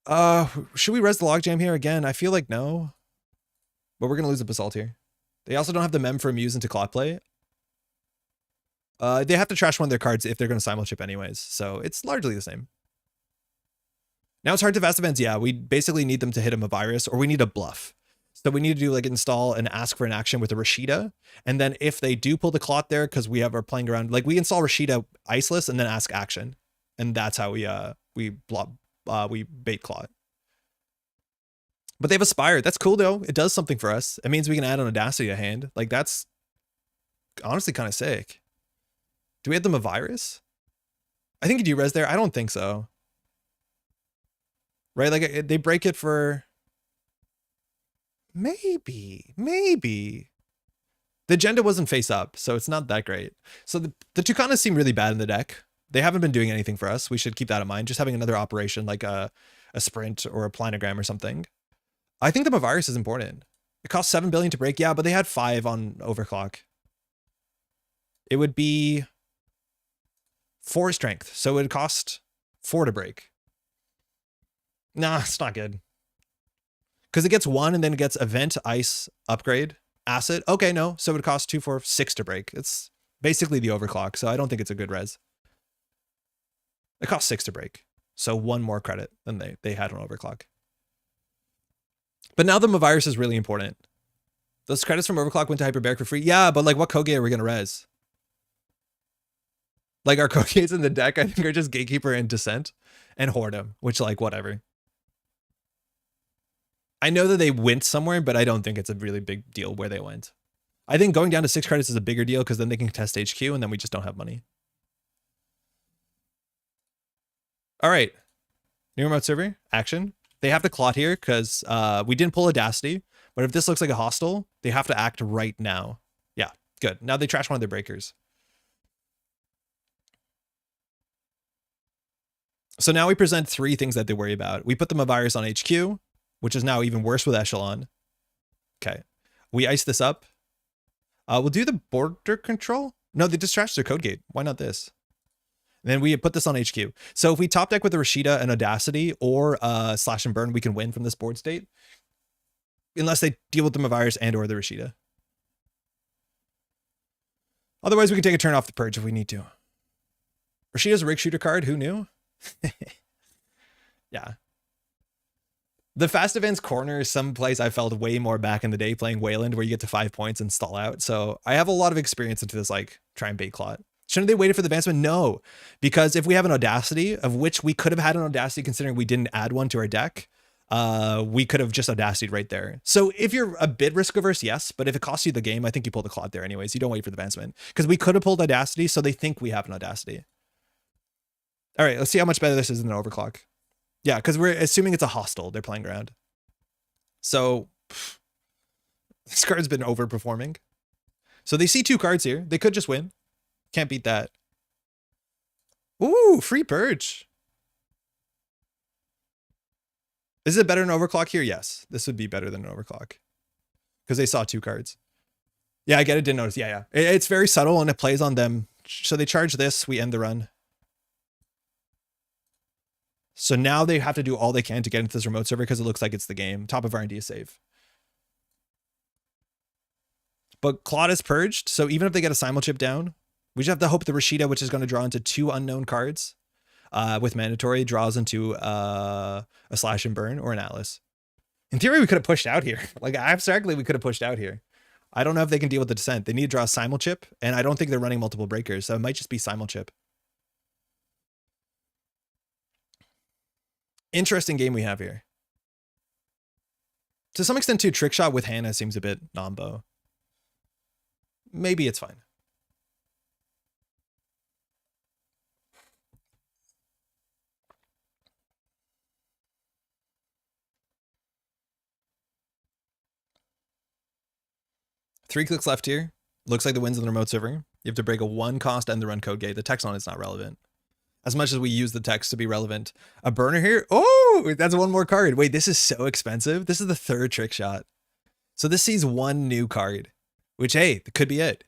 Should we res the Logjam here again? I feel like no. But we're going to lose the Basalt here. They also don't have the mem for Muse into Clot play. They have to trash one of their cards if they're going to simul-chip anyways. So it's largely the same. Now it's hard to Vast Events. Yeah, we basically need them to hit him a virus, or we need a bluff. So we need to do like install and ask for an action with a Rashida. And then if they do pull the Clot there, because we have our playing around, like we install Rashida iceless and then ask action. And that's how we bait Clot. But they have Aspire. That's cool though. It does something for us. It means we can add an Audacity to hand. Like that's honestly kind of sick. Do we have them a virus? I think you do res there. I don't think so. Right? Like they break it for maybe. The agenda wasn't face up, so it's not that great. So the Tucanas seem really bad in the deck. They haven't been doing anything for us. We should keep that in mind. Just having another operation like a sprint or a planogram or something. I think the Mavirus is important. It costs 7 billion to break. Yeah, but they had 5 on overclock. It would be 4 strength. So it would cost 4 to break. Nah, it's not good. Because it gets 1 and then it gets event, ice, upgrade, acid. Okay, no. So it would cost 2, 4, 6 to break. It's basically the overclock. So I don't think it's a good res. It costs 6 to break. So 1 more credit than they had on overclock. But now the Mavirus is really important. Those credits from overclock went to Hyperbaric for free. Yeah, but like what Koge are we going to res? Like our Koge's in the deck, I think are just Gatekeeper and Descent and Hoardem, which like whatever. I know that they went somewhere, but I don't think it's a really big deal where they went. I think going down to 6 credits is a bigger deal because then they can contest HQ and then we just don't have money. All right. New remote server, action. They have to Clot here because we didn't pull Audacity, but if this looks like a hostile, they have to act right now. Yeah, good. Now they trash one of their breakers. So now we present 3 things that they worry about. We put them a virus on HQ, which is now even worse with Echelon. Okay. We ice this up. We'll do the border control. No, they just trashed their code gate. Why not this? And then we put this on HQ. So if we top deck with a Rashida and Audacity or Slash and Burn, we can win from this board state. Unless they deal with the Mavirus and or the Rashida. Otherwise, we can take a turn off the Purge if we need to. Rashida's a Rig Shooter card. Who knew? Yeah. The Fast Events corner is some place I felt way more back in the day playing Weyland where you get to 5 points and stall out. So I have a lot of experience into this, like, try and bait Clot. Shouldn't they wait for the advancement? No, because if we have an Audacity, of which we could have had an Audacity considering we didn't add one to our deck, we could have just Audacity right there. So if you're a bit risk averse, yes, but if it costs you the game, I think you pull the Clot there anyways. You don't wait for the advancement because we could have pulled Audacity, so they think we have an Audacity. All right, let's see how much better this is than an overclock. Yeah, because we're assuming it's a hostile they're playing around. So this card's been overperforming. So they see 2 cards here. They could just win. Can't beat that. Ooh, free Purge. Is it better than overclock here? Yes, this would be better than an overclock. Because they saw 2 cards. Yeah, I get it. Didn't notice. Yeah. It's very subtle and it plays on them. So they charge this. We end the run. So now they have to do all they can to get into this remote server because it looks like it's the game. Top of R&D is safe. But Clot is purged, so even if they get a simul-chip down, we just have to hope the Rashida, which is going to draw into 2 unknown cards with mandatory, draws into a Slash and Burn or an Atlas. In theory, we could have pushed out here. Like, abstractly, we could have pushed out here. I don't know if they can deal with the descent. They need to draw a simul chip, and I don't think they're running multiple breakers, so it might just be simul chip. Interesting game we have here. To some extent, too, trick shot with Hannah seems a bit nombo. Maybe it's fine. Three clicks left here. Looks like the wins in the remote server. You have to break a 1 cost and the run code gate. The text on it's not relevant. As much as we use the text to be relevant. A burner here. Oh, that's one more card. Wait, this is so expensive. This is the 3rd trick shot. So this sees 1 new card, which, hey, that could be it.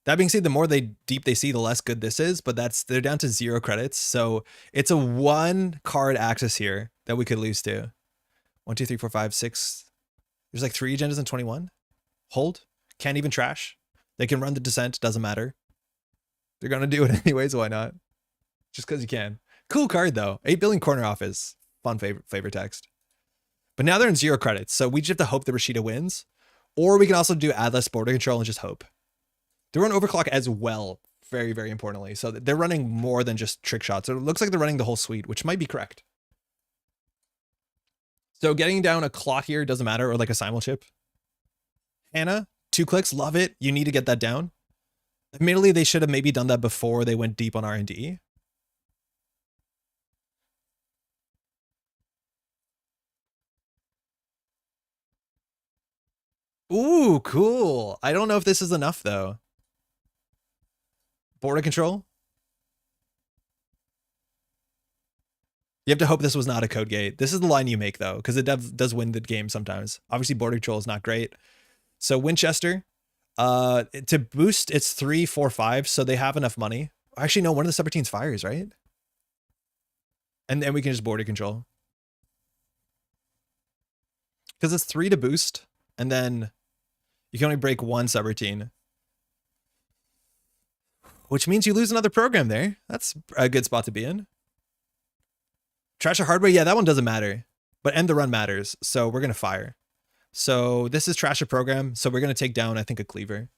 That being said, the more deep they see, the less good this is, but they're down to 0 credits. So it's a 1 card axis here that we could lose to. 1, 2, 3, 4, 5, 6. There's like 3 agendas in 21. Hold. Can't even trash. They can run the descent. Doesn't matter. They're going to do it anyways. Why not? Just because you can. Cool card, though. 8 billion corner office. Fun flavor text. But now they're in 0 credits. So we just have to hope that Rashida wins. Or we can also do Atlas border control and just hope. They run overclock as well. Very, very importantly. So they're running more than just trick shots. It looks like they're running the whole suite, which might be correct. So getting down a clock here doesn't matter, or like a simul chip. Hannah, 2 clicks, love it. You need to get that down. Admittedly, they should have maybe done that before they went deep on R&D. Ooh, cool. I don't know if this is enough, though. Border control. You have to hope this was not a code gate. This is the line you make, though, because it does win the game sometimes. Obviously, border control is not great. So Winchester, to boost, it's 3, 4, 5, so they have enough money. Actually, no, one of the subroutines fires, right? And then we can just border control. Because it's 3 to boost, and then you can only break 1 subroutine. Which means you lose another program there. That's a good spot to be in. Trash or hardware, yeah, that one doesn't matter. But end the run matters, so we're going to fire. So this is trash a program, so we're going to take down, I think, a cleaver.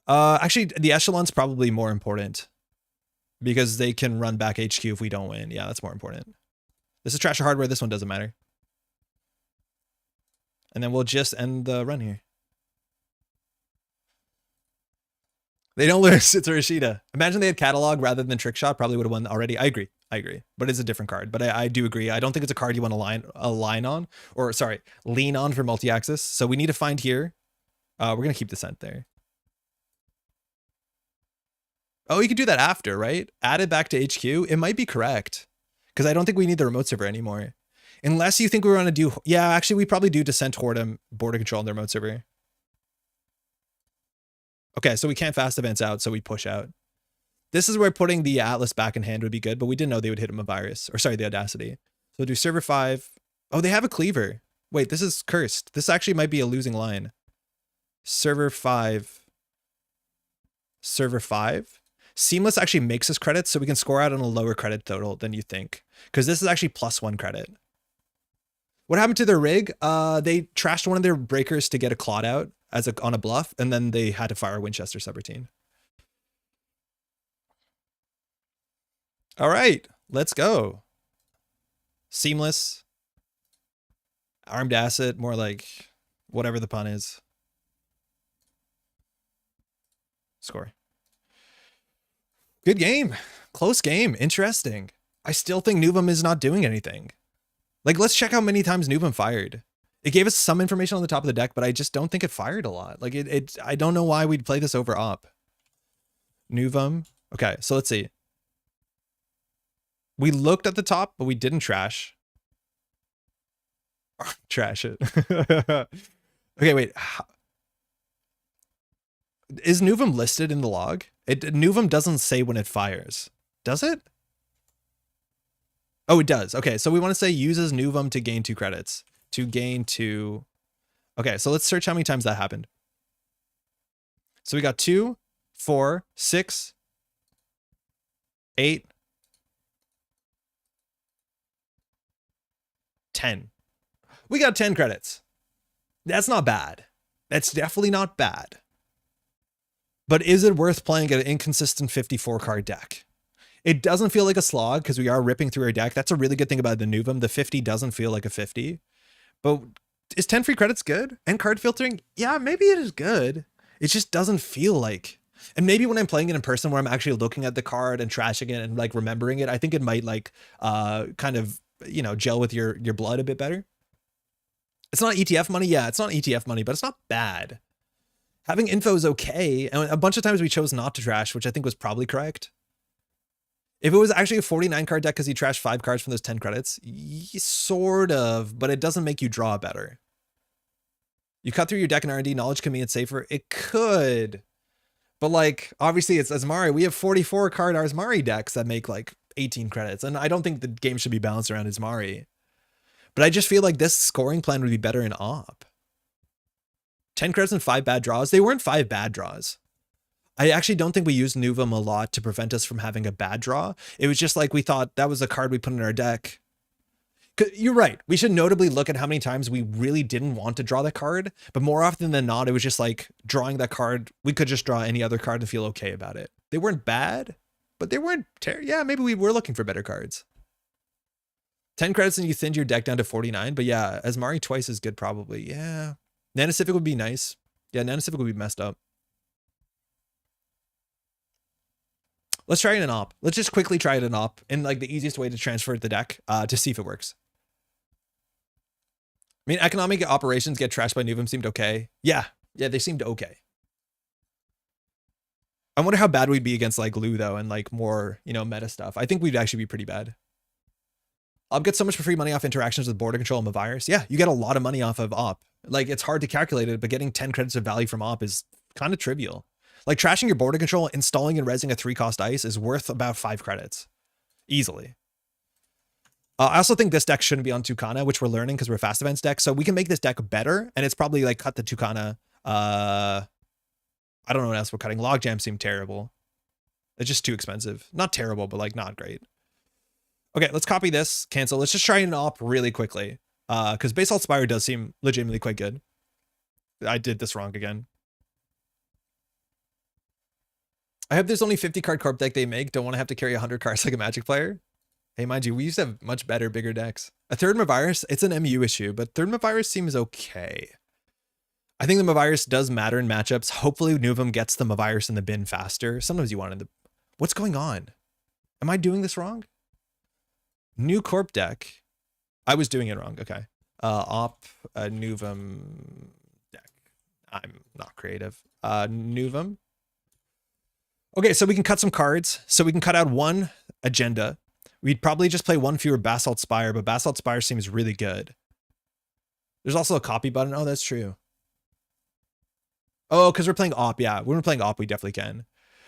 Actually, the echelon's probably more important. Because they can run back HQ if we don't win. Yeah, that's more important. This is trash or hardware, this one doesn't matter. And then we'll just end the run here. They don't lose. It's a Rashida. Imagine they had catalog rather than trick shot. Probably would have won already. I agree. But it's a different card. But I do agree. I don't think it's a card you want to lean on for multi-axis. So we need to find here. We're going to keep descent there. Oh, you could do that after, right? Add it back to HQ. It might be correct. Because I don't think we need the remote server anymore. Unless you think we're going to do... Yeah, actually, we probably do descent Hordem border control on the remote server. Okay, so we can't fast events out, so we push out. This is where putting the Atlas back in hand would be good, but we didn't know they would hit him a virus. Or sorry, the Audacity. So we'll do server 5. Oh, they have a cleaver. Wait, this is cursed. This actually might be a losing line. Server 5. Server 5. Seamless actually makes us credits, so we can score out on a lower credit total than you think. Because this is actually +1 credit. What happened to their rig? They trashed one of their breakers to get a clot out on a bluff, and then they had to fire a Winchester subroutine. All right, let's go. Seamless. Armed asset, more like whatever the pun is. Score. Good game. Close game. Interesting. I still think Nuvem is not doing anything. Like, let's check how many times Nuvem fired. It gave us some information on the top of the deck, but I just don't think it fired a lot. Like, I don't know why we'd play this over op. Nuvem. Okay, so let's see. We looked at the top, but we didn't trash. Trash it. Okay, wait. Is Nuvem listed in the log? Nuvem doesn't say when it fires. Does it? Oh, it does. Okay, so we want to say uses Nuvem to gain 2 credits. To gain 2. Okay, so let's search how many times that happened. So we got 2, 4, 6, 8, 10. We got 10 credits. That's not bad. That's definitely not bad. But is it worth playing an inconsistent 54 card deck? It doesn't feel like a slog because we are ripping through our deck. That's a really good thing about the Nuvem. The 50 doesn't feel like a 50. But is 10 free credits good? And card filtering? Yeah, maybe it is good. It just doesn't feel like. And maybe when I'm playing it in person where I'm actually looking at the card and trashing it and like remembering it, I think it might like kind of, you know, gel with your blood a bit better. It's not ETF money. Yeah, it's not ETF money, but it's not bad. Having info is okay. And a bunch of times we chose not to trash, which I think was probably correct. If it was actually a 49 card deck because you trashed 5 cards from those 10 credits, sort of, but it doesn't make you draw better. You cut through your deck in R&D, knowledge can be it safer. It could, but like, obviously it's Asmari. We have 44 card Asmari decks that make like 18 credits. And I don't think the game should be balanced around Asmari. But I just feel like this scoring plan would be better in op. 10 credits and 5 bad draws. They weren't 5 bad draws. I actually don't think we used Nuvem a lot to prevent us from having a bad draw. It was just like we thought that was a card we put in our deck. You're right. We should notably look at how many times we really didn't want to draw that card. But more often than not, it was just like drawing that card. We could just draw any other card and feel okay about it. They weren't bad, but they weren't terrible. Yeah, maybe we were looking for better cards. 10 credits and you thinned your deck down to 49. But yeah, Asmari twice is good probably. Yeah. Nanocivic would be nice. Yeah, Nanocivic would be messed up. Let's try it in op. Let's just quickly try it in op in like the easiest way to transfer the deck to see if it works. I mean, economic operations get trashed by Nuvem seemed okay. Yeah, they seemed okay. I wonder how bad we'd be against like Lou though and like more, you know, meta stuff. I think we'd actually be pretty bad. I'll get so much for free money off interactions with border control and virus. Yeah, you get a lot of money off of op. Like it's hard to calculate it, but getting 10 credits of value from op is kind of trivial. Like trashing your border control, installing and rezzing a 3-cost ice is worth about 5 credits. Easily. I also think this deck shouldn't be on Tucana, which we're learning because we're a fast events deck. So we can make this deck better. And it's probably like cut the Tucana. I don't know what else we're cutting. Logjam seemed terrible. It's just too expensive. Not terrible, but like not great. Okay, let's copy this. Cancel. Let's just try an op really quickly. Because Basalt Spire does seem legitimately quite good. I did this wrong again. I hope there's only 50 card corp deck they make. Don't want to have to carry 100 cards like a Magic player. Hey, mind you, we used to have much better, bigger decks. A third Mavirus, it's an MU issue, but third Mavirus seems okay. I think the Mavirus does matter in matchups. Hopefully Nuvem gets the Mavirus in the bin faster. Sometimes you want in the... What's going on? Am I doing this wrong? New corp deck. I was doing it wrong. Okay. Op Nuvem deck. I'm not creative. Nuvem. Okay, so we can cut some cards. So we can cut out one agenda. We'd probably just play one fewer Basalt Spire, but Basalt Spire seems really good. There's also a copy button. Oh, that's true. Oh, because we're playing op. Yeah, when we're playing op, we definitely can.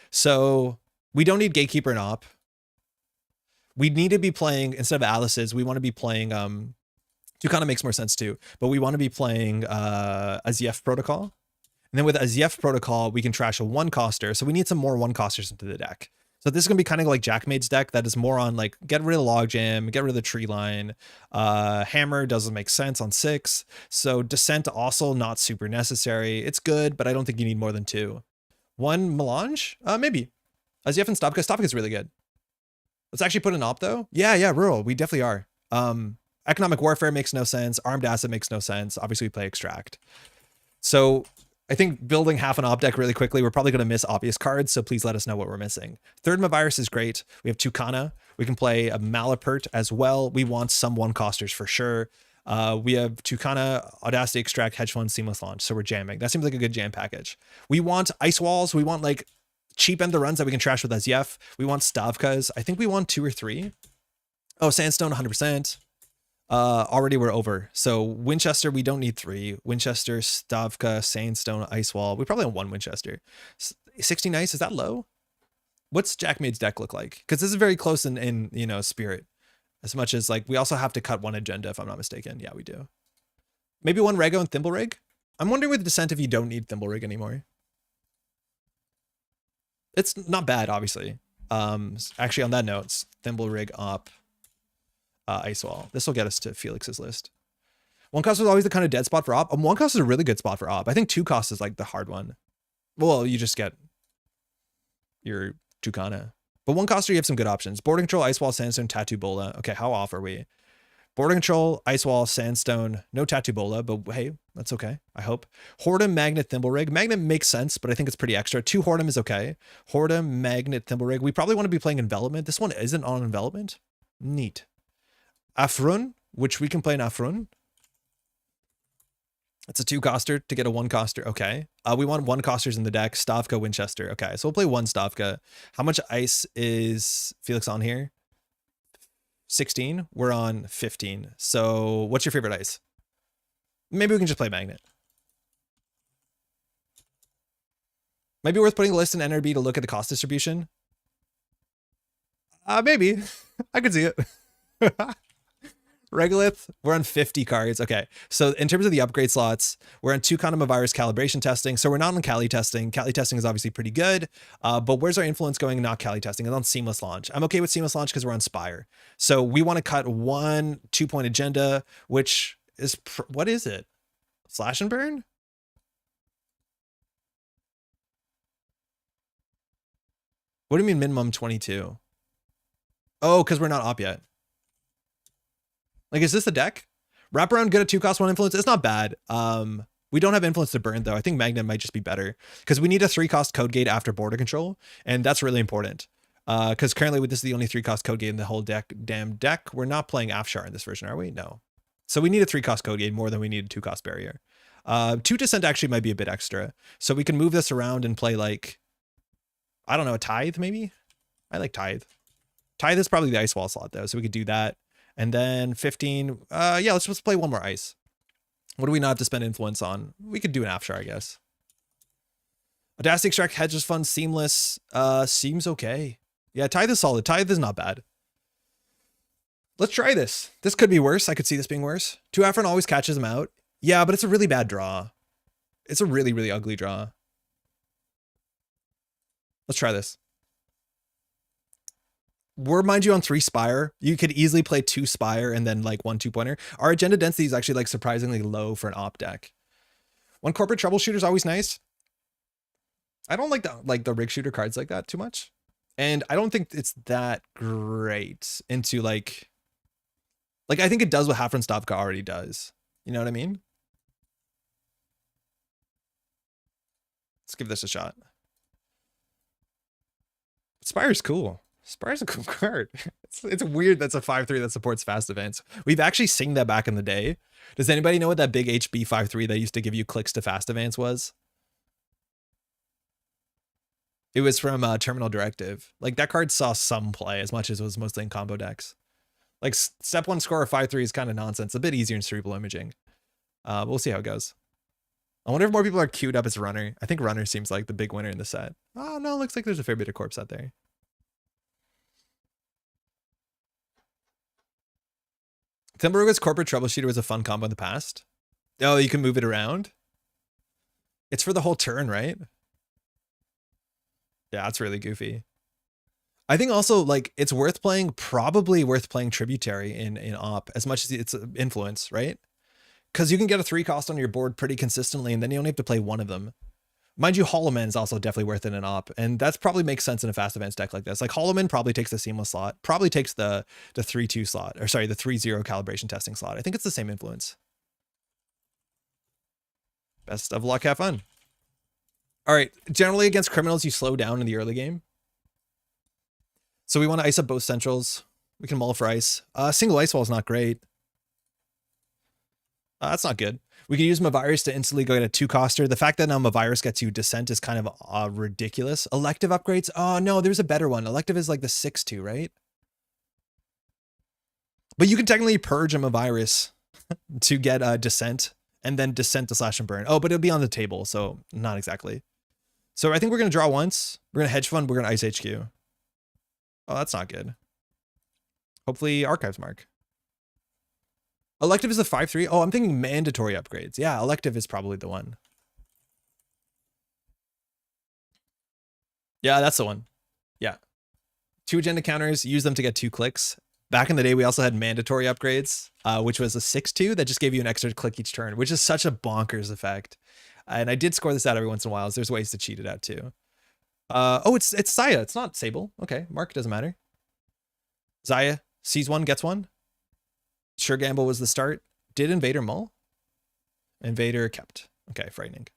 So we don't need Gatekeeper and op. We need to be playing, instead of Alice's, we want to be playing, Tucana makes more sense too, but we want to be playing Aziev Protocol. And then with Aziev Protocol, we can trash a 1-coster. So we need some more 1-costers into the deck. So this is going to be kind of like Jackmade's deck that is more on like, get rid of Logjam, get rid of the tree line. Hammer doesn't make sense on 6. So Descent also not super necessary. It's good, but I don't think you need more than 2. 1 Melange? Maybe. Aziev and Stavka. Stavka is really good. Let's actually put an op though. Yeah, rural. We definitely are. Economic Warfare makes no sense. Armed Acid makes no sense. Obviously we play Extract. So I think building half an op deck really quickly, we're probably going to miss obvious cards, so please let us know what we're missing. Third Mavirus is great. We have Tucana. We can play a Malapert as well. We want some 1-costers for sure. We have Tucana, Audacity Extract, Hedge Fund, Seamless Launch, so we're jamming. That seems like a good jam package. We want Ice Walls. We want like cheap end the runs that we can trash with Aziev. We want Stavkas. I think we want 2 or 3. Oh, Sandstone, 100%. Already we're over. So Winchester, we don't need 3. Winchester, Stavka, Sandstone, Ice Wall. We probably have 1 Winchester. 60 nice, is that low? What's Jackmade's deck look like? Because this is very close in you know, spirit. As much as like we also have to cut 1 agenda if I'm not mistaken. Yeah, we do. Maybe 1 Rego and Thimble Rig. I'm wondering with Descent if you don't need Thimble Rig anymore. It's not bad, obviously. Actually on that note, Thimble Rig op. Ice Wall. This will get us to Felix's list. One cost is always the kind of dead spot for op. One cost is a really good spot for op. I think two cost is like the hard one. Well, you just get your Tucana. But one coster, you have some good options. Border Control, Ice Wall, Sandstone, Tattoo Bola. Okay, how off are we? Border Control, Ice Wall, Sandstone, no Tattoo Bola, but hey, that's okay, I hope. Whoredom, Magnet, Thimble Rig. Magnet makes sense, but I think it's pretty extra. 2 Whoredom is okay. Whoredom, Magnet, Thimble Rig. We probably want to be playing Envelopment. This one isn't on Envelopment. Neat. Afrun, which we can play in Afrun. It's a 2-coster to get a 1-coster. Okay. We want 1-costers in the deck. Stavka, Winchester. Okay, so we'll play 1 Stavka. How much ice is Felix on here? 16. We're on 15. So what's your favorite ice? Maybe we can just play Magnet. Might be worth putting a list in NRB to look at the cost distribution. Maybe. I could see it. Regolith, we're on 50 cards. Okay, so in terms of the upgrade slots, we're on 2 Condom Virus calibration testing. So we're not on Cali testing. Cali testing is obviously pretty good, but where's our influence going? Not Cali testing. It's on Seamless Launch. I'm okay with Seamless Launch because we're on Spire. So we want to cut 1 2-point agenda, which is, what is it? Slash and burn? What do you mean minimum 22? Oh, because we're not op yet. Like, is this the deck? Wraparound good at 2-cost 1 influence. It's not bad. We don't have influence to burn though. I think Magnet might just be better because we need a 3-cost code gate after border control, and that's really important. Because currently this is the only 3-cost code gate in the whole damn deck. We're not playing Afshar in this version, are we? No. So we need a 3-cost code gate more than we need a 2-cost barrier. 2 Descent actually might be a bit extra. So we can move this around and play like, I don't know, a Tithe maybe? I like Tithe. Tithe is probably the Ice Wall slot though, so we could do that. And then 15, yeah, let's just play 1 more ice. What do we not have to spend influence on? We could do an Afshar, I guess. Audacity Extract, Hedges Fund, Seamless, seems okay. Yeah, Tithe is solid. Tithe is not bad. Let's try this. This could be worse. I could see this being worse. 2 Afron always catches him out. Yeah, but it's a really bad draw. It's a really, really ugly draw. Let's try this. We're, mind you, on 3 Spire. You could easily play 2 Spire and then like 1 2-pointer. Our agenda density is actually like surprisingly low for an op deck. 1 Corporate Troubleshooter is always nice. I don't like the rig shooter cards like that too much. And I don't think it's that great into like I think it does what Hafren Stavka already does. You know what I mean? Let's give this a shot. Spire's cool. Spire's a cool card. It's weird that's a 5/3 that supports fast events. We've actually seen that back in the day. Does anybody know what that big HB 5/3 that used to give you clicks to fast events was? It was from Terminal Directive. Like, that card saw some play as much as it was mostly in combo decks. Like, step 1 score of 5/3 is kind of nonsense. A bit easier in Cerebral Imaging. We'll see how it goes. I wonder if more people are queued up as Runner. I think Runner seems like the big winner in the set. Oh, no, looks like there's a fair bit of corpse out there. Timberwolves Corporate Troubleshooter was a fun combo in the past. Oh, you can move it around? It's for the whole turn, right? Yeah, it's really goofy. I think also, like, it's worth playing, probably worth playing Tributary in op as much as it's influence, right? Because you can get a 3-cost on your board pretty consistently, and then you only have to play 1 of them. Mind you, Hollow Man is also definitely worth it in an op, and that's probably makes sense in a fast events deck like this. Like, Hollow Man probably takes the Seamless slot, probably takes the 3-2 slot, or sorry, the 3-0 calibration testing slot. I think it's the same influence. Best of luck, have fun. All right, generally against criminals, you slow down in the early game. So we want to ice up both centrals. We can mull for ice. Single ice wall is not great. That's not good. We can use Mavirus to instantly go get a 2-coster. The fact that now Mavirus gets you Descent is kind of ridiculous. Elective upgrades? Oh, no, there's a better one. Elective is like the 6/2, right? But you can technically purge a Mavirus to get Descent, and then Descent to Slash and Burn. Oh, but it'll be on the table, so not exactly. So I think we're going to draw once. We're going to Hedge Fund. We're going to Ice HQ. Oh, that's not good. Hopefully Archives Mark. Elective is a 5/3. Oh, I'm thinking mandatory upgrades. Yeah, Elective is probably the one. Yeah, that's the one. Yeah. 2 agenda counters, use them to get 2 clicks. Back in the day, we also had mandatory upgrades, which was a 6-2 that just gave you an extra click each turn, which is such a bonkers effect. And I did score this out every once in a while. So there's ways to cheat it out too. Oh, it's Saya. It's not Sable. Okay, Mark, doesn't matter. Zaya sees one, gets one. Sure Gamble was the start. Did Invader mull? Invader kept. Okay, frightening.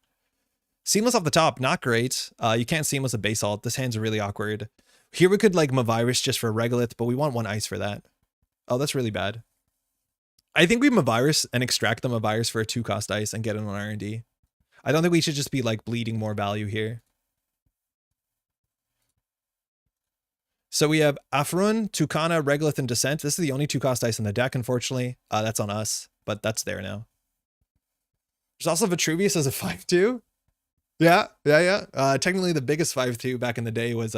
Seamless off the top, not great. You can't Seamless a base alt. This hand's really awkward. Here we could like Mavirus just for Regolith, but we want one ice for that. Oh, that's really bad. I think we Mavirus and extract the Mavirus for a 2-cost ice and get it on R&D. I don't think we should just be like bleeding more value here. So we have Afrun, Tucana, Regolith, and Descent. This is the only 2-cost ice in the deck, unfortunately. That's on us, but that's there now. There's also Vitruvius as a 5-2. Yeah. Technically the biggest 5-2 back in the day was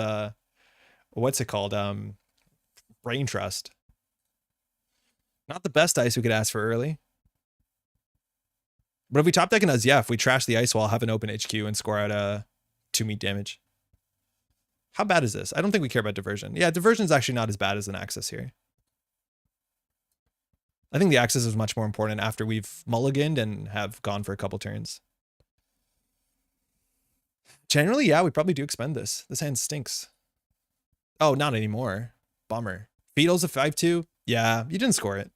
what's it called? Brain Trust. Not the best ice we could ask for early. But if we top deck an if we trash the ice wall, have an open HQ and score out a 2-meat damage. How bad is this? I don't think we care about diversion. Yeah, diversion's actually not as bad as an access here. I think the access is much more important after we've mulliganed and have gone for a couple turns. Generally, yeah, we probably do expend this. This hand stinks. Oh, not anymore. Bummer. Beetle's a 5-2. Yeah, you didn't score it.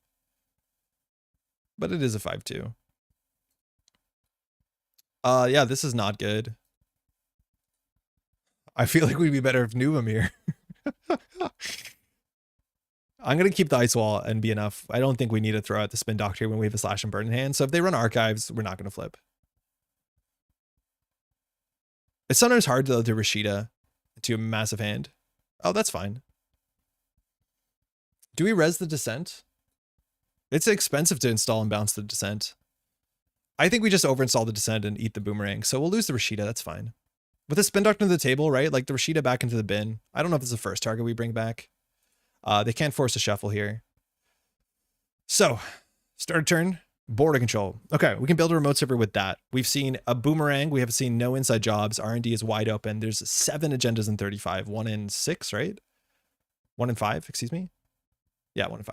But it is a 5-2. Yeah, this is not good. I feel like we'd be better if Nuvem here. I'm going to keep the Ice Wall and be enough. I don't think we need to throw out the Spin Doctor when we have a Slash and Burn in hand. So if they run Archives, we're not going to flip. It's sometimes hard though to Rashida to a massive hand. Oh, that's fine. Do we res the Descent? It's expensive to install and bounce the Descent. I think we just overinstall the Descent and eat the Boomerang. So we'll lose the Rashida. That's fine. With the Spin Doctor to the table, right? Like the Rashida back into the bin. I don't know if it's the first target we bring back. They can't force a shuffle here. So, start a turn. Border control. Okay, we can build a remote server with that. We've seen a Boomerang. We have seen no inside jobs. R&D is wide open. There's 7 agendas in 35. 1 in 6, right? 1 in 5, excuse me. Yeah, 1 in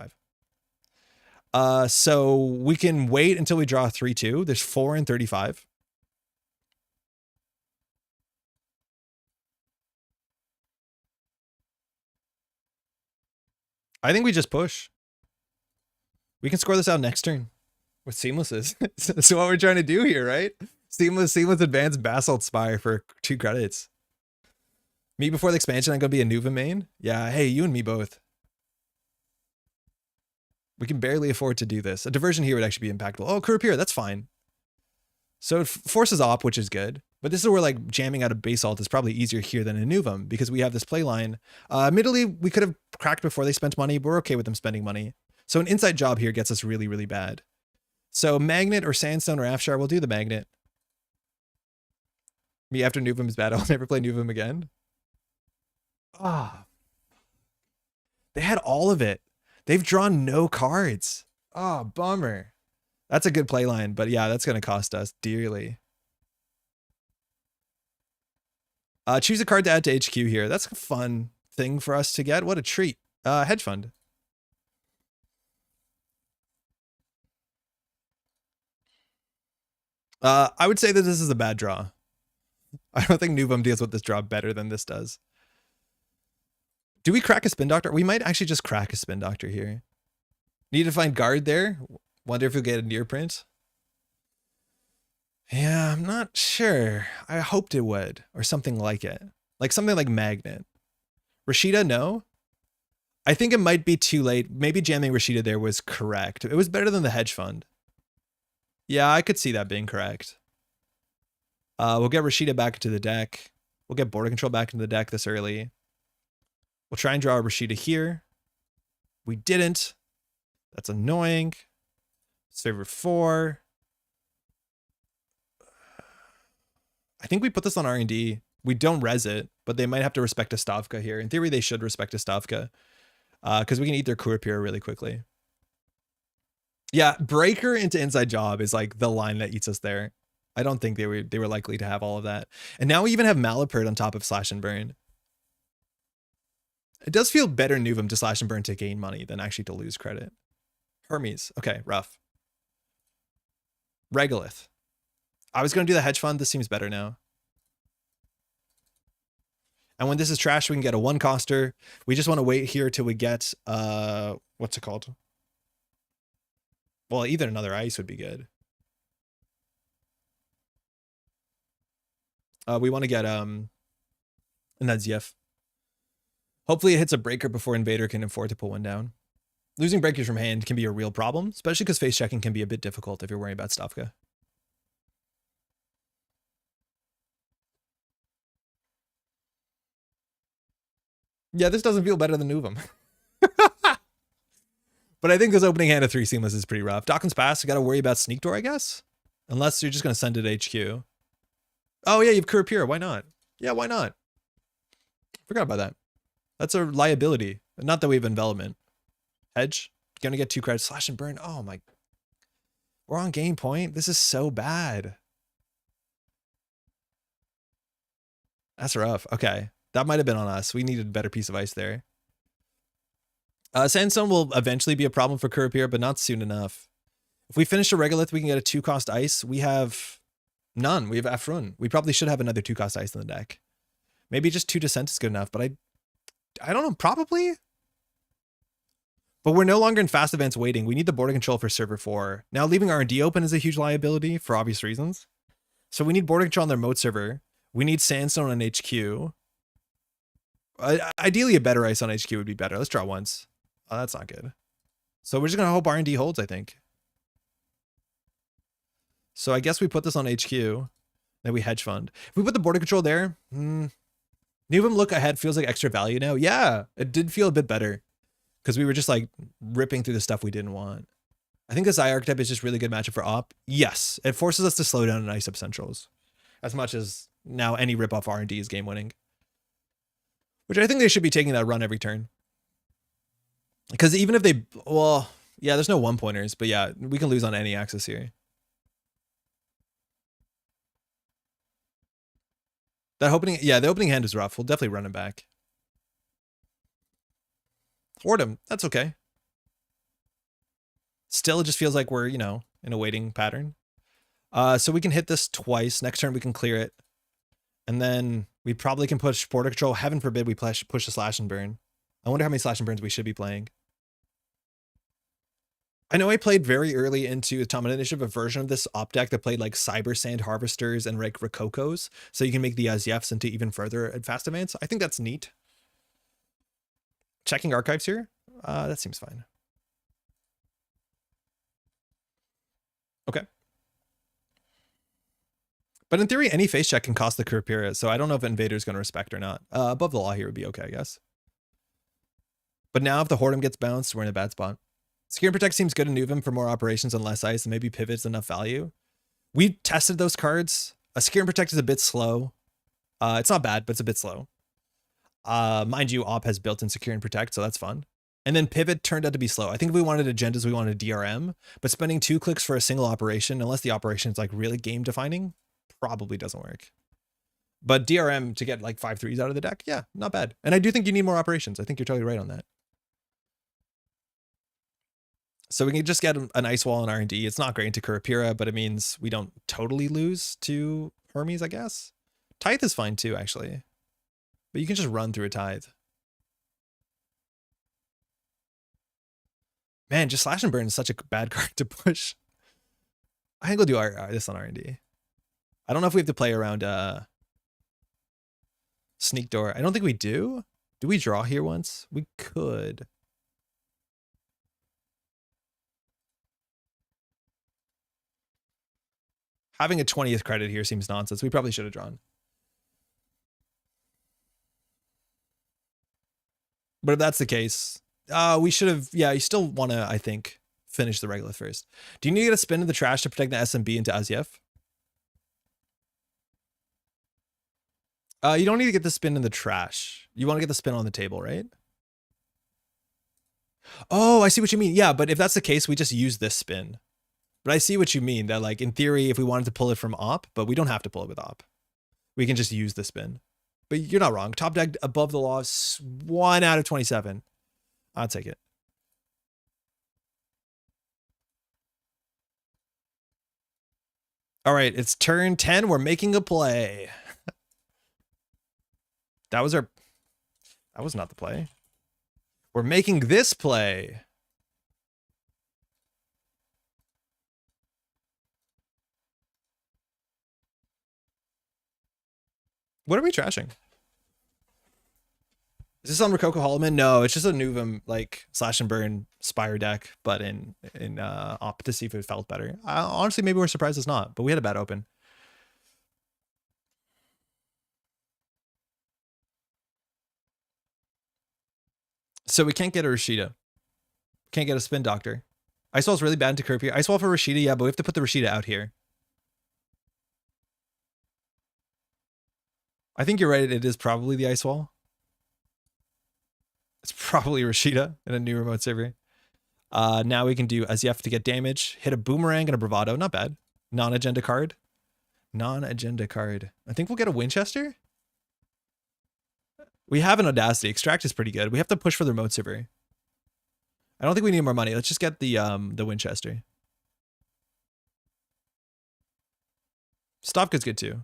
5. So we can wait until we draw a 3-2. There's 4 in 35. I think we just push. We can score this out next turn with Seamlesses. That's what we're trying to do here, right? Seamless Advanced Basalt Spire for 2 credits. Me before the expansion, I'm going to be a Nuvem main. Yeah, hey, you and me both. We can barely afford to do this. A diversion here would actually be impactful. Oh, Career Peer, that's fine. So it forces op, which is good. But this is where like jamming out a base alt is probably easier here than a Nuvem because we have this play line. Admittedly, we could have cracked before they spent money, but we're okay with them spending money. So an inside job here gets us really, really bad. So Magnet or Sandstone or Afshar, we'll do the Magnet. Me after Nuvem is bad, I'll never play Nuvem again. Ah. They had all of it. They've drawn no cards. Oh, bummer. That's a good play line, but yeah, that's going to cost us dearly. Choose a card to add to HQ here. That's a fun thing for us to get. What a treat. Hedge fund. I would say that this is a bad draw. I don't think Nuvem deals with this draw better than this does. Do we crack a Spin Doctor? We might actually just crack a Spin Doctor here. Need to find guard there. Wonder if we'll get a near print. Yeah, I'm not sure. I hoped it would, or something like it. Like something like Magnet. Rashida, no. I think it might be too late. Maybe jamming Rashida there was correct. It was better than the hedge fund. Yeah, I could see that being correct. We'll get Rashida back into the deck. We'll get border control back into the deck this early. We'll try and draw a Rashida here. We didn't. That's annoying. Server 4. I think we put this on R&D. We don't res it, but they might have to respect a Stavka here. In theory, they should respect a Stavka because we can eat their Kurapira really quickly. Yeah, Breaker into Inside Job is like the line that eats us there. I don't think they were likely to have all of that. And now we even have Malapert on top of Slash and Burn. It does feel better Nuvem to slash and burn to gain money than actually to lose credit. Hermes. Okay, rough. Regolith. I was going to do the hedge fund. This seems better now. And when this is trash, we can get a 1-coster. We just want to wait here till we get, what's it called? Well, either another ice would be good. We want to get an Adziev. Hopefully it hits a breaker before Invader can afford to pull one down. Losing breakers from hand can be a real problem, especially because face checking can be a bit difficult if you're worrying about Stavka. Yeah, this doesn't feel better than Nuvem. But I think this opening hand of 3 Seamless is pretty rough. Dawkins Pass, you got to worry about Sneak Door, I guess? Unless you're just going to send it HQ. Oh, yeah, you have Kurapira. Why not? Yeah, why not? Forgot about that. That's a liability. Not that we have envelopment. Hedge. Going to get 2 credits. Slash and burn. Oh, my. We're on game point. This is so bad. That's rough. Okay. That might have been on us. We needed a better piece of ice there. Sandstone will eventually be a problem for Kurapira, but not soon enough. If we finish a Regolith, we can get a 2-cost ice. We have none. We have Afrun. We probably should have another 2-cost ice in the deck. Maybe just 2 Descent is good enough, but I don't know. Probably. But we're no longer in fast events waiting. We need the border control for server 4. Now leaving R&D open is a huge liability for obvious reasons. So we need border control on their remote server. We need Sandstone on HQ. Ideally a better ice on HQ would be better. Let's draw once. Oh, that's not good. So we're just going to hope R&D holds, I think. So I guess we put this on HQ. Then we hedge fund. If we put the border control there, Nuvem look ahead feels like extra value now. Yeah, it did feel a bit better. Because we were just like ripping through the stuff we didn't want. I think this Eye archetype is just really good matchup for op. Yes, it forces us to slow down and ice up centrals. As much as now any rip off R&D is game winning. Which I think they should be taking that run every turn. Because even if they, well, yeah, there's no 1-pointers, but yeah, we can lose on any axis here. That opening, yeah, the opening hand is rough. We'll definitely run him back. Him, that's okay. Still, it just feels like we're, you know, in a waiting pattern. So we can hit this twice. Next turn, we can clear it. And then we probably can push border control. Heaven forbid we push a slash and burn. I wonder how many slash and burns we should be playing. I know I played very early into Atomic Initiative a version of this op deck that played like Cyber Sand Harvesters and like Rokokos. So you can make the Aziefs into even further fast events. I think that's neat. Checking archives here. That seems fine. Okay. But in theory, any face check can cost the Kurapira, so I don't know if Invader is going to respect or not. Above the law here would be okay, I guess. But now if the Hordem gets bounced, we're in a bad spot. Secure and Protect seems good in Nuvem for more operations and less ice, and maybe Pivot's enough value. We tested those cards. Secure and Protect is a bit slow. It's not bad, but it's a bit slow. Mind you, Op has built-in Secure and Protect, so that's fun. And then Pivot turned out to be slow. I think if we wanted agendas, we wanted DRM, but spending 2 clicks for a single operation, unless the operation is like really game defining, probably doesn't work. But DRM to get like 5/3s out of the deck, yeah, not bad. And I do think you need more operations. I think you're totally right on that. So we can just get an Ice Wall and R&D. It's not great into Kurapira, but it means we don't totally lose to Hermes, I guess. Tithe is fine too, actually. But you can just run through a Tithe. Man, just Slash and Burn is such a bad card to push. I think we'll do this on R&D. I don't know if we have to play around Sneak Door. I don't think we do. Do we draw here once? We could. Having a 20th credit here seems nonsense. We probably should have drawn. But if that's the case, we should have, yeah, you still want to, I think, finish the Regolith first. Do you need to get a spin in the trash to protect the SMB into Azief? You don't need to get the spin in the trash. You want to get the spin on the table, right? Oh, I see what you mean. Yeah, but if that's the case, we just use this spin. But I see what you mean, that like in theory, if we wanted to pull it from op, but we don't have to pull it with op. We can just use the spin. But you're not wrong. Top deck above the law is 1 out of 27. I'll take it. All right, it's turn 10. We're making a play. That was not the play. We're making this play. What are we trashing? Is this on Rococo Holloman? No, it's just a Nuvem like slash and burn Spire deck, but in op to see if it felt better. Honestly, maybe we're surprised it's not, but we had a bad open. So we can't get a Rashida. Can't get a Spin Doctor. Ice Wall's really bad into curve here. Ice Wall for Rashida, yeah, but we have to put the Rashida out here. I think you're right. It is probably the Ice Wall. It's probably Rashida in a new remote server. Now we can do Azyef to get damage. Hit a Boomerang and a Bravado. Not bad. Non-agenda card. Non-agenda card. I think we'll get a Winchester. We have an Audacity. Extract is pretty good. We have to push for the remote server. I don't think we need more money. Let's just get the Winchester. Stavka's good too.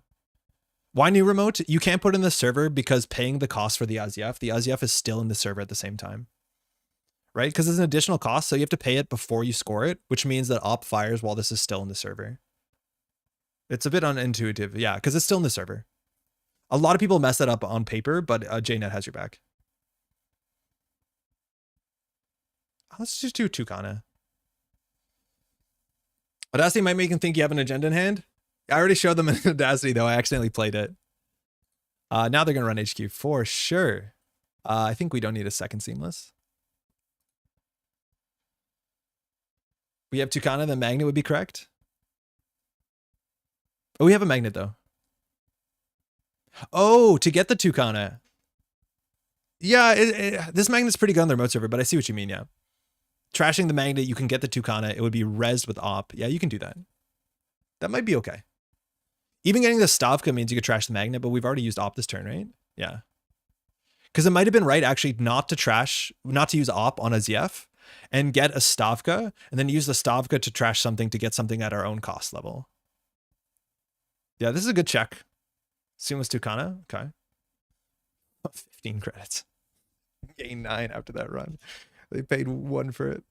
Why new remote? You can't put in the server because paying the cost for the Azyef is still in the server at the same time. Right? Because it's an additional cost, so you have to pay it before you score it, which means that op fires while this is still in the server. It's a bit unintuitive. Yeah, because it's still in the server. A lot of people mess that up on paper, but JNet has your back. Let's just do Tucana. Audacity might make them think you have an agenda in hand. I already showed them in Audacity, though. I accidentally played it. Now they're going to run HQ for sure. I think we don't need a second Seamless. We have Tucana, the Magnet would be correct. Oh, we have a Magnet, though. Oh, to get the Tucana. Yeah, this Magnet's pretty good on the remote server, but I see what you mean, yeah. Trashing the Magnet, you can get the Tucana. It would be rezzed with op. Yeah, you can do that. That might be okay. Even getting the Stavka means you could trash the Magnet, but we've already used op this turn, right? Yeah. Because it might have been right, actually, not to use op on a ZF and get a Stavka, and then use the Stavka to trash something to get something at our own cost level. Yeah, this is a good check. Seamless Tucana, okay. 15 credits. Gain 9 after that run. They paid 1 for it.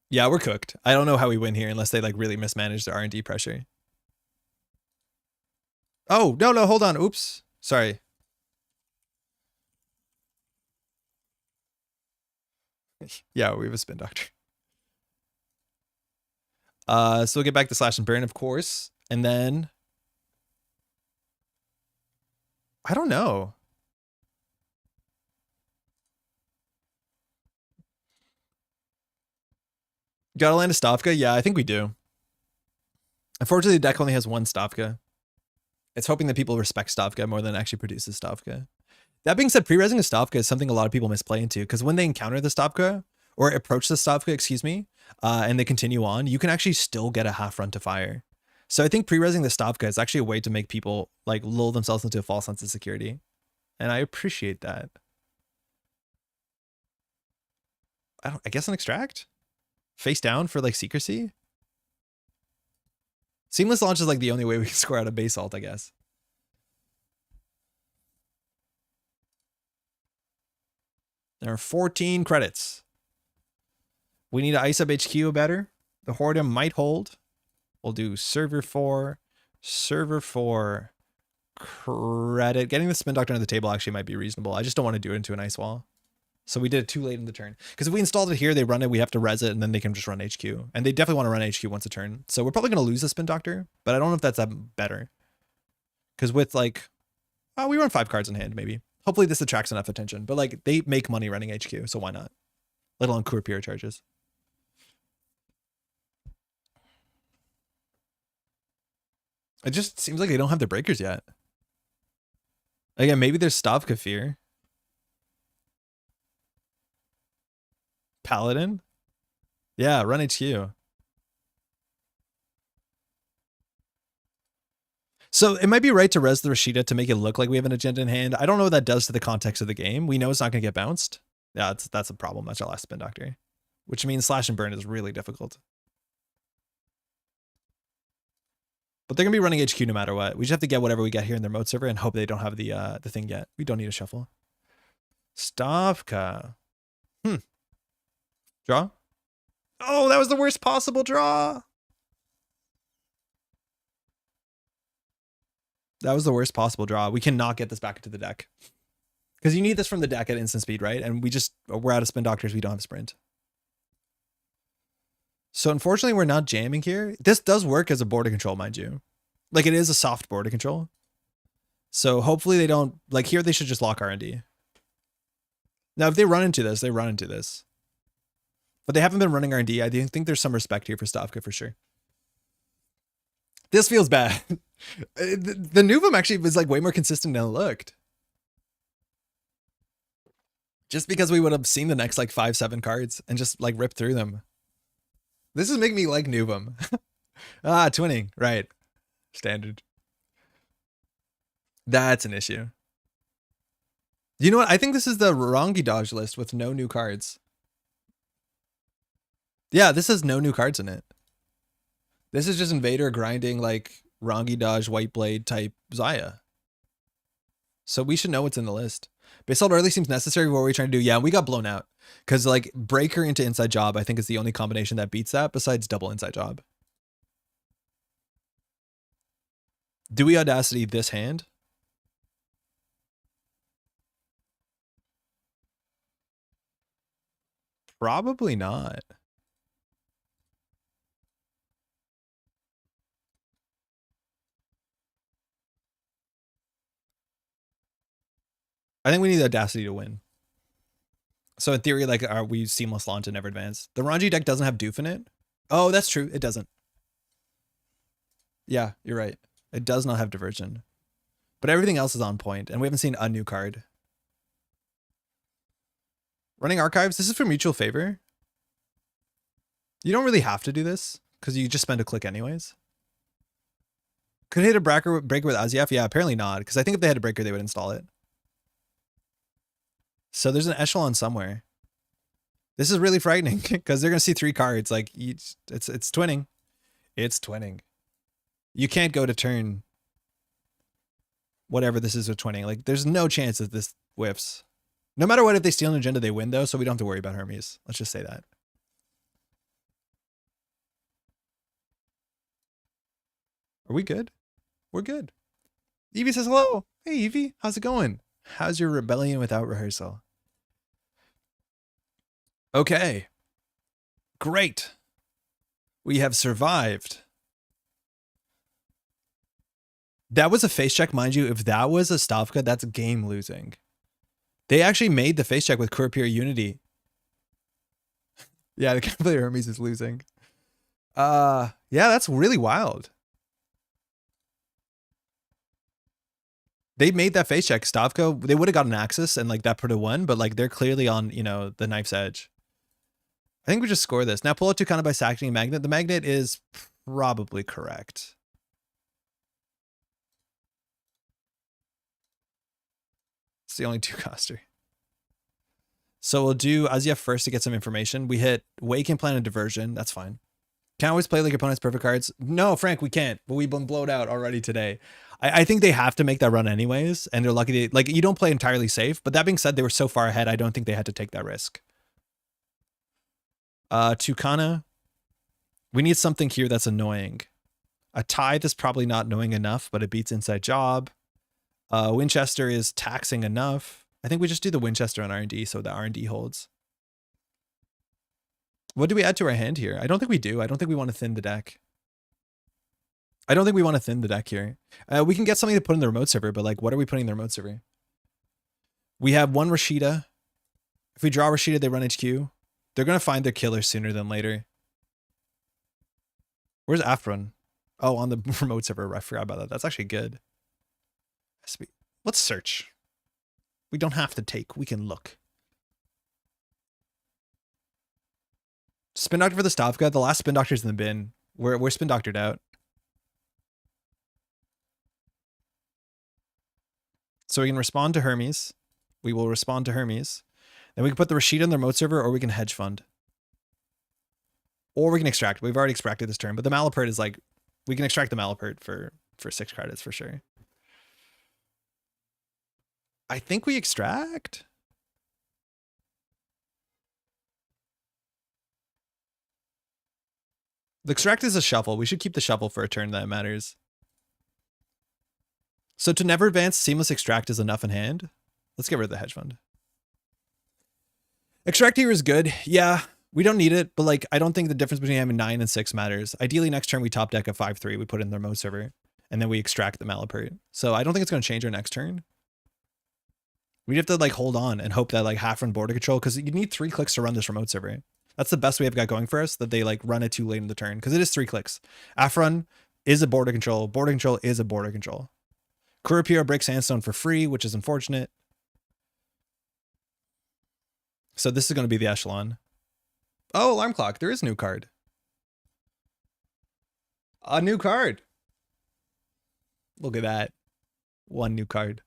Yeah, we're cooked. I don't know how we win here unless they like really mismanage their R&D pressure. Oh, no, hold on. Oops. Sorry. Yeah, we have a Spin Doctor. So we'll get back to slash and burn, of course. And then I don't know. Gotta land a Stavka? Yeah, I think we do. Unfortunately, the deck only has 1 Stavka. It's hoping that people respect Stavka more than actually produces Stavka. That being said, pre-resing a Stavka is something a lot of people misplay into, because when they encounter the Stavka, or approach the Stavka, excuse me, and they continue on, you can actually still get a half run to fire. So I think pre-resing the Stavka is actually a way to make people like lull themselves into a false sense of security. And I appreciate that. I guess an extract? Face down for like secrecy? Seamless launch is like the only way we can score out a base ult, I guess. There are 14 credits. We need to ice up HQ better. The Hordem might hold. We'll do server 4, credit. Getting the Spin Doctor under the table actually might be reasonable. I just don't want to do it into an ice wall. So we did it too late in the turn. Because if we installed it here, they run it, we have to res it, and then they can just run HQ. And they definitely want to run HQ once a turn. So we're probably going to lose the Spin Doctor, but I don't know if that's better. Because with like, oh, we run 5 cards in hand, maybe. Hopefully this attracts enough attention. But like, they make money running HQ, so why not? Let alone Courier charges. It just seems like they don't have the breakers yet. Again, maybe there's Stavka fear. Paladin? Yeah, run HQ. So it might be right to res the Rashida to make it look like we have an agenda in hand. I don't know what that does to the context of the game. We know it's not going to get bounced. Yeah, that's a problem. That's our last Spin Doctor. Which means slash and burn is really difficult. But they're going to be running HQ no matter what. We just have to get whatever we get here in their mode server and hope they don't have the thing yet. We don't need a shuffle. Stavka. Draw? Oh, that was the worst possible draw. That was the worst possible draw. We cannot get this back into the deck. Because you need this from the deck at instant speed, right? And we're out of Spin Doctors. We don't have Sprint. So unfortunately, we're not jamming here. This does work as a border control, mind you. Like, it is a soft border control. So hopefully they don't... Like, here they should just lock R&D. Now, if they run into this, they run into this. But they haven't been running R&D. I think there's some respect here for Stavka for sure. This feels bad. The Nuvem actually was like way more consistent than it looked. Just because we would have seen the next like 5-7 cards and just like rip through them. This is making me like Nuvem. Twinning. Right. Standard. That's an issue. You know what? I think this is the Rangi dodge list with no new cards. Yeah, this has no new cards in it. This is just Invader grinding like Rangi dodge, White Blade type Zaya. So we should know what's in the list. Basalt early seems necessary. What are we trying to do? Yeah, we got blown out. Because like Breaker into Inside Job, I think is the only combination that beats that besides double Inside Job. Do we Audacity this hand? Probably not. I think we need the Audacity to win. So in theory, like, we seamless launch and never advance. The Rangi deck doesn't have Doof in it. Oh, that's true. It doesn't. Yeah, you're right. It does not have Diversion. But everything else is on point, and we haven't seen a new card. Running Archives, this is for mutual favor. You don't really have to do this, because you just spend a click anyways. Could hit a breaker with Aziaf? Yeah, apparently not, because I think if they had a breaker, they would install it. So there's an echelon somewhere. This is really frightening because they're going to see 3 cards. Like it's twinning. It's twinning. You can't go to turn whatever this is with twinning. Like there's no chance that this whiffs. No matter what, if they steal an agenda, they win though. So we don't have to worry about Hermes. Let's just say that. Are we good? We're good. Evie says hello. Hey Evie, how's it going? How's your Rebellion Without Rehearsal? Okay. Great. We have survived. That was a face check, mind you. If that was a Stavka, that's game losing. They actually made the face check with Kurapir Unity. Yeah, the Cavalier Hermes is losing. Yeah, that's really wild. They made that face check. Stavka, they would have got an Axis and like that put a 1, but like they're clearly on, you know, the knife's edge. I think we just score this. Now pull out Tucana by sacking a Magnet. The Magnet is probably correct. It's the only 2-coster. So we'll do Aziaf first to get some information. We hit Waken Plan and Diversion. That's fine. Can't always play like your opponent's perfect cards. No, Frank, we can't. But we've been blowed out already today. I think they have to make that run anyways. And they're lucky. Like, you don't play entirely safe. But that being said, they were so far ahead, I don't think they had to take that risk. Tucana. We need something here that's annoying. A Tithe is probably not annoying enough, but it beats Inside Job. Winchester is taxing enough. I think we just do the Winchester on R&D so the R&D holds. What do we add to our hand here? I don't think we do. I don't think we want to thin the deck. I don't think we want to thin the deck here. We can get something to put in the remote server, but like, what are we putting in the remote server? We have 1 Rashida. If we draw Rashida, they run HQ. They're going to find their killer sooner than later. Where's Afron? Oh, on the remote server. I forgot about that. That's actually good. Let's search. We don't have to take. We can look. Spin Doctor for the Stavka. The last Spin Doctor's in the bin. We're Spin Doctored out. So we can respond to Hermes. We will respond to Hermes. Then we can put the Rashida in the remote server, or we can hedge fund. Or we can extract. We've already extracted this turn, but the Malapert is like, we can extract the Malapert for 6 credits for sure. I think we extract. The extract is a shuffle. We should keep the shuffle for a turn that matters. So to never advance, seamless extract is enough in hand. Let's get rid of the hedge fund. Extract here is good. Yeah, we don't need it, but like I don't think the difference between having 9 and 6 matters. Ideally, next turn we top deck a 5/3. We put it in the remote server, and then we extract the Malapert. So I don't think it's going to change our next turn. We have to like hold on and hope that like half run border control, because you need 3 clicks to run this remote server. That's the best we have got going for us, that they like run it too late in the turn, because it is 3 clicks. Afrun is a border control. Border control is a border control. Kurapiro breaks Sandstone for free, which is unfortunate. So this is going to be the echelon. Oh, alarm clock. There is a new card. A new card. Look at that. 1 new card.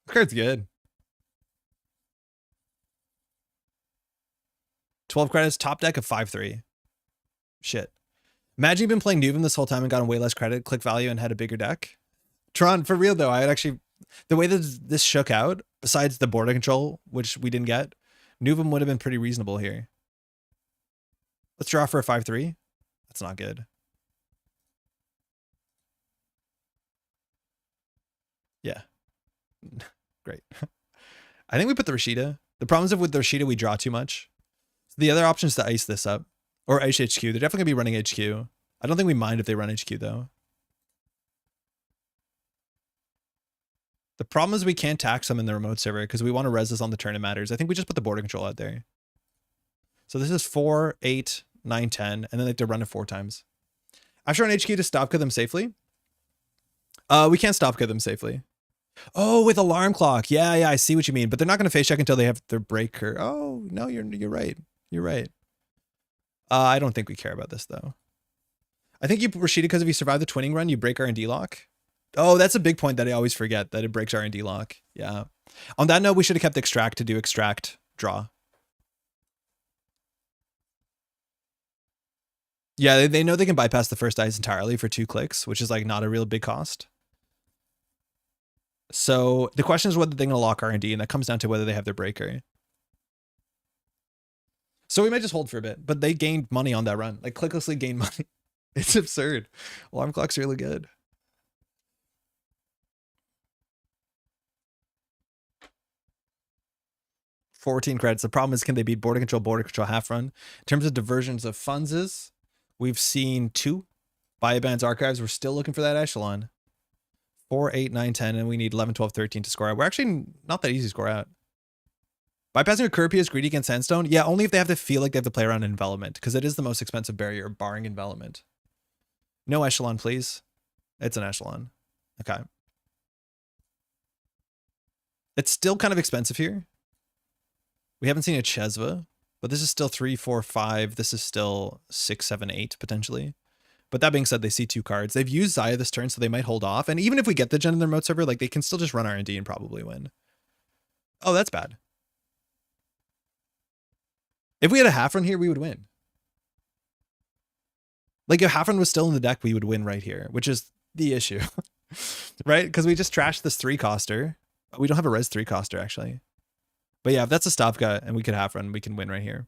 This card's good. 12 credits, top deck of 5/3. Shit. Imagine you've been playing Nuvem this whole time and gotten way less credit, click value, and had a bigger deck. Tron, for real though, I had actually, the way that this shook out, besides the border control, which we didn't get, Nuvem would have been pretty reasonable here. Let's draw for a 5/3. That's not good. Yeah. Great. I think we put the Rashida. The problem is with the Rashida, we draw too much. The other option is to ice this up. Or ice HQ. They're definitely going to be running HQ. I don't think we mind if they run HQ, though. The problem is we can't tax them in the remote server because we want to res this on the turn it matters. I think we just put the border control out there. So this is 4, 8, 9, 10, and then they have to run it 4 times. After on HQ to stop kill them safely. We can't stop kill them safely. Oh, with alarm clock. Yeah, I see what you mean. But they're not going to face check until they have their breaker. Oh, no, you're right. You're right. I don't think we care about this, though. I think you Rashida, because if you survive the twinning run, you break R&D lock. Oh, that's a big point that I always forget, that it breaks R&D lock. Yeah. On that note, we should have kept extract to do extract draw. Yeah, they know they can bypass the first ice entirely for 2 clicks, which is like not a real big cost. So the question is whether they're going to lock R&D, and that comes down to whether they have their breaker. So we might just hold for a bit, but they gained money on that run. Like clicklessly gained money. It's absurd. Alarm clock's really good. $14 credits. The problem is, can they beat border control half run? In terms of diversions of funds is, we've seen 2. Biobands archives. We're still looking for that echelon. 4, 8, 9, 10, and we need 11, 12, 13 to score out. We're actually not that easy to score out. Bypassing a Kurapio is greedy against Sandstone? Yeah, only if they have to feel like they have to play around in envelopment, because it is the most expensive barrier, barring envelopment. No echelon, please. It's an echelon. Okay. It's still kind of expensive here. We haven't seen a Chesva, but this is still 3, 4, 5. This is still 6, 7, 8, potentially. But that being said, they see 2 cards. They've used Zaya this turn, so they might hold off. And even if we get the gen in the remote server, like they can still just run R&D and probably win. Oh, that's bad. If we had a half run here, we would win. Like if half run was still in the deck, we would win right here, which is the issue, right? Because we just trashed this 3-coster. We don't have a res 3-coster actually. But yeah, if that's a stop gut and we could half run, we can win right here.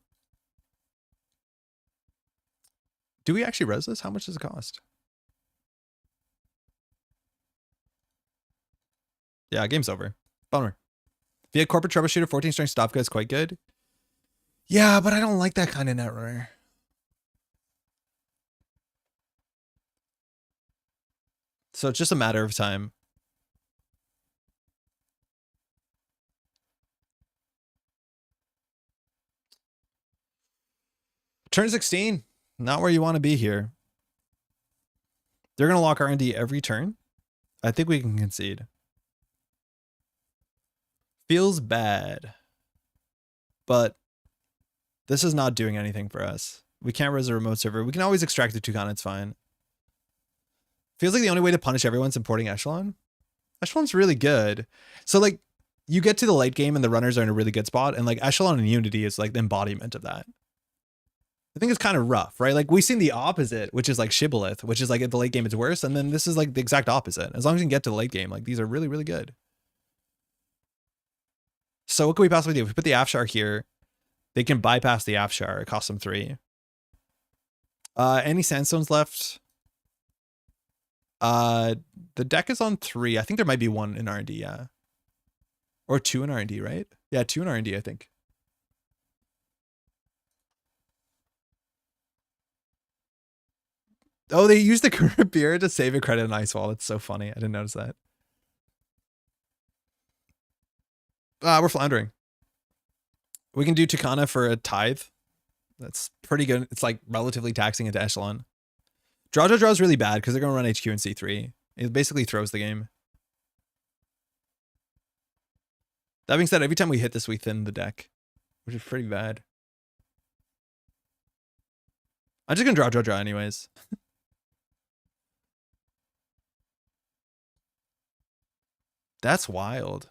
Do we actually res this? How much does it cost? Yeah, game's over. Bummer. If you had corporate troubleshooter, 14 strength stop gut is quite good. Yeah, but I don't like that kind of Netrunner. So it's just a matter of time. Turn 16. Not where you want to be here. They're going to lock R&D every turn. I think we can concede. Feels bad. But this is not doing anything for us. We can't res a remote server. We can always extract the Toucan. It's fine. Feels like the only way to punish everyone's importing echelon. Echelon's really good. So like you get to the late game and the runners are in a really good spot, and like Echelon and Unity is like the embodiment of that. I think it's kind of rough, right? Like we've seen the opposite, which is like Shibboleth, which is like at the late game it's worse, and then this is like the exact opposite. As long as you can get to the late game, like these are really, really good. So what could we possibly do? If we put the Afshar here, they can bypass the Afshar. It costs them 3. Any sandstones left? The deck is on 3. I think there might be 1 in R&D, yeah. Or 2 in R&D, right? Yeah, 2 in R&D, I think. Oh, they used the current beer to save a credit in Ice Wall. That's so funny. I didn't notice that. We're floundering. We can do Tucana for a tithe. That's pretty good. It's like relatively taxing into Echelon. Draw is really bad because they're going to run HQ and C3. It basically throws the game. That being said, every time we hit this, we thin the deck, which is pretty bad. I'm just going to draw anyways. That's wild.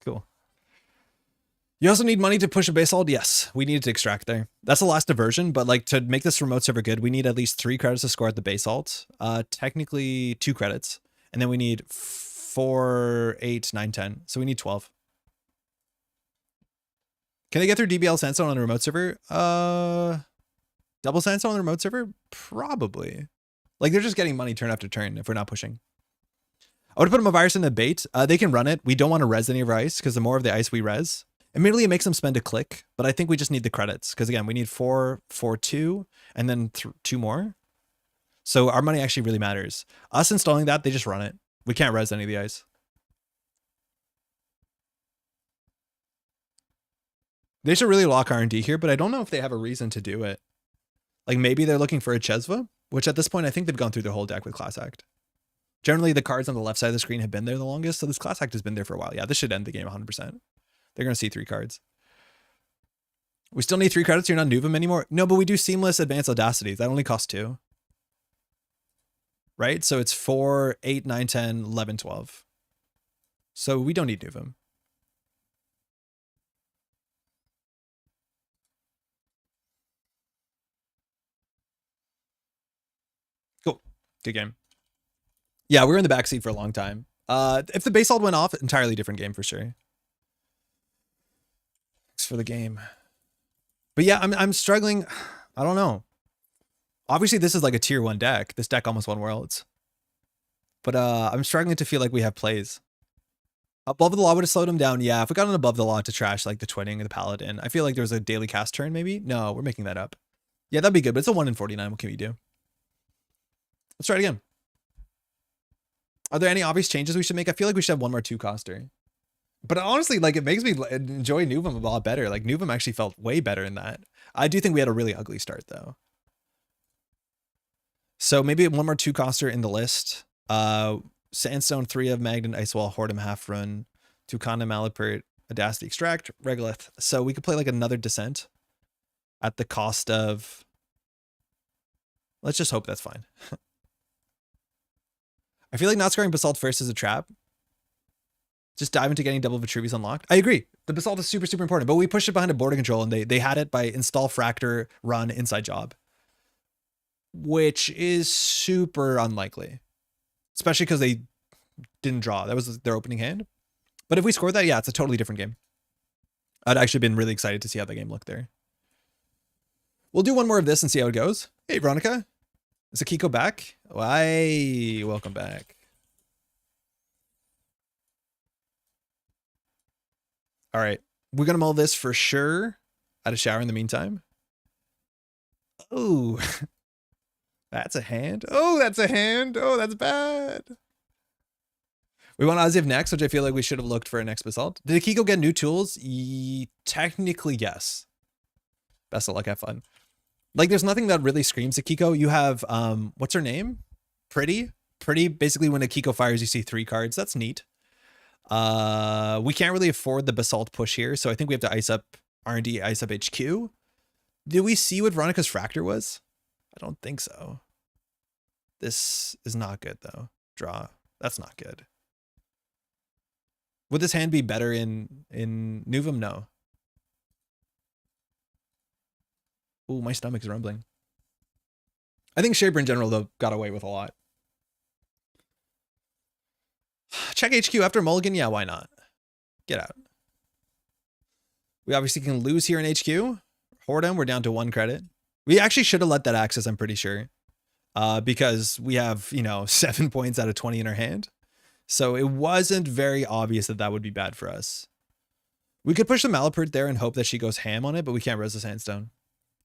Cool. You also need money to push a basalt? Yes, we needed to extract there. That's the last diversion, but like to make this remote server good, we need at least 3 credits to score at the basalt. Technically 2 credits. And then we need 4, 8, 9, 10. So we need 12. Can they get through DBL Sandstone on the remote server? Double Sandstone on the remote server? Probably. Like they're just getting money turn after turn if we're not pushing. I would put them a virus in the bait. They can run it. We don't want to res any of our ice because the more of the ice we res, immediately it makes them spend a click. But I think we just need the credits because again, we need 4, 4, 2, and then 2 more. So our money actually really matters. Us installing that, they just run it. We can't res any of the ice. They should really lock R&D here, but I don't know if they have a reason to do it. Like maybe they're looking for a Chesva, which at this point, I think they've gone through their whole deck with Class Act. Generally, the cards on the left side of the screen have been there the longest, so this Class Act has been there for a while. Yeah, this should end the game 100%. They're going to see 3 cards. We still need 3 credits. You're not Nuvem anymore? No, but we do Seamless Advanced Audacity. That only costs 2. Right? So it's 4, 8, 9, 10, 11, 12. So we don't need Nuvem. Cool. Good game. Yeah, we were in the backseat for a long time. If the basalt went off, entirely different game for sure. Thanks for the game. But yeah, I'm struggling. I don't know. Obviously, this is like a tier 1 deck. This deck almost won Worlds. But I'm struggling to feel like we have plays. Above the Law would have slowed him down. Yeah, if we got an Above the Law to trash like the Twinning or the Paladin, I feel like there was a daily cast turn maybe. No, we're making that up. Yeah, that'd be good, but it's a 1 in 49. What can we do? Let's try it again. Are there any obvious changes we should make? I feel like we should have 1 more 2-coster. But honestly, like it makes me enjoy Nuvem a lot better. Like Nuvem actually felt way better in that. I do think we had a really ugly start though. So maybe 1 more 2-coster in the list. Sandstone 3 of Magnet, Icewall, Hordem, Half Run, Tucana, Malapert, Audacity, Extract, Regolith. So we could play like another Descent at the cost of... Let's just hope that's fine. I feel like not scoring Basalt first is a trap. Just dive into getting double Vitruvius unlocked. I agree. The Basalt is super, super important, but we pushed it behind a border control and they had it by install Fractor, run, inside job. Which is super unlikely. Especially because they didn't draw. That was their opening hand. But if we scored that, yeah, it's a totally different game. I'd actually been really excited to see how the game looked there. We'll do 1 more of this and see how it goes. Hey, Veronica. Is Akiko back? Why? Welcome back. All right. We're going to mull this for sure. At a shower in the meantime. Oh. That's a hand. Oh, that's a hand. Oh, that's bad. We want Oziv next, which I feel like we should have looked for a next Basalt. Did Akiko get new tools? Technically, yes. Best of luck. Have fun. Like, there's nothing that really screams Akiko. You have, what's her name? Pretty. Basically, when Akiko fires, you see 3 cards. That's neat. We can't really afford the Basalt push here, so I think we have to ice up R&D, ice up HQ. Did we see what Veronica's Fractor was? I don't think so. This is not good though. Draw. That's not good. Would this hand be better in Nuvem? No. Ooh, my stomach's rumbling. I think Shaper in general, though, got away with a lot. Check HQ after Mulligan? Yeah, why not? Get out. We obviously can lose here in HQ. Hordem, we're down to 1 credit. We actually should have let that access, I'm pretty sure. Because we have, 7 points out of 20 in our hand. So it wasn't very obvious that that would be bad for us. We could push the Malapert there and hope that she goes ham on it, but we can't res the Sandstone.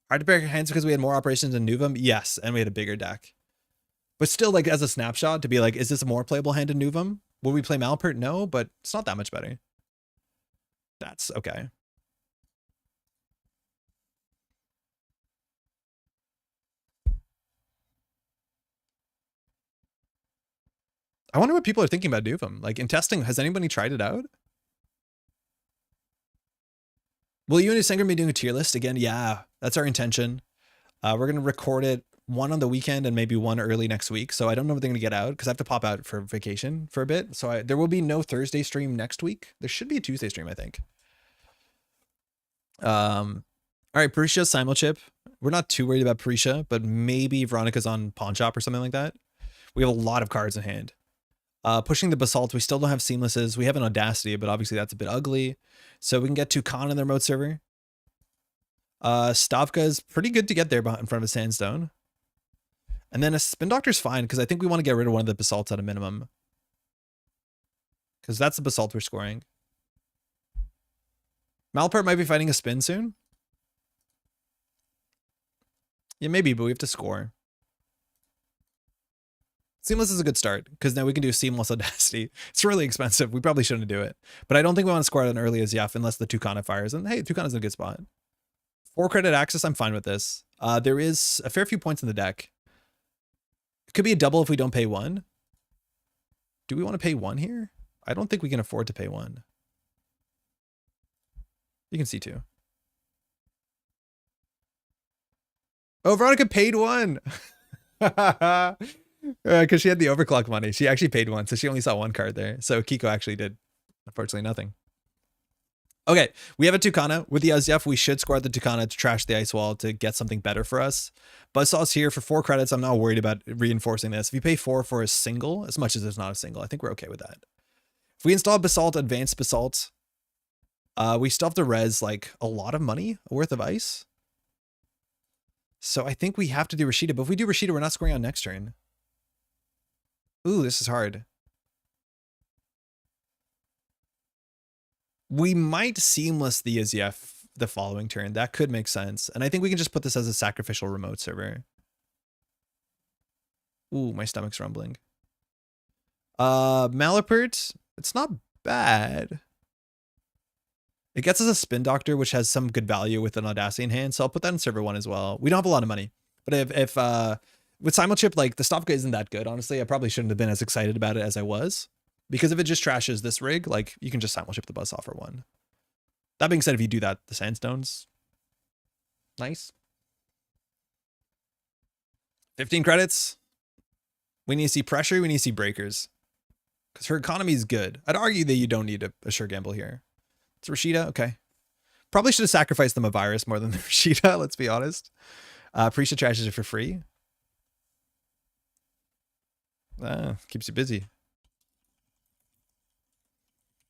Hard to pair hands because we had more operations in Nuvem? Yes, and we had a bigger deck. But still, like, as a snapshot, to be like, is this a more playable hand in Nuvem? Will we play Malapert? No, but it's not that much better. That's okay. I wonder what people are thinking about Nuvem. Like, in testing, has anybody tried it out? Will you and Sangram be doing a tier list again? Yeah, that's our intention. We're going to record it, one on the weekend and maybe one early next week. So I don't know if they're going to get out because I have to pop out for vacation for a bit. So there will be no Thursday stream next week. There should be a Tuesday stream, I think. All right, Parisha, Simulchip. We're not too worried about Parisha, but maybe Veronica's on Pawn Shop or something like that. We have a lot of cards in hand. Pushing the Basalt, we still don't have Seamlesses. We have an Audacity, but obviously that's a bit ugly. So we can get to Khan in their remote server. Stavka is pretty good to get there in front of a Sandstone. And then a Spin Doctor's fine, because I think we want to get rid of one of the Basalts at a minimum. Because that's the Basalt we're scoring. Malapert might be fighting a spin soon. Yeah, maybe, but we have to score. Seamless is a good start, because now we can do Seamless Audacity. It's really expensive. We probably shouldn't do it. But I don't think we want to score it an early as Yaf unless the Tucana fires. And hey, Tucana's in a good spot. 4 credit access, I'm fine with this. There is a fair few points in the deck. It could be a double if we don't pay 1. Do we want to pay 1 here? I don't think we can afford to pay 1. You can see 2. Oh, Veronica paid 1. Because she had the overclock money. She actually paid 1, so she only saw 1 card there. So Kiko actually did, unfortunately, nothing. Okay, we have a Tucana. With the Azyaf, we should score the Tucana to trash the Ice Wall to get something better for us. Buzzsaw's here for 4 credits. I'm not worried about reinforcing this. If you pay 4 for a single, as much as there's not a single, I think we're okay with that. If we install Basalt, Advanced Basalt, we still have to res like a lot of money worth of ice. So I think we have to do Rashida. But if we do Rashida, we're not scoring on next turn. Ooh, this is hard. We might Seamless the Azyaf the following turn. That could make sense. And I think we can just put this as a sacrificial remote server. Ooh, my stomach's rumbling. Malapert, it's not bad. It gets us a Spin Doctor, which has some good value with an Audacity in hand. So I'll put that in server 1 as well. We don't have a lot of money. But if with Simulchip, like the Stavka isn't that good, honestly. I probably shouldn't have been as excited about it as I was. Because if it just trashes this rig, like you can just Simulchip the Buzzsaw for 1. That being said, if you do that, the Sandstone's nice. 15 credits. We need to see pressure. We need to see breakers. Because her economy is good. I'd argue that you don't need a sure gamble here. It's Rashida. Okay. Probably should have sacrificed them a virus more than the Rashida, let's be honest. Prisha trashes it for free. Keeps you busy.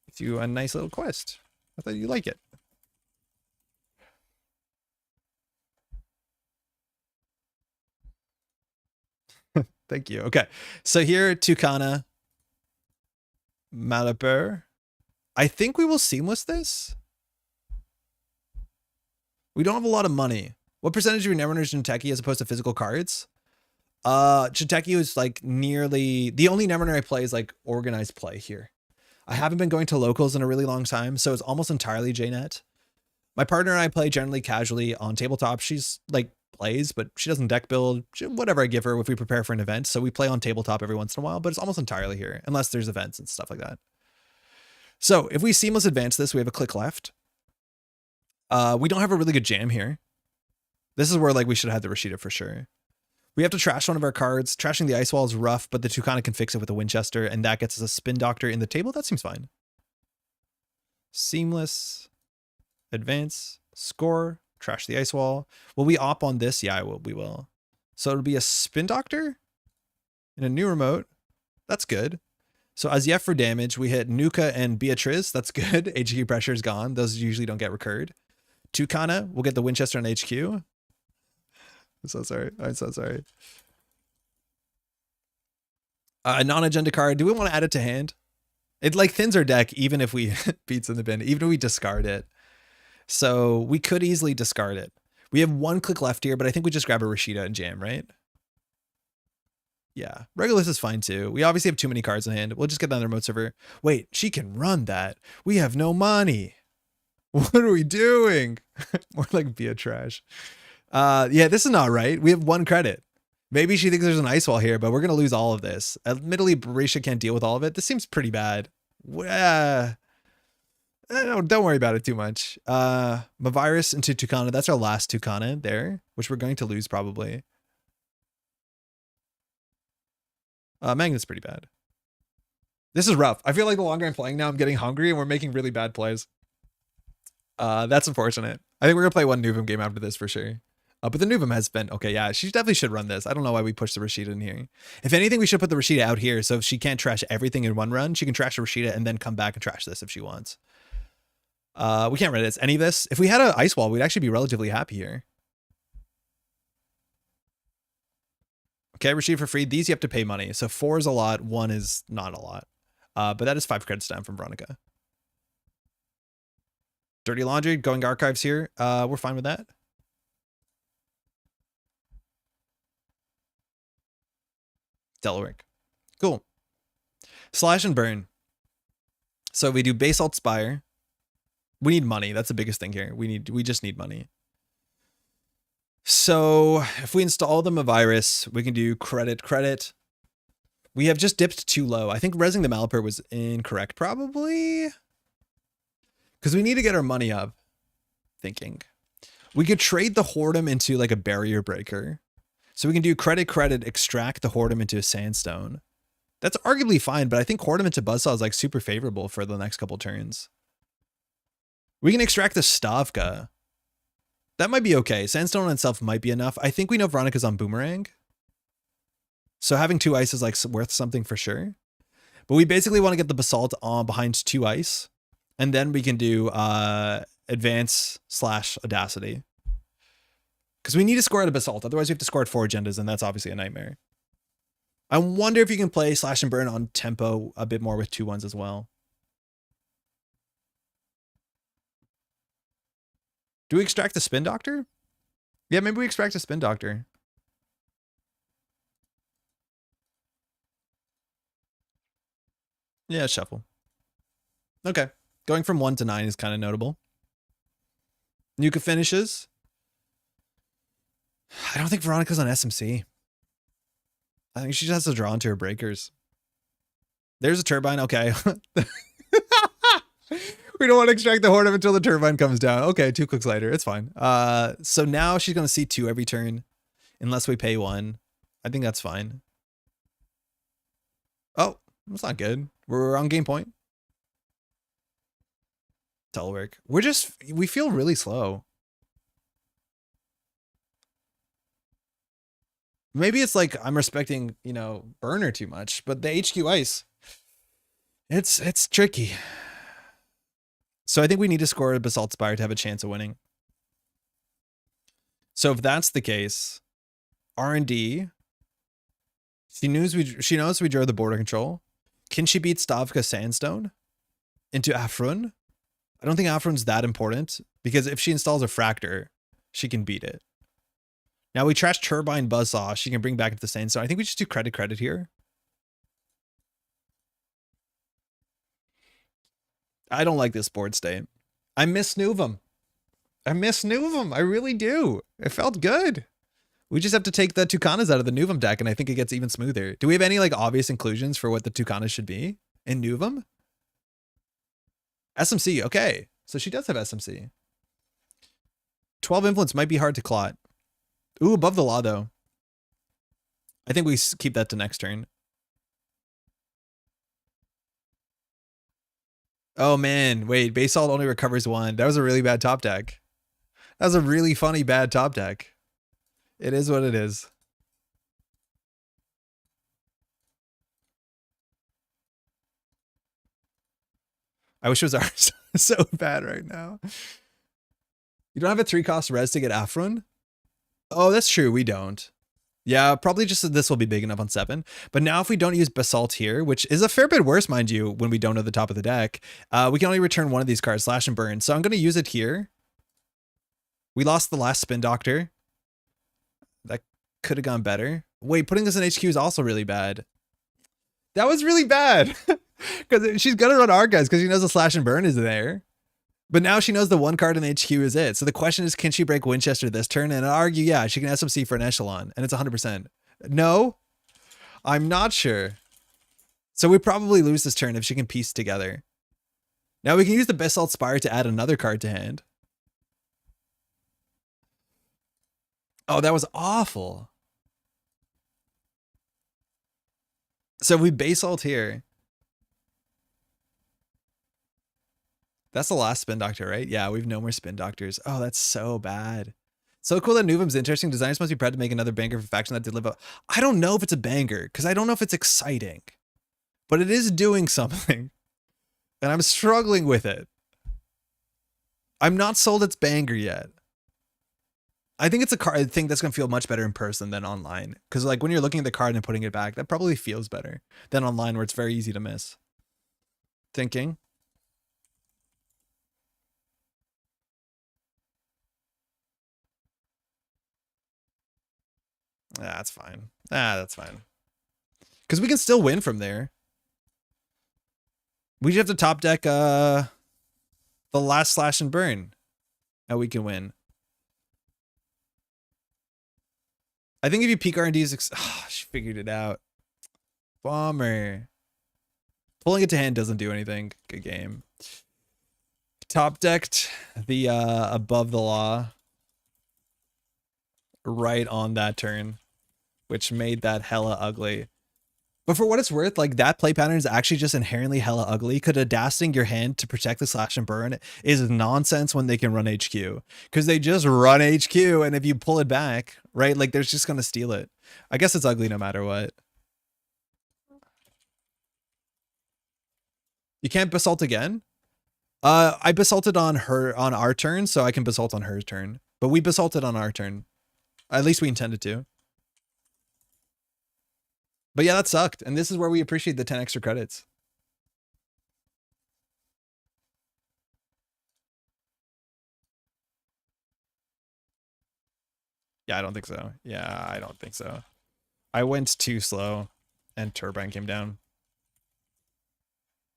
Gives you a nice little quest. I thought you'd like it. Thank you. Okay. So here, Tucana. Malapert. I think we will Seamless this. We don't have a lot of money. What percentage of your Netrunners are Jinteki as opposed to physical cards? Jinteki is like nearly... The only Netrunner I play is like organized play here. I haven't been going to locals in a really long time, so it's almost entirely JNet. My partner and I play generally casually on tabletop. She's like plays, but she doesn't deck build. Whatever I give her if we prepare for an event. So we play on tabletop every once in a while, but it's almost entirely here, unless there's events and stuff like that. So if we Seamless advance this, we have a click left. We don't have a really good jam here. This is where like we should have had the Rashida for sure. We have to trash one of our cards. Trashing the Ice Wall is rough, but the Tucana can fix it with a Winchester, and that gets us a Spin Doctor in the table. That seems fine. Seamless. Advance. Score. Trash the Ice Wall. Will we op on this? Yeah, we will. So it'll be a Spin Doctor in a new remote. That's good. So Aziev for damage. We hit Nuka and Beatrice. That's good. HQ pressure is gone. Those usually don't get recurred. Tucana. We'll get the Winchester on HQ. I'm so sorry. I'm so sorry. A non-agenda card. Do we want to add it to hand? It like thins our deck even if we beats in the bin, even if we discard it. So we could easily discard it. We have one click left here, but I think we just grab a Rashida and jam, right? Yeah. Regulus is fine too. We obviously have too many cards in hand. We'll just get another remote server. Wait, she can run that. We have no money. What are we doing? More like be a trash. Yeah, this is not right. We have one credit. Maybe she thinks there's an ice wall here, but we're going to lose all of this. Admittedly, Berisha can't deal with all of it. This seems pretty bad. Don't worry about it too much. Mavirus into Tucana. That's our last Tucana there, which we're going to lose probably. Magnet's pretty bad. This is rough. I feel like the longer I'm playing now, I'm getting hungry and we're making really bad plays. That's unfortunate. I think we're going to play one Nuvem game after this for sure. But the Nuvem has been, okay, yeah, she definitely should run this. I don't know why we pushed the Rashida in here. If anything, we should put the Rashida out here. So if she can't trash everything in one run, she can trash the Rashida and then come back and trash this if she wants. We can't Reddit any of this. If we had an ice wall, we'd actually be relatively happy here. Okay, Rashida for free. These you have to pay money. So 4 is a lot. 1 is not a lot. But that is 5 credits down from Veronica. Dirty Laundry, going archives here. We're fine with that. Delaware. Cool. Slash and burn. So we do Basalt Spire. We need money. That's the biggest thing here. We just need money. So if we install them a virus, we can do credit. We have just dipped too low. I think resing the Malapert was incorrect, probably. Because we need to get our money up. Thinking. We could trade the Whoredom into like a barrier breaker. So we can do credit, extract the Whoredom into a sandstone. That's arguably fine, but I think Whoredom into Buzzsaw is like super favorable for the next couple turns. We can extract the Stavka. That might be okay. Sandstone on itself might be enough. I think we know Veronica's on Boomerang. So having 2 ice is like worth something for sure. But we basically want to get the Basalt on behind 2 ice. And then we can do Advance / Audacity. Because we need to score at a Basalt. Otherwise we have to score at 4 agendas, and that's obviously a nightmare. I wonder if you can play Slash and Burn on tempo a bit more with 2 1s as well. Do we extract the Spin Doctor? Yeah, maybe we extract a Spin Doctor. Yeah, shuffle. Okay. Going from 1 to 9 is kind of notable. Nuka finishes. I don't think Veronica's on SMC. I think she just has to draw into her breakers. There's a turbine. Okay. We don't want to extract the Whoredom until the turbine comes down. Okay, 2 clicks later. It's fine. So now she's going to see 2 every turn unless we pay 1. I think that's fine. Oh, that's not good. We're on game point. Telework. We feel really slow. Maybe it's like I'm respecting, Burner too much, but the HQ ice, it's tricky. So I think we need to score a Basalt Spire to have a chance of winning. So if that's the case, R&D, she knows we draw the border control. Can she beat Stavka Sandstone into Afrun? I don't think Afrun's that important because if she installs a Fractor, she can beat it. Now we trash Turbine Buzzsaw. She can bring back into the Sandstone. I think we just do credit here. I don't like this board state. I miss Nuvem. I really do. It felt good. We just have to take the Tucanas out of the Nuvem deck, and I think it gets even smoother. Do we have any like obvious inclusions for what the Tucanas should be in Nuvem? SMC, okay. So she does have SMC. 12 influence might be hard to clot. Ooh, above the law, though. I think we keep that to next turn. Oh, man. Wait, Basalt only recovers 1. That was a really bad top deck. That was a really funny bad top deck. It is what it is. I wish it was ours so bad right now. You don't have a 3-cost res to get Afron? Oh, that's true. We don't. Yeah, probably just this will be big enough on 7. But now if we don't use Basalt here, which is a fair bit worse, mind you, when we don't know the top of the deck, we can only return one of these cards, Slash and Burn. So I'm going to use it here. We lost the last Spin Doctor. That could have gone better. Wait, putting this in HQ is also really bad. That was really bad. Because she's going to run our guys because she knows the Slash and Burn is there. But now she knows the one card in the HQ is it. So the question is, can she break Winchester this turn? And I argue, yeah, she can SMC for an Echelon. And it's 100%. No, I'm not sure. So we probably lose this turn if she can piece together. Now we can use the Basalt Spire to add another card to hand. Oh, that was awful. So we Basalt here. That's the last Spin Doctor, right? Yeah, we've no more Spin Doctors. Oh, that's so bad. So cool that Nuvem's interesting. Designers must be proud to make another banger for faction that did live up. I don't know if it's a banger, because I don't know if it's exciting. But it is doing something. And I'm struggling with it. I'm not sold it's banger yet. I think it's a card. I think that's going to feel much better in person than online. Because like when you're looking at the card and putting it back, that probably feels better than online where it's very easy to miss. Thinking. That's fine. That's fine. Because we can still win from there. We just have to top deck the last Slash and Burn. And we can win. I think if you peak R&D's... Oh, she figured it out. Bummer. Pulling it to hand doesn't do anything. Good game. Top decked the above the law. Right on that turn. Which made that hella ugly. But for what it's worth, like that play pattern is actually just inherently hella ugly. Because adapting your hand to protect the Slash and Burn is nonsense when they can run HQ. Because they just run HQ, and if you pull it back, right, like they're just gonna steal it. I guess it's ugly no matter what. You can't Basalt again? I Basalted on our turn, so I can Basalt on her turn. But we Basalted on our turn. At least we intended to. But yeah, that sucked. And this is where we appreciate the 10 extra credits. Yeah, I don't think so. Yeah, I don't think so. I went too slow and Turbine came down.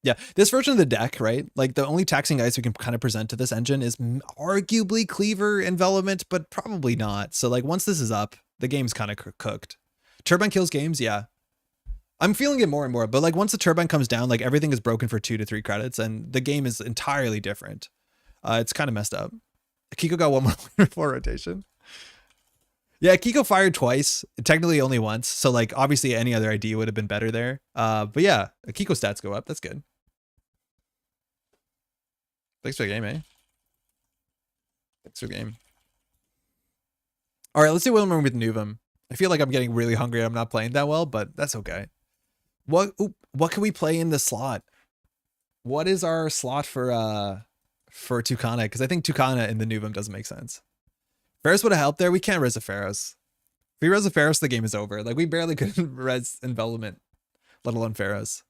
Yeah, this version of the deck, right? Like the only taxing ice we can kind of present to this engine is arguably Cleaver Envelopment, but probably not. So like once this is up, the game's kind of cooked. Turbine kills games, yeah. I'm feeling it more and more, but like once the Turbine comes down, like everything is broken for 2 to 3 credits and the game is entirely different. It's kind of messed up. Kiko got 1 more before rotation. Yeah, Kiko fired twice, technically only once. So like obviously any other idea would have been better there. But yeah, Kiko stats go up. That's good. Thanks for the game, eh? Thanks for the game. All right, let's do Weyland with Nuvem. I feel like I'm getting really hungry. I'm not playing that well, but that's okay. What can we play in the slot? What is our slot for Tucana? Because I think Tucana in the Nuvem doesn't make sense. Ferris would have helped there. We can't res a Ferris. If we res a Ferris, the game is over. Like we barely could res Envelopment, let alone Ferris.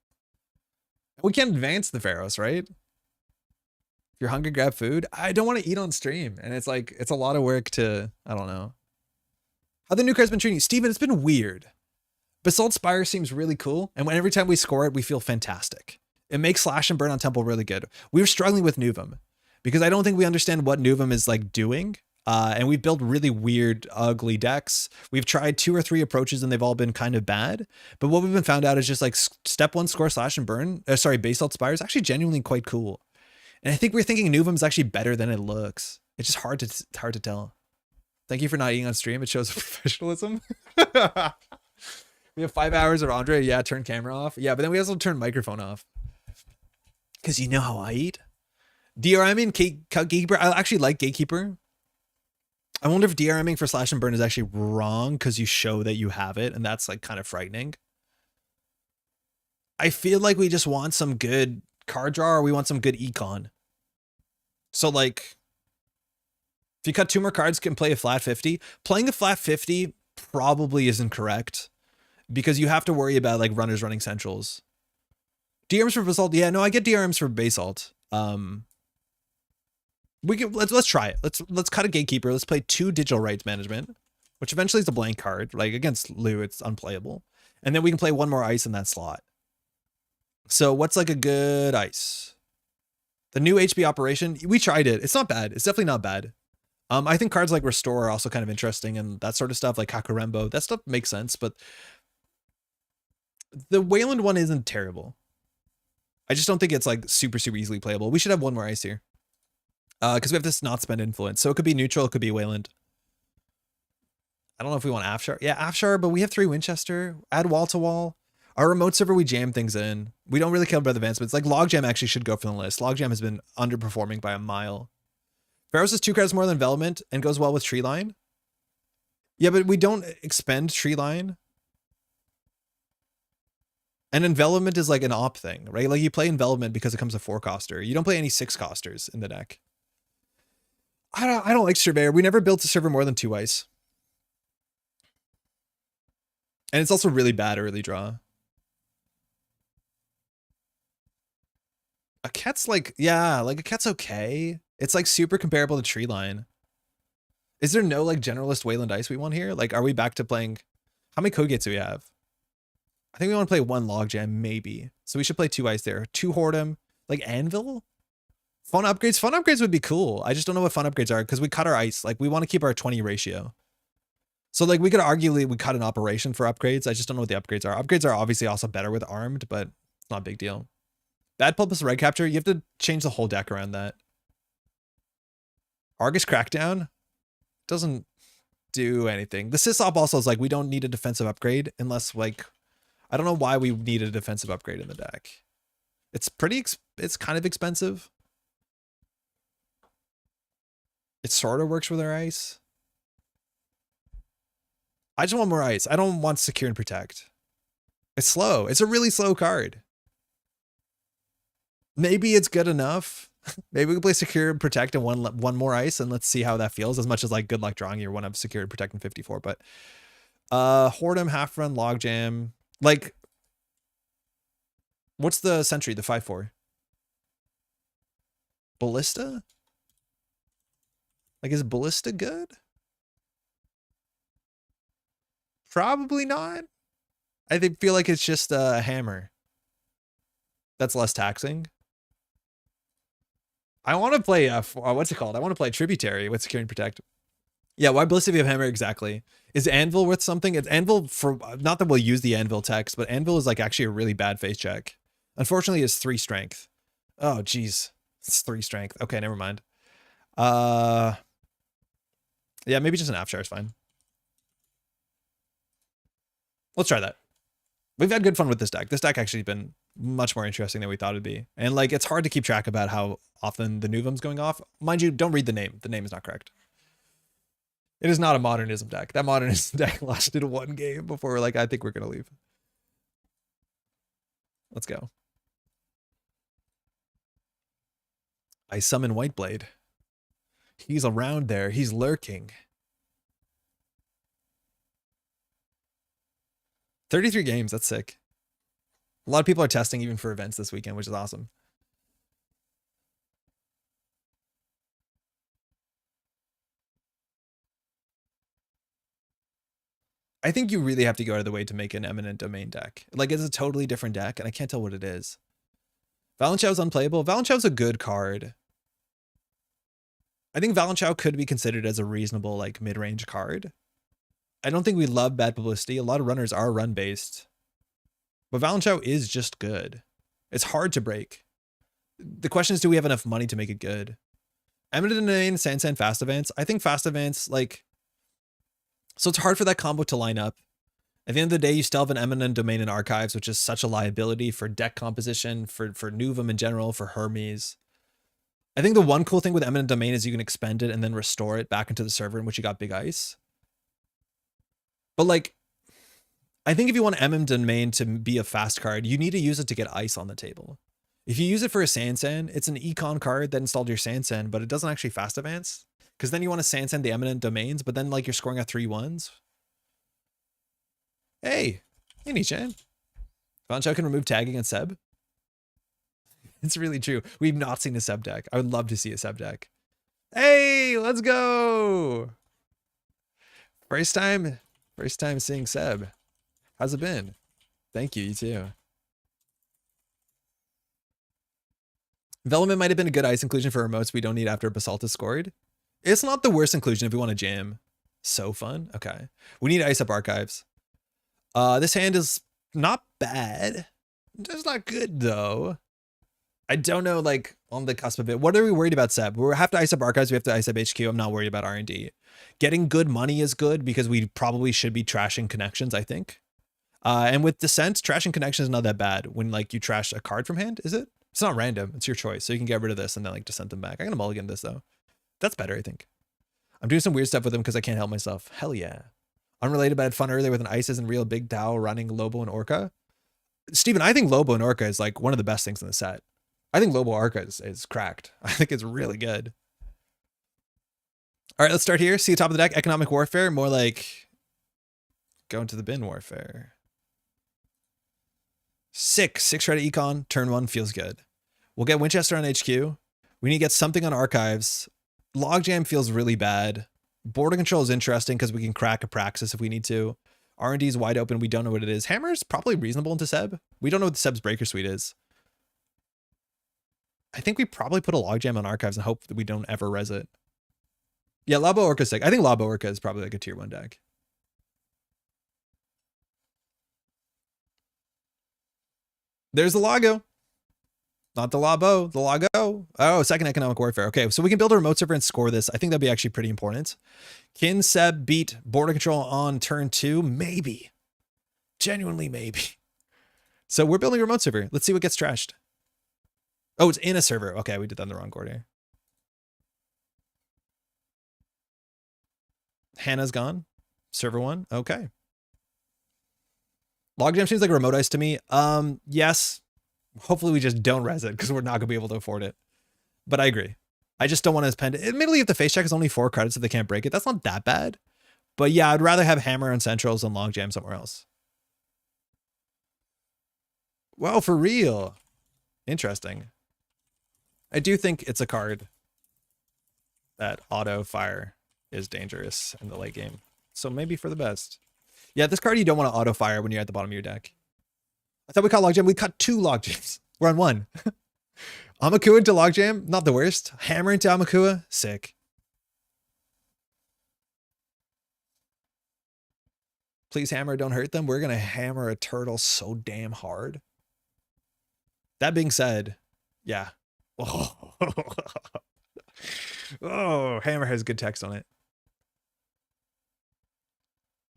We can't advance the Ferris, right? If you're hungry, grab food. I don't want to eat on stream, and it's like it's a lot of work to. I don't know. How the new card's been treating you, Steven? It's been weird. Basalt Spire seems really cool, and every time we score it, we feel fantastic. It makes Slash and Burn on Temple really good. We were struggling with Nuvem because I don't think we understand what Nuvem is like doing. And we've built really weird, ugly decks. We've tried 2 or 3 approaches and they've all been kind of bad. But what we've been found out is just like step 1, score Slash and Burn. Basalt Spire is actually genuinely quite cool. And I think we're thinking Nuvem's actually better than it looks. It's just hard to tell. Thank you for not eating on stream. It shows professionalism. We have 5 hours of Andre. Yeah, turn camera off. Yeah, but then we also turn microphone off. Because you know how I eat. DRMing Gatekeeper. I actually like Gatekeeper. I wonder if DRMing for slash and burn is actually wrong because you show that you have it, and that's like kind of frightening. I feel like we just want some good card draw, or we want some good econ. So like, if you cut 2 more cards, can play a flat 50. Playing a flat 50 probably isn't correct because you have to worry about like runners running centrals. DRMs for basalt. Yeah, no, I get DRMs for basalt. We can let's try it. Let's cut a gatekeeper. Let's play 2 digital rights management, which eventually is a blank card. Like against Lou, it's unplayable. And then we can play 1 more ice in that slot. So what's like a good ice? The new HB operation. We tried it. It's not bad. It's definitely not bad. I think cards like Restore are also kind of interesting and that sort of stuff, like Kakurembo. That stuff makes sense, but the Weyland one isn't terrible. I just don't think it's like super easily playable. We should have 1 more ice here. Because we have this not spend influence. So it could be neutral, it could be Weyland. I don't know if we want Afshar. Yeah, Afshar, but we have 3 Winchester. Add wall to wall. Our remote server, we jam things in. We don't really care about advancements. Like Logjam actually should go from the list. Logjam has been underperforming by a mile. Pharaohs is 2 cards more than Envelopment and goes well with Tree Line. Yeah, but we don't expend Tree Line. And Envelopment is like an op thing, right? Like you play Envelopment because it comes a 4-coster. You don't play any 6-costers in the deck. I don't like Surveyor. We never built a server more than 2 ice. And it's also really bad early draw. A cat's like, yeah, like a cat's okay. It's like super comparable to Tree Line. Is there no like generalist Weyland ice we want here? Like, are we back to playing? How many code gates do we have? I think we want to play 1 Logjam, maybe. So we should play 2 ice there. 2 Whoredom, like Anvil? Fun upgrades? Fun upgrades would be cool. I just don't know what fun upgrades are because we cut our ice. Like we want to keep our 20 ratio. So like we could arguably, we cut an operation for upgrades. I just don't know what the upgrades are. Upgrades are obviously also better with armed, but it's not a big deal. Bad Pulp plus Red Capture. You have to change the whole deck around that. Argus Crackdown doesn't do anything. The Sysop also is like, we don't need a defensive upgrade unless like, I don't know why we need a defensive upgrade in the deck. It's it's kind of expensive. It sort of works with our ice. I just want more ice. I don't want Secure and Protect. It's slow. It's a really slow card. Maybe it's good enough. Maybe we can play Secure and Protect and one more ice and let's see how that feels, as much as like good luck drawing your 1 of Secure and Protect in 54. But Whoredom, Half Run, Logjam. Like, what's the Sentry, the 5/4? Ballista? Like, is Ballista good? Probably not. feel like it's just a hammer. That's less taxing. I want to play, what's it called? I want to play Tributary with Secure and Protect. Yeah, why Ballista if you have hammer? Exactly. Is Anvil worth something? It's Anvil for, not that we'll use the Anvil text, but Anvil is like actually a really bad face check. Unfortunately, it's 3 strength. Oh, geez. It's 3 strength. Okay, never mind. Yeah, maybe just an Afshar is fine. Let's try that. We've had good fun with this deck. This deck actually has been much more interesting than we thought it'd be. And like, it's hard to keep track about how often the Nuvem's going off. Mind you, don't read the name. The name is not correct. It is not a Modernism deck. That Modernism deck lasted 1 game before we're like, I think we're going to leave. Let's go. I summon Whiteblade. He's around there. He's lurking. 33 games. That's sick. A lot of people are testing even for events this weekend, which is awesome. I think you really have to go out of the way to make an Eminent Domain deck. Like, it's a totally different deck, and I can't tell what it is. Valenchau's unplayable. Valenchau's a good card. I think Valenchau could be considered as a reasonable, like, mid-range card. I don't think we love bad publicity. A lot of runners are run-based. But Valenchau is just good. It's hard to break. The question is, do we have enough money to make it good? Eminent Domain, Sansan, Fast Advance. I think Fast Advance, like, So it's hard for that combo to line up. At the end of the day, you still have an eminent domain in archives, which is such a liability for deck composition, for Nuvem in general, for Hermes. I think the one cool thing with eminent domain is you can expend it and then restore it back into the server in which you got big ice. But like, I think if you want eminent domain to be a fast card, you need to use it to get ice on the table. If you use it for a Sansan, it's an econ card that installed your Sansan, but it doesn't actually fast advance. Because then you want to Sansan the eminent domains, but then like you're scoring at 3-1s. Hey, Nichan. Vancho can remove tagging and Seb. It's really true. We've not seen a Seb deck. I would love to see a Seb deck. Hey, let's go. First time seeing Seb. How's it been? Thank you, you too. Velvet might have been a good ice inclusion for remotes we don't need after Basalt is scored. It's not the worst inclusion if we want to jam. So fun. Okay. We need ice up archives. This hand is not bad. It's not good though. I don't know, like on the cusp of it. What are we worried about, Seb? We have to ice up archives. We have to ice up HQ. I'm not worried about R&D. Getting good money is good because we probably should be trashing connections, I think. And with Descent, trashing connections is not that bad when like you trash a card from hand, is it? It's not random. It's your choice. So you can get rid of this and then like Descent them back. I'm going to mulligan this though. That's better, I think. I'm doing some weird stuff with them because I can't help myself. Hell yeah. Unrelated, but I had fun earlier with an Isis and real big Dow running Lobo and Orca. Steven, I think Lobo and Orca is like one of the best things in the set. I think Lobo Orca is cracked. I think it's really good. All right, let's start here. See the top of the deck, Economic Warfare. More like going to the bin warfare. 6 credit econ, turn 1 feels good. We'll get Winchester on HQ. We need to get something on archives. Logjam feels really bad. Border control is interesting because we can crack a Praxis if we need to. R&D is wide open. We don't know what it is. Hammer is probably reasonable into Seb. We don't know what Seb's Breaker Suite is. I think we probably put a Logjam on archives and hope that we don't ever res it. Yeah, Lobo Orca is sick. I think Lobo Orca is probably like a tier 1 deck. There's the Lago. Not the Labo, the Lago. Oh, second Economic Warfare. Okay, so we can build a remote server and score this. I think that'd be actually pretty important. Can Seb beat border control on turn 2? Maybe. Genuinely maybe. So we're building a remote server. Let's see what gets trashed. Oh, it's in a server. Okay, we did that in the wrong order. Hannah's gone. Server 1. Okay. Logjam seems like a remote ice to me. Yes. Hopefully we just don't res it because we're not going to be able to afford it. But I agree. I just don't want to spend it. Admittedly, if the face check is only 4 credits if they can't break it, that's not that bad. But yeah, I'd rather have Hammer and Centrals than Logjam somewhere else. Well, for real. Interesting. I do think it's a card that auto fire is dangerous in the late game. So maybe for the best. Yeah, this card you don't want to auto fire when you're at the bottom of your deck. I thought we caught Logjam. We caught 2 Logjams. We're on 1. Amakua into Logjam, not the worst. Hammer into Amakua, sick. Please hammer, don't hurt them. We're going to hammer a turtle so damn hard. That being said, yeah. Oh, oh, hammer has good text on it.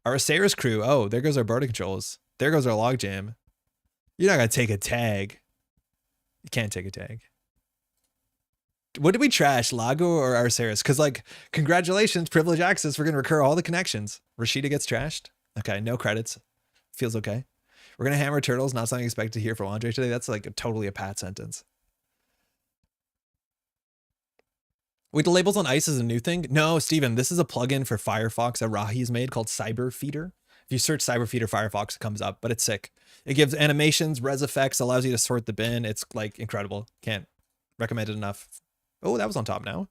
Our Osiris crew. Oh, there goes our border controls. There goes our Logjam. You're not going to take a tag. You can't take a tag. What did we trash, Lago or Arceus? Because, like, congratulations, privilege access. We're going to recur all the connections. Rashida gets trashed. Okay, no credits. Feels okay. We're going to hammer turtles. Not something expected to hear from Andre today. That's like totally a pat sentence. Wait, the labels on ice is a new thing? No, Steven, this is a plugin for Firefox that Rahi's made called Cyber Feeder. If you search Cyber Feeder Firefox, it comes up, but it's sick. It gives animations, res effects, allows you to sort the bin. It's like incredible. Can't recommend it enough. Oh, that was on top now.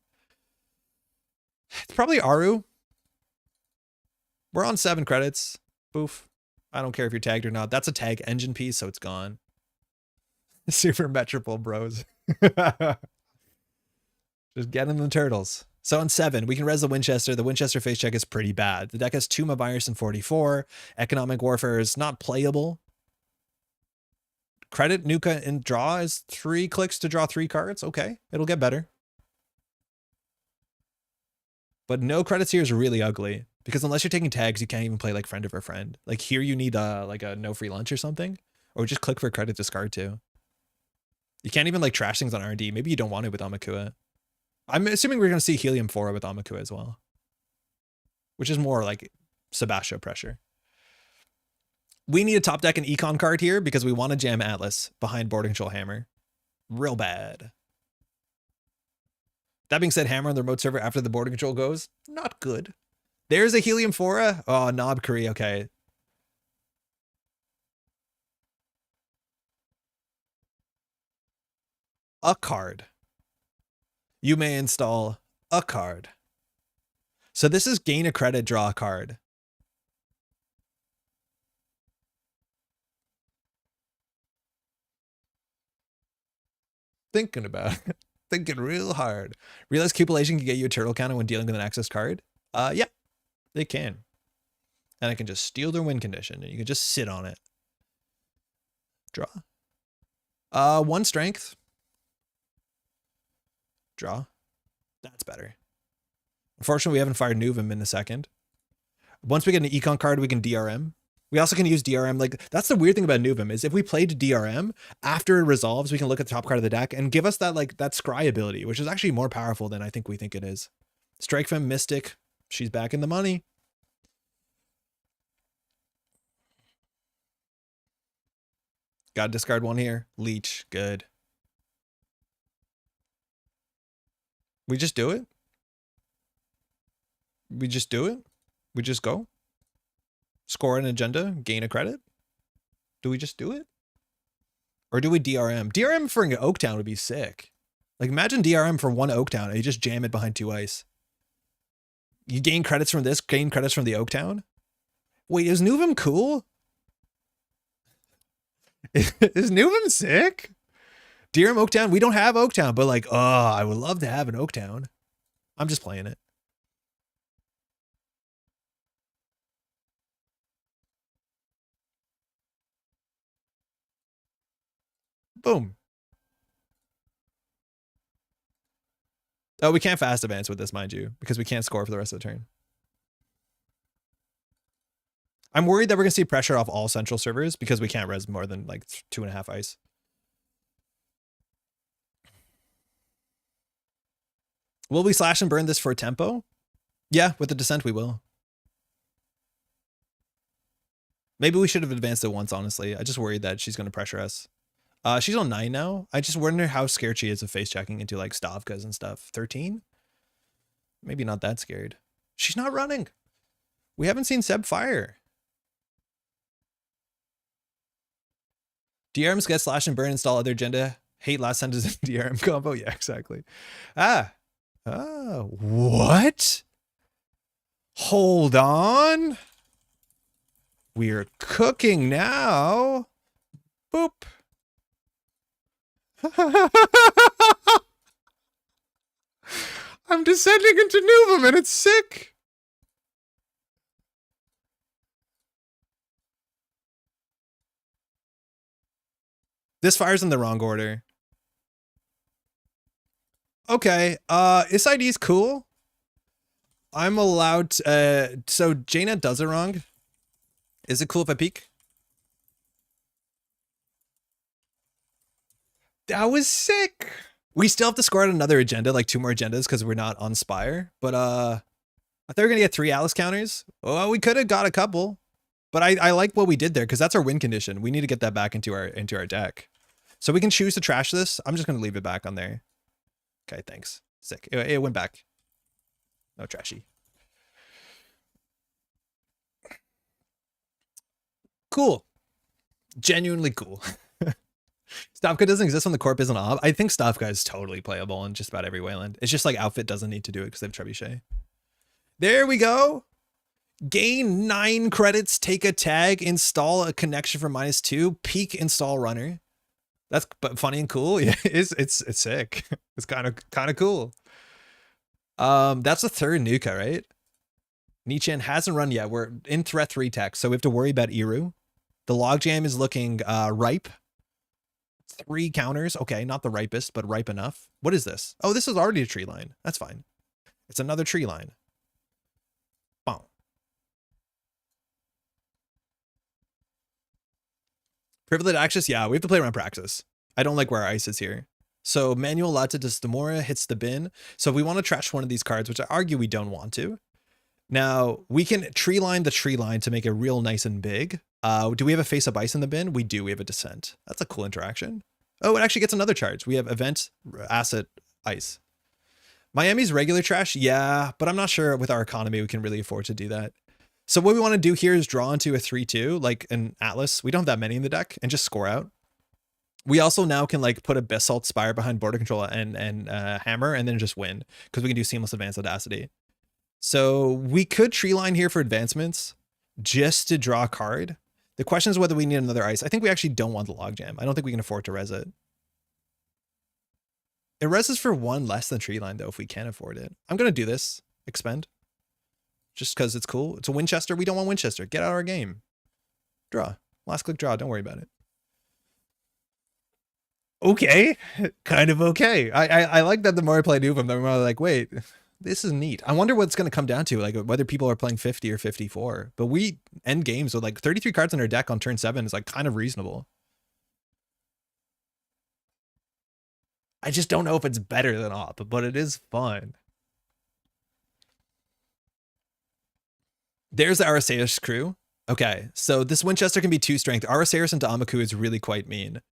It's probably Aru. We're on 7 credits. Boof. I don't care if you're tagged or not. That's a tag engine piece, so it's gone. Super Metropole bros. Just get in the turtles. So on 7, we can res the Winchester. The Winchester face check is pretty bad. The deck has 2 Mavirus and 44. Economic Warfare is not playable. Credit Nuka and draw is 3 clicks to draw 3 cards. Okay, it'll get better. But no credits here is really ugly. Because unless you're taking tags, you can't even play like friend of a friend. Like here you need like a no free lunch or something. Or just click for credit discard too. You can't even like trash things on R&D. Maybe you don't want it with Amakua. I'm assuming we're going to see Helium 4 with Amakua as well. Which is more like Sebastio pressure. We need a top deck and econ card here because we want to jam Atlas behind board control Hammer. Real bad. That being said, Hammer on the remote server after the board control goes, not good. There's a Helium 4. Oh, Knob Curry. Okay. A card. You may install a card. So this is gain a credit, draw a card. Thinking about it. Thinking real hard. Realize cupulation can get you a turtle counter when dealing with an access card? Yeah, they can. And I can just steal their win condition and you can just sit on it. Draw. 1 strength. Draw. That's better. Unfortunately, we haven't fired Nuvem in a second. Once we get an econ card, we can DRM. We also can use DRM. Like, that's the weird thing about Nuvem is if we played DRM, after it resolves, we can look at the top card of the deck and give us that, like, that scry ability, which is actually more powerful than I think we think it is. Strike Femme, Mystic. She's back in the money. Got to discard 1 here. Leech. Good. We just do it? We just do it? We just go? Score an agenda, gain a credit? Do we just do it? Or do we DRM? DRM for an Oaktown would be sick. Like imagine DRM for 1 Oaktown and you just jam it behind 2 ice. You gain credits from this, gain credits from the Oaktown? Wait, is Nuvem cool? Is Nuvem sick? DRM Oaktown? We don't have Oaktown, but like, oh, I would love to have an Oaktown. I'm just playing it. Boom. Oh, we can't fast advance with this, mind you, because we can't score for the rest of the turn. I'm worried that we're going to see pressure off all central servers because we can't res more than like 2.5 ice. Will we slash and burn this for tempo? Yeah, with the descent we will. Maybe we should have advanced it once, honestly. I just worried that she's going to pressure us. She's on 9 now. I just wonder how scared she is of face checking into like Stavkas and stuff. 13? Maybe not that scared. She's not running. We haven't seen Seb fire. DRMs get slash and burn, install other agenda. Hate last sentence in DRM combo. Yeah, exactly. What? Hold on. We're cooking now. Boop. I'm descending into Nuvem and it's sick. This fires in the wrong order. Okay, SID's cool. I'm allowed to, so JNet does it wrong. Is it cool if I peek? That was sick. We still have to score out another agenda, like 2 more agendas because we're not on Spire. But I thought we were gonna get 3 Alice counters. Well, we could have got a couple. But I like what we did there because that's our win condition. We need to get that back into our deck. So we can choose to trash this. I'm just gonna leave it back on there. Okay, thanks. Sick. It went back. No trashy. Cool. Genuinely cool. Stavka doesn't exist when the corp isn't op. I think Stavka is totally playable in just about every Weyland. It's just like Outfit doesn't need to do it because they have Trebuchet. There we go. Gain 9 credits, take a tag, install a connection for -2, peak install runner. That's funny and cool. Yeah, it's sick. It's kind of cool. That's the 3rd Nuka, right? Nichan hasn't run yet. We're in threat 3 tech, so we have to worry about Iru. The logjam is looking ripe. 3 counters. Okay, not the ripest, but ripe enough. What is this? Oh, this is already a tree line. That's fine. It's another tree line. Boom. Privileged access, yeah, we have to play around Praxis. I don't like where our ice is here. So Manual Latte de Stamora hits the bin. So if we want to trash one of these cards, which I argue we don't want to. Now, we can tree line the tree line to make it real nice and big. Do we have a face-up ice in the bin? We do. We have a Descent. That's a cool interaction. Oh, it actually gets another charge. We have Event, Asset, Ice. Miami's regular trash? Yeah, but I'm not sure with our economy we can really afford to do that. So what we want to do here is draw into a 3-2, like an Atlas. We don't have that many in the deck, and just score out. We also now can like put a Basalt Spire behind Border Control and Hammer, and then just win, because we can do Seamless Advanced Audacity. So we could tree line here for advancements just to draw a card. The question is whether we need another ice. I think we actually don't want the Logjam. I don't think we can afford to res it. It reses for one less than tree line though, if we can afford it. I'm going to do this. Expend. Just because it's cool. It's a Winchester. We don't want Winchester. Get out of our game. Draw. Last click draw. Don't worry about it. Okay. Kind of okay. I like that the more I play Nuvem, the more I'm like, wait, this is neat. I wonder what it's going to come down to, like whether people are playing 50 or 54. But we end games with like 33 cards in our deck on turn 7 is like kind of reasonable. I just don't know if it's better than Op, but it is fun. There's the Araceus crew. Okay, so this Winchester can be 2 strength. Araceus into Amaku is really quite mean.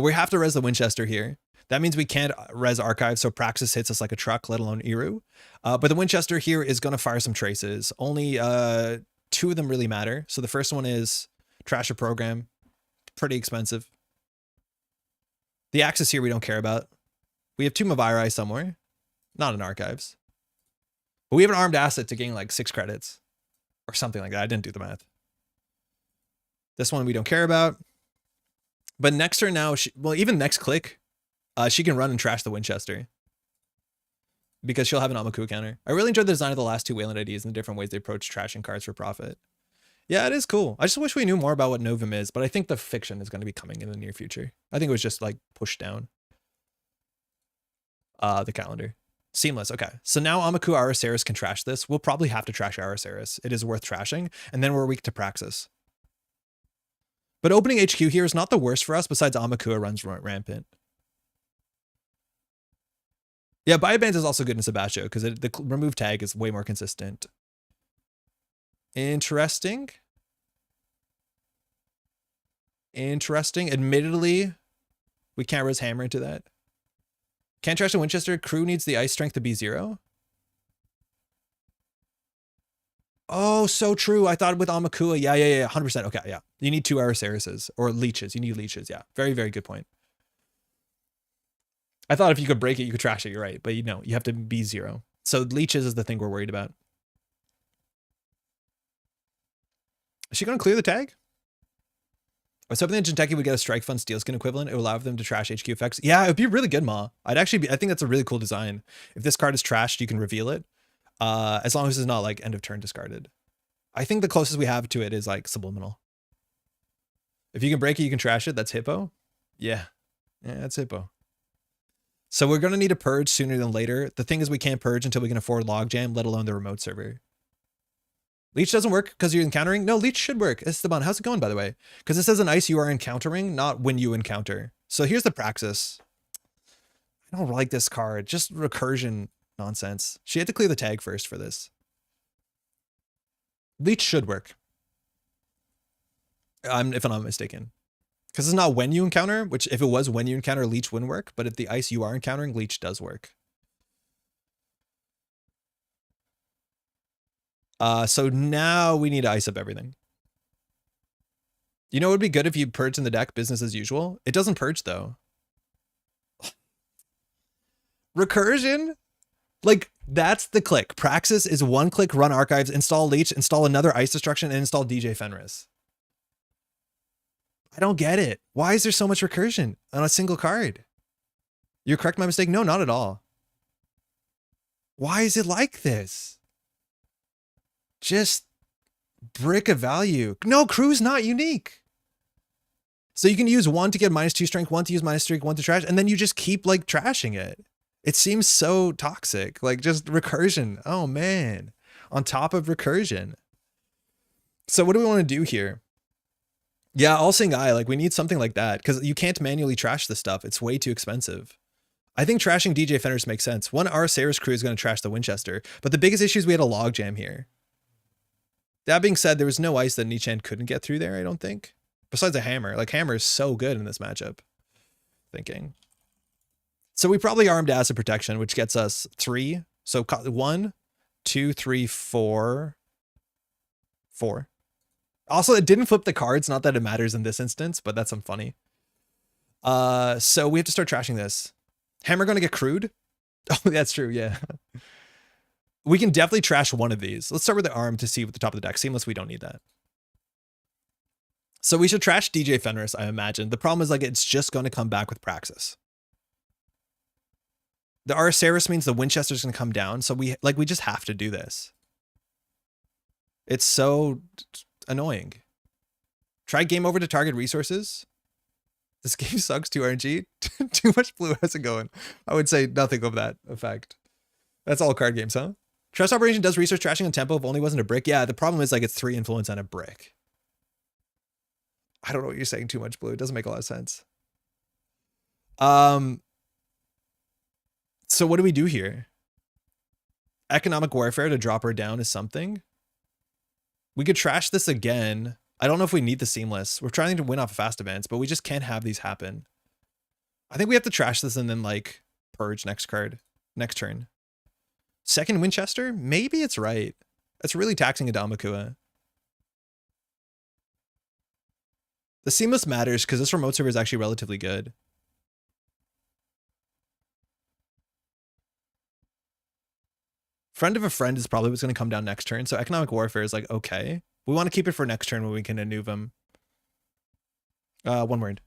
We have to res the Winchester here. That means we can't res Archive, so Praxis hits us like a truck, let alone Eru. But the Winchester here is going to fire some traces. Only 2 of them really matter. So the first one is Trash a Program. Pretty expensive. The Axis here we don't care about. We have 2 Mavirai somewhere. Not in Archives. But we have an armed asset to gain like 6 credits. Or something like that. I didn't do the math. This one we don't care about. But next turn now, well, even next click, she can run and trash the Winchester. Because she'll have an Amaku counter. I really enjoyed the design of the last 2 Weyland IDs and the different ways they approach trashing cards for profit. Yeah, it is cool. I just wish we knew more about what Nuvem is, but I think the fiction is going to be coming in the near future. I think it was just like pushed down. The calendar. Seamless. Okay. So now Amaku Araceus can trash this. We'll probably have to trash Araceus. It is worth trashing. And then we're weak to Praxis. But opening HQ here is not the worst for us besides Amaku runs rampant. Yeah, Biobands is also good in Sebastian because the remove tag is way more consistent. Interesting. Interesting. Admittedly, we can't res Hammer into that. Can't trash the Winchester. Crew needs the ice strength to be 0. Oh, so true. I thought with Amakua. Yeah. 100%. Okay, yeah. You need 2 Araceuses or leeches. You need leeches. Yeah. Very, very good point. I thought if you could break it, you could trash it. You're right. But you know, you have to be 0. So leeches is the thing we're worried about. Is she going to clear the tag? I was hoping that Jinteki would get a Strike Fund Steel Skin equivalent. It would allow them to trash HQ effects. Yeah, it would be really good, Ma. I think that's a really cool design. If this card is trashed, you can reveal it. As long as it's not like end of turn discarded. I think the closest we have to it is like Subliminal. If you can break it, you can trash it. That's Hippo. Yeah, that's Hippo. So we're going to need a purge sooner than later. The thing is we can't purge until we can afford Logjam, let alone the remote server. Leech doesn't work because you're encountering? No, Leech should work. Esteban, how's it going, by the way? Because it says an ice you are encountering, not when you encounter. So here's the Praxis. I don't like this card. Just recursion nonsense. She had to clear the tag first for this. Leech should work. If I'm not mistaken. Because it's not when you encounter, which if it was when you encounter, Leech wouldn't work. But if the ice you are encountering, Leech does work. So now we need to ice up everything. You know, it would be good if you purge in the deck business as usual. It doesn't purge though. Recursion? Like, that's the click. Praxis is 1 click, run Archives, install Leech, install another Ice Destruction, and install DJ Fenris. I don't get it. Why is there so much recursion on a single card? You correct my mistake? No, not at all. Why is it like this? Just brick of value. No, crew's not unique. So you can use 1 to get -2 strength, 1 to use -3, 1 to trash, and then you just keep like trashing it. It seems so toxic, like just recursion. Oh man, on top of recursion. So what do we want to do here? Yeah, All Seeing Eye, like we need something like that because you can't manually trash this stuff. It's way too expensive. I think trashing DJ Fenris makes sense. One Arasaris crew is going to trash the Winchester, but the biggest issue is we had a logjam here. That being said, there was no ice that Nichan couldn't get through there, I don't think. Besides a hammer. Like, hammer is so good in this matchup. Thinking. So we probably armed acid protection, which gets us 3. So 1, 2, 3, 4. 4. Also, it didn't flip the cards. Not that it matters in this instance, but that's some funny. So we have to start trashing this. Hammer going to get crude? Oh, that's true, yeah. We can definitely trash one of these. Let's start with the arm to see what the top of the deck. Seamless, we don't need that. So we should trash DJ Fenris, I imagine. The problem is like it's just going to come back with Praxis. The Arasaris means the Winchester's going to come down, so we just have to do this. It's so annoying. Try game over to target resources. This game sucks, 2 RNG. Too much blue has it going. I would say nothing of that effect. That's all card games, huh? Trust Operation does resource trashing on tempo if only wasn't a brick. Yeah, the problem is like it's 3 influence on a brick. I don't know what you're saying, too much blue. It doesn't make a lot of sense. So what do we do here? Economic warfare to drop her down is something. We could trash this again. I don't know if we need the seamless. We're trying to win off of fast events, but we just can't have these happen. I think we have to trash this and then like purge next turn. Second Winchester? Maybe it's right. That's really taxing a Damakua. The seamless matters because this remote server is actually relatively good. Friend of a friend is probably what's going to come down next turn. So economic warfare is like, okay. We want to keep it for next turn when we can Nuvem. One word.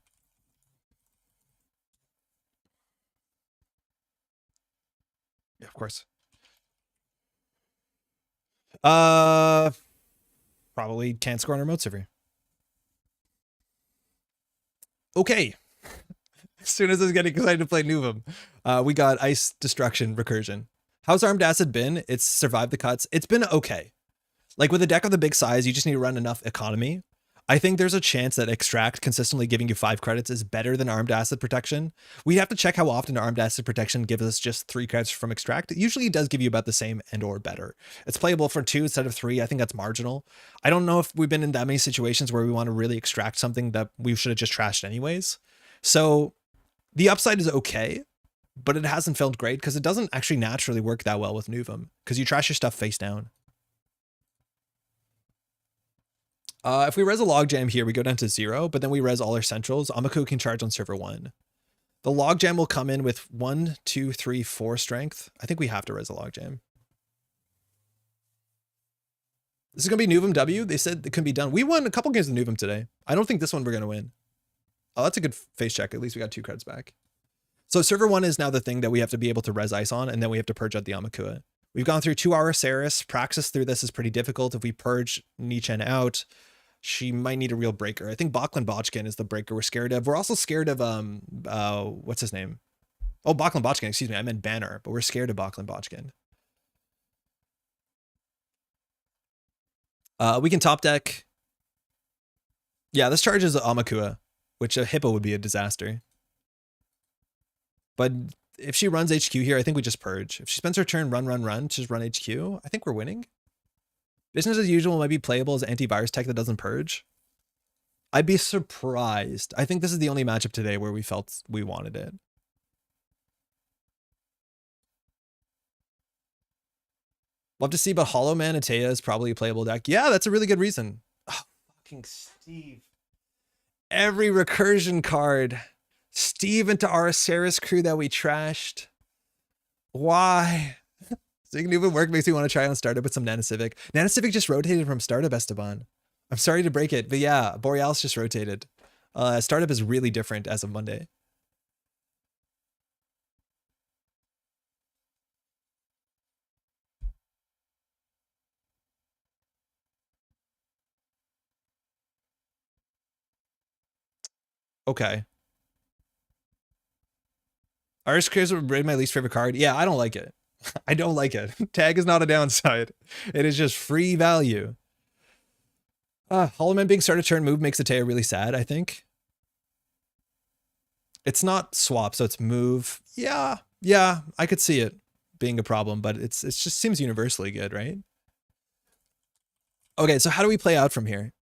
Yeah, of course. Probably can't score on a remote server. Okay. As soon as I was getting excited to play Nuvem, we got Ice Destruction Recursion. How's Armed Acid been? It's survived the cuts. It's been okay. Like with a deck of the big size, you just need to run enough economy. I think there's a chance that Extract consistently giving you 5 credits is better than Armed Acid Protection. We have to check how often Armed Acid Protection gives us just 3 credits from Extract. Usually it does give you about the same and or better. It's playable for 2 instead of 3. I think that's marginal. I don't know if we've been in that many situations where we want to really extract something that we should have just trashed anyways. So the upside is okay, but it hasn't felt great because it doesn't actually naturally work that well with Nuvem because you trash your stuff face down. If we res a logjam here, we go down to 0, but then we res all our centrals. Amaku can charge on server 1. The logjam will come in with 1, 2, 3, 4 strength. I think we have to res a logjam. This is going to be Nuvem W. They said it can be done. We won a couple games of Nuvem today. I don't think this one we're going to win. Oh, that's a good face check. At least we got 2 cards back. So server 1 is now the thing that we have to be able to res ice on, and then we have to purge out the Amakua. We've gone through 2 Arasaris. Praxis through this is pretty difficult. If we purge Nichan out, she might need a real breaker. I think Bachlan Botchkin is the breaker we're scared of. We're also scared of, what's his name? Oh, Bachlan Botchkin, excuse me. I meant Banner, but we're scared of Bachlan Botchkin. We can top deck. Yeah, this charges Amakua, which a Hippo would be a disaster. But if she runs HQ here, I think we just purge. If she spends her turn run, just run HQ, I think we're winning. Business as usual might be playable as antivirus tech that doesn't purge. I'd be surprised. I think this is the only matchup today where we felt we wanted it. Love to see, but Hollow Man Atea is probably a playable deck. Yeah, that's a really good reason. Oh, fucking Steve. Every recursion card. Steve into Arasaris crew that we trashed. Why? Seeing Nuvem work makes me want to try on startup with some Nanocivic. Nanocivic just rotated from startup, Esteban. I'm sorry to break it, but yeah, Borealis just rotated. Startup is really different as of Monday. Okay. Iris Clears would be my least favorite card. Yeah, I don't like it. I don't like it. Tag is not a downside. It is just free value. Hollow Man being start a turn move makes Atea really sad, I think. It's not swap, so it's move. Yeah, I could see it being a problem, but it just seems universally good, right? Okay, so how do we play out from here?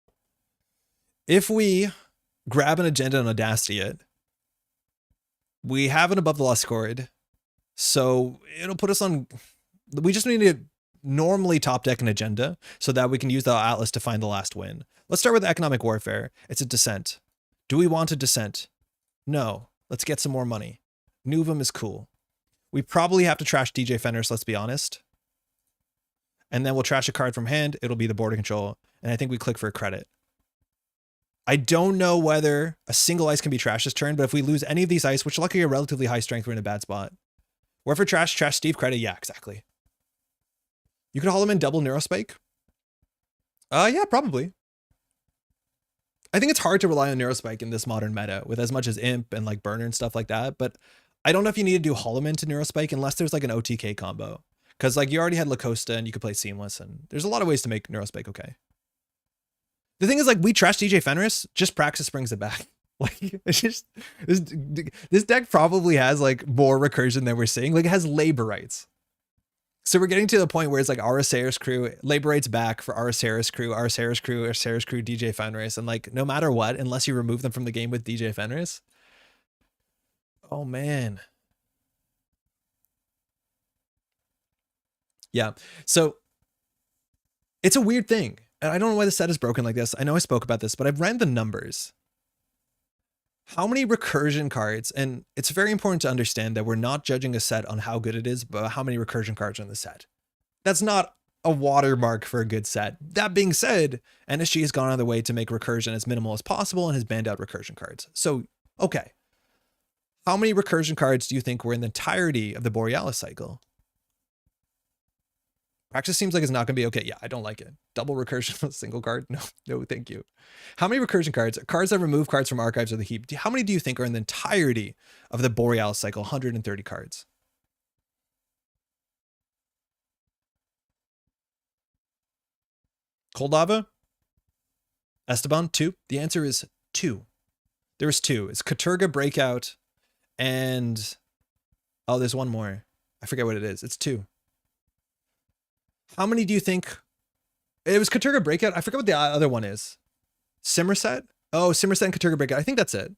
If we grab an agenda and audacity it, we have an above the law scored, so it'll put us on. We just need to normally top deck an agenda so that we can use the Atlas to find the last win. Let's start with economic warfare. It's a dissent. Do we want a dissent? No. Let's get some more money. Nuvem is cool. We probably have to trash DJ Fenris, let's be honest. And then we'll trash a card from hand. It'll be the border control. And I think we click for a credit. I don't know whether a single ice can be trashed this turn, but if we lose any of these ice, which luckily are relatively high strength, we're in a bad spot. Warfare trash Steve, credit. Yeah, exactly. You could haul him in double Neurospike. Yeah, probably. I think it's hard to rely on Neurospike in this modern meta with as much as Imp and like Burner and stuff like that. But I don't know if you need to do Hollow Man to Neurospike unless there's like an OTK combo. Because like you already had Lacosta and you could play Seamless, and there's a lot of ways to make Neurospike okay. The thing is, like, we trash DJ Fenris, just Praxis brings it back. Like, it's just this deck probably has like more recursion than we're seeing. Like, it has labor rights. So we're getting to the point where it's like Arasaris crew, labor rights back for Arasaris crew, DJ Fenris. And like, no matter what, unless you remove them from the game with DJ Fenris. Oh, man. Yeah. So it's a weird thing. And I don't know why the set is broken like this. I know I spoke about this, but I've ran the numbers. How many recursion cards, and it's very important to understand that we're not judging a set on how good it is, but how many recursion cards are in the set. That's not a watermark for a good set. That being said, NSG has gone out of the way to make recursion as minimal as possible and has banned out recursion cards. So, okay. How many recursion cards do you think were in the entirety of the Borealis cycle? Praxis seems like it's not going to be okay. Yeah, I don't like it. Double recursion on a single card? No, thank you. How many recursion cards? Cards that remove cards from archives or the heap. How many do you think are in the entirety of the Borealis cycle? 130 cards. Koldava? Esteban, 2? The answer is 2. There was 2. It's Katurga, Breakout, and... oh, there's one more. I forget what it is. It's 2. How many do you think? It was Katurga Breakout. I forget what the other one is. Simmerset? Oh, Simmerset and Katurga Breakout. I think that's it.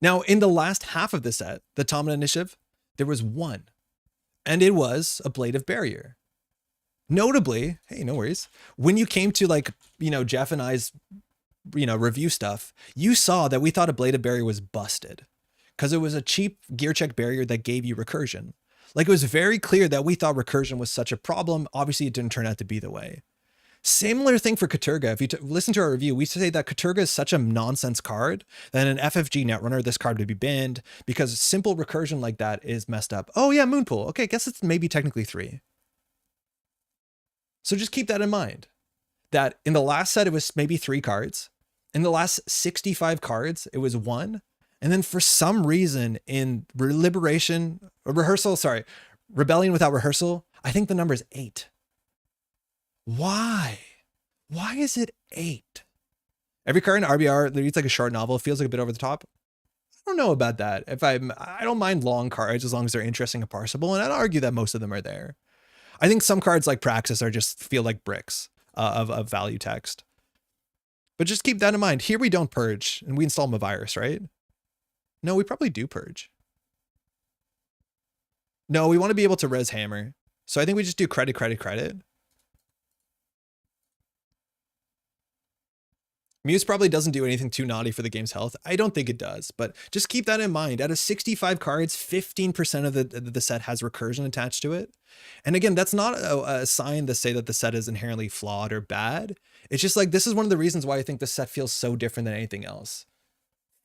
Now, in the last half of the set, the Tommen Initiative, there was 1. And it was a Blade of Barrier. Notably, hey, no worries. When you came to like, Jeff and I's, review stuff, you saw that we thought a Blade of Barrier was busted. Because it was a cheap gear check barrier that gave you recursion. Like, it was very clear that we thought recursion was such a problem. Obviously, it didn't turn out to be the way. Similar thing for Katurga. If you listen to our review, we say that Katurga is such a nonsense card that in an FFG Netrunner, this card would be banned because simple recursion like that is messed up. Oh yeah, Moonpool. Okay, I guess it's maybe technically 3. So just keep that in mind. That in the last set, it was maybe 3 cards. In the last 65 cards, it was 1. And then for some reason in Rebellion Without Rehearsal, I think the number is 8. Why? Why is it 8? Every card in RBR that reads like a short novel feels like a bit over the top. I don't know about that. I don't mind long cards as long as they're interesting and parsable, and I'd argue that most of them are there. I think some cards like Praxis are just feel like bricks of value text. But just keep that in mind. Here we don't purge, and we install them a virus, right? No, we probably do purge. No, we want to be able to res hammer. So I think we just do credit. Muse probably doesn't do anything too naughty for the game's health. I don't think it does, but just keep that in mind. Out of 65 cards, 15% of the set has recursion attached to it. And again, that's not a sign to say that the set is inherently flawed or bad. It's just like, this is one of the reasons why I think the set feels so different than anything else.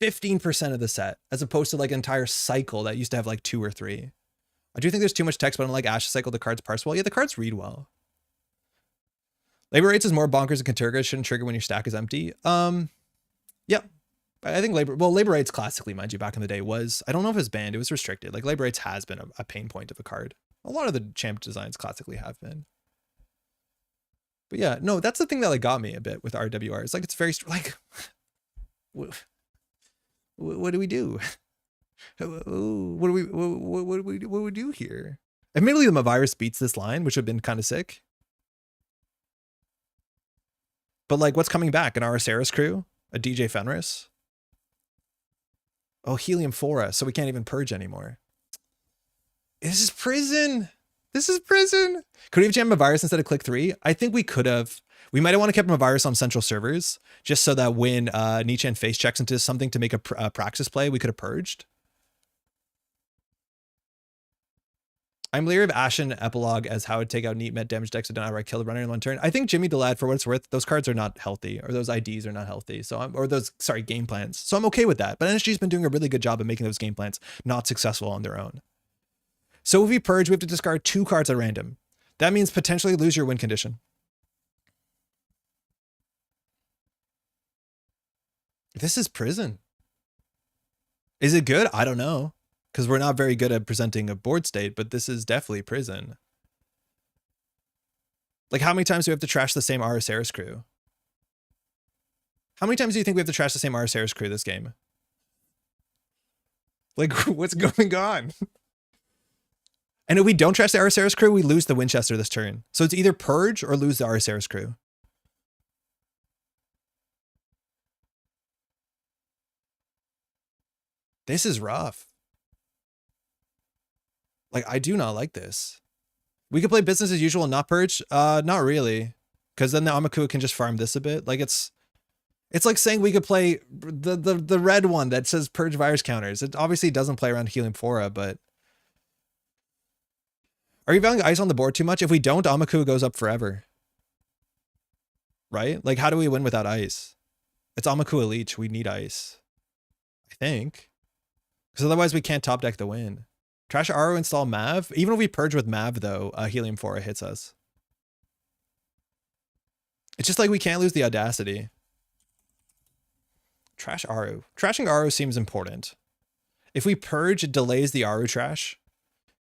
15% of the set, as opposed to like an entire cycle that used to have like 2 or 3. I do think there's too much text, but unlike Ash's cycle, the cards parse well. Yeah, the cards read well. Labor rates is more bonkers than Katurga. Shouldn't trigger when your stack is empty. Yeah. I think labor rates classically, mind you, back in the day was, I don't know if it's banned, it was restricted. Like labor rates has been a pain point of a card. A lot of the champ designs classically have been. But yeah, no, that's the thing that like got me a bit with RWR. It's like it's very like, what do we do? What do we do here? Admittedly, the Mavirus beats this line, which would have been kind of sick. But like, what's coming back? An Araceris crew? A DJ Fenris? Oh, Helium Fora, so we can't even purge anymore. This is prison. This is prison. Could we have jammed Mavirus instead of click 3? I think we could have. We might have want to keep Mavirus on central servers, just so that when Nichan face checks into something to make a praxis play, we could have purged. I'm leery of Ashen Epilogue as how it take out neat met damage decks that don't outright kill the runner in one turn. I think Jimmy the Lad, for what it's worth, those cards are not healthy, or those IDs are not healthy. So game plans. So I'm okay with that. But NSG's been doing a really good job of making those game plans not successful on their own. So if we purge, we have to discard 2 cards at random. That means potentially lose your win condition. This is prison. Is it good? I don't know. Because we're not very good at presenting a board state, but this is definitely prison. Like, how many times do we have to trash the same Araceris crew? How many times do you think we have to trash the same Araceris crew this game? Like, what's going on? And if we don't trash the Araceris crew, we lose the Winchester this turn. So it's either purge or lose the Araceris crew. This is rough. Like, I do not like this. We could play business as usual and not purge. Not really. Because then the Amakua can just farm this a bit. Like, it's like saying we could play the red one that says purge virus counters. It obviously doesn't play around Helium Fora, but... Are you valuing ice on the board too much? If we don't, Amakua goes up forever. Right? Like, how do we win without ice? It's Amakua Leech. We need ice. I think. Because otherwise we can't top deck the win. Trash Aro, install Mav. Even if we purge with Mav, though, Helium Fora hits us. It's just like we can't lose the Audacity. Trash Aro. Trashing Aro seems important. If we purge, it delays the Aro trash.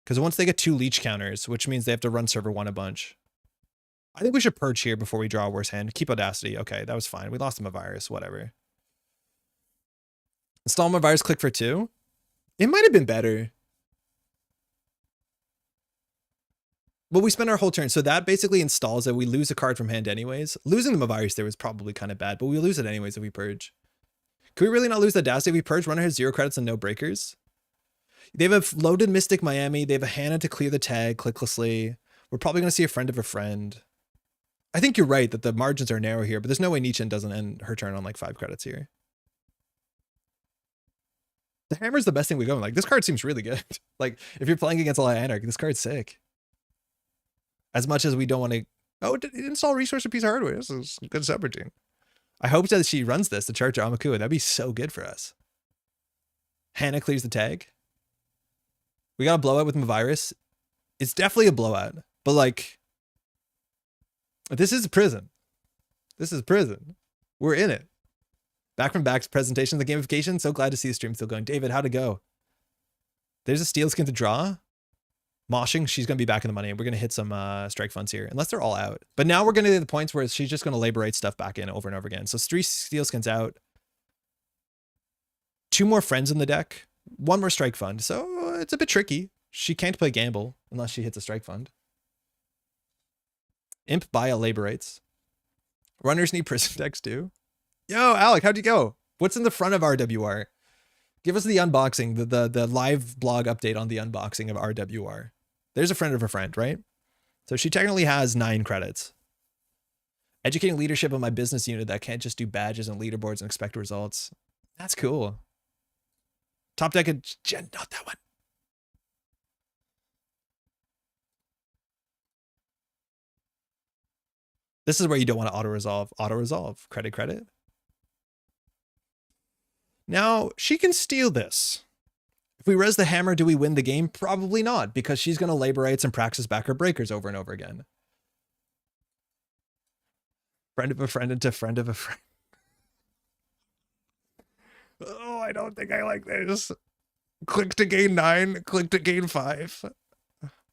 Because once they get 2 leech counters, which means they have to run server 1 a bunch. I think we should purge here before we draw a worse hand. Keep Audacity. Okay, that was fine. We lost him a virus, whatever. Install my virus, click for 2. It might have been better. Well, we spend our whole turn. So that basically installs it. We lose a card from hand anyways. Losing the Mavirus there was probably kind of bad, but we lose it anyways if we purge. Can we really not lose the Audacity if we purge? Runner has 0 credits and no breakers. They have a loaded Mystic Miami. They have a Hannah to clear the tag clicklessly. We're probably going to see a friend of a friend. I think you're right that the margins are narrow here, but there's no way Nichan doesn't end her turn on like 5 credits here. The Hammer's the best thing we go. Like, this card seems really good. Like, if you're playing against a lot of Anarch, this card's sick. As much as we don't want to... Oh, install resource or piece of hardware. This is good subroutine. I hope that she runs this to charge Amakua. That'd be so good for us. Hannah clears the tag. We got a blowout with Mavirus. It's definitely a blowout. But, like... This is prison. This is prison. We're in it. Back from back's presentation of the gamification. So glad to see the stream still going. David, how'd it go? There's a steel skin to draw. Moshing, she's going to be back in the money. We're going to hit some strike funds here, unless they're all out. But now we're going to get to the points where she's just going to labor stuff back in over and over again. So 3 steel skins out. 2 more friends in the deck. 1 more strike fund. So it's a bit tricky. She can't play gamble unless she hits a strike fund. Imp Bia laborates. Runners need prison decks too. Yo, Alec, how'd you go? What's in the front of RWR? Give us the unboxing, the live blog update on the unboxing of RWR. There's a friend of a friend, right? So she technically has 9 credits. Educating leadership of my business unit that can't just do badges and leaderboards and expect results. That's cool. Top deck of Jen, not that one. This is where you don't want to auto-resolve. Auto-resolve. Credit, credit. Now, she can steal this. If we res the hammer, do we win the game? Probably not, because she's going to labor rights and praxis back her breakers over and over again. Friend of a friend into friend of a friend. Oh, I don't think I like this. Click to gain 9, click to gain 5.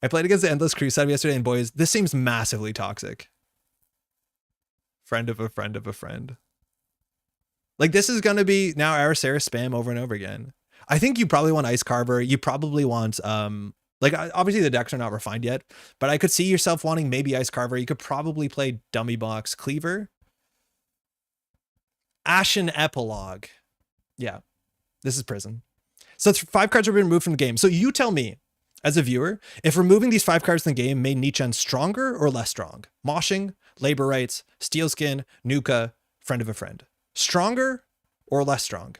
I played against the Endless Crew setup yesterday, and boys, this seems massively toxic. Friend of a friend of a friend. Like, this is going to be now Araceris spam over and over again. I think you probably want Ice Carver. You probably want, like, obviously the decks are not refined yet, but I could see yourself wanting maybe Ice Carver. You could probably play Dummy Box Cleaver. Ashen Epilogue. Yeah, this is Prison. So 5 cards have been removed from the game. So you tell me, as a viewer, if removing these 5 cards from the game made Nichan stronger or less strong? Moshing, Labor Rights, Steelskin, Nuka, Friend of a Friend. Stronger or less strong?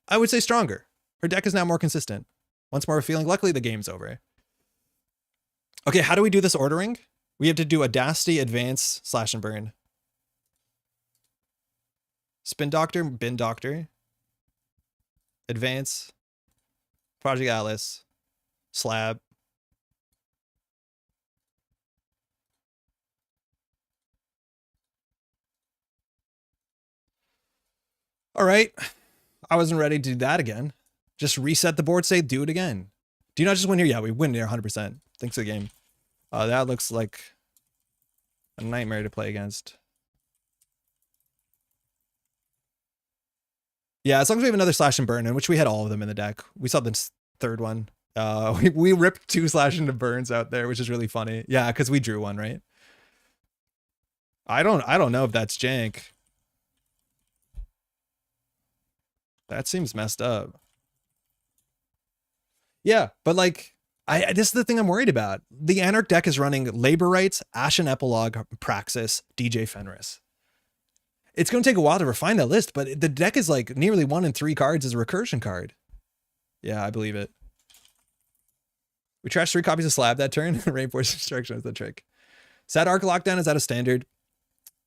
I would say stronger. Her deck is now more consistent. Once more feeling, luckily the game's over. Okay, how do we do this ordering? We have to do Audacity, Advance, Slash and Burn. Spin Doctor, Bin Doctor. Advance. Project Atlas. Slab. All right. I wasn't ready to do that again. Just reset the board state, do it again. Do you not just win here? Yeah, we win here 100%. Thanks for the game. That looks like a nightmare to play against. Yeah, as long as we have another Slash and Burn, in which we had all of them in the deck. We saw this third one. We ripped 2 Slash into Burns out there, which is really funny. Yeah, because we drew one, right? I don't know if that's jank. That seems messed up. Yeah, but like, this is the thing I'm worried about. The Anarch deck is running Labor Rights, Ashen Epilogue, Praxis, DJ Fenris. It's going to take a while to refine that list, but the deck is like nearly 1 in 3 cards is a recursion card. Yeah, I believe it. We trashed 3 copies of Slab that turn. Reinforced Destruction is the trick. Sad Arc Lockdown is out of standard.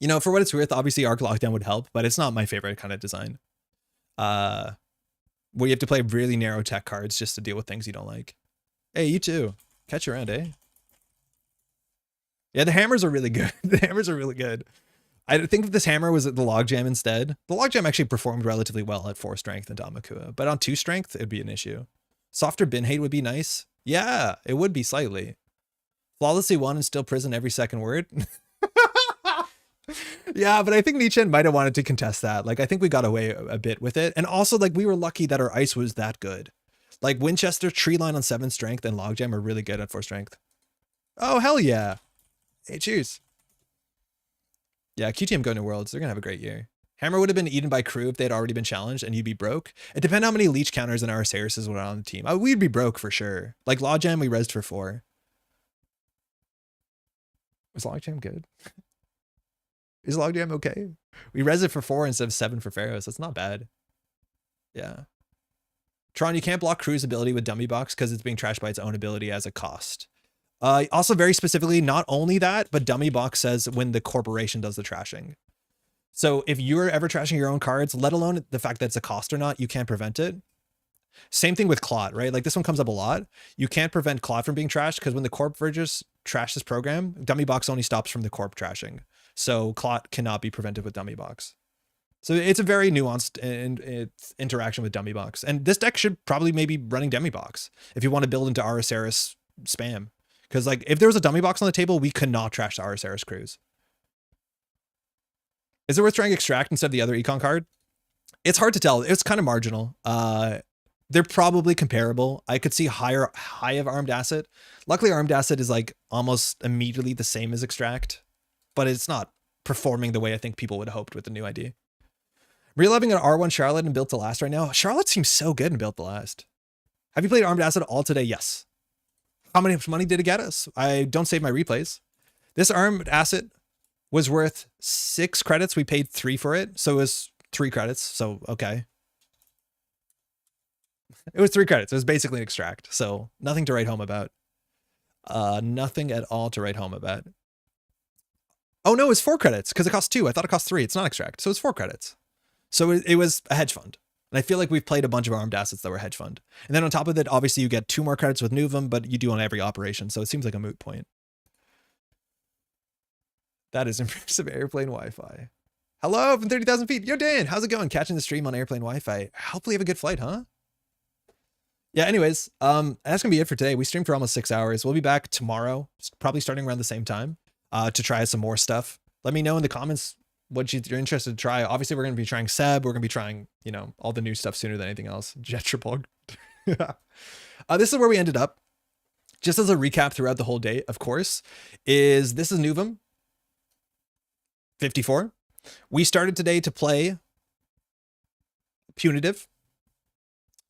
You know, for what it's worth, obviously Arc Lockdown would help, but it's not my favorite kind of design. Where you have to play really narrow tech cards just to deal with things you don't like. Hey, you too. Catch you around, eh? Yeah, the hammers are really good. The hammers are really good. I think if this hammer was at the Logjam instead, the Logjam actually performed relatively well at 4 strength and Damakua, but on 2 strength, it'd be an issue. Softer bin hate would be nice. Yeah, it would be slightly. Flawlessly won and still prison every second word. Yeah, but I think Nichan might have wanted to contest that. Like, I think we got away a bit with it. And also, like, we were lucky that our ice was that good. Like, Winchester, Treeline on 7 strength, and Logjam are really good at 4 strength. Oh, hell yeah. Hey, cheers. Yeah, QTM going to Worlds. They're going to have a great year. Hammer would have been eaten by crew if they had already been challenged and you'd be broke. It depends how many leech counters and Araceris were on the team. We'd be broke for sure. Like, Logjam, we rezzed for 4. Was Logjam good? Is Logjam okay? We res it for 4 instead of 7 for Pharaohs. That's not bad. Yeah. Tron, you can't block Crew's ability with Dummy Box because it's being trashed by its own ability as a cost. Also, very specifically, not only that, but Dummy Box says when the corporation does the trashing. So if you're ever trashing your own cards, let alone the fact that it's a cost or not, you can't prevent it. Same thing with Clot, right? Like, this one comes up a lot. You can't prevent Clot from being trashed because when the corp vergers trash this program, Dummy Box only stops from the corp trashing. So Clot cannot be prevented with Dummy Box. So it's a very nuanced interaction with Dummy Box. And this deck should probably maybe running Dummy Box if you want to build into Araceris spam. Because, like, if there was a Dummy Box on the table, we could not trash the Araceris crews. Is it worth trying Extract instead of the other econ card? It's hard to tell. It's kind of marginal. They're probably comparable. I could see high of Armed Asset. Luckily, Armed Asset is like almost immediately the same as Extract, but it's not performing the way I think people would have hoped with the new ID. Reliving an R1 Charlotte and Built to Last right now. Charlotte seems so good in Built to Last. Have you played Armed Asset all today? Yes. How much money did it get us? I don't save my replays. This Armed Asset was worth 6 credits. We paid 3 for it. So it was 3 credits. So, okay. It was 3 credits. It was basically an Extract. So nothing to write home about. Nothing at all to write home about. Oh no, it's 4 credits because it cost 2. I thought it cost 3. It's not Extract. So it's 4 credits. So it was a hedge fund. And I feel like we've played a bunch of Armed Assets that were hedge fund. And then on top of it, obviously you get 2 more credits with Nuvem, but you do on every operation. So it seems like a moot point. That is impressive airplane Wi-Fi. Hello from 30,000 feet. Yo, Dan, how's it going? Catching the stream on airplane Wi-Fi. Hopefully you have a good flight, huh? Yeah, anyways, that's gonna be it for today. We streamed for almost 6 hours. We'll be back tomorrow, probably starting around the same time, to try some more stuff. Let me know in the comments what you're interested to try. Obviously, we're going to be trying Seb. We're going to be trying, you know, all the new stuff sooner than anything else. Metropole. This is where we ended up. Just as a recap throughout the whole day, of course, this is Nuvem 54. We started today to play Punitive.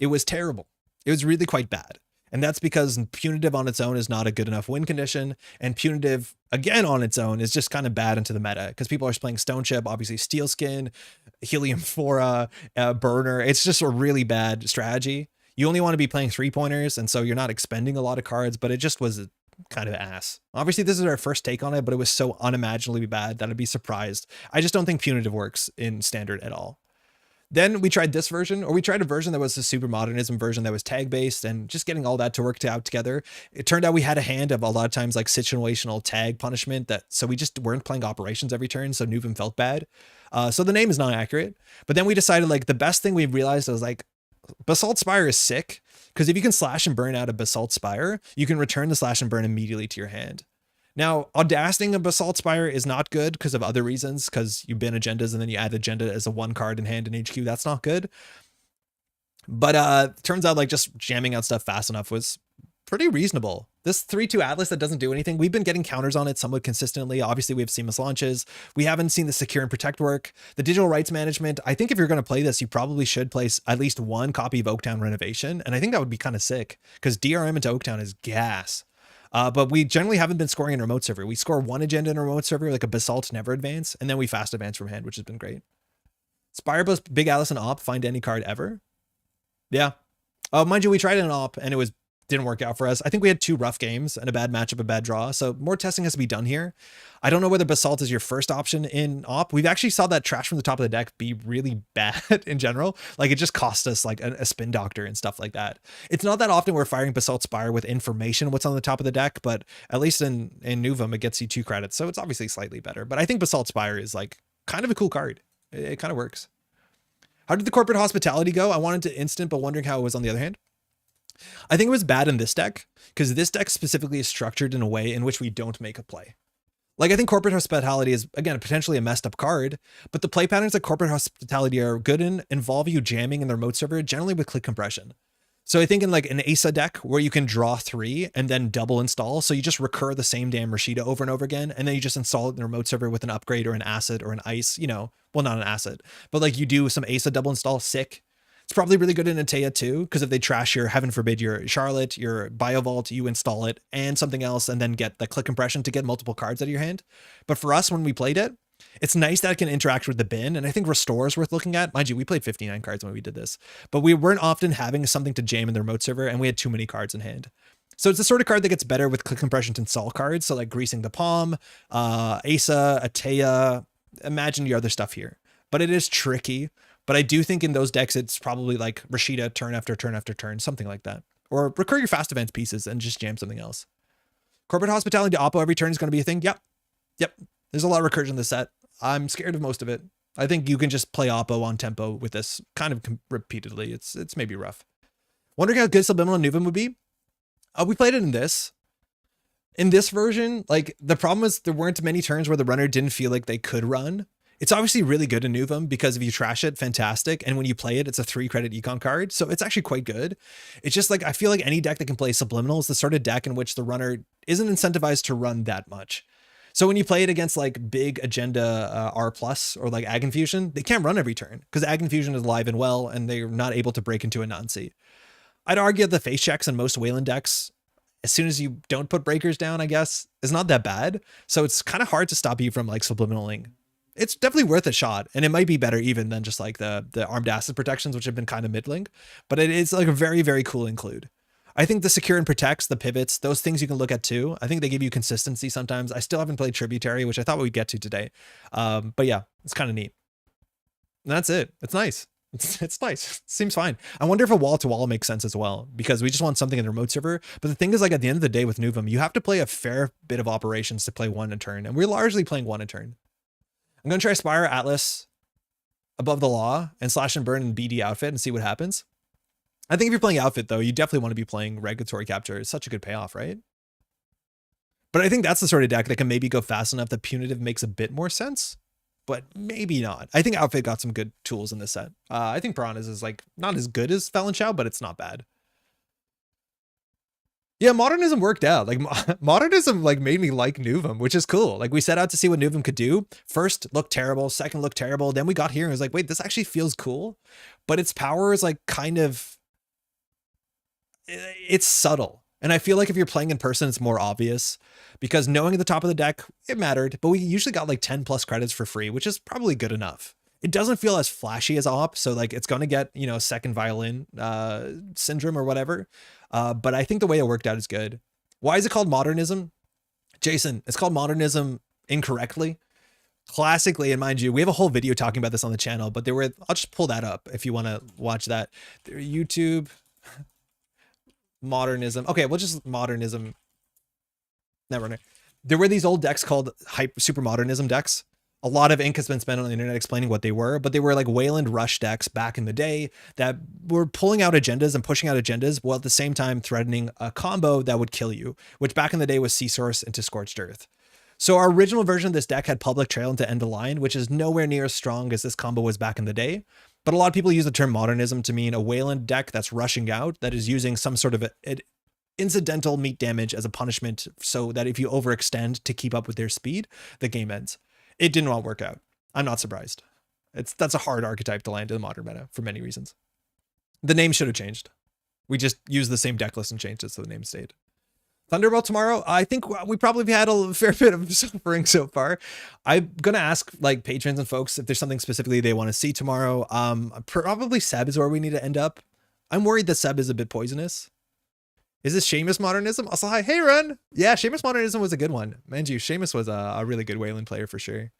It was terrible. It was really quite bad. And that's because Punitive on its own is not a good enough win condition. And Punitive, again, on its own is just kind of bad into the meta because people are playing Stone Chip, obviously Steel Skin, Helium Fora, Burner. It's just a really bad strategy. You only want to be playing 3-pointers, and so you're not expending a lot of cards, but it just was kind of ass. Obviously, this is our first take on it, but it was so unimaginably bad that I'd be surprised. I just don't think Punitive works in Standard at all. Then we tried this version, or we tried a version that was the Super Modernism version that was tag-based, and just getting all that to work out together. It turned out we had a hand of a lot of times like situational tag punishment, so we just weren't playing operations every turn, so Nuvem felt bad. So the name is not accurate. But then we decided like the best thing we realized was like, Basalt Spire is sick because if you can slash and burn out a Basalt Spire, you can return the slash and burn immediately to your hand. Now, audacitying a Basalt Spire is not good because of other reasons, because you bin agendas and then you add agenda as a 1 card in hand in HQ. That's not good. But turns out like just jamming out stuff fast enough was pretty reasonable. This 3-2 Atlas that doesn't do anything, we've been getting counters on it somewhat consistently. Obviously, we have seamless launches. We haven't seen the secure and protect work. The digital rights management, I think if you're going to play this, you probably should place at least 1 copy of Oaktown Renovation. And I think that would be kind of sick because DRM into Oaktown is gas. But we generally haven't been scoring in remote server. We score 1 agenda in a remote server, like a Basalt Never Advance, and then we fast advance from hand, which has been great. Spirebus, Big Alice, and Op, find any card ever. Yeah. Mind you, we tried it in Op, and it didn't work out for us. I think we had 2 rough games and a bad matchup, a bad draw. So more testing has to be done here. I don't know whether Basalt is your first option in Op. We've actually saw that trash from the top of the deck be really bad in general. Like it just cost us like a spin doctor and stuff like that. It's not that often we're firing Basalt Spire with information what's on the top of the deck, but at least in Nuvem, it gets you 2 credits. So it's obviously slightly better, but I think Basalt Spire is like kind of a cool card. It kind of works. How did the corporate hospitality go? I wanted to instant, but wondering how it was on the other hand. I think it was bad in this deck because this deck specifically is structured in a way in which we don't make a play. Like I think corporate hospitality is again potentially a messed up card, but the play patterns that corporate hospitality are good in involve you jamming in the remote server, generally with click compression. So I think in like an ASA deck where you can draw 3 and then double install, so you just recur the same damn Rashida over and over again, and then you just install it in the remote server with an upgrade or an acid or an ice, you know, well not an acid, but like you do some ASA double install, sick. It's probably really good in Atea too, because if they trash your, heaven forbid, your Charlotte, your Biovault, you install it and something else and then get the click compression to get multiple cards out of your hand. But for us, when we played it, it's nice that it can interact with the bin. And I think Restore is worth looking at. Mind you, we played 59 cards when we did this, but we weren't often having something to jam in the remote server and we had too many cards in hand. So it's the sort of card that gets better with click compression to install cards. So like Greasing the Palm, Asa, Atea, imagine your other stuff here. But it is tricky. But I do think in those decks, it's probably like Rashida turn after turn after turn, something like that. Or recur your fast events pieces and just jam something else. Corporate hospitality to Oppo every turn is going to be a thing. Yep. There's a lot of recursion in this set. I'm scared of most of it. I think you can just play Oppo on tempo with this kind of repeatedly. It's maybe rough. Wondering how good Subliminal Nuvem would be. We played it in this. In this version, like the problem is there weren't many turns where the runner didn't feel like they could run. It's obviously really good in Nuvem because if you trash it, fantastic. And when you play it, it's a 3-credit econ card. So it's actually quite good. It's just like, I feel like any deck that can play Subliminal is the sort of deck in which the runner isn't incentivized to run that much. So when you play it against like big agenda R plus or like Ag Infusion, they can't run every turn because Ag Infusion is alive and well, and they're not able to break into a Nancy. I'd argue that the face checks in most Weyland decks, as soon as you don't put breakers down, I guess, is not that bad. So it's kind of hard to stop you from like subliminaling. It's definitely worth a shot, and it might be better even than just like the armed acid protections, which have been kind of middling, but it is like a very, very cool include. I think the secure and protects, the pivots, those things you can look at too. I think they give you consistency sometimes. I still haven't played Tributary, which I thought we'd get to today. But yeah, it's kind of neat. And that's it. It's nice. It's nice. It seems fine. I wonder if a wall-to-wall makes sense as well, because we just want something in the remote server. But the thing is, like at the end of the day with Nuvem, you have to play a fair bit of operations to play 1 a turn, and we're largely playing 1 a turn. I'm going to try Spire Atlas above the law and slash and burn in BD outfit and see what happens. I think if you're playing outfit though, you definitely want to be playing regulatory capture. It's such a good payoff, right? But I think that's the sort of deck that can maybe go fast enough that Punitive makes a bit more sense. but maybe not. I think Outfit got some good tools in this set. I think Piranhas is like not as good as Felon Chow, but it's not bad. Yeah, Modernism worked out. Like Modernism like made me like Nuvem, which is cool. Like we set out to see what Nuvem could do. First looked terrible, second looked terrible. Then we got here and it was like, wait, this actually feels cool. But its power is like kind of, it's subtle. And I feel like if you're playing in person, it's more obvious because knowing at the top of the deck, it mattered, but we usually got like 10 plus credits for free, which is probably good enough. It doesn't feel as flashy as op. So like it's going to get, you know, second violin syndrome or whatever. But I think the way it worked out is good. Why is it called Modernism? Jason, it's called Modernism incorrectly. Classically, and mind you, we have a whole video talking about this on the channel, but I'll just pull that up if you want to watch that. YouTube Modernism. Okay, we'll just Modernism. Netrunner. There were these old decks called Super Modernism decks. A lot of ink has been spent on the internet explaining what they were, but they were like Weyland rush decks back in the day that were pulling out agendas and pushing out agendas while at the same time threatening a combo that would kill you, which back in the day was Sea Source into Scorched Earth. So our original version of this deck had Public Trail into End of Line, which is nowhere near as strong as this combo was back in the day. But a lot of people use the term Modernism to mean a Weyland deck that's rushing out, that is using some sort of incidental meat damage as a punishment so that if you overextend to keep up with their speed, the game ends. It did not work out. I'm not surprised. That's a hard archetype to land in the modern meta for many reasons. The name should have changed. We just used the same deck list and changed it so the name stayed. Thunderbolt tomorrow. I think we probably had a fair bit of suffering so far. I'm gonna ask like patrons and folks if there's something specifically they want to see tomorrow. Probably Seb is where we need to end up. I'm worried that Seb is a bit poisonous. Is this Seamus Modernism? Also, hi, hey, Run. Yeah, Seamus Modernism was a good one. Mind you, Seamus was a really good Weyland player for sure.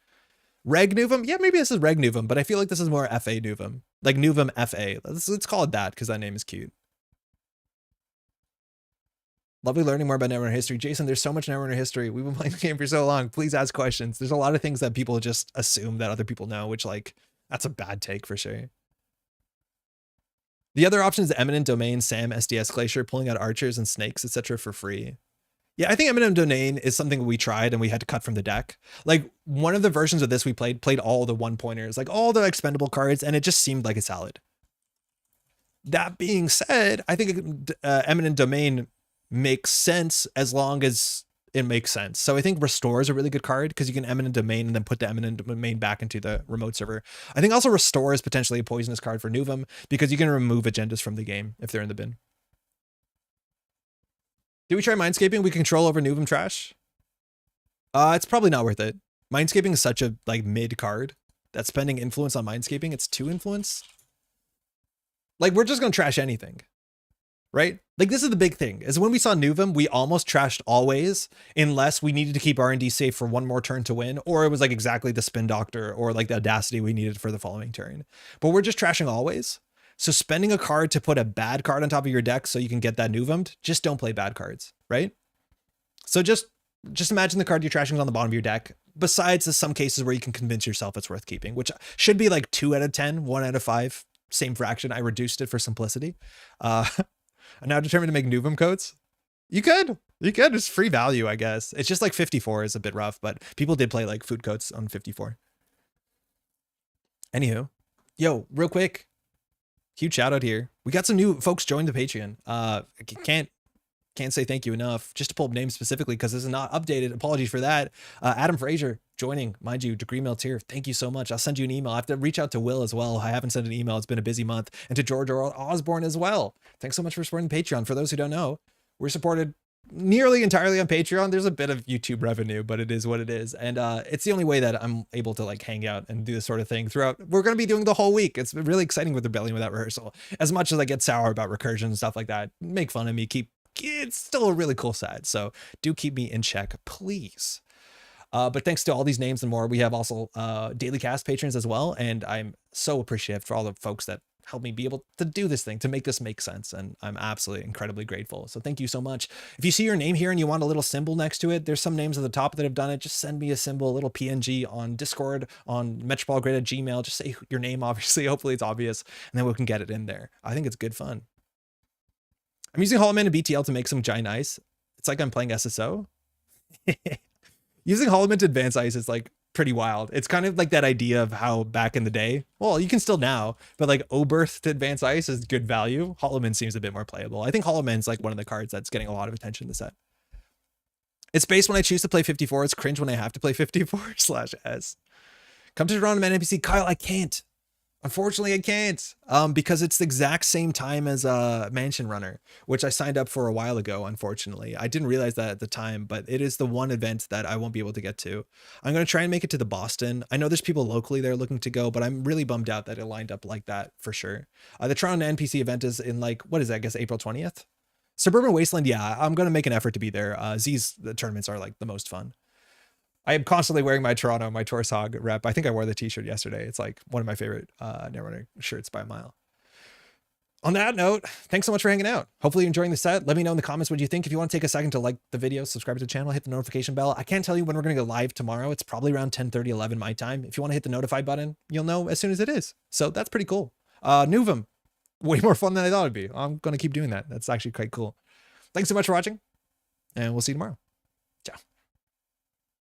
Reg Nuvem? Yeah, maybe this is Reg Nuvem, but I feel like this is more FA Nuvem. Like Nuvem FA. Let's call it that because that name is cute. Lovely learning more about Netrunner history. Jason, there's so much Netrunner history. We've been playing the game for so long. Please ask questions. There's a lot of things that people just assume that other people know, which like, that's a bad take for sure. The other option is Eminent Domain, Sam, SDS Glacier, pulling out archers and snakes, etc. for free. Yeah, I think Eminent Domain is something we tried and we had to cut from the deck. Like one of the versions of this we played all the one pointers, like all the expendable cards, and it just seemed like a salad. That being said, I think Eminent Domain makes sense as long as it makes sense. So I think Restore is a really good card because you can Eminent Domain and then put the Eminent Domain back into the remote server. I think also Restore is potentially a poisonous card for Nuvem because you can remove agendas from the game if they're in the bin. Do we try Mindscaping? We control over Nuvem trash? It's probably not worth it. Mindscaping is such a like mid card that spending influence on Mindscaping, it's 2 influence. Like we're just gonna trash anything. Right? Like this is the big thing is when we saw Nuvem, we almost trashed always unless we needed to keep R&D safe for one more turn to win, or it was like exactly the spin doctor or like the audacity we needed for the following turn. But we're just trashing always. So spending a card to put a bad card on top of your deck so you can get that Nuvemed, just don't play bad cards, right? So just imagine the card you're trashing is on the bottom of your deck. Besides some cases where you can convince yourself it's worth keeping, which should be like 2 out of 10, 1 out of 5, same fraction. I reduced it for simplicity. I'm now determined to make Nuvem codes. You could. It's free value, I guess. It's just like 54 is a bit rough, but people did play like food coats on 54. Anywho, yo, real quick, huge shout out here. We got some new folks join the Patreon. Can't say thank you enough. Just to pull up names specifically because this is not updated. Apologies for that. Adam Frazier joining, mind you, Degree Melts here. Thank you so much. I'll send you an email. I have to reach out to Will as well. I haven't sent an email. It's been a busy month. And to George Osborne as well. Thanks so much for supporting Patreon. For those who don't know, we're supported nearly entirely on Patreon. There's a bit of YouTube revenue, but it is what it is. And it's the only way that I'm able to like hang out and do this sort of thing throughout. We're going to be doing the whole week. It's really exciting with Rebellion Without Rehearsal. As much as I get sour about recursion and stuff like that, make fun of me, it's still a really cool side. So do keep me in check, please. But thanks to all these names and more, we have also daily cast patrons as well. And I'm so appreciative for all the folks that help me be able to do this thing, to make this make sense. And I'm absolutely incredibly grateful. So thank you so much. If you see your name here and you want a little symbol next to it, there's some names at the top that have done it. Just send me a symbol, a little PNG on Discord, on Metropole Grid at Gmail. Just say your name, obviously. Hopefully it's obvious. And then we can get it in there. I think it's good fun. I'm using Hollow Man and BTL to make some giant ice. It's like I'm playing SSO. Using Hollow Man to advance ice is like pretty wild. It's kind of like that idea of how back in the day, well, you can still now, but like Oberth to advance ice is good value. Hollowman seems a bit more playable. I think Hollowman's like one of the cards that's getting a lot of attention in the set. It's based when I choose to play 54. It's cringe when I have to play 54/S. Come to Toronto Man NPC. Kyle, I can't. Unfortunately, I can't. Because it's the exact same time as Mansion Runner, which I signed up for a while ago, unfortunately. I didn't realize that at the time, but it is the one event that I won't be able to get to. I'm going to try and make it to the Boston. I know there's people locally there looking to go, but I'm really bummed out that it lined up like that for sure. The Toronto NPC event is in like, what is that? I guess April 20th? Suburban Wasteland, yeah, I'm going to make an effort to be there. The tournaments are like the most fun. I am constantly wearing my Toronto, my Torse Hog rep. I think I wore the t-shirt yesterday. It's like one of my favorite Netrunner shirts by a mile. On that note, thanks so much for hanging out. Hopefully you're enjoying the set. Let me know in the comments what you think. If you want to take a second to like the video, subscribe to the channel, hit the notification bell. I can't tell you when we're going to go live tomorrow. It's probably around 10:30, 11 my time. If you want to hit the notify button, you'll know as soon as it is. So that's pretty cool. Nuvem, way more fun than I thought it'd be. I'm going to keep doing that. That's actually quite cool. Thanks so much for watching, and we'll see you tomorrow.